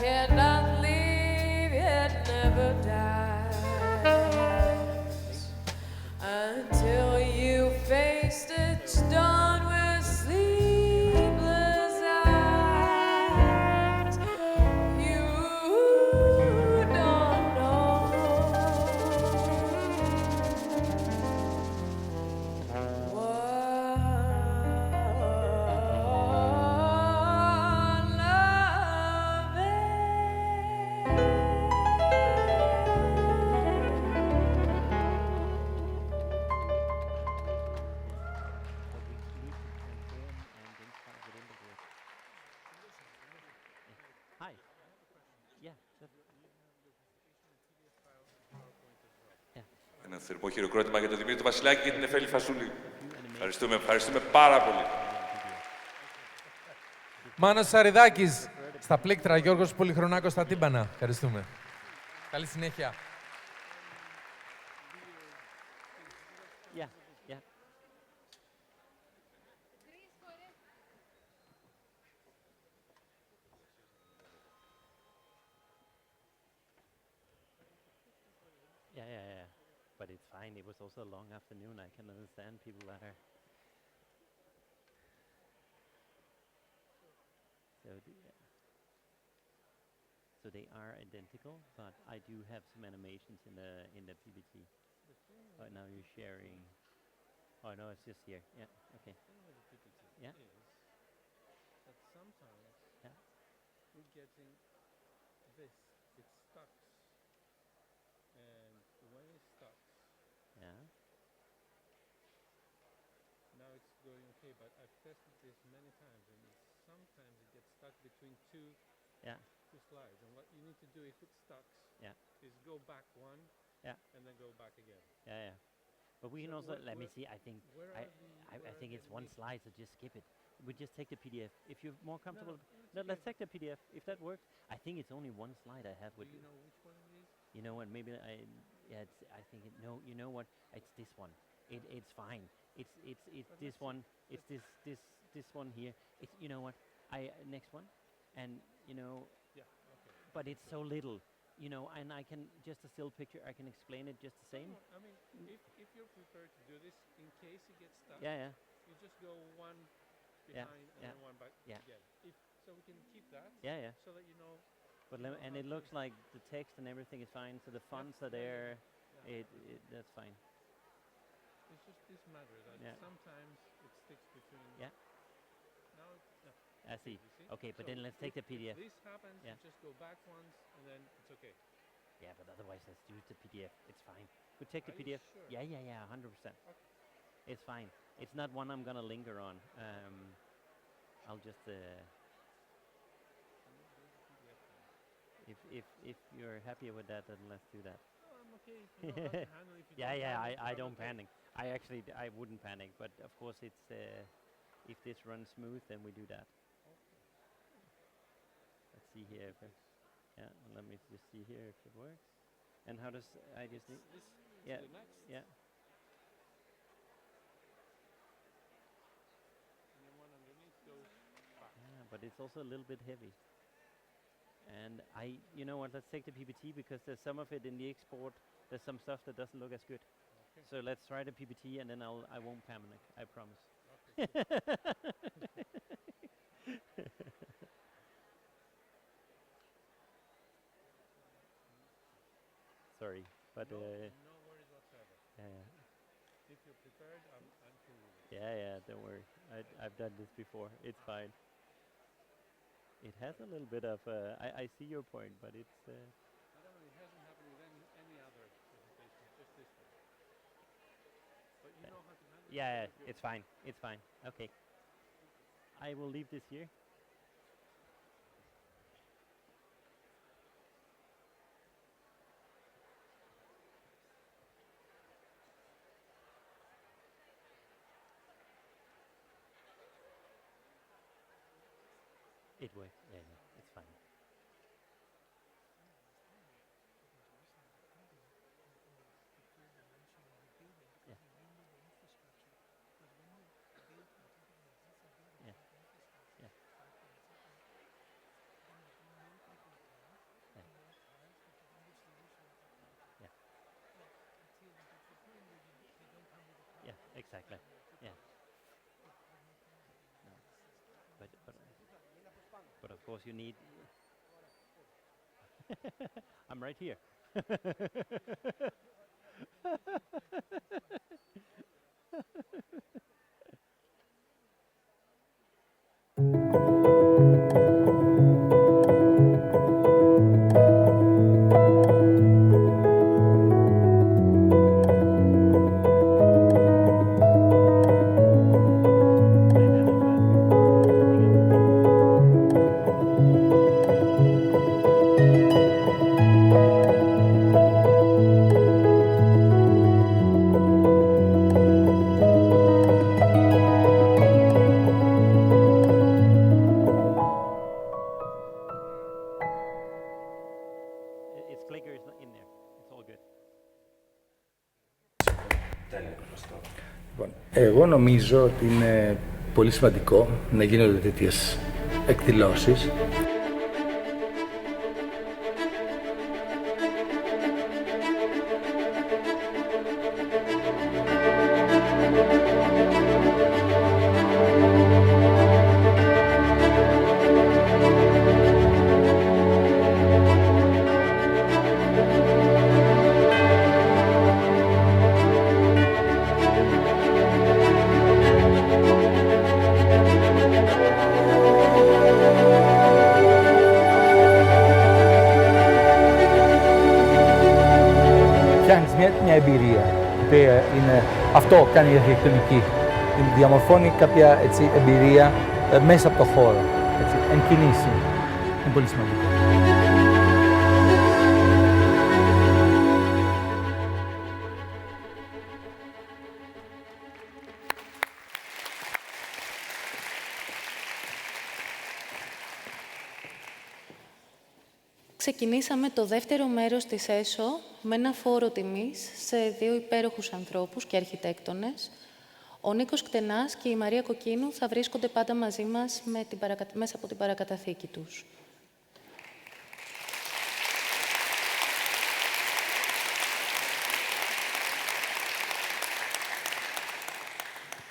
cannot leave, it never dies until you face its dawn with sleepless eyes. You don't know what love Hi. Yeah. Ένα θερμό χειροκρότημα για τον Δημήτρη Βασιλάκη και την Εφέλη Φασούλη. Ευχαριστούμε πάρα πολύ. Μάνος Σαριδάκης στα πλήκτρα, Γιώργος Πολυχρονάκος στα τύμπανα. Ευχαριστούμε. Καλή συνέχεια. Yeah, yeah. Yeah. But it's fine. It was also a long afternoon. I can understand people are. So they are identical, but I do have some animations in the PPT. Oh, now you're sharing. Oh no, it's just here. Yeah. Okay. Yeah. That sometimes we're getting this. It stuck. And when it stuck, Yeah. now it's going okay. But I've tested this many times, and sometimes it gets stuck between two slides. And what you need to do if it stucks is go back one and then go back again. Yeah. But we can So also let me see. I think I think it's one slide, so just skip it. We just take the PDF. If you're more comfortable, no, let's take the PDF. If that works, I think it's only one slide I have with Do you know which one it is? You know what? Maybe I think it. No, you know what? It's this one. It's fine. It's this one. It's this one here. It's you know what? Next one, and you know. Yeah. Okay. But it's so little, you know, and I can just a still picture. I can explain it just the same. No, I mean, if you're prepared to do this, in case it gets stuck, Yeah. you just go one behind and then one back again. So we can keep that. Yeah. So that you know. But and it looks like the text and everything is fine. So the fonts are there. That's fine. It's just this matter that sometimes it sticks between. Yeah. Now I see. You see? Okay, but So then let's take the PDF. If this happens, Yeah. you just go back once and then it's okay. Yeah, but otherwise let's use the PDF. It's fine. We take the Are you PDF. sure? Yeah, 100%. It's fine. It's not one I'm gonna linger on. I'll just if you're happy with that, then let's do that. No, I'm okay. If you know how to handle it, if you Yeah, don't handle it, I I'm don't okay. panic. I wouldn't panic, but of course it's if this runs smooth, then we do that. Let's see here. Let me just see here if it works. And how does I just need? This Yeah, the next. yeah. And then one underneath goes back. Yeah, but it's also a little bit heavy. And you know what? Let's take the PPT because there's some of it in the export. There's some stuff that doesn't look as good. Okay. So let's try the PPT, and then I won't panic. I promise. Sorry, but no worries whatsoever. Yeah. If you're prepared, I'm cool with it. Yeah. Don't worry. I've done this before. It's fine. It has a little bit of. I see your point, but it's. I don't know. It hasn't happened with any other presentation. Just this one. But you know how to handle it. Yeah, so it's fine. It's fine. Okay. I will leave this here. It works. Yeah, it's fine. course, you need. I'm right here. Its clicker is not in there. It's all good. Λοιπόν, εγώ νομίζω ότι είναι πολύ σημαντικό να γίνονται τέτοιες εκδηλώσεις. Μια εμπειρία, αυτό κάνει η αρχιτεκτονική. Διαμορφώνει κάποια εμπειρία μέσα από το χώρο, εν κινήσει. Είναι πολύ σημαντικό. Ξεκινήσαμε το δεύτερο μέρος της ΕΣΟ με ένα φόρο τιμής σε δύο υπέροχους ανθρώπους και αρχιτέκτονες. Ο Νίκος Κτενάς και η Μαρία Κοκκίνου θα βρίσκονται πάντα μαζί μας μέσα από την παρακαταθήκη τους.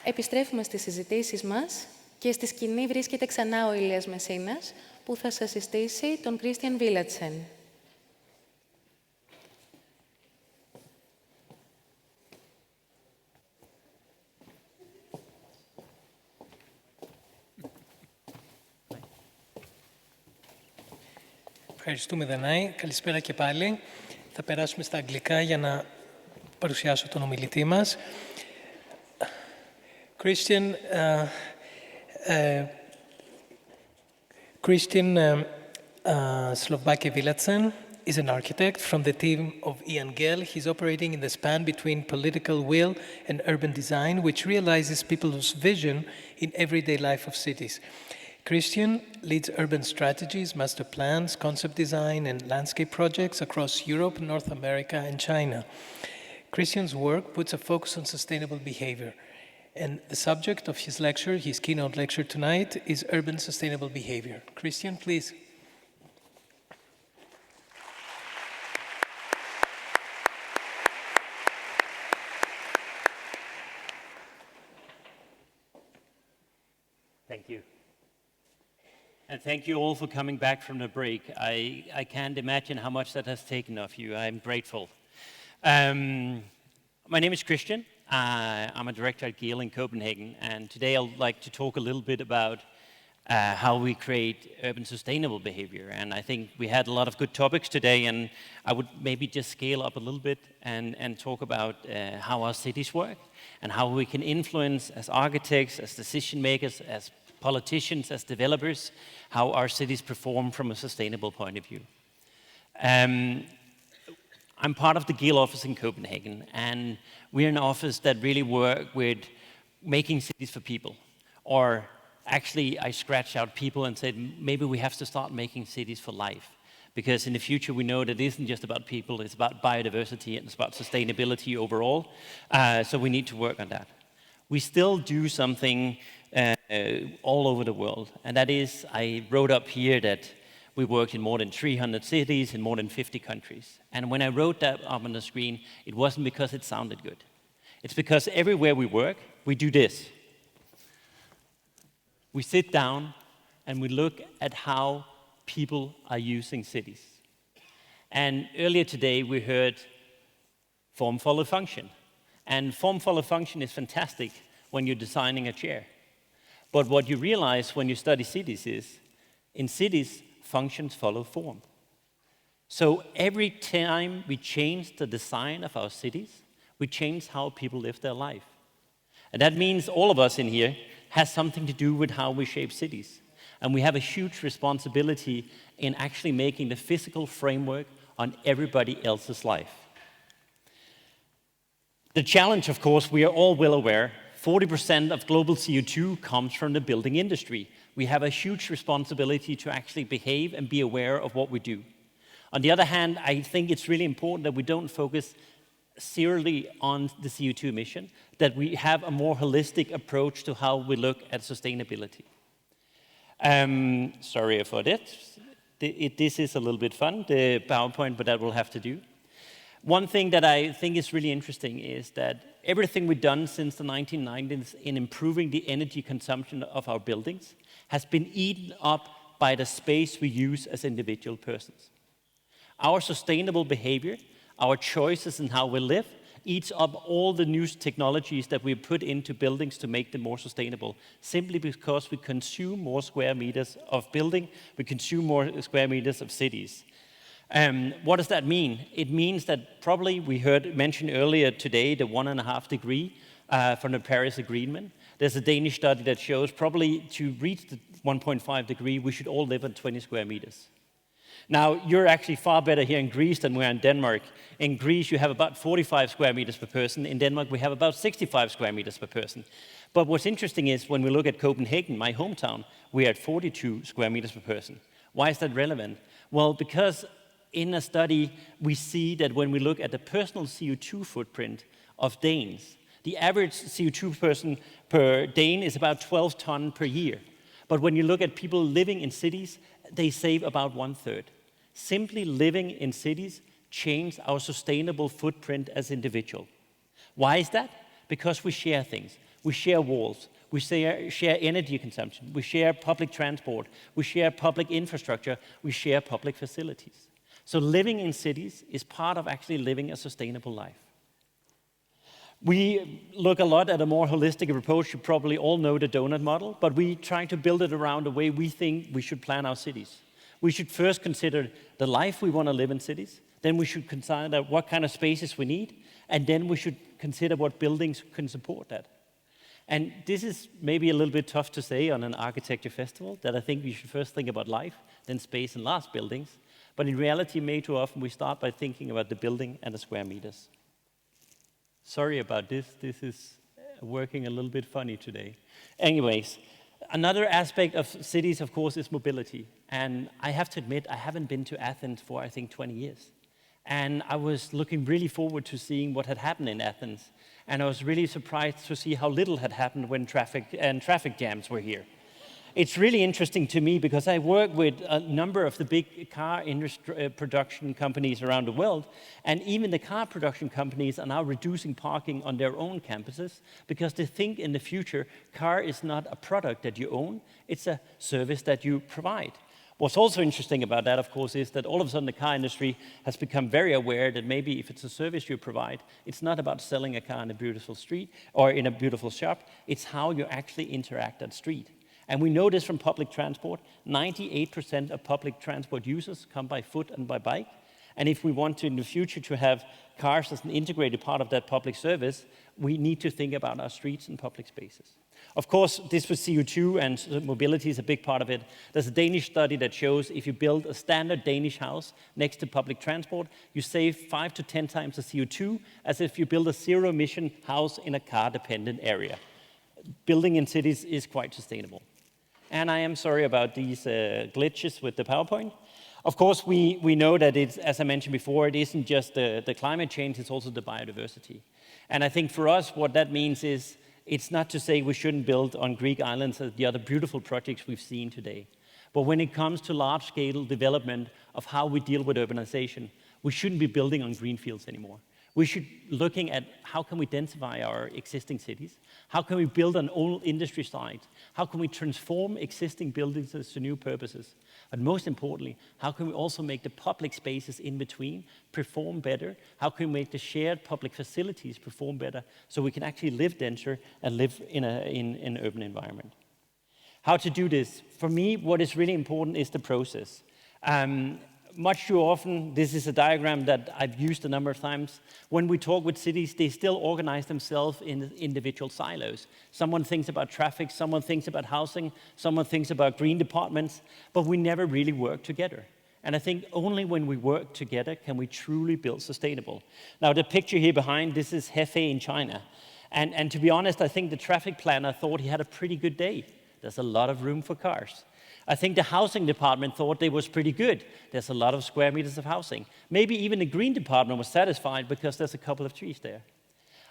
Επιστρέφουμε στις συζητήσεις μας και στη σκηνή βρίσκεται ξανά ο Ηλίας Μεσίνας, που θα σας συστήσει τον Κρίστιαν Βίλατσεν. Ευχαριστούμε, Δανάη. Καλησπέρα και πάλι. Θα περάσουμε στα αγγλικά για να παρουσιάσω τον ομιλητή μας. Christian Slovake Vilacen is an architect from the team of Ian Gell. He's operating in the span between political will and urban design, which realizes people's vision in everyday life of cities. Christian leads urban strategies, master plans, concept design, and landscape projects across Europe, North America, and China. Christian's work puts a focus on sustainable behavior. And the subject of his lecture, his keynote lecture tonight, is urban sustainable behavior. Christian, please. Thank you. And thank you all for coming back from the break. I can't imagine how much that has taken of you. I'm grateful. My name is Christian. I'm a director at Gale in Copenhagen, and today I'd like to talk a little bit about how we create urban sustainable behavior. And I think we had a lot of good topics today, and I would maybe just scale up a little bit and talk about how our cities work and how we can influence as architects, as decision makers, as politicians, as developers, how our cities perform from a sustainable point of view. I'm part of the Gale office in Copenhagen, and we're an office that really work with making cities for people. Or actually, I scratched out people and said, maybe we have to start making cities for life. Because in the future, we know that it isn't just about people, it's about biodiversity and it's about sustainability overall. So we need to work on that. We still do something all over the world. And that is, I wrote up here that we worked in more than 300 cities in more than 50 countries. And when I wrote that up on the screen, it wasn't because it sounded good. It's because everywhere we work, we do this. We sit down and we look at how people are using cities. And earlier today, we heard form follow function. And form follow function is fantastic when you're designing a chair. But what you realize when you study cities is, in cities, functions follow form. So every time we change the design of our cities, we change how people live their life. And that means all of us in here has something to do with how we shape cities. And we have a huge responsibility in actually making the physical framework on everybody else's life. The challenge, of course, we are all well aware, 40% of global CO2 comes from the building industry. We have a huge responsibility to actually behave and be aware of what we do. On the other hand, I think it's really important that we don't focus solely on the CO2 emission, that we have a more holistic approach to how we look at sustainability. Sorry for that. This is a little bit fun, the PowerPoint, but that will have to do. One thing that I think is really interesting is that everything we've done since the 1990s in improving the energy consumption of our buildings has been eaten up by the space we use as individual persons. Our sustainable behavior, our choices in how we live, eats up all the new technologies that we put into buildings to make them more sustainable, simply because we consume more square meters of building, we consume more square meters of cities. What does that mean? It means that probably we heard mentioned earlier today the 1.5 degree from the Paris Agreement. There's a Danish study that shows probably to reach the 1.5 degree, we should all live at 20 square meters. Now, you're actually far better here in Greece than we are in Denmark. In Greece, you have about 45 square meters per person. In Denmark, we have about 65 square meters per person. But what's interesting is when we look at Copenhagen, my hometown, we're at 42 square meters per person. Why is that relevant? Well, because in a study, we see that when we look at the personal CO2 footprint of Danes, the average CO2 person per Dane is about 12 tons per year. But when you look at people living in cities, they save about 1/3. Simply living in cities change our sustainable footprint as individuals. Why is that? Because we share things. We share walls. We share energy consumption. We share public transport. We share public infrastructure. We share public facilities. So living in cities is part of actually living a sustainable life. We look a lot at a more holistic approach. You probably all know the donut model, but we try to build it around the way we think we should plan our cities. We should first consider the life we want to live in cities. Then we should consider what kind of spaces we need. And then we should consider what buildings can support that. And this is maybe a little bit tough to say on an architecture festival, that I think we should first think about life, then space and large buildings. But in reality, way too often, we start by thinking about the building and the square meters. Sorry about this. This is working a little bit funny today. Anyways, another aspect of cities, of course, is mobility. And I have to admit, I haven't been to Athens for, I think, 20 years. And I was looking really forward to seeing what had happened in Athens. And I was really surprised to see how little had happened when traffic jams were here. It's really interesting to me because I work with a number of the big car industry production companies around the world, and even the car production companies are now reducing parking on their own campuses because they think in the future car is not a product that you own, it's a service that you provide. What's also interesting about that, of course, is that all of a sudden the car industry has become very aware that maybe if it's a service you provide, it's not about selling a car in a beautiful street or in a beautiful shop, it's how you actually interact at street. And we know this from public transport. 98% of public transport users come by foot and by bike. And if we want to, in the future, to have cars as an integrated part of that public service, we need to think about our streets and public spaces. Of course, this was CO2 and mobility is a big part of it. There's a Danish study that shows if you build a standard Danish house next to public transport, you save 5 to 10 times the CO2 as if you build a zero-emission house in a car-dependent area. Building in cities is quite sustainable. And I am sorry about these glitches with the PowerPoint. Of course, we know that it's, as I mentioned before, it isn't just the climate change, it's also the biodiversity. And I think for us, what that means is, it's not to say we shouldn't build on Greek islands as the other beautiful projects we've seen today. But when it comes to large-scale development of how we deal with urbanization, we shouldn't be building on greenfields anymore. We should looking at how can we densify our existing cities? How can we build on old industry sites? How can we transform existing buildings to new purposes? But most importantly, how can we also make the public spaces in between perform better? How can we make the shared public facilities perform better so we can actually live denser and live in an urban environment? How to do this? For me, what is really important is the process. Much too often, this is a diagram that I've used a number of times. When we talk with cities, they still organize themselves in individual silos. Someone thinks about traffic, someone thinks about housing, someone thinks about green departments, but we never really work together. And I think only when we work together can we truly build sustainable. Now, the picture here behind, this is Hefei in China. And to be honest, I think the traffic planner thought he had a pretty good day. There's a lot of room for cars. I think the housing department thought they was pretty good. There's a lot of square meters of housing. Maybe even the green department was satisfied because there's a couple of trees there.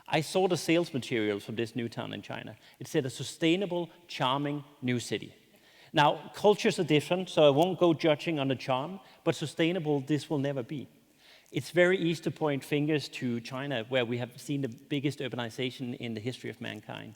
I saw the sales materials from this new town in China. It said a sustainable, charming new city. Now, cultures are different, so I won't go judging on the charm, but sustainable, this will never be. It's very easy to point fingers to China, where we have seen the biggest urbanization in the history of mankind.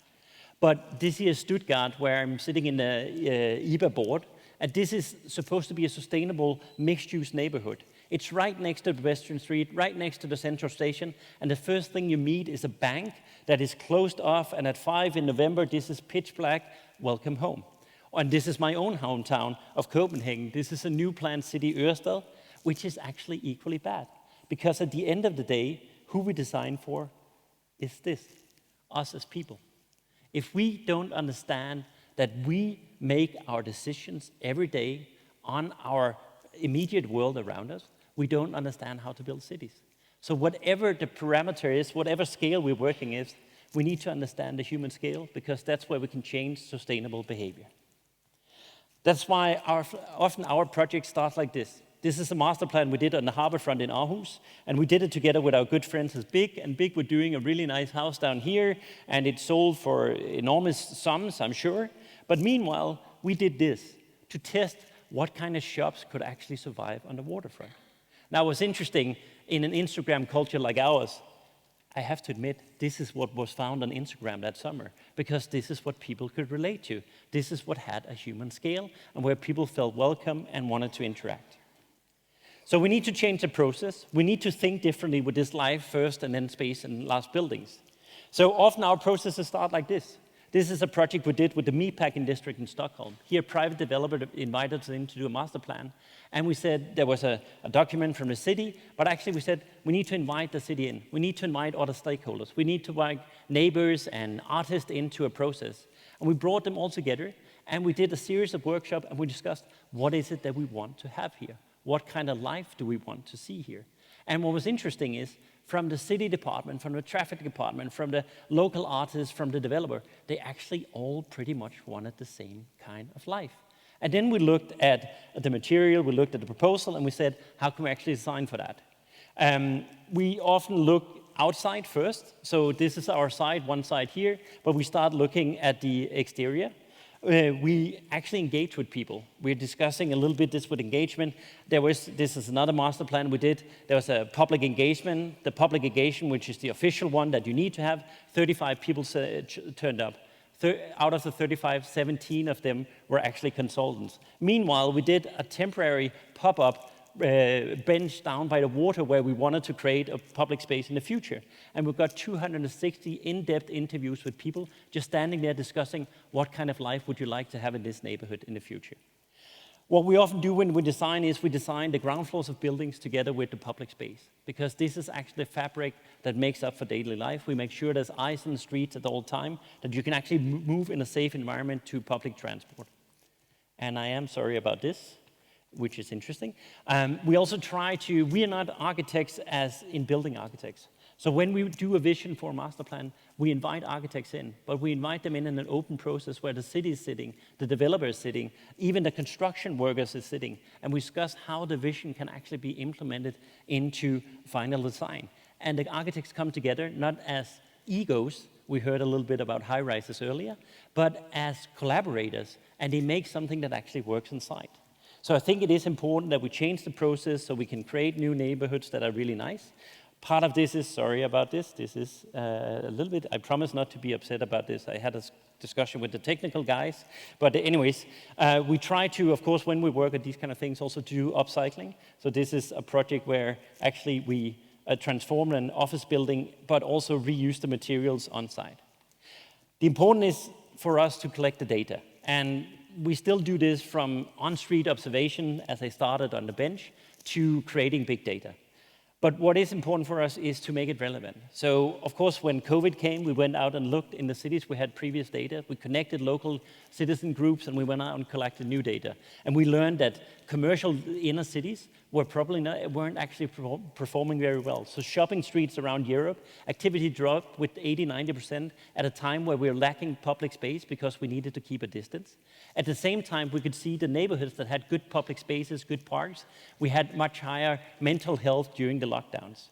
But this here is Stuttgart, where I'm sitting in the IBA board, and this is supposed to be a sustainable mixed-use neighborhood. It's right next to the Western Street, right next to the Central Station, and the first thing you meet is a bank that is closed off, and at 5 in November, this is pitch black, welcome home. And this is my own hometown of Copenhagen. This is a new planned city, Ørsted, which is actually equally bad. Because at the end of the day, who we design for is this, us as people. If we don't understand that we make our decisions every day on our immediate world around us, we don't understand how to build cities. So whatever the parameter is, whatever scale we're working is, we need to understand the human scale because that's where we can change sustainable behavior. That's why often our projects start like this. This is a master plan we did on the harbor front in Aarhus, and we did it together with our good friends at BIG, and BIG were doing a really nice house down here, and it sold for enormous sums, I'm sure. But meanwhile, we did this to test what kind of shops could actually survive on the waterfront. Now, what's interesting, in an Instagram culture like ours, I have to admit, this is what was found on Instagram that summer, because this is what people could relate to. This is what had a human scale, and where people felt welcome and wanted to interact. So we need to change the process. We need to think differently with this life first and then space and last buildings. So often our processes start like this. This is a project we did with the Meatpacking District in Stockholm. Here, a private developer invited us in to do a master plan. And we said there was a document from the city, but actually we said we need to invite the city in. We need to invite other stakeholders. We need to invite neighbors and artists into a process. And we brought them all together, and we did a series of workshops, and we discussed what is it that we want to have here? What kind of life do we want to see here? And what was interesting is, from the city department, from the traffic department, from the local artists, from the developer, they actually all pretty much wanted the same kind of life. And then we looked at the material, we looked at the proposal, and we said, how can we actually design for that? We often look outside first. So this is our side, one side here, but we start looking at the exterior. We actually engage with people. We're discussing a little bit this with engagement. This is another master plan we did. There was a public engagement. The public engagement, which is the official one that you need to have, 35 people turned up. Out of the 35, 17 of them were actually consultants. Meanwhile, we did a temporary pop-up bench down by the water where we wanted to create a public space in the future. And we've got 260 in-depth interviews with people just standing there discussing what kind of life would you like to have in this neighborhood in the future. What we often do when we design is we design the ground floors of buildings together with the public space, because this is actually the fabric that makes up for daily life. We make sure there's eyes on the streets at all time, that you can actually move in a safe environment to public transport. And I am sorry about this, which is interesting. We also we are not architects as in building architects. So when we do a vision for a master plan, we invite architects in, but we invite them in an open process where the city is sitting, the developer is sitting, even the construction workers is sitting, and we discuss how the vision can actually be implemented into final design. And the architects come together, not as egos, we heard a little bit about high-rises earlier, but as collaborators, and they make something that actually works inside. So I think it is important that we change the process so we can create new neighborhoods that are really nice. Part of this is, sorry about this, this is a little bit, I promise not to be upset about this. I had a discussion with the technical guys. But anyways, we try to, of course, when we work at these kind of things, also to do upcycling. So this is a project where actually we transform an office building, but also reuse the materials on site. The important is for us to collect the data. And we still do this from on-street observation, as I started on the bench, to creating big data. But what is important for us is to make it relevant. So, of course, when COVID came, we went out and looked in the cities we had previous data. We connected local citizen groups, and we went out and collected new data. And we learned that commercial inner cities weren't actually performing very well. So shopping streets around Europe, activity dropped with 80–90% at a time where we were lacking public space because we needed to keep a distance. At the same time, we could see the neighborhoods that had good public spaces, good parks. We had much higher mental health during the lockdowns.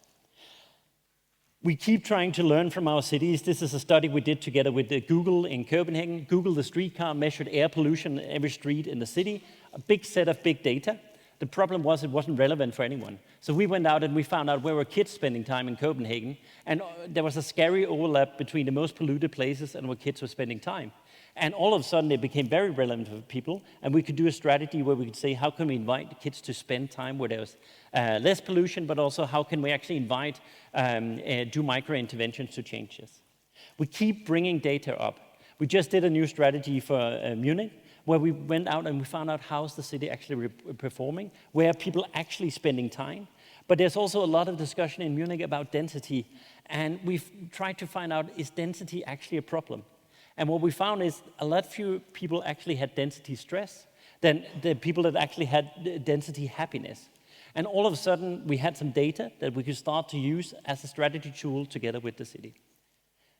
We keep trying to learn from our cities. This is a study we did together with Google in Copenhagen. Google the streetcar measured air pollution in every street in the city, a big set of big data. The problem was it wasn't relevant for anyone. So we went out and we found out where were kids spending time in Copenhagen, and there was a scary overlap between the most polluted places and where kids were spending time. And all of a sudden, it became very relevant for people, and we could do a strategy where we could say, how can we invite kids to spend time where there was less pollution, but also how can we actually invite, do micro-interventions to change this. We keep bringing data up. We just did a new strategy for Munich, where we went out and we found out how's the city actually performing, where are people actually spending time. But there's also a lot of discussion in Munich about density, and we've tried to find out, is density actually a problem? And what we found is a lot fewer people actually had density stress than the people that actually had density happiness. And all of a sudden, we had some data that we could start to use as a strategy tool together with the city.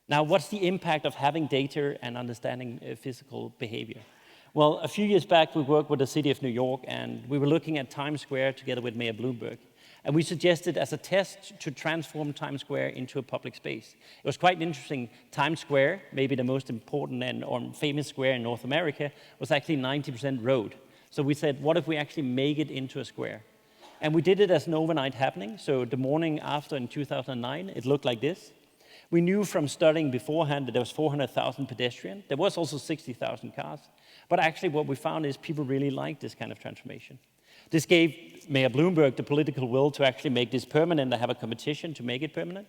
Now, what's the impact of having data and understanding physical behavior? Well, a few years back, we worked with the city of New York, and we were looking at Times Square together with Mayor Bloomberg. And we suggested as a test to transform Times Square into a public space. It was quite interesting. Times Square, maybe the most important or famous square in North America, was actually 90% road. So we said, what if we actually make it into a square? And we did it as an overnight happening. So the morning after in 2009, it looked like this. We knew from studying beforehand that there was 400,000 pedestrians. There was also 60,000 cars. But actually what we found is people really liked this kind of transformation. This gave Mayor Bloomberg the political will to actually make this permanent and have a competition to make it permanent.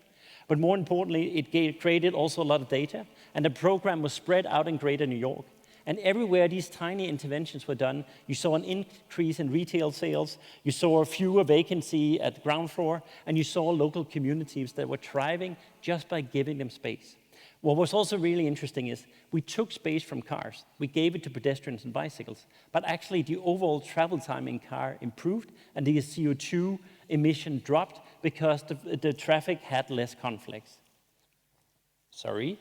But more importantly, it created also a lot of data, and the program was spread out in greater New York. And everywhere these tiny interventions were done, you saw an increase in retail sales, you saw fewer vacancy at the ground floor, and you saw local communities that were thriving just by giving them space. What was also really interesting is we took space from cars. We gave it to pedestrians and bicycles. But actually, the overall travel time in car improved, and the CO2 emission dropped because the traffic had less conflicts. Sorry.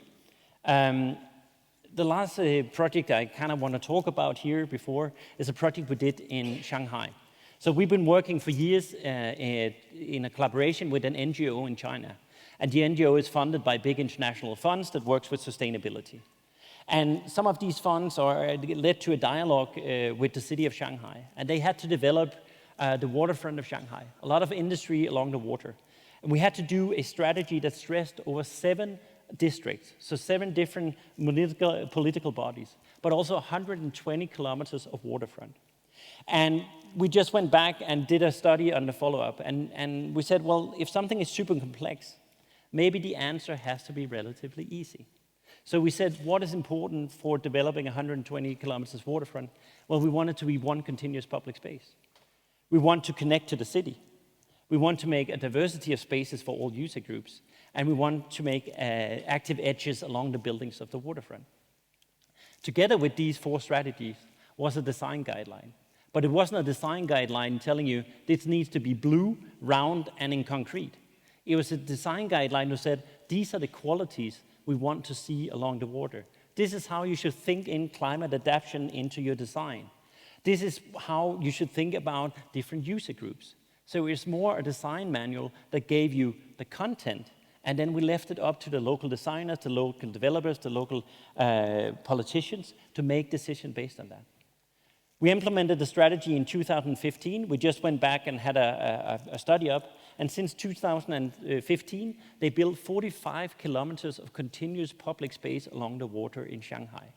The last project I kind of want to talk about here before is a project we did in Shanghai. So we've been working for years in a collaboration with an NGO in China. And the NGO is funded by big international funds that works with sustainability. And some of these funds led to a dialogue with the city of Shanghai. And they had to develop the waterfront of Shanghai, a lot of industry along the water. And we had to do a strategy that stressed over 7 districts, so 7 different political bodies, but also 120 kilometers of waterfront. And we just went back and did a study on the follow-up. And we said, well, if something is super complex, maybe the answer has to be relatively easy. So we said, what is important for developing 120 kilometers waterfront? Well, we want it to be one continuous public space. We want to connect to the city. We want to make a diversity of spaces for all user groups. And we want to make active edges along the buildings of the waterfront. Together with these 4 strategies was a design guideline. But it wasn't a design guideline telling you this needs to be blue, round, and in concrete. It was a design guideline that said, these are the qualities we want to see along the water. This is how you should think in climate adaptation into your design. This is how you should think about different user groups. So it's more a design manual that gave you the content, and then we left it up to the local designers, the local developers, the local politicians to make decisions based on that. We implemented the strategy in 2015. We just went back and had a study up, And since 2015, they built 45 kilometers of continuous public space along the water in Shanghai.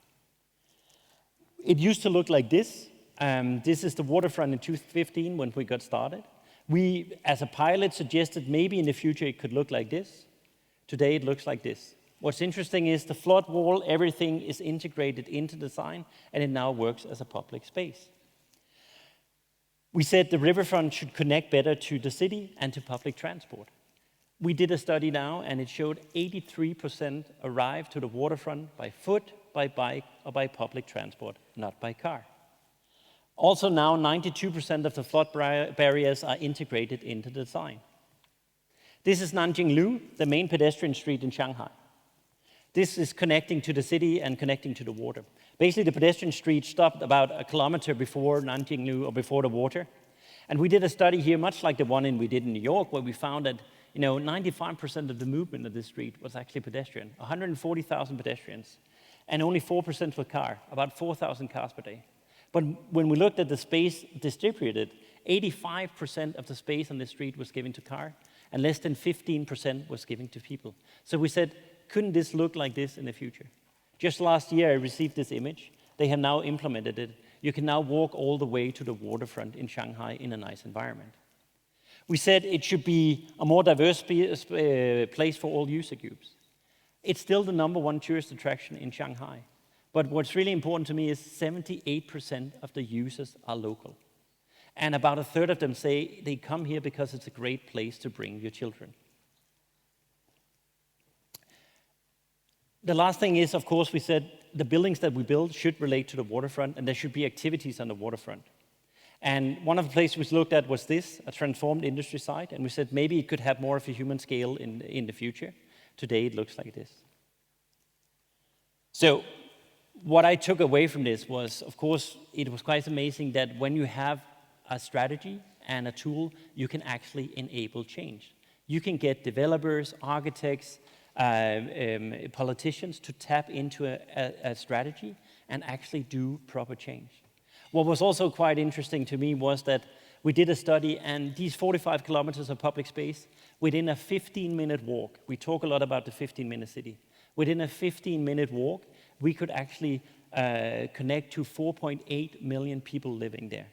It used to look like this. This is the waterfront in 2015 when we got started. We, as a pilot, suggested maybe in the future it could look like this. Today it looks like this. What's interesting is the flood wall, everything is integrated into the design, and it now works as a public space. We said the riverfront should connect better to the city and to public transport. We did a study now, and it showed 83% arrive to the waterfront by foot, by bike, or by public transport, not by car. Also now, 92% of the flood barriers are integrated into the design. This is Nanjing Lu, the main pedestrian street in Shanghai. This is connecting to the city and connecting to the water. Basically, the pedestrian street stopped about a kilometer before Nanjing Lu, or before the water. And we did a study here, much like the one we did in New York, where we found that 95% of the movement of this street was actually pedestrian, 140,000 pedestrians, and only 4% were car, about 4,000 cars per day. But when we looked at the space distributed, 85% of the space on this street was given to car, and less than 15% was given to people. So we said, couldn't this look like this in the future? Just last year, I received this image. They have now implemented it. You can now walk all the way to the waterfront in Shanghai in a nice environment. We said it should be a more diverse place for all user groups. It's still the #1 tourist attraction in Shanghai. But what's really important to me is 78% of the users are local. And about a third of them say they come here because it's a great place to bring your children. The last thing is, of course, we said the buildings that we build should relate to the waterfront, and there should be activities on the waterfront. And one of the places we looked at was this, a transformed industry site, and we said maybe it could have more of a human scale in the future. Today it looks like this. So what I took away from this was, of course, it was quite amazing that when you have a strategy and a tool, you can actually enable change. You can get developers, architects, politicians to tap into a strategy and actually do proper change. What was also quite interesting to me was that we did a study, and these 45 kilometers of public space, within a 15-minute walk, we talk a lot about the 15-minute city, within a 15-minute walk, we could actually connect to 4.8 million people living there.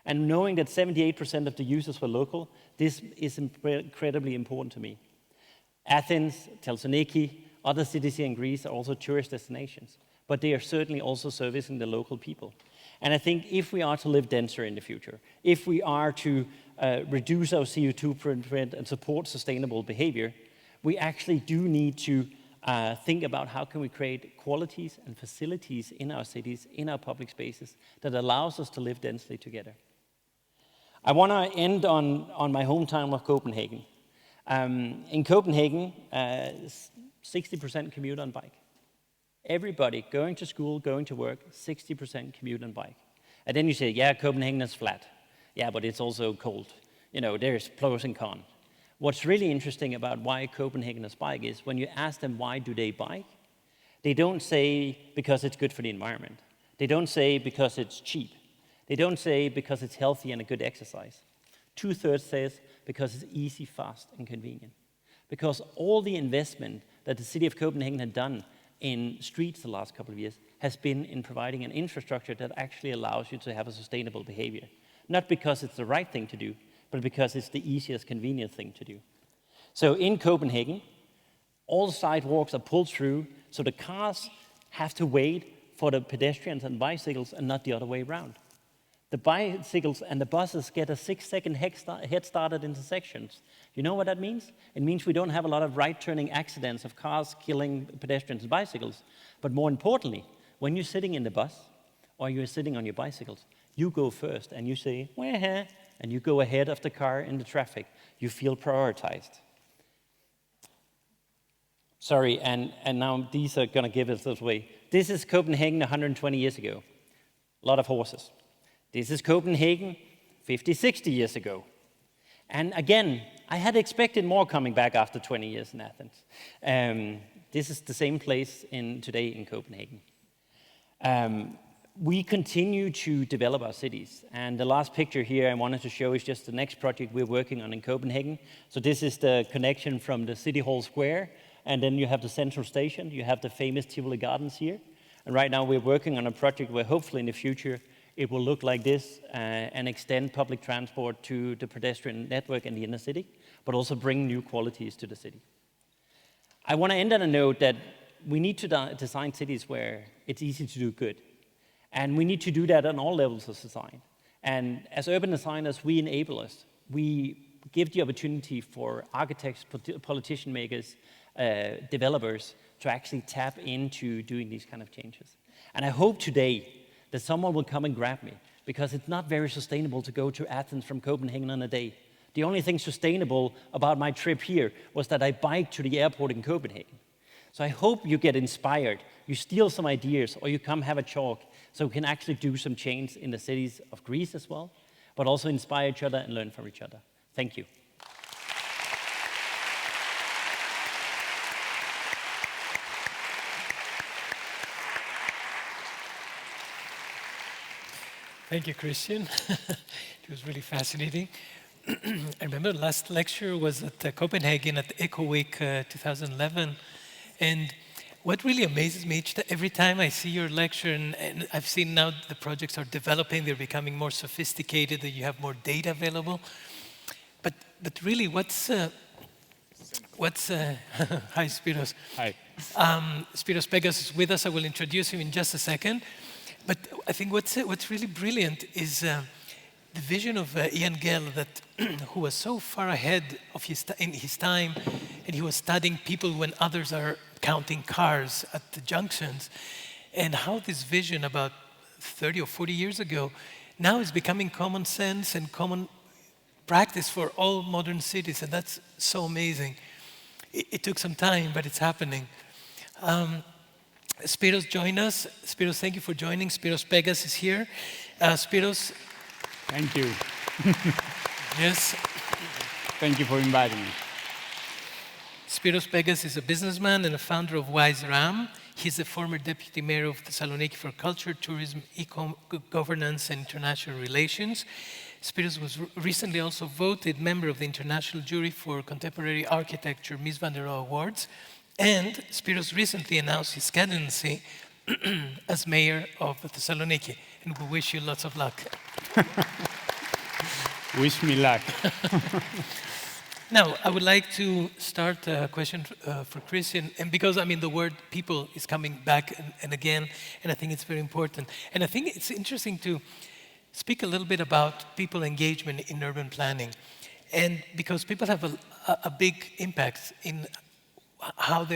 And knowing that 78% of the users were local, this is incredibly important to me. Athens, Thessaloniki, other cities here in Greece are also tourist destinations, but they are certainly also servicing the local people. And I think if we are to live denser in the future, if we are to reduce our CO2 footprint and support sustainable behavior, we actually do need to think about how can we create qualities and facilities in our cities, in our public spaces, that allows us to live densely together. I want to end on my hometown of Copenhagen. In Copenhagen, 60% commute on bike. Everybody going to school, going to work, 60% commute on bike. And then you say, yeah, Copenhagen is flat. Yeah, but it's also cold. There's pros and cons. What's really interesting about why Copenhageners bike is when you ask them why do they bike, they don't say because it's good for the environment. They don't say because it's cheap. They don't say because it's healthy and a good exercise. 2/3 says because it's easy, fast, and convenient. Because all the investment that the city of Copenhagen had done in streets the last couple of years has been in providing an infrastructure that actually allows you to have a sustainable behavior. Not because it's the right thing to do, but because it's the easiest, convenient thing to do. So in Copenhagen, all sidewalks are pulled through, so the cars have to wait for the pedestrians and bicycles and not the other way around. The bicycles and the buses get a 6-second head start at intersections. You know what that means? It means we don't have a lot of right-turning accidents of cars killing pedestrians and bicycles. But more importantly, when you're sitting in the bus or you're sitting on your bicycles, you go first and you say, wah, and you go ahead of the car in the traffic. You feel prioritized. Sorry, and now these are going to give us this way. This is Copenhagen 120 years ago. A lot of horses. This is Copenhagen 50, 60 years ago. And again, I had expected more coming back after 20 years in Athens. This is the same place today in Copenhagen. we continue to develop our cities. And the last picture here I wanted to show is just the next project we're working on in Copenhagen. So this is the connection from the City Hall Square, and then you have the central station, you have the famous Tivoli Gardens here. And right now we're working on a project where hopefully in the future it will look like this and extend public transport to the pedestrian network in the inner city, but also bring new qualities to the city. I want to end on a note that we need to design cities where it's easy to do good. And we need to do that on all levels of design. And as urban designers, we enable us. We give the opportunity for architects, politician makers, developers to actually tap into doing these kind of changes. And I hope today that someone will come and grab me, because it's not very sustainable to go to Athens from Copenhagen on a day. The only thing sustainable about my trip here was that I biked to the airport in Copenhagen. So I hope you get inspired, you steal some ideas, or you come have a talk, so we can actually do some change in the cities of Greece as well, but also inspire each other and learn from each other. Thank you. Thank you, Christian. It was really fascinating. I remember the last lecture was at Copenhagen at the Eco Week 2011. And what really amazes me every time I see your lecture, and I've seen now the projects are developing, they're becoming more sophisticated, that you have more data available. But really, what's hi, Spiros. Hi. Spiros Pegas is with us. I will introduce him in just a second. But I think what's really brilliant is the vision of Ian Gell, that who was so far ahead of in his time, and he was studying people when others are counting cars at the junctions, and how this vision about 30 or 40 years ago now is becoming common sense and common practice for all modern cities, and that's so amazing. It took some time, but it's happening. Spiros, join us. Spiros, thank you for joining. Spiros Pegas is here. Spiros. Thank you. Yes. Thank you for inviting me. Spiros Pegas is a businessman and a founder of Wise Ram. He's the former deputy mayor of Thessaloniki for culture, tourism, governance, and international relations. Spiros was recently also voted member of the international jury for contemporary architecture Mies van der Rohe Awards. And Spiros recently announced his candidacy as mayor of Thessaloniki. And we wish you lots of luck. Wish me luck. Now, I would like to start a question for Christian, and because, I mean, the word people is coming back and again, and I think it's very important. And I think it's interesting to speak a little bit about people engagement in urban planning. And because people have a big impact in how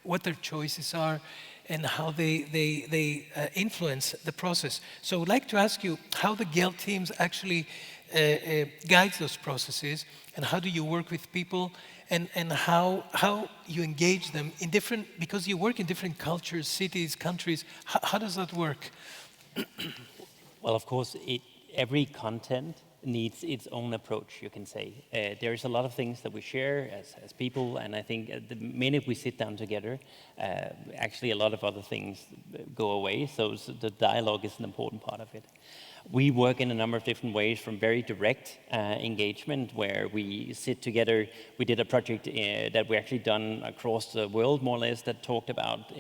what their choices are and how they influence the process. So I would like to ask you how the Gell teams actually guides those processes, and how do you work with people, and how you engage them in different, because you work in different cultures, cities, countries. How does that work? Well, of course, every content needs its own approach, you can say. There's a lot of things that we share as people, and I think the minute we sit down together, actually a lot of other things go away, so the dialogue is an important part of it. We work in a number of different ways, from very direct engagement, where we sit together. We did a project that we actually done across the world, more or less, that talked about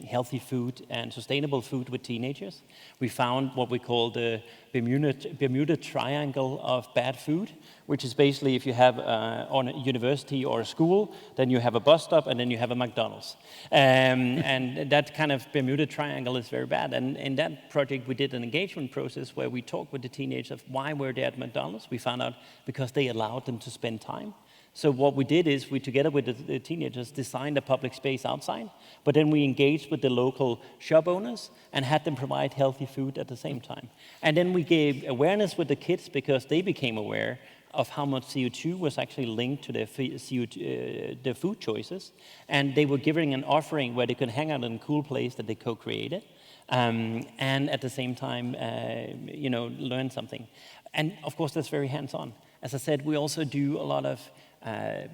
healthy food and sustainable food with teenagers. We found what we call the Bermuda Triangle of bad food, which is basically if you have on a university or a school, then you have a bus stop, and then you have a McDonald's. And that kind of Bermuda Triangle is very bad. And in that project, we did an engagement process where we talked with the teenagers of why were they at McDonald's. We found out because they allowed them to spend time. So what we did is we, together with the teenagers, designed a public space outside, but then we engaged with the local shop owners and had them provide healthy food at the same time. And then we gave awareness with the kids, because they became aware of how much CO2 was actually linked to their food choices. And they were giving an offering where they could hang out in a cool place that they co-created. And at the same time, learn something. And of course, that's very hands-on. As I said, we also do a lot of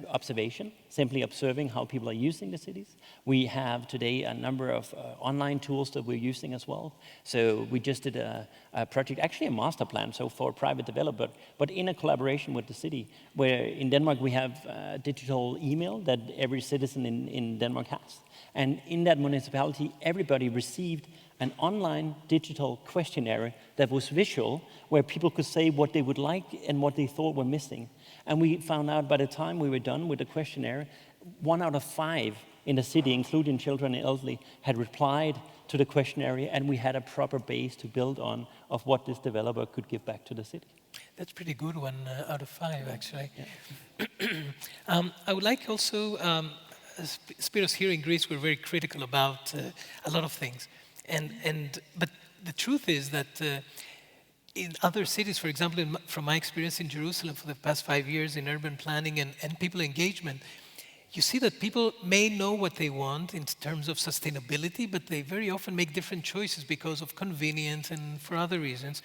observation. simply observing how people are using the cities. We have today a number of online tools that we're using as well. So we just did a project, actually a master plan, so for a private developer, but in a collaboration with the city, where in Denmark we have digital email that every citizen in Denmark has. And in that municipality, everybody received an online digital questionnaire that was visual, where people could say what they would like and what they thought were missing. And we found out by the time we were done with the questionnaire, 1 out of 5 in the city, including children and elderly, had replied to the questionnaire, and we had a proper base to build on of what this developer could give back to the city. That's pretty good, 1 out of 5, actually. Yeah. I would like also, Spiros, here in Greece, we're very critical about a lot of things. But the truth is that in other cities, for example, from my experience in Jerusalem for the past 5 years in urban planning and people engagement, you see that people may know what they want in terms of sustainability, but they very often make different choices because of convenience and for other reasons.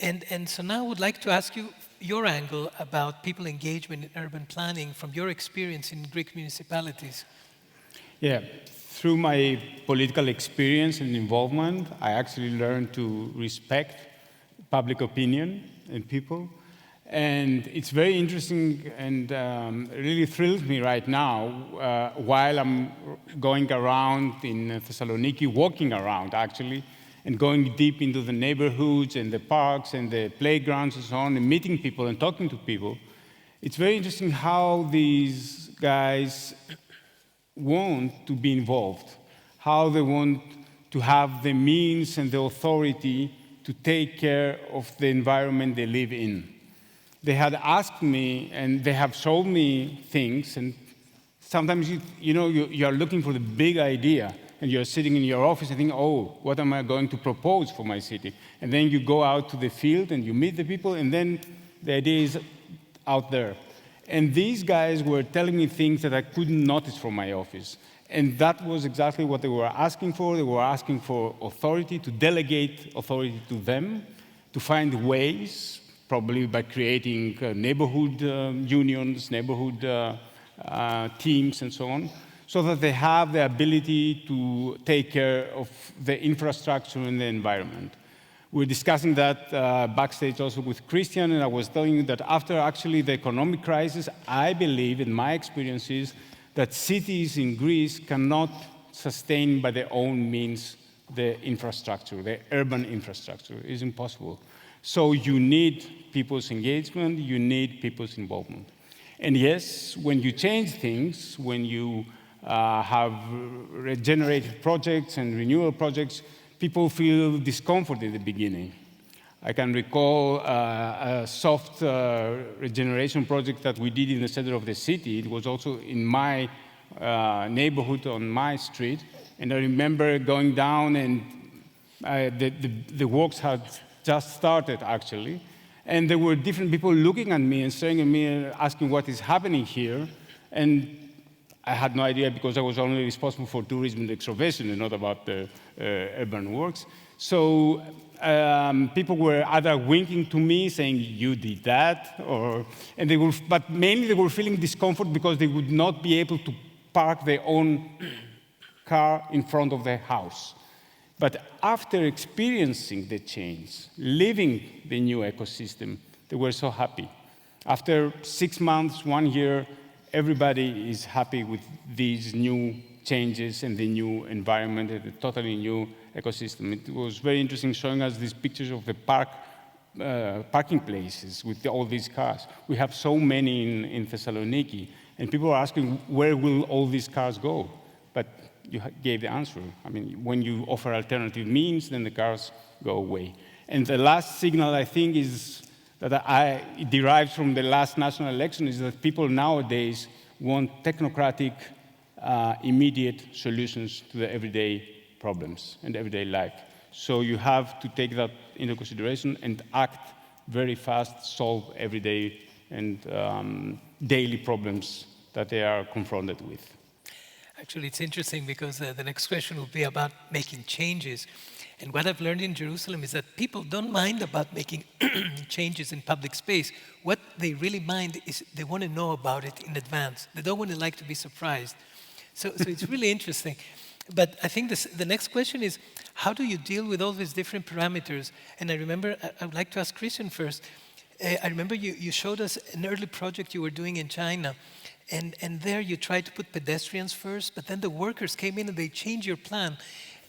And so now I would like to ask you your angle about people engagement in urban planning from your experience in Greek municipalities. Yeah, through my political experience and involvement, I actually learned to respect public opinion and people. And it's very interesting and really thrills me right now while I'm going around in Thessaloniki, walking around actually, and going deep into the neighborhoods and the parks and the playgrounds and so on, and meeting people and talking to people. It's very interesting how these guys want to be involved, how they want to have the means and the authority to take care of the environment they live in. They had asked me, and they have showed me things, and sometimes you are looking for the big idea, and you're sitting in your office and think, oh, what am I going to propose for my city? And then you go out to the field and you meet the people, and then the idea is out there. And these guys were telling me things that I couldn't notice from my office. And that was exactly what they were asking for. They were asking for authority, to delegate authority to them, to find ways, probably by creating neighborhood unions, neighborhood teams, and so on, so that they have the ability to take care of the infrastructure and the environment. We're discussing that backstage also with Christian, and I was telling you that after actually the economic crisis, I believe, in my experiences, that cities in Greece cannot sustain by their own means the infrastructure, the urban infrastructure. It's impossible. So you need people's engagement, you need people's involvement. And yes, when you change things, when you have regenerated projects and renewal projects, people feel discomfort in the beginning. I can recall a soft regeneration project that we did in the center of the city. It was also in my neighborhood on my street. And I remember going down, and the works had just started, actually. And there were different people looking at me and staring at me and asking what is happening here. And I had no idea, because I was only responsible for tourism and excavation and not about the urban works. So people were either winking to me, saying, you did that, but mainly they were feeling discomfort because they would not be able to park their own car in front of their house. But after experiencing the change, living the new ecosystem, they were so happy. After 6 months, 1 year, everybody is happy with these new changes and the new environment and the totally new ecosystem. It was very interesting showing us these pictures of the parking places with all these cars. We have so many in Thessaloniki, and people are asking, where will all these cars go? But you gave the answer. I mean, when you offer alternative means, then the cars go away. And the last signal, I think, is that it derives from the last national election, is that people nowadays want technocratic, immediate solutions to the everyday problems and everyday life. So you have to take that into consideration and act very fast, solve everyday and daily problems that they are confronted with. Actually, it's interesting because the next question will be about making changes. And what I've learned in Jerusalem is that people don't mind about making changes in public space. What they really mind is they want to know about it in advance. They don't want to like to be surprised. So it's really interesting. But I think the next question is, how do you deal with all these different parameters? And I remember, I would like to ask Christian first. I remember you showed us an early project you were doing in China. And there you tried to put pedestrians first, but then the workers came in and they changed your plan.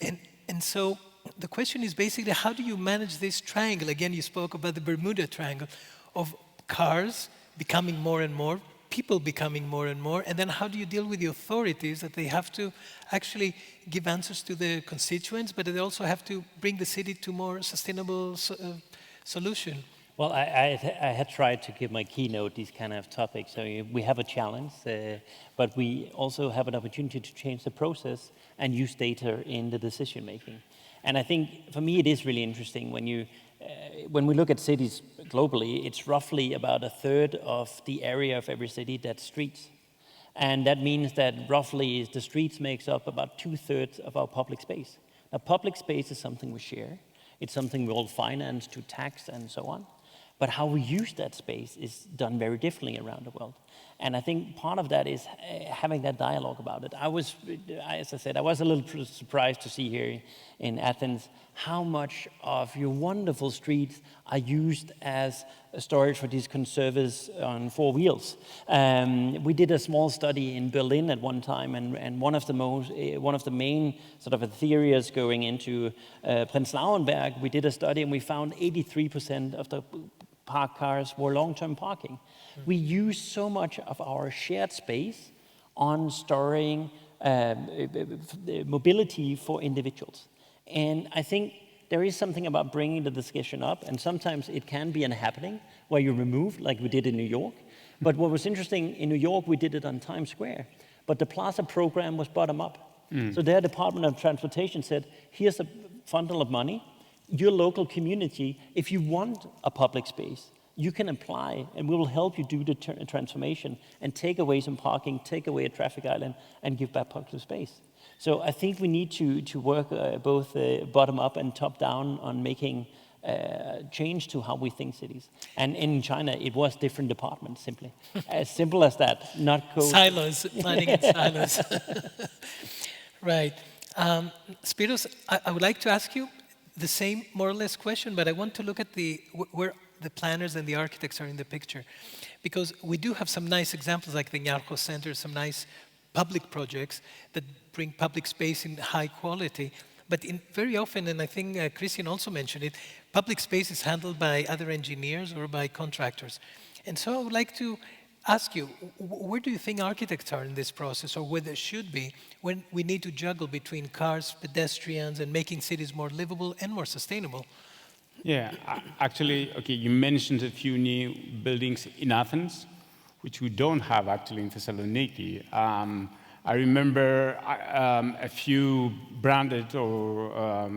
And so the question is basically, how do you manage this triangle? Again, you spoke about the Bermuda Triangle of cars becoming more and more, people becoming more and more, and then how do you deal with the authorities that they have to actually give answers to the constituents, but they also have to bring the city to more sustainable solution? Well, I had tried to give my keynote these kind of topics. So we have a challenge, but we also have an opportunity to change the process and use data in the decision making. And I think for me it is really interesting when we look at cities globally, it's roughly about a third of the area of every city that's streets. And that means that roughly the streets makes up about 2/3 of our public space. Now, public space is something we share. It's something we all finance to tax and so on. But how we use that space is done very differently around the world. And I think part of that is having that dialogue about it. As I said, I was a little surprised to see here in Athens how much of your wonderful streets are used as storage for these conservers on 4 wheels. We did a small study in Berlin at one time, and one of the main sort of theories going into Prenzlauenberg, we did a study and we found 83% of the parked cars were long-term parking. We use so much of our shared space on storing mobility for individuals. And I think there is something about bringing the discussion up, and sometimes it can be a happening where you remove, like we did in New York. But what was interesting, in New York, we did it on Times Square, but the Plaza program was bottom up. So their Department of Transportation said, here's a bundle of money, your local community, if you want a public space, you can apply and we will help you do the transformation and take away some parking, take away a traffic island and give back public space. So I think we need to work both bottom up and top down on making change to how we think cities. And in China, it was different departments, simply. As simple as that, not code. Silos, planning in silos. Right. Spiros, I would like to ask you the same more or less question, but I want to look at where the planners and the architects are in the picture. Because we do have some nice examples like the Niarchos Center, some nice public projects that bring public space in high quality. But very often, and I think Christian also mentioned it, public space is handled by other engineers or by contractors. And so I would like to ask you, where do you think architects are in this process, or where they should be, when we need to juggle between cars, pedestrians, and making cities more livable and more sustainable? Yeah, actually, okay, you mentioned a few new buildings in Athens, which we don't have actually in Thessaloniki. I remember a few branded or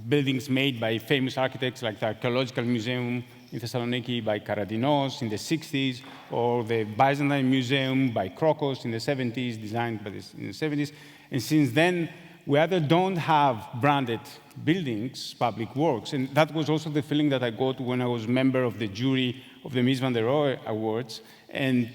buildings made by famous architects like the Archaeological Museum in Thessaloniki by Karadinos in the 60s, or the Byzantine Museum by Krokos in the 70s, designed by in the 70s. And since then, we either don't have branded buildings, public works, and that was also the feeling that I got when I was member of the jury of the Mies van der Rohe Awards, and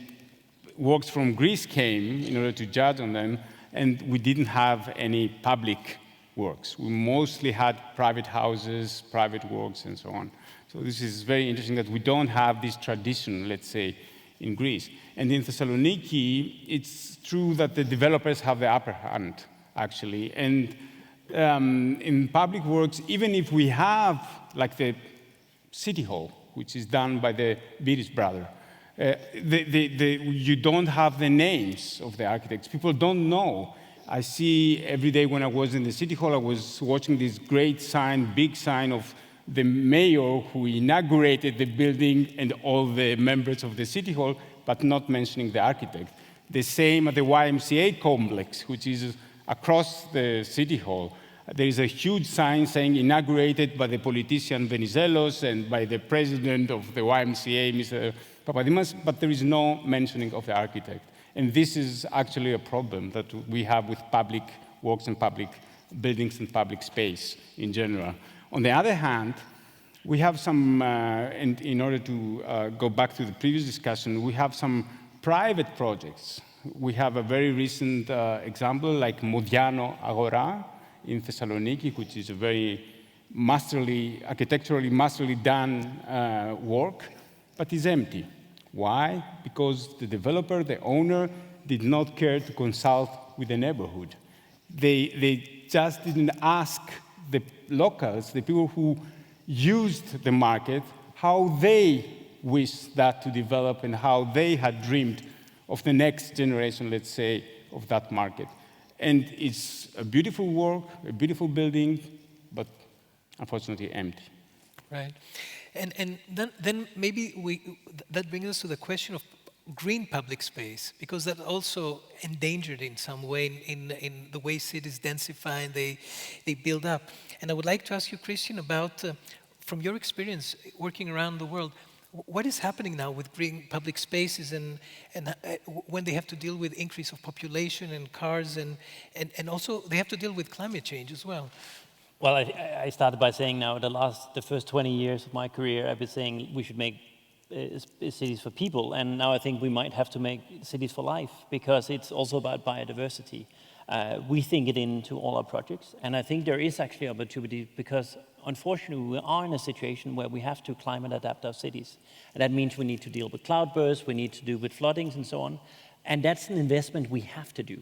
works from Greece came in order to judge on them, and we didn't have any public works. We mostly had private houses, private works, and so on. So this is very interesting that we don't have this tradition, let's say, in Greece. And in Thessaloniki, it's true that the developers have the upper hand, actually. And in public works, even if we have, like the City Hall, which is done by the Viris brother, you don't have the names of the architects. People don't know. I see every day when I was in the City Hall, I was watching this great sign, big sign of the mayor who inaugurated the building and all the members of the City Hall, but not mentioning the architect. The same at the YMCA complex, which is across the City Hall. There is a huge sign saying inaugurated by the politician Venizelos and by the president of the YMCA, Mr. Papadimas, but there is no mentioning of the architect. And this is actually a problem that we have with public works and public buildings and public space in general. On the other hand, we have some, and in order to go back to the previous discussion, we have some private projects. We have a very recent example like Modiano Agora in Thessaloniki, which is a very architecturally masterly done work, but is empty. Why? Because the developer, the owner, did not care to consult with the neighborhood. They just didn't ask the locals, the people who used the market, how they wished that to develop and how they had dreamed of the next generation, let's say, of that market. And it's a beautiful work, a beautiful building, but unfortunately empty. Right. And then maybe that brings us to the question of green public space, because that also endangered in some way in the way cities densify and they build up. And I would like to ask you, Christian, about, from your experience working around the world, what is happening now with green public spaces and when they have to deal with increase of population and cars and also they have to deal with climate change as well? Well, I started by saying now the first 20 years of my career, I've been saying we should make cities for people, and now I think we might have to make cities for life, because it's also about biodiversity. We think it into all our projects, and I think there is actually opportunity, because unfortunately we are in a situation where we have to climate adapt our cities, and that means we need to deal with cloudbursts, we need to deal with floodings and so on, and that's an investment we have to do.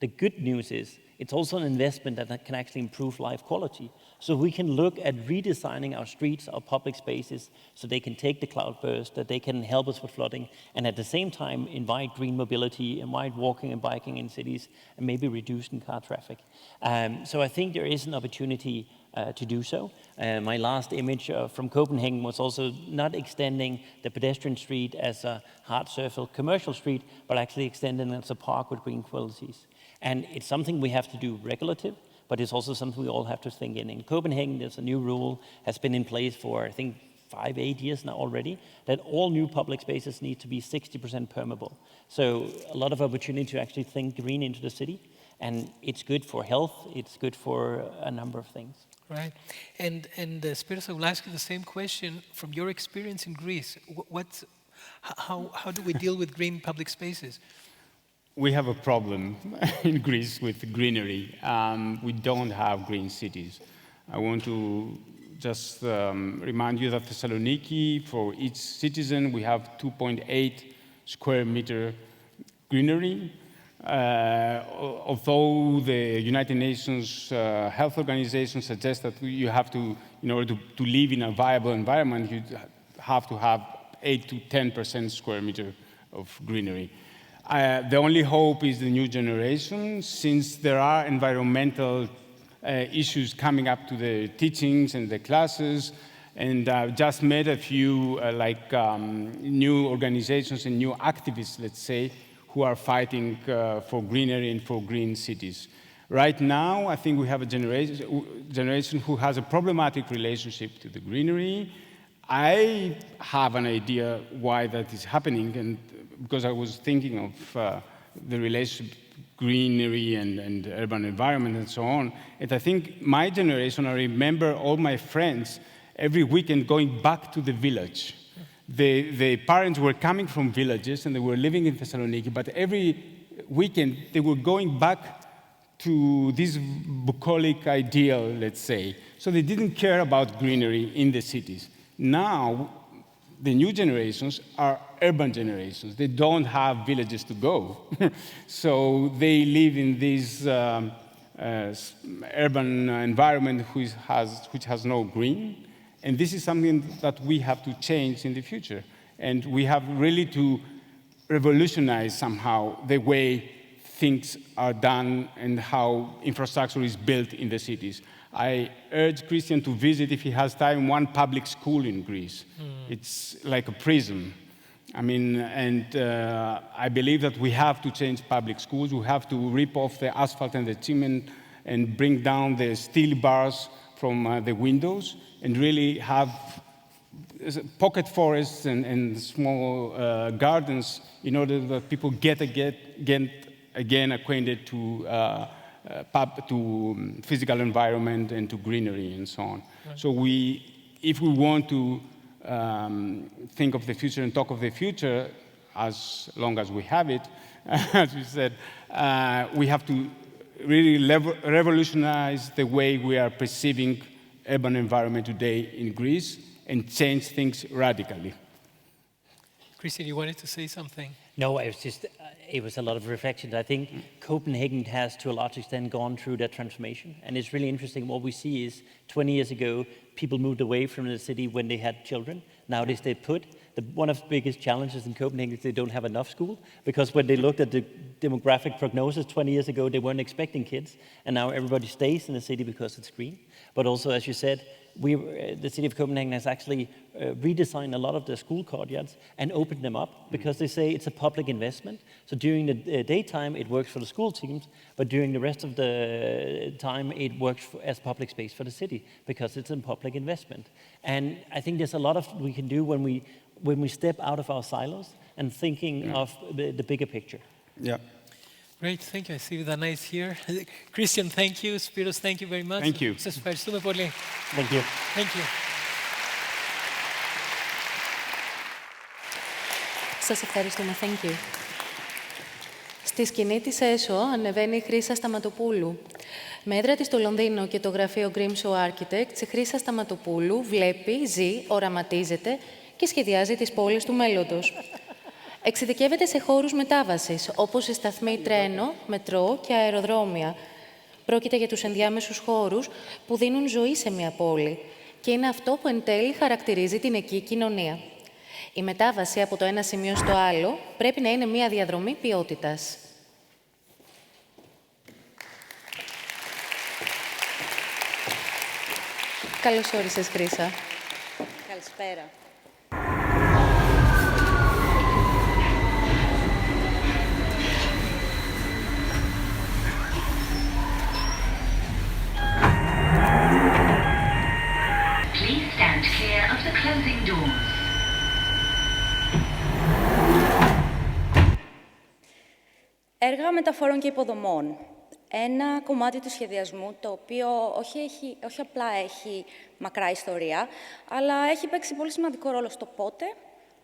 The good news is it's also an investment that can actually improve life quality. So we can look at redesigning our streets, our public spaces, so they can take the cloudburst, that they can help us with flooding, and at the same time invite green mobility, invite walking and biking in cities, and maybe reducing car traffic. So I think there is an opportunity to do so. My last image from Copenhagen was also not extending the pedestrian street as a hard surface commercial street, but actually extending it as a park with green qualities. And it's something we have to do regulative, but it's also something we all have to think in. In Copenhagen, there's a new rule, has been in place for, I think, 5-8 years now already, that all new public spaces need to be 60% permeable. So a lot of opportunity to actually think green into the city, and it's good for health, it's good for a number of things. Right. And Spiros, I will ask you the same question from your experience in Greece. How do we deal with green public spaces? We have a problem in Greece with greenery. We don't have green cities. I want to just remind you that Thessaloniki, for each citizen, we have 2.8 square meter greenery. Although the United Nations Health Organization suggests that you have to, in order to live in a viable environment, you have to have 8 to 10% square meter of greenery. The only hope is the new generation, since there are environmental issues coming up to the teachings and the classes, and I've just met a few new organizations and new activists, let's say, who are fighting for greenery and for green cities. Right now, I think we have a generation who has a problematic relationship to the greenery. I have an idea why that is happening, and because I was thinking of the relationship greenery and urban environment and so on. And I think my generation, I remember all my friends every weekend going back to the village. The parents were coming from villages and they were living in Thessaloniki, but every weekend they were going back to this bucolic ideal, let's say. So they didn't care about greenery in the cities. Now, the new generations are urban generations. They don't have villages to go. So they live in this urban environment which has no green. And this is something that we have to change in the future. And we have really to revolutionize somehow the way things are done and how infrastructure is built in the cities. I urge Christian to visit, if he has time, one public school in Greece. It's like a prison. I mean, and I believe that we have to change public schools. We have to rip off the asphalt and the cement and bring down the steel bars from the windows and really have pocket forests and small gardens in order that people get again acquainted to physical environment and to greenery and so on. Right. So if we want to think of the future and talk of the future, as long as we have it, as we said, we have to really revolutionize the way we are perceiving urban environment today in Greece and change things radically. Christian, you wanted to say something? No, it was a lot of reflections. I think Copenhagen has, to a large extent, gone through that transformation. And it's really interesting. What we see is 20 years ago, people moved away from the city when they had children. Nowadays, they put. One of the biggest challenges in Copenhagen is they don't have enough school, because when they looked at the demographic prognosis 20 years ago, they weren't expecting kids. And now everybody stays in the city because it's green. But also, as you said, the city of Copenhagen has actually redesigned a lot of the school courtyards and opened them up, because they say it's a public investment. So during the daytime, it works for the school teams, but during the rest of the time, it works as public space for the city, because it's a public investment. And I think there's a lot of we can do when we step out of our silos and thinking of the bigger picture. Yeah. Great, thank you. I see the nice here. Christian, thank you. Spiros, thank you very much. Thank you. Σας ευχαριστούμε πολύ. Thank you. Thank you. Σας ευχαριστούμε. Thank you. Στη σκηνή της ΕΣΟ ανεβαίνει η Χρύσα Σταματοπούλου. Με έδρα της στο Λονδίνο και το γραφείο Grimshaw Architects, η Χρύσα Σταματοπούλου βλέπει, ζει, οραματίζεται και σχεδιάζει τις πόλεις του μέλλοντος. Εξειδικεύεται σε χώρους μετάβασης, όπως οι σταθμοί τρένο, μετρό και αεροδρόμια. Πρόκειται για τους ενδιάμεσους χώρους που δίνουν ζωή σε μια πόλη και είναι αυτό που εν τέλει χαρακτηρίζει την εκεί κοινωνία. Η μετάβαση από το ένα σημείο στο άλλο πρέπει να είναι μια διαδρομή ποιότητας. Καλώς όρισες, Χρύσα. Καλησπέρα. Please stand clear of the closing doors. Έργα μεταφορών και υποδομών. Ένα κομμάτι του σχεδιασμού, το οποίο όχι απλά έχει μακρά ιστορία, αλλά έχει παίξει πολύ σημαντικό ρόλο στο πότε,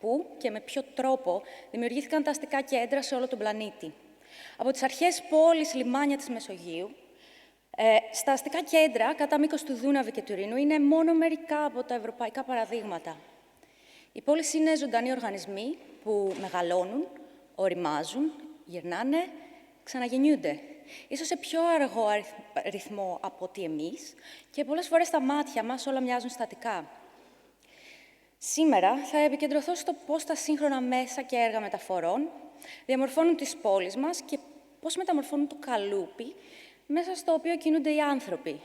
πού και με ποιο τρόπο δημιουργήθηκαν τα αστικά κέντρα σε όλο τον πλανήτη. Από τις αρχές πόλεις, λιμάνια της Μεσογείου, στα αστικά κέντρα, κατά μήκος του Δούναβη και του Ρήνου, είναι μόνο μερικά από τα ευρωπαϊκά παραδείγματα. Οι πόλεις είναι ζωντανοί οργανισμοί που μεγαλώνουν, οριμάζουν, γυρνάνε, ξαναγεννιούνται. Ίσως σε πιο αργό ρυθμό από ότι εμείς και πολλές φορές στα μάτια μας όλα μοιάζουν στατικά. Σήμερα θα επικεντρωθώ στο πώς τα σύγχρονα μέσα και έργα μεταφορών διαμορφώνουν τις πόλεις μας και πώς μεταμορφώνουν το καλούπι μέσα στο οποίο κινούνται οι άνθρωποι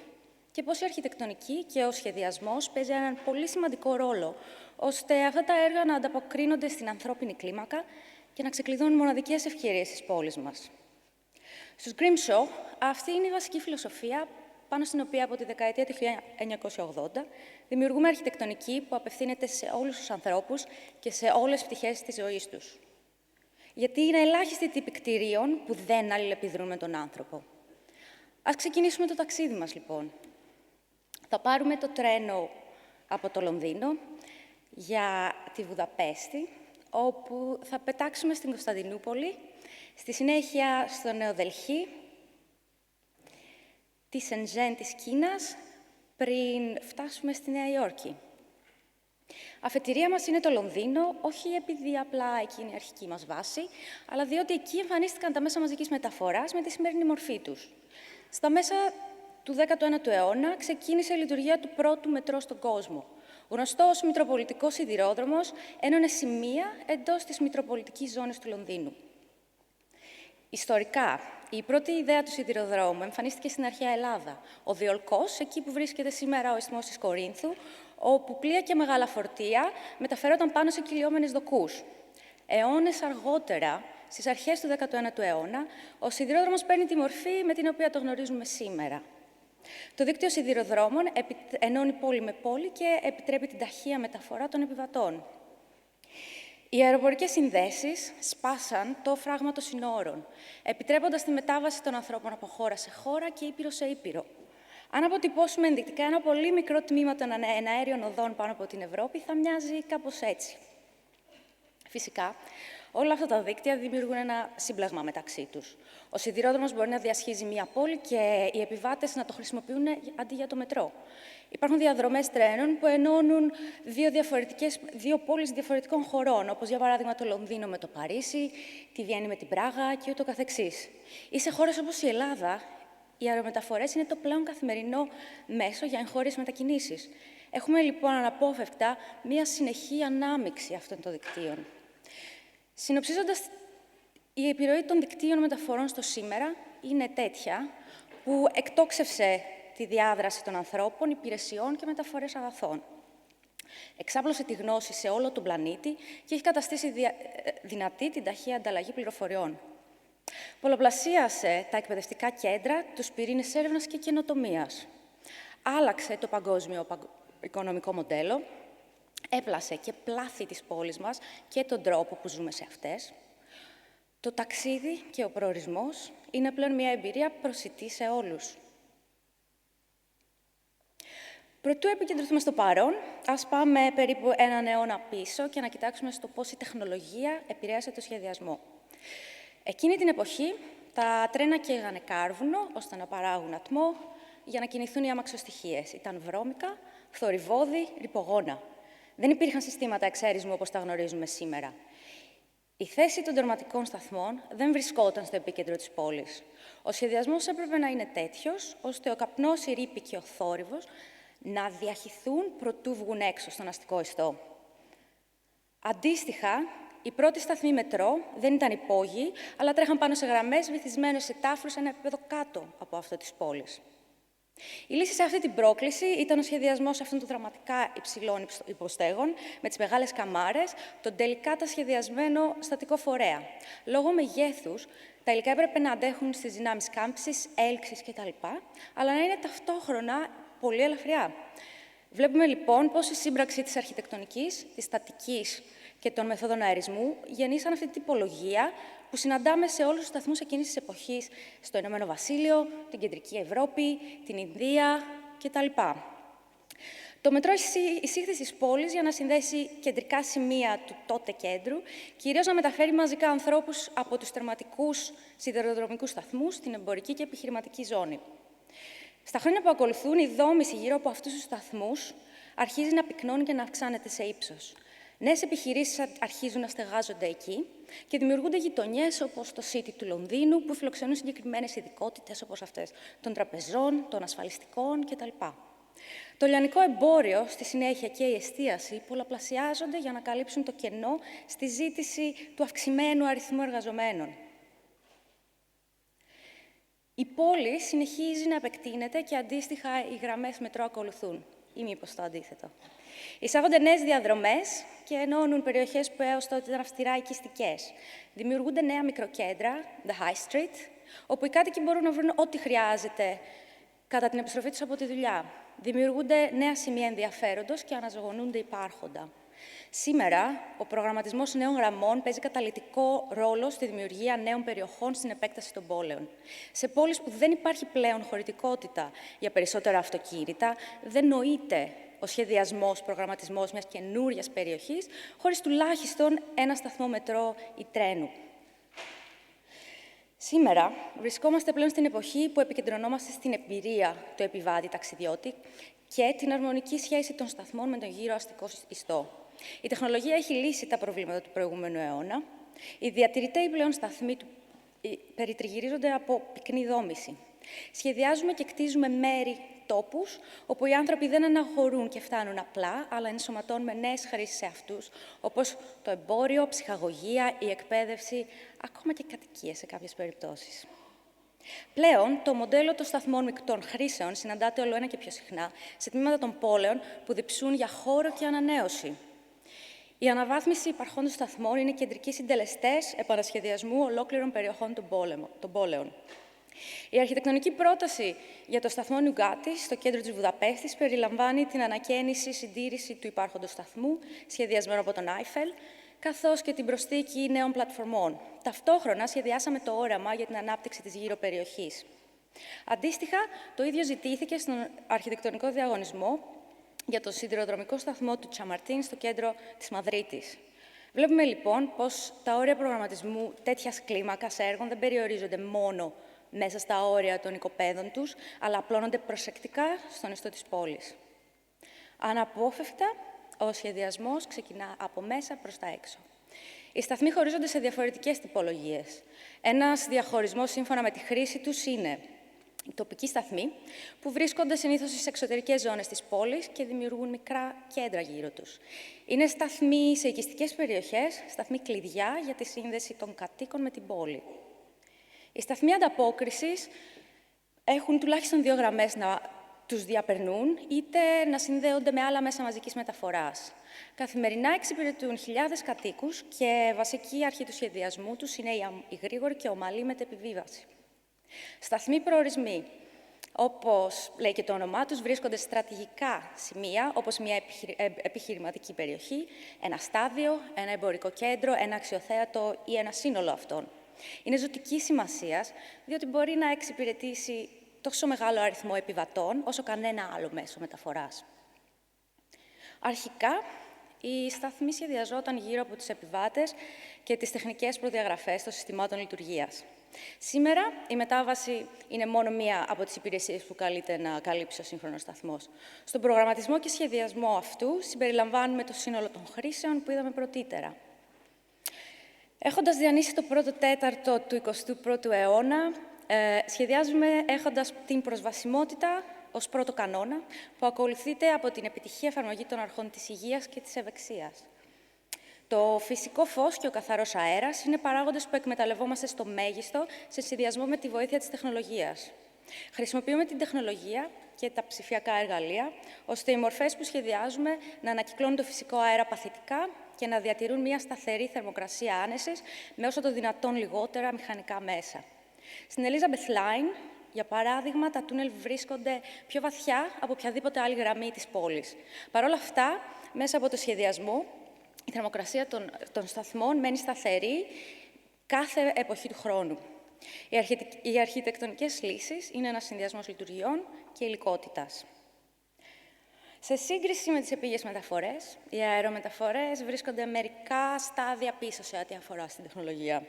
και πώς η αρχιτεκτονική και ο σχεδιασμός παίζει έναν πολύ σημαντικό ρόλο, ώστε αυτά τα έργα να ανταποκρίνονται στην ανθρώπινη κλίμακα και να ξεκλειδώνουν μοναδικές ευκαιρίες στις πόλεις μας. Στους Grimshaw, αυτή είναι η βασική φιλοσοφία πάνω στην οποία από τη δεκαετία του 1980 δημιουργούμε αρχιτεκτονική που απευθύνεται σε όλους τους ανθρώπους και σε όλες τις πτυχές της ζωής τους. Γιατί είναι ελάχιστοι τύποι κτηρίων που δεν αλληλεπιδρούν με τον άνθρωπο. Ας ξεκινήσουμε το ταξίδι μας, λοιπόν. Θα πάρουμε το τρένο από το Λονδίνο για τη Βουδαπέστη, όπου θα πετάξουμε στην Κωνσταντινούπολη, στη συνέχεια στο Νέο Δελχή, τη Σεντζέν της Κίνας, πριν φτάσουμε στη Νέα Υόρκη. Αφετηρία μας είναι το Λονδίνο, όχι επειδή απλά εκεί είναι η αρχική μας βάση, αλλά διότι εκεί εμφανίστηκαν τα μέσα μαζικής μεταφοράς με τη σημερινή μορφή τους. Στα μέσα του 19ου αιώνα ξεκίνησε η λειτουργία του πρώτου μετρό στον κόσμο. Γνωστό ως Μητροπολιτικός Σιδηρόδρομος, ένωνε σημεία εντός της Μητροπολιτικής Ζώνης του Λονδίνου. Ιστορικά, η πρώτη ιδέα του σιδηροδρόμου εμφανίστηκε στην αρχαία Ελλάδα. Ο Διολκός, εκεί που βρίσκεται σήμερα ο ισθμός της Κορίνθου, όπου πλοία και μεγάλα φορτία μεταφερόταν πάνω σε κυλιόμενες δοκούς. Αιώνες αργότερα, στις αρχές του 19ου αιώνα, ο σιδηρόδρομος παίρνει τη μορφή με την οποία το γνωρίζουμε σήμερα. Το δίκτυο σιδηροδρόμων ενώνει πόλη με πόλη και επιτρέπει την ταχεία μεταφορά των επιβατών. Οι αεροπορικές συνδέσεις σπάσαν το φράγμα των συνόρων, επιτρέποντας τη μετάβαση των ανθρώπων από χώρα σε χώρα και ήπειρο σε ήπειρο. Αν αποτυπώσουμε ενδεικτικά ένα πολύ μικρό τμήμα των εναέριων οδών πάνω από την Ευρώπη, θα μοιάζει κάπως έτσι. Φυσικά, όλα αυτά τα δίκτυα δημιουργούν ένα σύμπλεγμα μεταξύ τους. Ο σιδηρόδρομος μπορεί να διασχίζει μία πόλη και οι επιβάτες να το χρησιμοποιούν αντί για το μετρό. Υπάρχουν διαδρομές τρένων που ενώνουν δύο πόλεις διαφορετικών χωρών, όπως για παράδειγμα το Λονδίνο με το Παρίσι, τη Βιέννη με την Πράγα και ούτω καθεξής. Ή σε χώρες όπως η Ελλάδα, οι αερομεταφορές είναι το πλέον καθημερινό μέσο για εγχώριες μετακινήσεις. Έχουμε λοιπόν αναπόφευκτα μία συνεχή ανάμειξη αυτών των δικτύων. Συνοψίζοντας, η επιρροή των δικτύων μεταφορών στο σήμερα είναι τέτοια που εκτόξευσε τη διάδραση των ανθρώπων, υπηρεσιών και μεταφορές αγαθών. Εξάπλωσε τη γνώση σε όλο τον πλανήτη και έχει καταστήσει δυνατή την ταχεία ανταλλαγή πληροφοριών. Πολλαπλασίασε τα εκπαιδευτικά κέντρα, τους πυρήνες έρευνας και καινοτομίας. Άλλαξε το παγκόσμιο οικονομικό μοντέλο, έπλασε και πλάθη της πόλης μας και τον τρόπο που ζούμε σε αυτές. Το ταξίδι και ο προορισμός είναι πλέον μια εμπειρία προσιτή σε όλους. Προτού επικεντρωθούμε στο παρόν, ας πάμε περίπου έναν αιώνα πίσω και να κοιτάξουμε στο πώς η τεχνολογία επηρέασε το σχεδιασμό. Εκείνη την εποχή, τα τρένα καίγανε κάρβουνο, ώστε να παράγουν ατμό, για να κινηθούν οι αμαξοστοιχίες. Ήταν βρώμικα, θορυβώδη, ρυπογόνα. Δεν υπήρχαν συστήματα εξαίρισμου όπως τα γνωρίζουμε σήμερα. Η θέση των τερματικών σταθμών δεν βρισκόταν στο επίκεντρο της πόλης. Ο σχεδιασμός έπρεπε να είναι τέτοιος, ώστε ο καπνός, η ρήπη και ο θόρυβος να διαχυθούν προτού βγουν έξω στον αστικό ιστό. Αντίστοιχα, οι πρώτοι σταθμοί μετρό δεν ήταν υπόγειοι, αλλά τρέχαν πάνω σε γραμμές βυθισμένες σε τάφρους ένα επίπεδο κάτω από αυτό της πόλης. Η λύση σε αυτή την πρόκληση ήταν ο σχεδιασμός αυτών των δραματικά υψηλών υποστέγων, με τις μεγάλες καμάρες, τον τελικά τα σχεδιασμένο στατικό φορέα. Λόγω μεγέθους, τα υλικά έπρεπε να αντέχουν στις δυνάμεις κάμψης, έλξης κτλ., αλλά να είναι ταυτόχρονα πολύ ελαφριά. Βλέπουμε λοιπόν πώς η σύμπραξη της αρχιτεκτονικής, της στατικής και των μεθόδων αερισμού γεννήσαν αυτή την τυπολογία που συναντάμε σε όλους τους σταθμούς εκείνης της εποχής, στο Ηνωμένο Βασίλειο, την Κεντρική Ευρώπη, την Ινδία κτλ. Το μετρό εισήχθη στις πόλεις για να συνδέσει κεντρικά σημεία του τότε κέντρου, κυρίως να μεταφέρει μαζικά ανθρώπους από τους τερματικούς σιδηροδρομικούς σταθμούς στην εμπορική και επιχειρηματική ζώνη. Στα χρόνια που ακολουθούν, η δόμηση γύρω από αυτούς τους σταθμούς αρχίζει να πυκνώνει και να αυξάνεται σε ύψος. Νέες επιχειρήσεις αρχίζουν να στεγάζονται εκεί και δημιουργούνται γειτονιές όπως το City του Λονδίνου, που φιλοξενούν συγκεκριμένες ειδικότητες όπως αυτές των τραπεζών, των ασφαλιστικών κτλ. Το λιανικό εμπόριο, στη συνέχεια και η εστίαση πολλαπλασιάζονται για να καλύψουν το κενό στη ζήτηση του αυξημένου αριθμού εργαζομένων. Η πόλη συνεχίζει να επεκτείνεται και αντίστοιχα οι γραμμές μετρό ακολουθούν. Ή μήπως το αντίθετο. Εισάγονται νέες διαδρομές και ενώνουν περιοχές που έως τότε ήταν αυστηρά οικιστικές. Δημιουργούνται νέα μικροκέντρα, the High Street, όπου οι κάτοικοι μπορούν να βρουν ό,τι χρειάζεται κατά την επιστροφή τους από τη δουλειά. Δημιουργούνται νέα σημεία ενδιαφέροντος και αναζωογονούνται υπάρχοντα. Σήμερα, ο προγραμματισμός νέων γραμμών παίζει καταλυτικό ρόλο στη δημιουργία νέων περιοχών στην επέκταση των πόλεων. Σε πόλεις που δεν υπάρχει πλέον χωρητικότητα για περισσότερα αυτοκίνητα, δεν νοείται ο σχεδιασμός, προγραμματισμός μιας καινούριας περιοχής, χωρίς τουλάχιστον ένα σταθμό μετρό ή τρένου. Σήμερα βρισκόμαστε πλέον στην εποχή που επικεντρωνόμαστε στην εμπειρία του επιβάτη ταξιδιώτη και την αρμονική σχέση των σταθμών με τον γύρο αστικό ιστό. Η τεχνολογία έχει λύσει τα προβλήματα του προηγούμενου αιώνα. Οι διατηρητέοι πλέον σταθμοί περιτριγυρίζονται από πυκνή δόμηση. Σχεδιάζουμε και κτίζουμε μέρη, τόπους, όπου οι άνθρωποι δεν αναχωρούν και φτάνουν απλά, αλλά ενσωματώνουμε νέες χρήσεις σε αυτούς, όπως το εμπόριο, ψυχαγωγία, η εκπαίδευση, ακόμα και κατοικίες σε κάποιες περιπτώσεις. Πλέον, το μοντέλο των σταθμών μεικτών χρήσεων συναντάται όλο ένα και πιο συχνά σε τμήματα των πόλεων που διψούν για χώρο και ανανέωση. Η αναβάθμιση υπαρχόντων σταθμών είναι κεντρικοί συντελεστές επανασχεδιασμού ολόκληρων περιοχών των πόλεων. Η αρχιτεκτονική πρόταση για το σταθμό Νιουγκάτι στο κέντρο της Βουδαπέστης περιλαμβάνει την ανακαίνιση, συντήρηση του υπάρχοντος σταθμού, σχεδιασμένο από τον Άιφελ, καθώς και την προσθήκη νέων πλατφορμών. Ταυτόχρονα σχεδιάσαμε το όραμα για την ανάπτυξη της γύρω περιοχής. Αντίστοιχα, το ίδιο ζητήθηκε στον αρχιτεκτονικό διαγωνισμό για το σιδηροδρομικό σταθμό του Τσαμαρτίν στο κέντρο της Μαδρίτης. Βλέπουμε λοιπόν πως τα όρια προγραμματισμού τέτοιας κλίμακας έργων δεν περιορίζονται μόνο μέσα στα όρια των οικοπαίδων τους, αλλά απλώνονται προσεκτικά στον ιστό της πόλης. Αναπόφευκτα, ο σχεδιασμός ξεκινά από μέσα προς τα έξω. Οι σταθμοί χωρίζονται σε διαφορετικές τυπολογίες. Ένας διαχωρισμός σύμφωνα με τη χρήση τους είναι οι τοπικοί σταθμοί, που βρίσκονται συνήθως στις εξωτερικές ζώνες της πόλης και δημιουργούν μικρά κέντρα γύρω τους. Είναι σταθμοί σε οικιστικές περιοχές, σταθμοί κλειδιά για τη σύνδεση των κατοίκων με την πόλη. Οι σταθμοί ανταπόκρισης έχουν τουλάχιστον 2 γραμμές να τους διαπερνούν, είτε να συνδέονται με άλλα μέσα μαζικής μεταφοράς. Καθημερινά εξυπηρετούν χιλιάδες κατοίκους και βασική αρχή του σχεδιασμού τους είναι η γρήγορη και ομαλή μετεπιβίβαση. Σταθμοί προορισμοί, όπως λέει και το όνομά τους, βρίσκονται σε στρατηγικά σημεία, όπως μια επιχειρηματική περιοχή, ένα στάδιο, ένα εμπορικό κέντρο, ένα αξιοθέατο ή ένα σύνολο αυτών. Είναι ζωτικής σημασίας, διότι μπορεί να εξυπηρετήσει τόσο μεγάλο αριθμό επιβατών, όσο κανένα άλλο μέσο μεταφοράς. Αρχικά, οι σταθμοί σχεδιαζόταν γύρω από τους επιβάτες και τις τεχνικές προδιαγραφές των συστημάτων λειτουργίας. Σήμερα, η μετάβαση είναι μόνο μία από τις υπηρεσίες που καλείται να καλύψει ο σύγχρονος σταθμός. Στον προγραμματισμό και σχεδιασμό αυτού συμπεριλαμβάνουμε το σύνολο των χρήσεων που είδαμε πρωτήτερα. Έχοντας διανύσει το πρώτο τέταρτο του 21ου αιώνα, σχεδιάζουμε έχοντας την προσβασιμότητα ως πρώτο κανόνα, που ακολουθείται από την επιτυχή εφαρμογή των αρχών της υγείας και της ευεξίας. Το φυσικό φως και ο καθαρός αέρας είναι παράγοντες που εκμεταλλευόμαστε στο μέγιστο σε συνδυασμό με τη βοήθεια της τεχνολογίας. Χρησιμοποιούμε την τεχνολογία και τα ψηφιακά εργαλεία, ώστε οι μορφές που σχεδιάζουμε να ανακυκλώνουν το φυσικό αέρα παθητικά και να διατηρούν μια σταθερή θερμοκρασία άνεσης με όσο το δυνατόν λιγότερα μηχανικά μέσα. Στην Elizabeth Line, για παράδειγμα, τα τούνελ βρίσκονται πιο βαθιά από οποιαδήποτε άλλη γραμμή της πόλης. Παρ' όλα αυτά, μέσα από το σχεδιασμό, η θερμοκρασία των σταθμών μένει σταθερή κάθε εποχή του χρόνου. Οι αρχιτεκτονικές λύσεις είναι ένας συνδυασμός λειτουργιών και υλικότητας. Σε σύγκριση με τις επίγειες μεταφορές, οι αερομεταφορές βρίσκονται μερικά στάδια πίσω σε ό,τι αφορά στην τεχνολογία.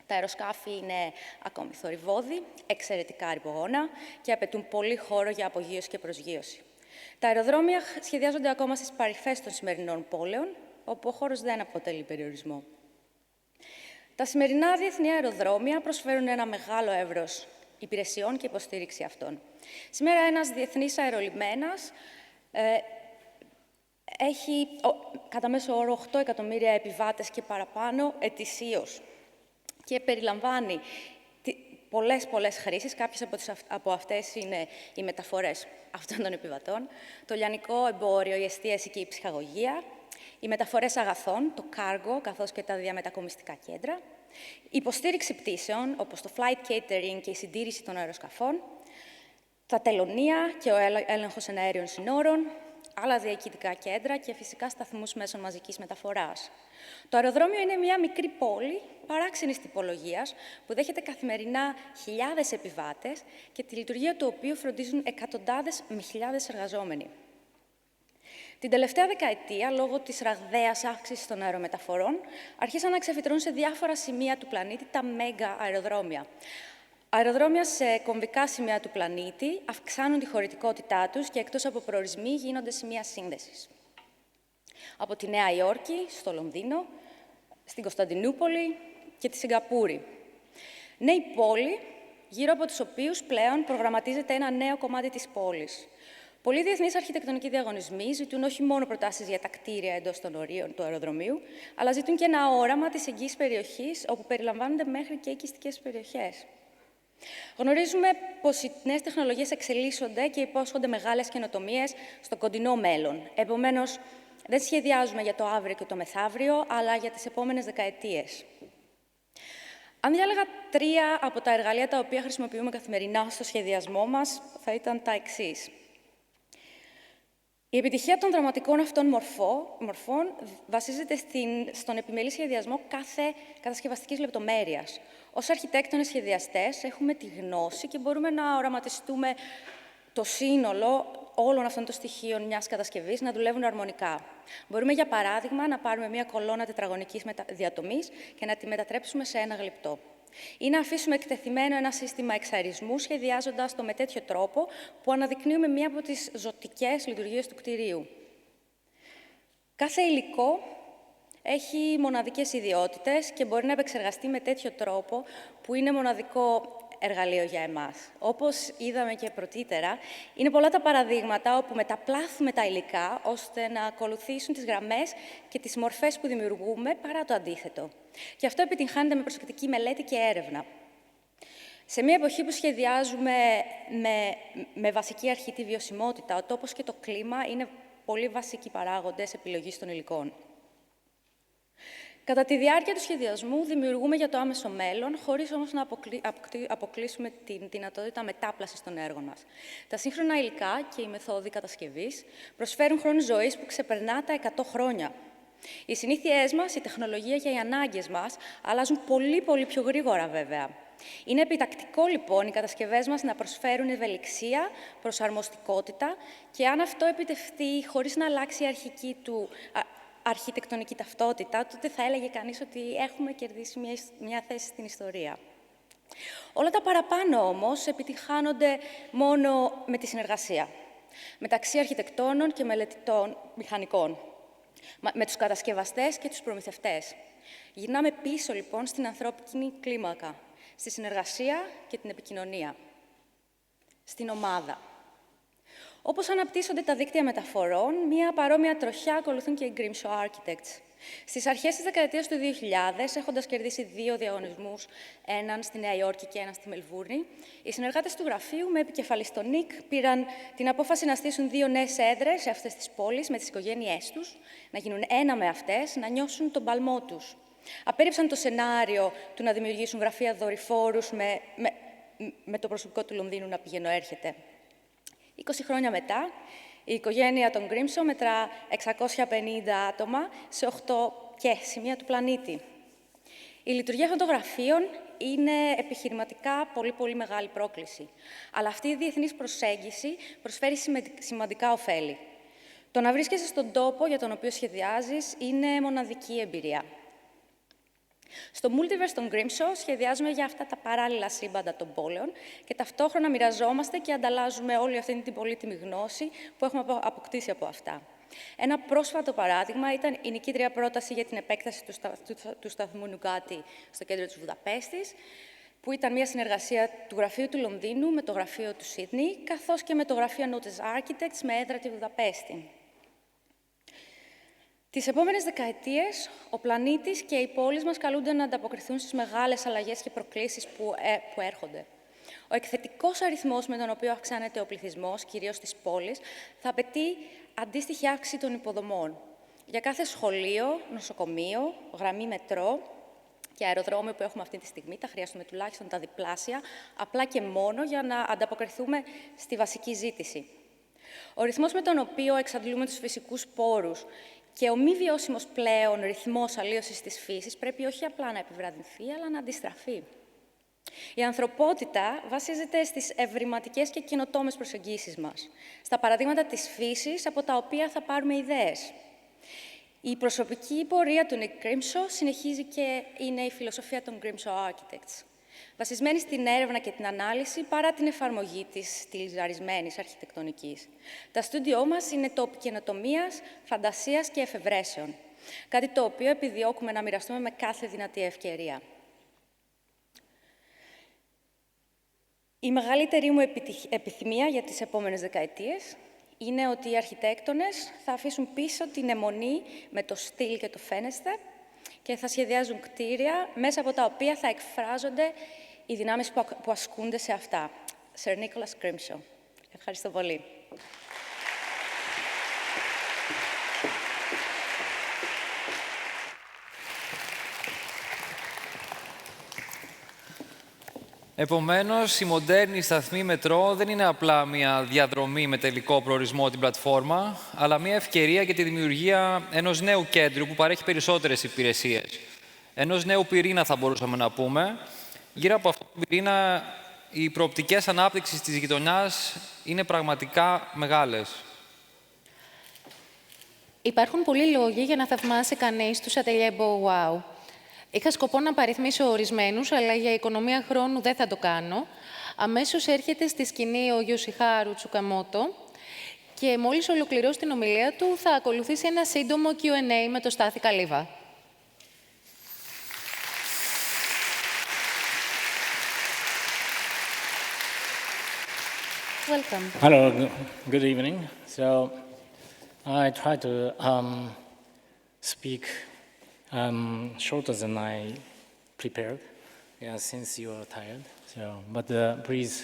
Τα αεροσκάφη είναι ακόμη θορυβώδη, εξαιρετικά ρηπογόνα και απαιτούν πολύ χώρο για απογείωση και προσγείωση. Τα αεροδρόμια σχεδιάζονται ακόμα στις παρυφές των σημερινών πόλεων, όπου ο χώρος δεν αποτελεί περιορισμό. Τα σημερινά διεθνή αεροδρόμια προσφέρουν ένα μεγάλο εύρος υπηρεσιών και υποστήριξη αυτών. Σήμερα ένας διεθνής αερολιμένας έχει κατά μέσο όρο 8 εκατομμύρια επιβάτες και παραπάνω ετησίως και περιλαμβάνει πολλές χρήσεις. Κάποιες από αυτές είναι οι μεταφορές αυτών των επιβατών, το λιανικό εμπόριο, η εστίαση και η ψυχαγωγία, οι μεταφορές αγαθών, το κάργο, καθώς και τα διαμετακομιστικά κέντρα, η υποστήριξη πτήσεων, όπως το flight catering και η συντήρηση των αεροσκαφών, τα τελωνεία και ο έλεγχος εναέριων συνόρων, άλλα διοικητικά κέντρα και φυσικά σταθμούς μέσων μαζικής μεταφοράς. Το αεροδρόμιο είναι μια μικρή πόλη παράξενης τυπολογίας που δέχεται καθημερινά χιλιάδες επιβάτες και τη λειτουργία του οποίου φροντίζουν εκατοντάδες με χιλιάδες εργαζόμενοι. Την τελευταία δεκαετία, λόγω της ραγδαίας αύξησης των αερομεταφορών, αρχίσαν να ξεφυτρώνουν σε διάφορα σημεία του πλανήτη τα μέγα αεροδρόμια. Αεροδρόμια σε κομβικά σημεία του πλανήτη αυξάνουν τη χωρητικότητά τους και εκτός από προορισμοί γίνονται σημεία σύνδεσης. Από τη Νέα Υόρκη, στο Λονδίνο, στην Κωνσταντινούπολη και τη Σιγκαπούρη. Νέοι πόλοι, γύρω από τους οποίους πλέον προγραμματίζεται ένα νέο κομμάτι της πόλης. Πολλοί διεθνείς αρχιτεκτονικοί διαγωνισμοί ζητούν όχι μόνο προτάσεις για τα κτίρια εντός των ορίων του αεροδρομίου, αλλά ζητούν και ένα όραμα της εγγύης περιοχής, όπου περιλαμβάνονται μέχρι και οικιστικές περιοχές. Γνωρίζουμε πως οι νέες τεχνολογίες εξελίσσονται και υπόσχονται μεγάλες καινοτομίες στο κοντινό μέλλον. Επομένως, δεν σχεδιάζουμε για το αύριο και το μεθαύριο, αλλά για τις επόμενες δεκαετίες. Αν διάλεγα 3 από τα εργαλεία τα οποία χρησιμοποιούμε καθημερινά στο σχεδιασμό μας, θα ήταν τα εξής. Η επιτυχία των δραματικών αυτών μορφών βασίζεται στον επιμελή σχεδιασμό κάθε κατασκευαστικής λεπτομέρειας. Ως αρχιτέκτονες σχεδιαστές έχουμε τη γνώση και μπορούμε να οραματιστούμε το σύνολο όλων αυτών των στοιχείων μιας κατασκευής να δουλεύουν αρμονικά. Μπορούμε, για παράδειγμα, να πάρουμε μια κολόνα τετραγωνικής διατομής και να τη μετατρέψουμε σε ένα γλυπτό. Ή να αφήσουμε εκτεθειμένο ένα σύστημα εξαρισμού, σχεδιάζοντας το με τέτοιο τρόπο που αναδεικνύουμε μία από τις ζωτικές λειτουργίες του κτηρίου. Κάθε υλικό έχει μοναδικές ιδιότητες και μπορεί να επεξεργαστεί με τέτοιο τρόπο που είναι μοναδικό εργαλείο για εμάς. Όπως είδαμε και πρωτήτερα, είναι πολλά τα παραδείγματα όπου μεταπλάθουμε τα υλικά ώστε να ακολουθήσουν τις γραμμές και τις μορφές που δημιουργούμε παρά το αντίθετο. Και αυτό επιτυγχάνεται με προσεκτική μελέτη και έρευνα. Σε μια εποχή που σχεδιάζουμε με βασική αρχή τη βιωσιμότητα, ο τόπος και το κλίμα είναι πολύ βασικοί παράγοντες επιλογής των υλικών. Κατά τη διάρκεια του σχεδιασμού, δημιουργούμε για το άμεσο μέλλον, χωρίς όμως να αποκλείσουμε τη δυνατότητα μετάπλασης των έργων μας. Τα σύγχρονα υλικά και οι μεθόδοι κατασκευής προσφέρουν χρόνο ζωής που ξεπερνά τα 100 χρόνια. Οι συνήθειές μας, η τεχνολογία και οι ανάγκες μας αλλάζουν πολύ πιο γρήγορα, βέβαια. Είναι επιτακτικό, λοιπόν, οι κατασκευές μας να προσφέρουν ευελιξία, προσαρμοστικότητα και αν αυτό επιτευχθεί χωρίς να αλλάξει η αρχική του αρχιτεκτονική ταυτότητα, τότε θα έλεγε κανείς ότι έχουμε κερδίσει μια θέση στην ιστορία. Όλα τα παραπάνω, όμως, επιτυγχάνονται μόνο με τη συνεργασία μεταξύ αρχιτεκτόνων και μελετητών μηχανικών, με τους κατασκευαστές και τους προμηθευτές. Γυρνάμε πίσω, λοιπόν, στην ανθρώπινη κλίμακα, στη συνεργασία και την επικοινωνία, στην ομάδα. Όπως αναπτύσσονται τα δίκτυα μεταφορών, μία παρόμοια τροχιά ακολουθούν και οι Grimshaw Architects. Στις αρχές της δεκαετίας του 2000, έχοντας κερδίσει 2 διαγωνισμούς, έναν στη Νέα Υόρκη και έναν στη Μελβούρνη, οι συνεργάτες του γραφείου, με επικεφαλής τον Νικ, πήραν την απόφαση να στήσουν 2 νέες έδρες σε αυτές τις πόλεις με τις οικογένειές τους, να γίνουν ένα με αυτές, να νιώσουν τον παλμό τους. Απέρριψαν το σενάριο του να δημιουργήσουν γραφεία δορυφόρους με το προσωπικό του Λονδίνου να πηγαίνω-έρχεται. 20 χρόνια μετά, η οικογένεια των Grimshaw μετρά 650 άτομα σε 8 και σημεία του πλανήτη. Η λειτουργία αυτών των γραφείων είναι επιχειρηματικά πολύ μεγάλη πρόκληση. Αλλά αυτή η διεθνής προσέγγιση προσφέρει σημαντικά ωφέλη. Το να βρίσκεσαι στον τόπο για τον οποίο σχεδιάζεις είναι μοναδική εμπειρία. Στο Multiverse των Grimshaw σχεδιάζουμε για αυτά τα παράλληλα σύμπαντα των πόλεων και ταυτόχρονα μοιραζόμαστε και ανταλλάζουμε όλη αυτή την πολύτιμη γνώση που έχουμε αποκτήσει από αυτά. Ένα πρόσφατο παράδειγμα ήταν η νικήτρια πρόταση για την επέκταση του σταθμού Νουγκάτι στο κέντρο της Βουδαπέστης, που ήταν μια συνεργασία του γραφείου του Λονδίνου με το γραφείο του Σίδνεϊ, καθώς και με το γραφείο Notice Architects με έδρα τη Βουδαπέστη. Τις επόμενες δεκαετίες, ο πλανήτης και οι πόλεις μας καλούνται να ανταποκριθούν στις μεγάλες αλλαγές και προκλήσεις που έρχονται. Ο εκθετικός αριθμός με τον οποίο αυξάνεται ο πληθυσμός, κυρίως στις πόλεις, θα απαιτεί αντίστοιχη αύξηση των υποδομών. Για κάθε σχολείο, νοσοκομείο, γραμμή μετρό και αεροδρόμιο που έχουμε αυτή τη στιγμή, θα χρειαστούμε τουλάχιστον τα διπλάσια, απλά και μόνο για να ανταποκριθούμε στη βασική ζήτηση. Ο ρυθμός με τον οποίο εξαντλούμε τους φυσικούς πόρους και ο μη βιώσιμος πλέον ρυθμός αλλίωσης της φύσης πρέπει όχι απλά να επιβραδυνθεί, αλλά να αντιστραφεί. Η ανθρωπότητα βασίζεται στις ευρηματικές και καινοτόμες προσεγγίσεις μας, στα παραδείγματα της φύσης από τα οποία θα πάρουμε ιδέες. Η προσωπική πορεία του Nick Grimshaw συνεχίζει και είναι η φιλοσοφία των Grimshaw Architects, βασισμένη στην έρευνα και την ανάλυση παρά την εφαρμογή της στυλιζαρισμένης αρχιτεκτονικής. Τα στούντιό μας είναι τόποι καινοτομίας, φαντασίας και εφευρέσεων, κάτι το οποίο επιδιώκουμε να μοιραστούμε με κάθε δυνατή ευκαιρία. Η μεγαλύτερη μου επιθυμία για τις επόμενες δεκαετίες είναι ότι οι αρχιτέκτονες θα αφήσουν πίσω την αιμονή με το στυλ και το φαίνεσθε και θα σχεδιάζουν κτίρια μέσα από τα οποία θα εκφράζονται οι δυνάμεις που ασκούνται σε αυτά. Sir Nicholas Grimshaw. Ευχαριστώ πολύ. Επομένως, η μοντέρνη σταθμή μετρό δεν είναι απλά μια διαδρομή με τελικό προορισμό την πλατφόρμα, αλλά μια ευκαιρία για τη δημιουργία ενός νέου κέντρου που παρέχει περισσότερες υπηρεσίες. Ενός νέου πυρήνα, θα μπορούσαμε να πούμε. Γύρω από αυτό το πυρήνα, οι προοπτικές ανάπτυξης της γειτονιάς είναι πραγματικά μεγάλες. Υπάρχουν πολλοί λόγοι για να θαυμάσει κανείς τους ατελιέ Bow Wow. Είχα σκοπό να παριθμίσω ορισμένους, αλλά για οικονομία χρόνου δεν θα το κάνω. Αμέσως έρχεται στη σκηνή ο Γιοσιχάρου Τσουκαμότο και μόλις ολοκληρώσει την ομιλία του θα ακολουθήσει ένα σύντομο Q&A με το Στάθη Καλύβα. Welcome. Hello, good evening. So I try to speak shorter than I prepared, yeah, since you are tired. So, but please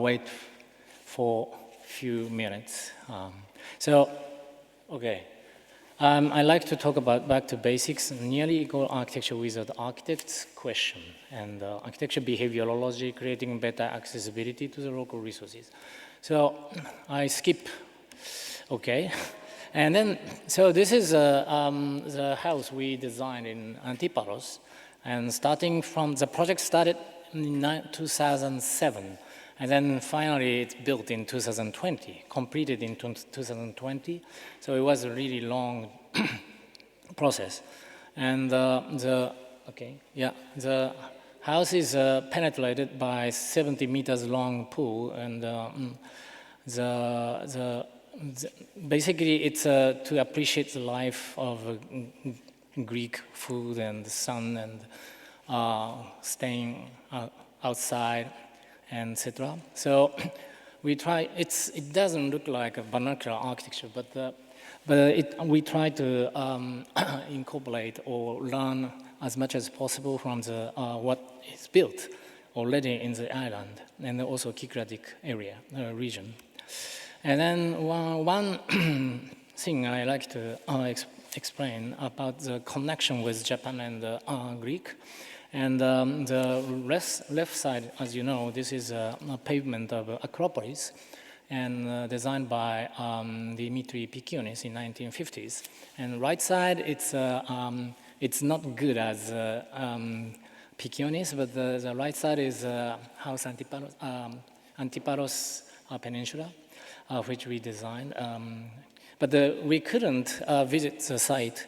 wait for few minutes. Okay. I like to talk about back to basics, nearly equal architecture wizard architect's question, and architecture behaviorology, creating better accessibility to the local resources. So I skip, okay. And then, so this is the house we designed in Antiparos, and starting from, the project started in 2007, and then finally it's built in 2020, completed in 2020, so it was a really long process. And the house is penetrated by 70 meters long pool, and basically, it's to appreciate the life of Greek food and the sun and staying outside, etc. So we try. It doesn't look like a vernacular architecture, but we try to incorporate or learn as much as possible from what is built already in the island and also Kikradik area region. And then one thing I like to explain about the connection with Japan and Greek. And the left side, as you know, this is a pavement of Acropolis, and designed by Dimitri Pikionis in 1950s. And right side, it's not good as Pikionis, but the right side is House Antiparos Peninsula, which we designed. But we couldn't visit the site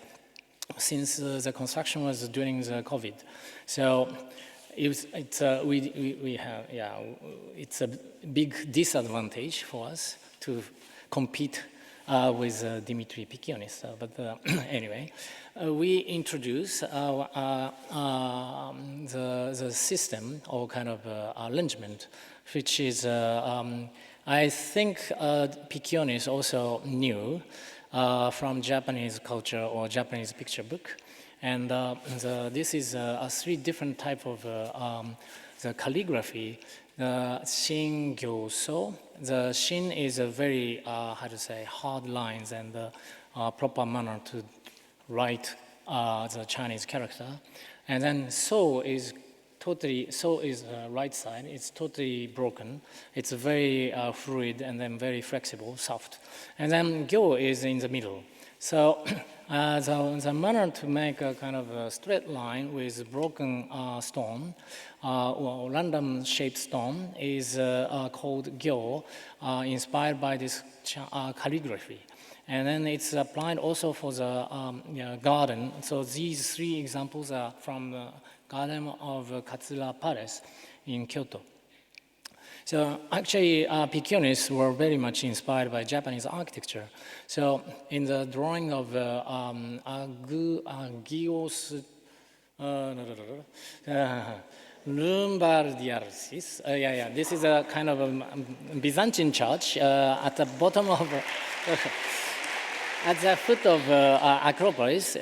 since the construction was during the COVID. So it's a big disadvantage for us to compete with Dimitri Pikionis. But anyway, we introduce the system or kind of arrangement, which is I think Pikionis also knew from Japanese culture or Japanese picture book. And this is three different type of the calligraphy. The Shin Gyoso. The Shin is a very, hard lines and proper manner to write the Chinese character. And then So is right side. It's totally broken. It's very fluid and then very flexible, soft. And then Gyo is in the middle. So the manner to make a kind of a straight line with broken stone or random shaped stone is called Gyo, inspired by this calligraphy. And then it's applied also for the garden. So these three examples are from the garden of Katsura Palace in Kyoto. So actually, Pikionis were very much inspired by Japanese architecture. So in the drawing of Agios Lumbardiarsis, this is a kind of a Byzantine church at the bottom of. At the foot of Acropolis,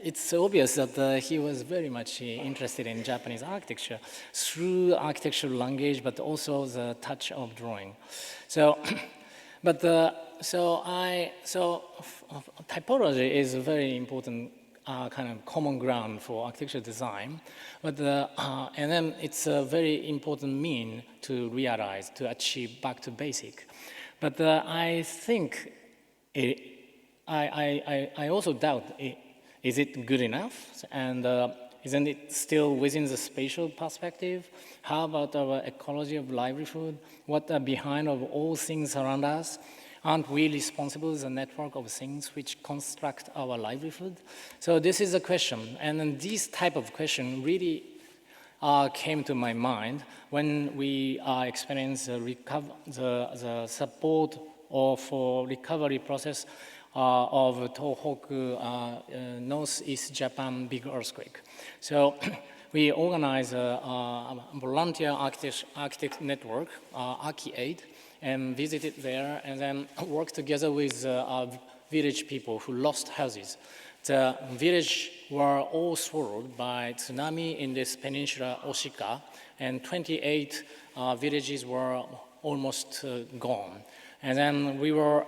it's obvious that he was very much interested in Japanese architecture through architectural language, but also the touch of drawing. Typology is a very important kind of common ground for architecture design. But, and then it's a very important mean to realize, to achieve back to basic. But I think, I also doubt, is it good enough? And isn't it still within the spatial perspective? How about our ecology of livelihood? What are behind of all things around us? Aren't we responsible as a network of things which construct our livelihood? So this is a question, and then this type of question really came to my mind when we experienced the support for recovery process of Tohoku, Northeast Japan big earthquake. So we organized a volunteer architect network, ArchiAid, and visited there and then worked together with village people who lost houses. The village were all swallowed by tsunami in this peninsula, Oshika, and 28 villages were almost gone. And then we were,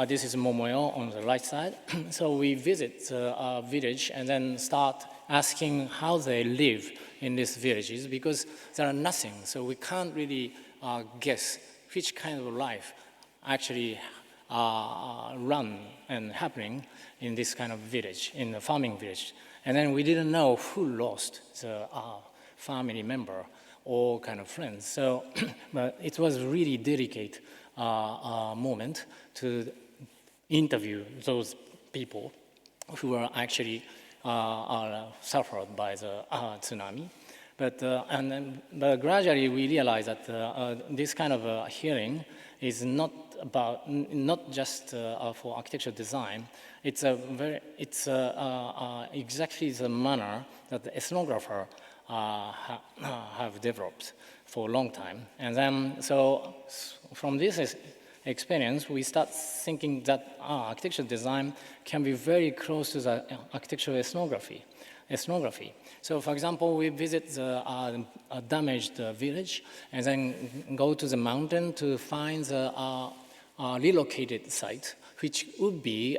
this is Momoyo on the right side, so we visit the village and then start asking how they live in these villages because there are nothing, so we can't really guess which kind of life actually run and happening in this kind of village, in the farming village. And then we didn't know who lost the family member or kind of friends. So but it was really delicate moment to interview those people who were actually suffered by the tsunami. But, but gradually we realized that this kind of hearing is not just for architecture design. It's exactly the manner that the ethnographer have developed for a long time. And then, so from this experience, we start thinking that architecture design can be very close to the architectural ethnography. So, for example, we visit the damaged village and then go to the mountain to find the relocated site, which would be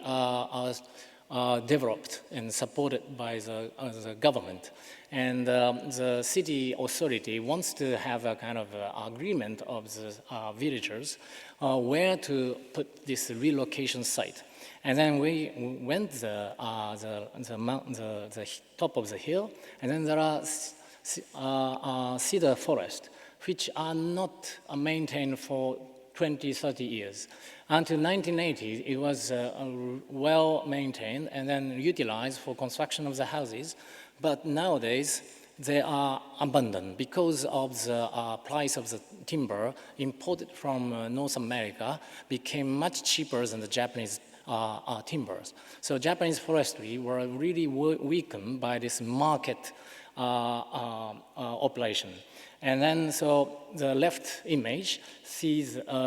developed and supported by the government. And the city authority wants to have a kind of agreement of the villagers where to put this relocation site. And then we went the top of the hill, and then there are cedar forest, which are not maintained for 20, 30 years. Until 1980, it was well maintained and then utilized for construction of the houses. But nowadays, they are abandoned because of the price of the timber imported from North America became much cheaper than the Japanese timbers. So Japanese forestry were really weakened by this market operation. And then, so the left image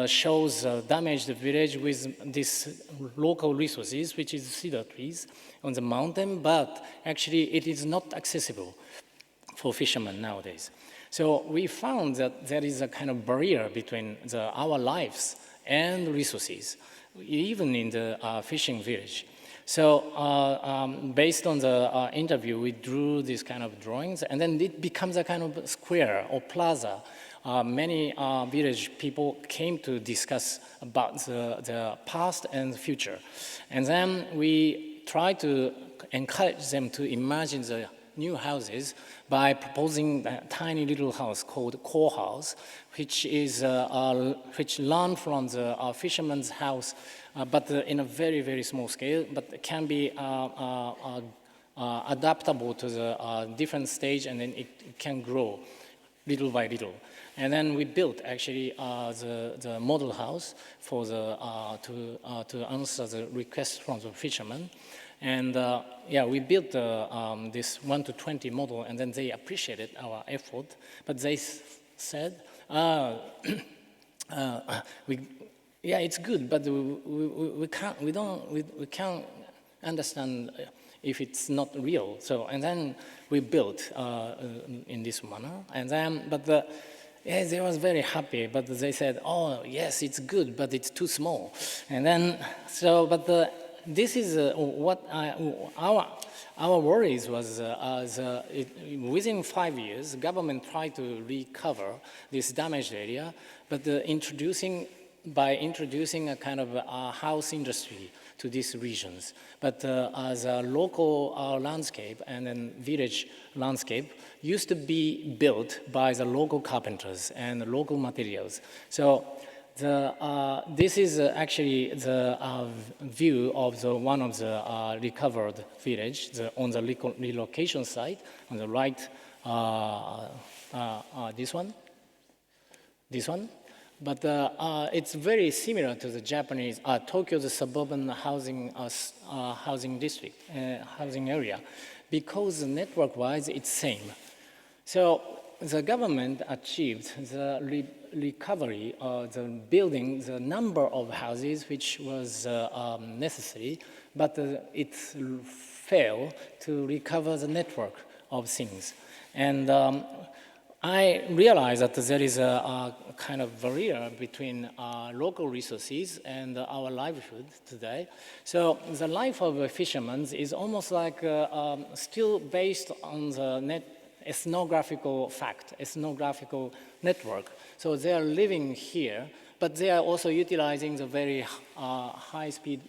shows damaged village with these local resources, which is cedar trees on the mountain, but actually it is not accessible for fishermen nowadays. So we found that there is a kind of barrier between our lives and resources, even in the fishing village. So based on the interview, we drew these kind of drawings, and then it becomes a kind of square or plaza. Many village people came to discuss about the past and the future. And then we try to encourage them to imagine the new houses by proposing a tiny little house called core house, which learned from the fisherman's house, but in a very, very small scale, but can be adaptable to the different stage, and then it can grow little by little. And then we built actually the model house for to answer the request from the fishermen. And yeah, we built this 1 to 20 model, and then they appreciated our effort. But they said, yeah, it's good, but we can't understand if it's not real. So, and then we built in this manner, and then, but yeah, they was very happy, but they said, oh, yes, it's good, but it's too small. And then, so, but this is what our worries was within 5 years, the government tried to recover this damaged area, but by introducing a kind of house industry to these regions. But as a local landscape and then village landscape used to be built by the local carpenters and local materials. So this is actually the view of one of the recovered village on the relocation site on the right. This one. But it's very similar to the Japanese Tokyo's suburban housing district, housing area, because network-wise it's same. So the government achieved the recovery of the building, the number of houses which was necessary, but it failed to recover the network of things. And I realize that there is a kind of barrier between local resources and our livelihood today. So the life of a fisherman is almost like still based on the ethnographical fact, ethnographical network. So they are living here, but they are also utilizing the very high-speed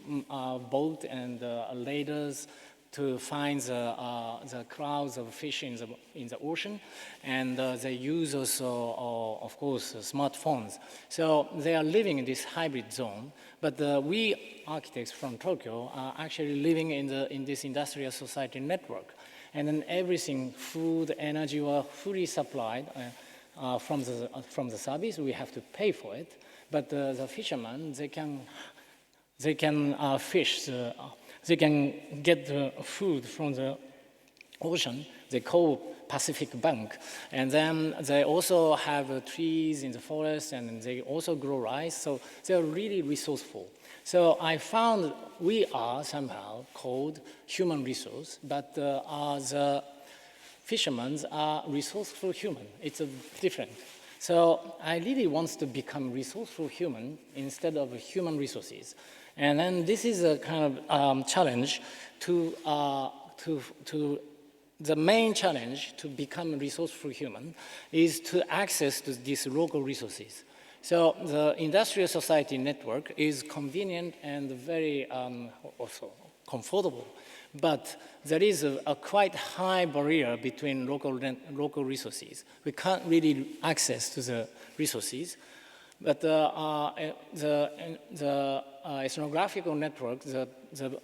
boat and laders to find the crowds of fish in the ocean, and they use also, of course, smartphones. So they are living in this hybrid zone, but we architects from Tokyo are actually living in this industrial society network. And then everything, food, energy, were fully supplied from the service. We have to pay for it, but the fishermen, they can fish. They can get the food from the ocean. They call Pacific Bank. And then they also have trees in the forest, and they also grow rice. So they're really resourceful. So I found we are somehow called human resource, but the fishermen are resourceful human. It's different. So I really want to become resourceful human instead of human resources. And then this is a kind of challenge the main challenge to become resourceful human is to access to these local resources. So the industrial society network is convenient and very also comfortable, but there is a quite high barrier between local resources. We can't really access to the resources. But the ethnographical network, the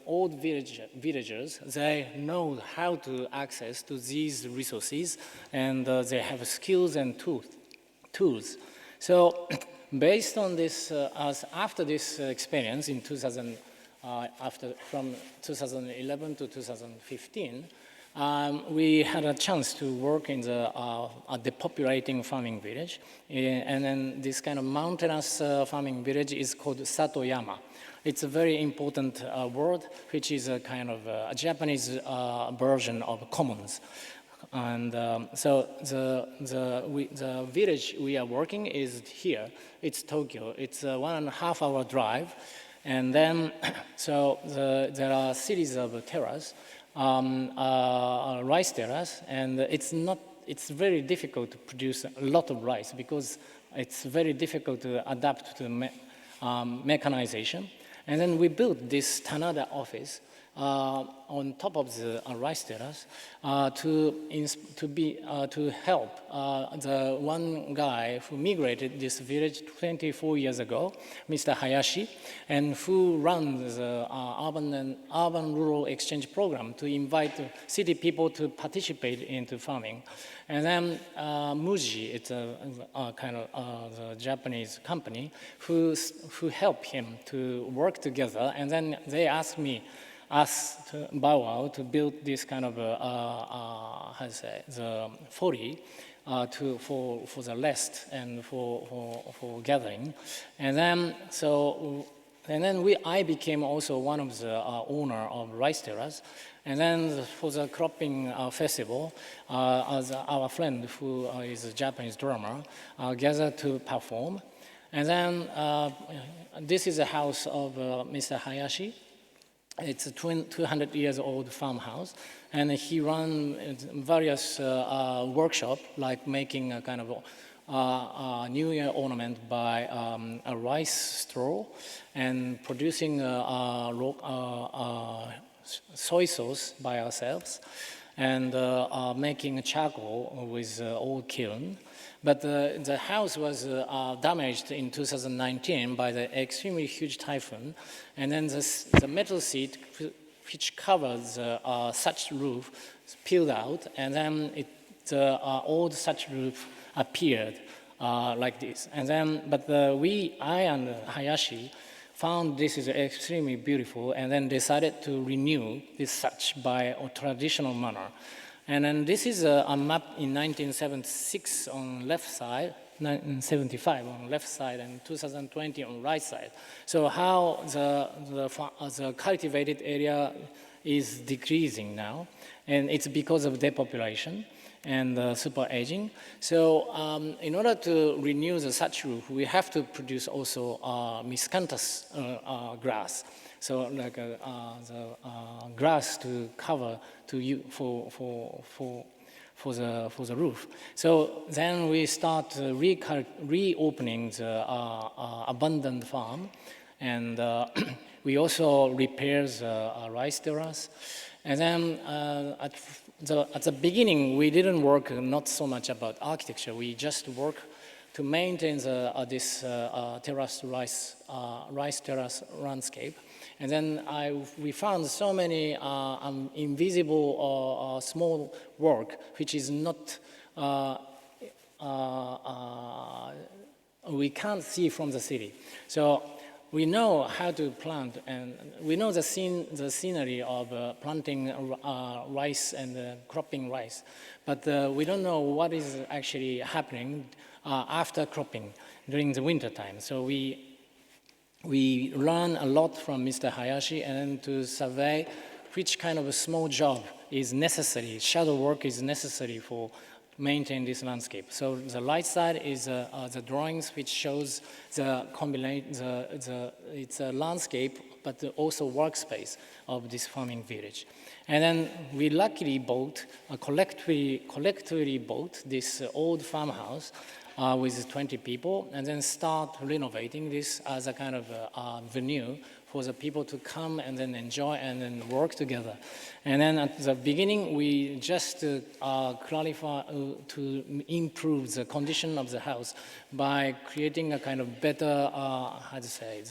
old villagers, they know how to access to these resources, and they have skills and tools. So based on this, after this experience in from 2011 to 2015, we had a chance to work in the depopulating farming village. And then this kind of mountainous farming village is called Satoyama. It's a very important word, which is a kind of a Japanese version of commons. And so the village we are working is here. It's Tokyo. It's a 1.5 hour drive. And then, so there are series of terraces. Rice terrace, and it's very difficult to produce a lot of rice because it's very difficult to adapt to mechanization. And then we built this Tanada office on top of the rice terrace to help the one guy who migrated this village 24 years ago, Mr. Hayashi, and who runs the urban-rural exchange program to invite city people to participate into farming. And then Muji, it's a kind of the Japanese company who helped him to work together. And then they asked me, Bow Wow, to build this kind of the folly for the rest and for gathering, and then I became also one of the owner of rice terrace, and then for the cropping festival, as our friend who is a Japanese drummer gathered to perform, and then this is the house of Mr. Hayashi. It's a 200 years old farmhouse, and he ran various workshops, like making a kind of New Year ornament by a rice straw, and producing soy sauce by ourselves, and making charcoal with old kiln. But the house was damaged in 2019 by the extremely huge typhoon, and then the metal sheet which covers such roof peeled out, and then the old such roof appeared like this. And then, but I and Hayashi found this is extremely beautiful, and then decided to renew this such by a traditional manner. And then this is a map in 1976 on left side, 1975 on left side, and 2020 on right side. So how the cultivated area is decreasing now, and it's because of depopulation and super aging. So in order to renew the such roof, we have to produce also miscanthus grass. So like the grass to cover for the roof. So then we start reopening the abandoned farm, and we also repair the rice terrace. And then at the beginning, we didn't work not so much about architecture. We just work to maintain this terrace rice terrace landscape. And then we found so many invisible small work, which is not, we can't see from the city. So we know how to plant, and we know the scenery of planting rice and cropping rice, but we don't know what is actually happening after cropping during the winter time. So we learn a lot from Mr. Hayashi, and then to survey which kind of a small job is necessary, shadow work is necessary for maintain this landscape. So the right side is the drawings which shows the it's a landscape, but also workspace of this farming village. And then we luckily collectively bought this old farmhouse with 20 people, and then start renovating this as a kind of venue for the people to come and then enjoy and then work together. And then at the beginning, we just clarify to improve the condition of the house by creating a kind of better, how to say,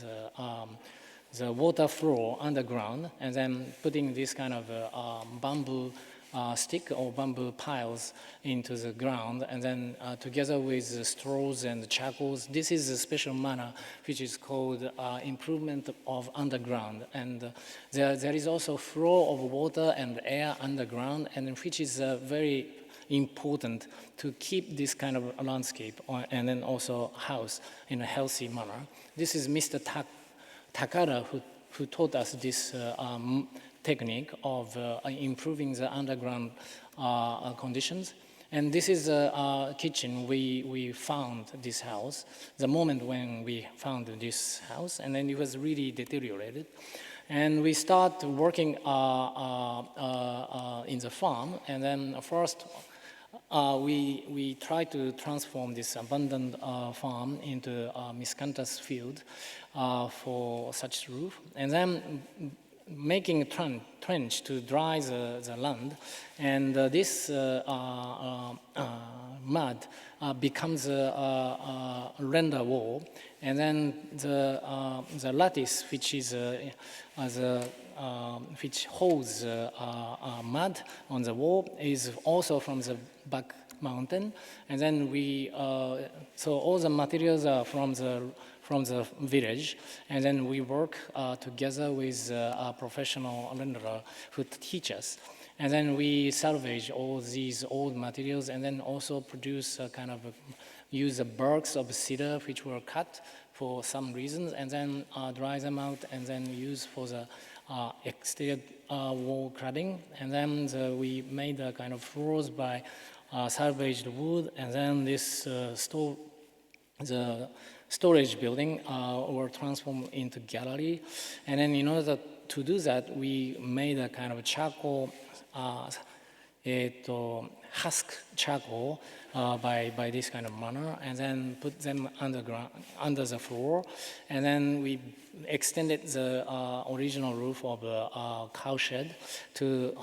the water flow underground, and then putting this kind of bamboo stick or bamboo piles into the ground, and then together with the straws and the charcoals, this is a special manner which is called improvement of underground. And there is also flow of water and air underground, and which is very important to keep this kind of landscape and then also house in a healthy manner. This is Mr. Takada who taught us this technique of improving the underground conditions. And this is a kitchen. We found this house, the moment when we found this house, and then it was really deteriorated. And we start working in the farm, and then first we try to transform this abandoned farm into a miscanthus field for such roof, and then making a trench to dry the land, and this mud becomes a render wall, and then the lattice, which is which holds mud on the wall, is also from the back mountain, and then so all the materials are from the village, and then we work together with a professional renderer who teach us. And then we salvage all these old materials, and then also produce a kind of use the barks of cedar which were cut for some reasons, and then dry them out, and then use for the exterior wall cladding. And then we made a kind of floors by salvaged wood, and then this the storage building were transformed into gallery. And then in order to do that, we made a kind of charcoal, husk charcoal by this kind of manner, and then put them underground, under the floor, and then we extended the original roof of the cowshed to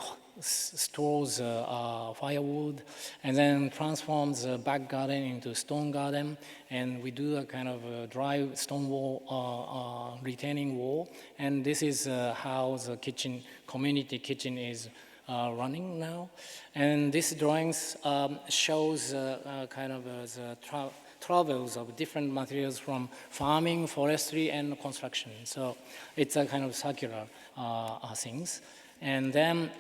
store the firewood, and then transform the back garden into stone garden, and we do a kind of a dry stone wall, retaining wall, and this is how the kitchen, community kitchen is running now. And these drawings shows kind of the travels of different materials from farming, forestry, and construction. So it's a kind of circular things. And then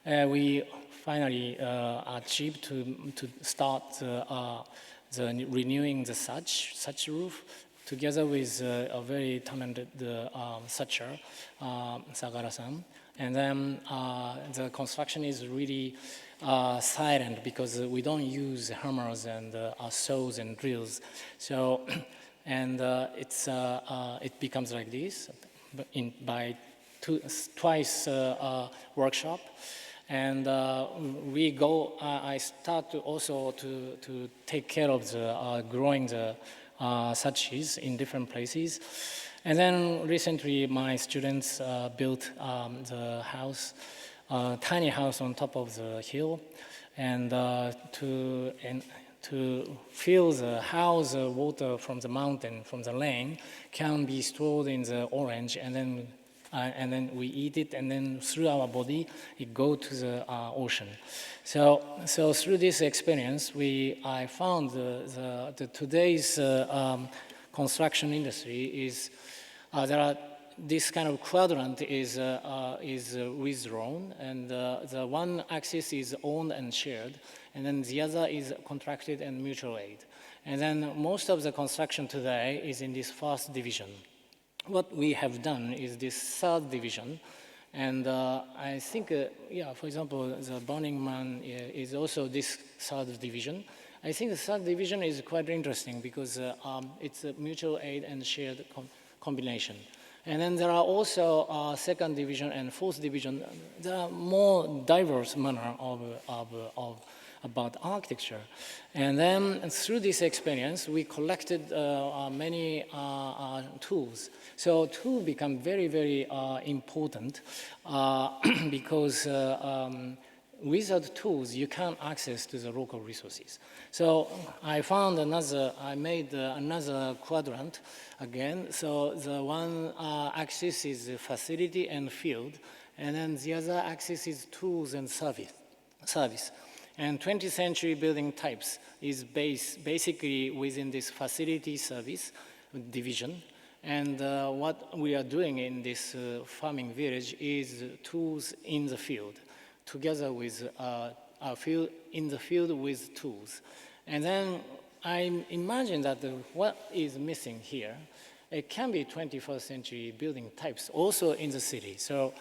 we finally achieved to start the renewing the thatch roof together with a very talented thatcher, Sagara-san. And then the construction is really silent because we don't use hammers and saws and drills. So, and it becomes like this by twice workshop. And I start to also to take care of the growing the thatches in different places. And then recently, my students built the house, tiny house on top of the hill, and to feel how the water from the mountain, from the rain, can be stored in the orange, and then we eat it, and then through our body, it goes to the ocean. So through this experience, I found today's construction industry is there are this kind of quadrant is withdrawn, and the one axis is owned and shared, and then the other is contracted and mutual aid. And then most of the construction today is in this first division. What we have done is this third division, and I think, for example, the Burning Man is also this third division. I think the third division is quite interesting because it's a mutual aid and shared combination. And then there are also second division and fourth division. There are more diverse manner about architecture. And then through this experience, we collected many tools. So tools become very, very important because without tools, you can't access to the local resources. So I made another quadrant again. So the one axis is facility and field, and then the other axis is tools and service. And 20th century building types is basically within this facility service division. And what we are doing in this farming village is tools in the field, together with a field in the field with tools. And then I imagine that what is missing here, it can be 21st century building types also in the city. So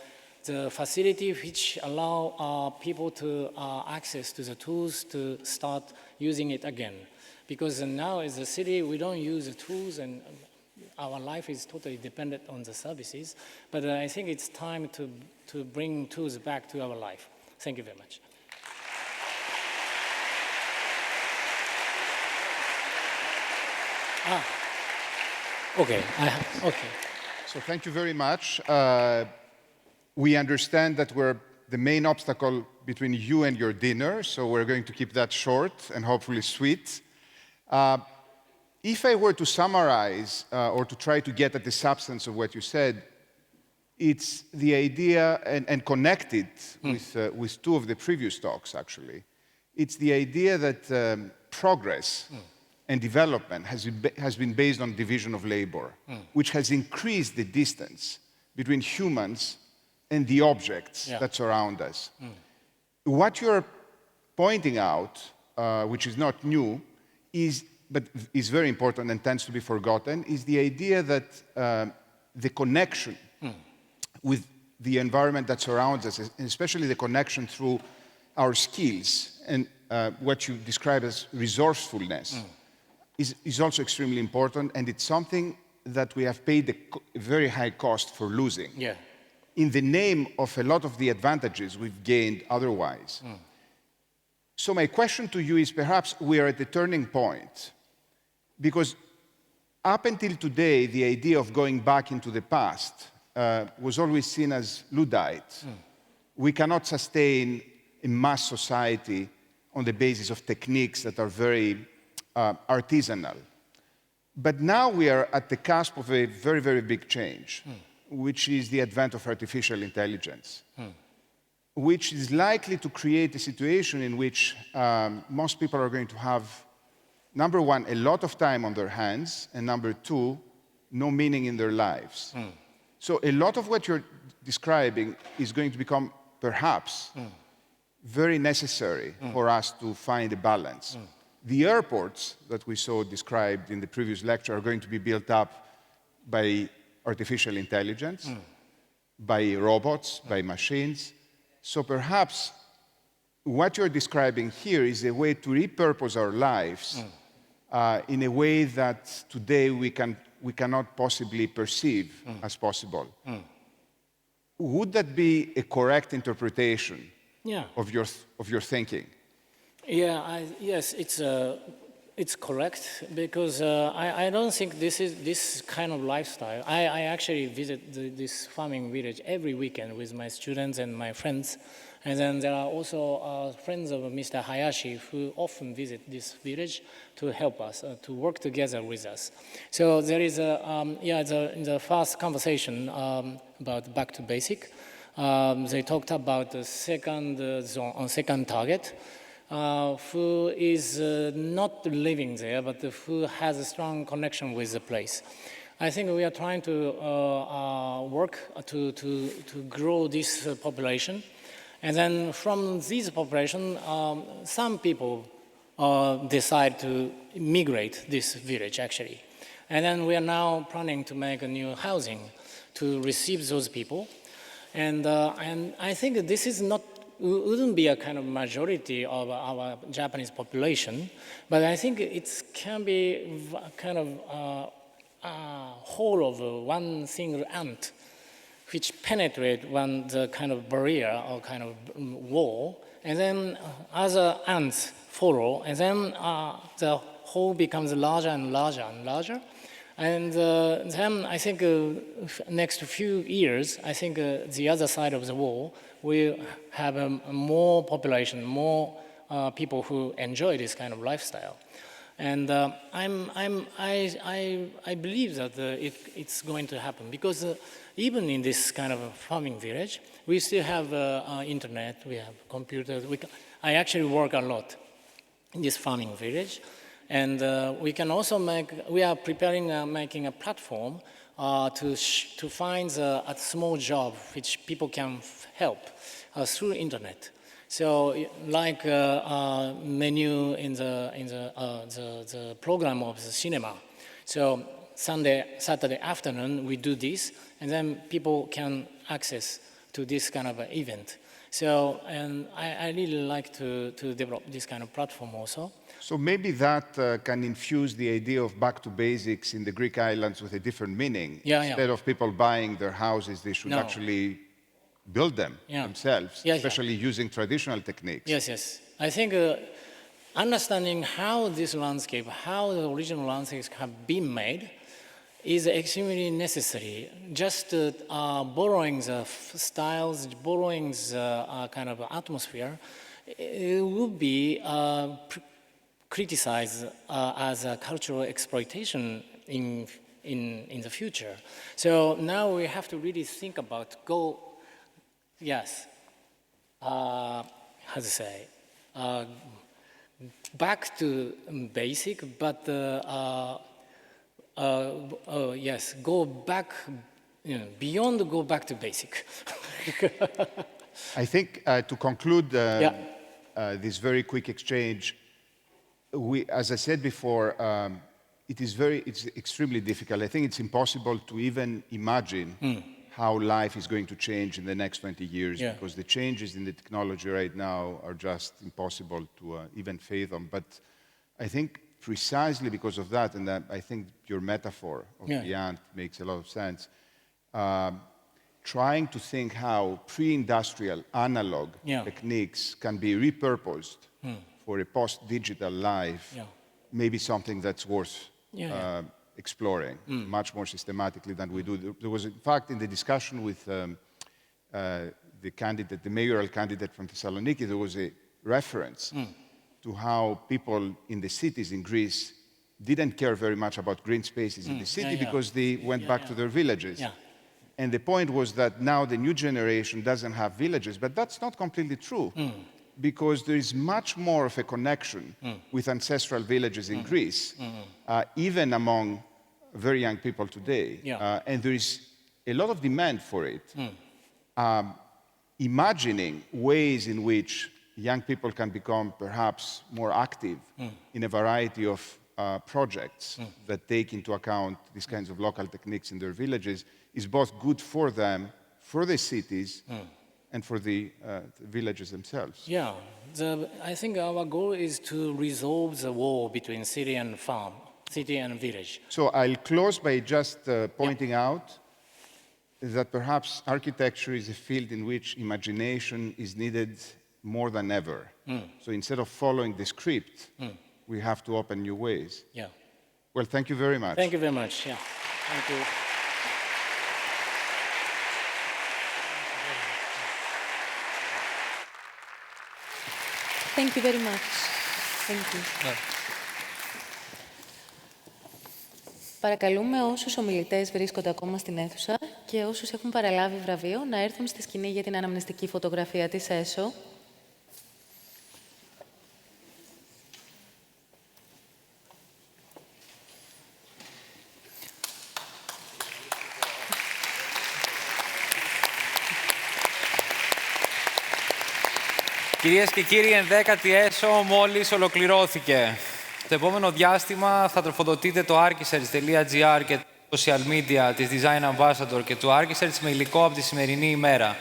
the facility which allow people to access to the tools to start using it again. Because now as a city, we don't use the tools, and our life is totally dependent on the services. But I think it's time to bring tools back to our life. Thank you very much. Okay. Okay. So thank you very much. We understand that we're the main obstacle between you and your dinner, so we're going to keep that short and hopefully sweet. If I were to summarize or to try to get at the substance of what you said, it's the idea, and connect it with two of the previous talks, actually. It's the idea that progress and development has been based on division of labor, which has increased the distance between humans and the objects that surround us. What you're pointing out, which is not new, but is very important and tends to be forgotten, is the idea that the connection with the environment that surrounds us, and especially the connection through our skills and what you describe as resourcefulness, is also extremely important, and it's something that we have paid a very high cost for losing. Yeah. in the name of a lot of the advantages we've gained otherwise. So my question to you is, perhaps we are at a turning point, because up until today, the idea of going back into the past was always seen as Luddite. We cannot sustain a mass society on the basis of techniques that are very artisanal. But now we are at the cusp of a very, very big change, which is the advent of artificial intelligence, which is likely to create a situation in which most people are going to have, number one, a lot of time on their hands, and number two, no meaning in their lives. So a lot of what you're describing is going to become, perhaps, very necessary for us to find a balance. The airports that we saw described in the previous lecture are going to be built up by artificial intelligence, by robots, by machines. So perhaps what you're describing here is a way to repurpose our lives in a way that today we cannot possibly perceive as possible. Would that be a correct interpretation of your thinking? Yeah, yes, it's correct, because I don't think this kind of lifestyle. I actually visit this farming village every weekend with my students and my friends. And then there are also friends of Mr. Hayashi who often visit this village to help us, to work together with us. So there is the first conversation about back to basic. They talked about the second zone, second target, who is not living there, but who has a strong connection with the place. I think we are trying to work to grow this population. And then from this population, some people decide to migrate this village, actually. And then we are now planning to make a new housing to receive those people. And I think this is wouldn't be a kind of majority of our Japanese population, but I think it can be kind of whole of one single ant, which penetrate the kind of barrier or kind of wall, and then other ants follow, and then the whole becomes larger and larger and larger. And then I think next few years, I think the other side of the wall will have more population, more people who enjoy this kind of lifestyle. And I believe that it's going to happen, because even in this kind of a farming village, we still have internet, we have computers. I actually work a lot in this farming village. And we can also we are preparing, making a platform to find a small job which people can help through internet. So, like menu in the program of the cinema. So Saturday afternoon we do this, and then people can access to this kind of event. So, and I really like to develop this kind of platform also. So maybe that can infuse the idea of back to basics in the Greek islands with a different meaning. Instead of people buying their houses, they should actually build them themselves, especially using traditional techniques. Yes. I think understanding how this landscape, how the original landscapes have been made, is extremely necessary. Just borrowing the styles, borrowing the kind of atmosphere, it would be criticized as a cultural exploitation in the future. So now we have to really think about back to basic, but go back, beyond go back to basic. I think to conclude this very quick exchange, as I said before, it's extremely difficult. I think it's impossible to even imagine how life is going to change in the next 20 years, because the changes in the technology right now are just impossible to even fathom. But I think precisely because of that, and I think your metaphor of the ant makes a lot of sense, trying to think how pre-industrial analog techniques can be repurposed for a post-digital life may be something that's worth exploring much more systematically than we do. There was, in fact, in the discussion with the mayoral candidate from Thessaloniki, there was a reference to how people in the cities in Greece didn't care very much about green spaces in the city because they went back to their villages. And the point was that now the new generation doesn't have villages, but that's not completely true because there is much more of a connection with ancestral villages in Greece, even among very young people today. And there is a lot of demand for it. Imagining ways in which young people can become perhaps more active in a variety of projects that take into account these kinds of local techniques in their villages is both good for them, for the cities, and for the villages themselves. I think our goal is to resolve the war between city and farm, city and village. So I'll close by just pointing out that perhaps architecture is a field in which imagination is needed more than ever. So instead of following the script, we have to open new ways. Well, thank you very much. Thank you very much. Thank you. Thank you very much. Thank you. Παρακαλούμε όσους ομιλητές βρίσκονται ακόμα στην αίθουσα και όσους έχουν παραλάβει βραβείο να έρθουν στη σκηνή για την αναμνηστική φωτογραφία της ΕΣΟ. Κυρίες και κύριοι, 11η ΕΣΟ μόλις ολοκληρώθηκε. Το επόμενο διάστημα θα τροφοδοτείτε το archisearch.gr και τα social media της Design Ambassador και του Archisearch με υλικό από τη σημερινή ημέρα.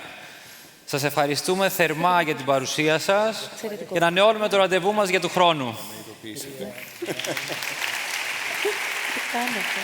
Σας ευχαριστούμε θερμά για την παρουσία σας και ανανεώνουμε το ραντεβού μας για του χρόνου. Τι κάνετε?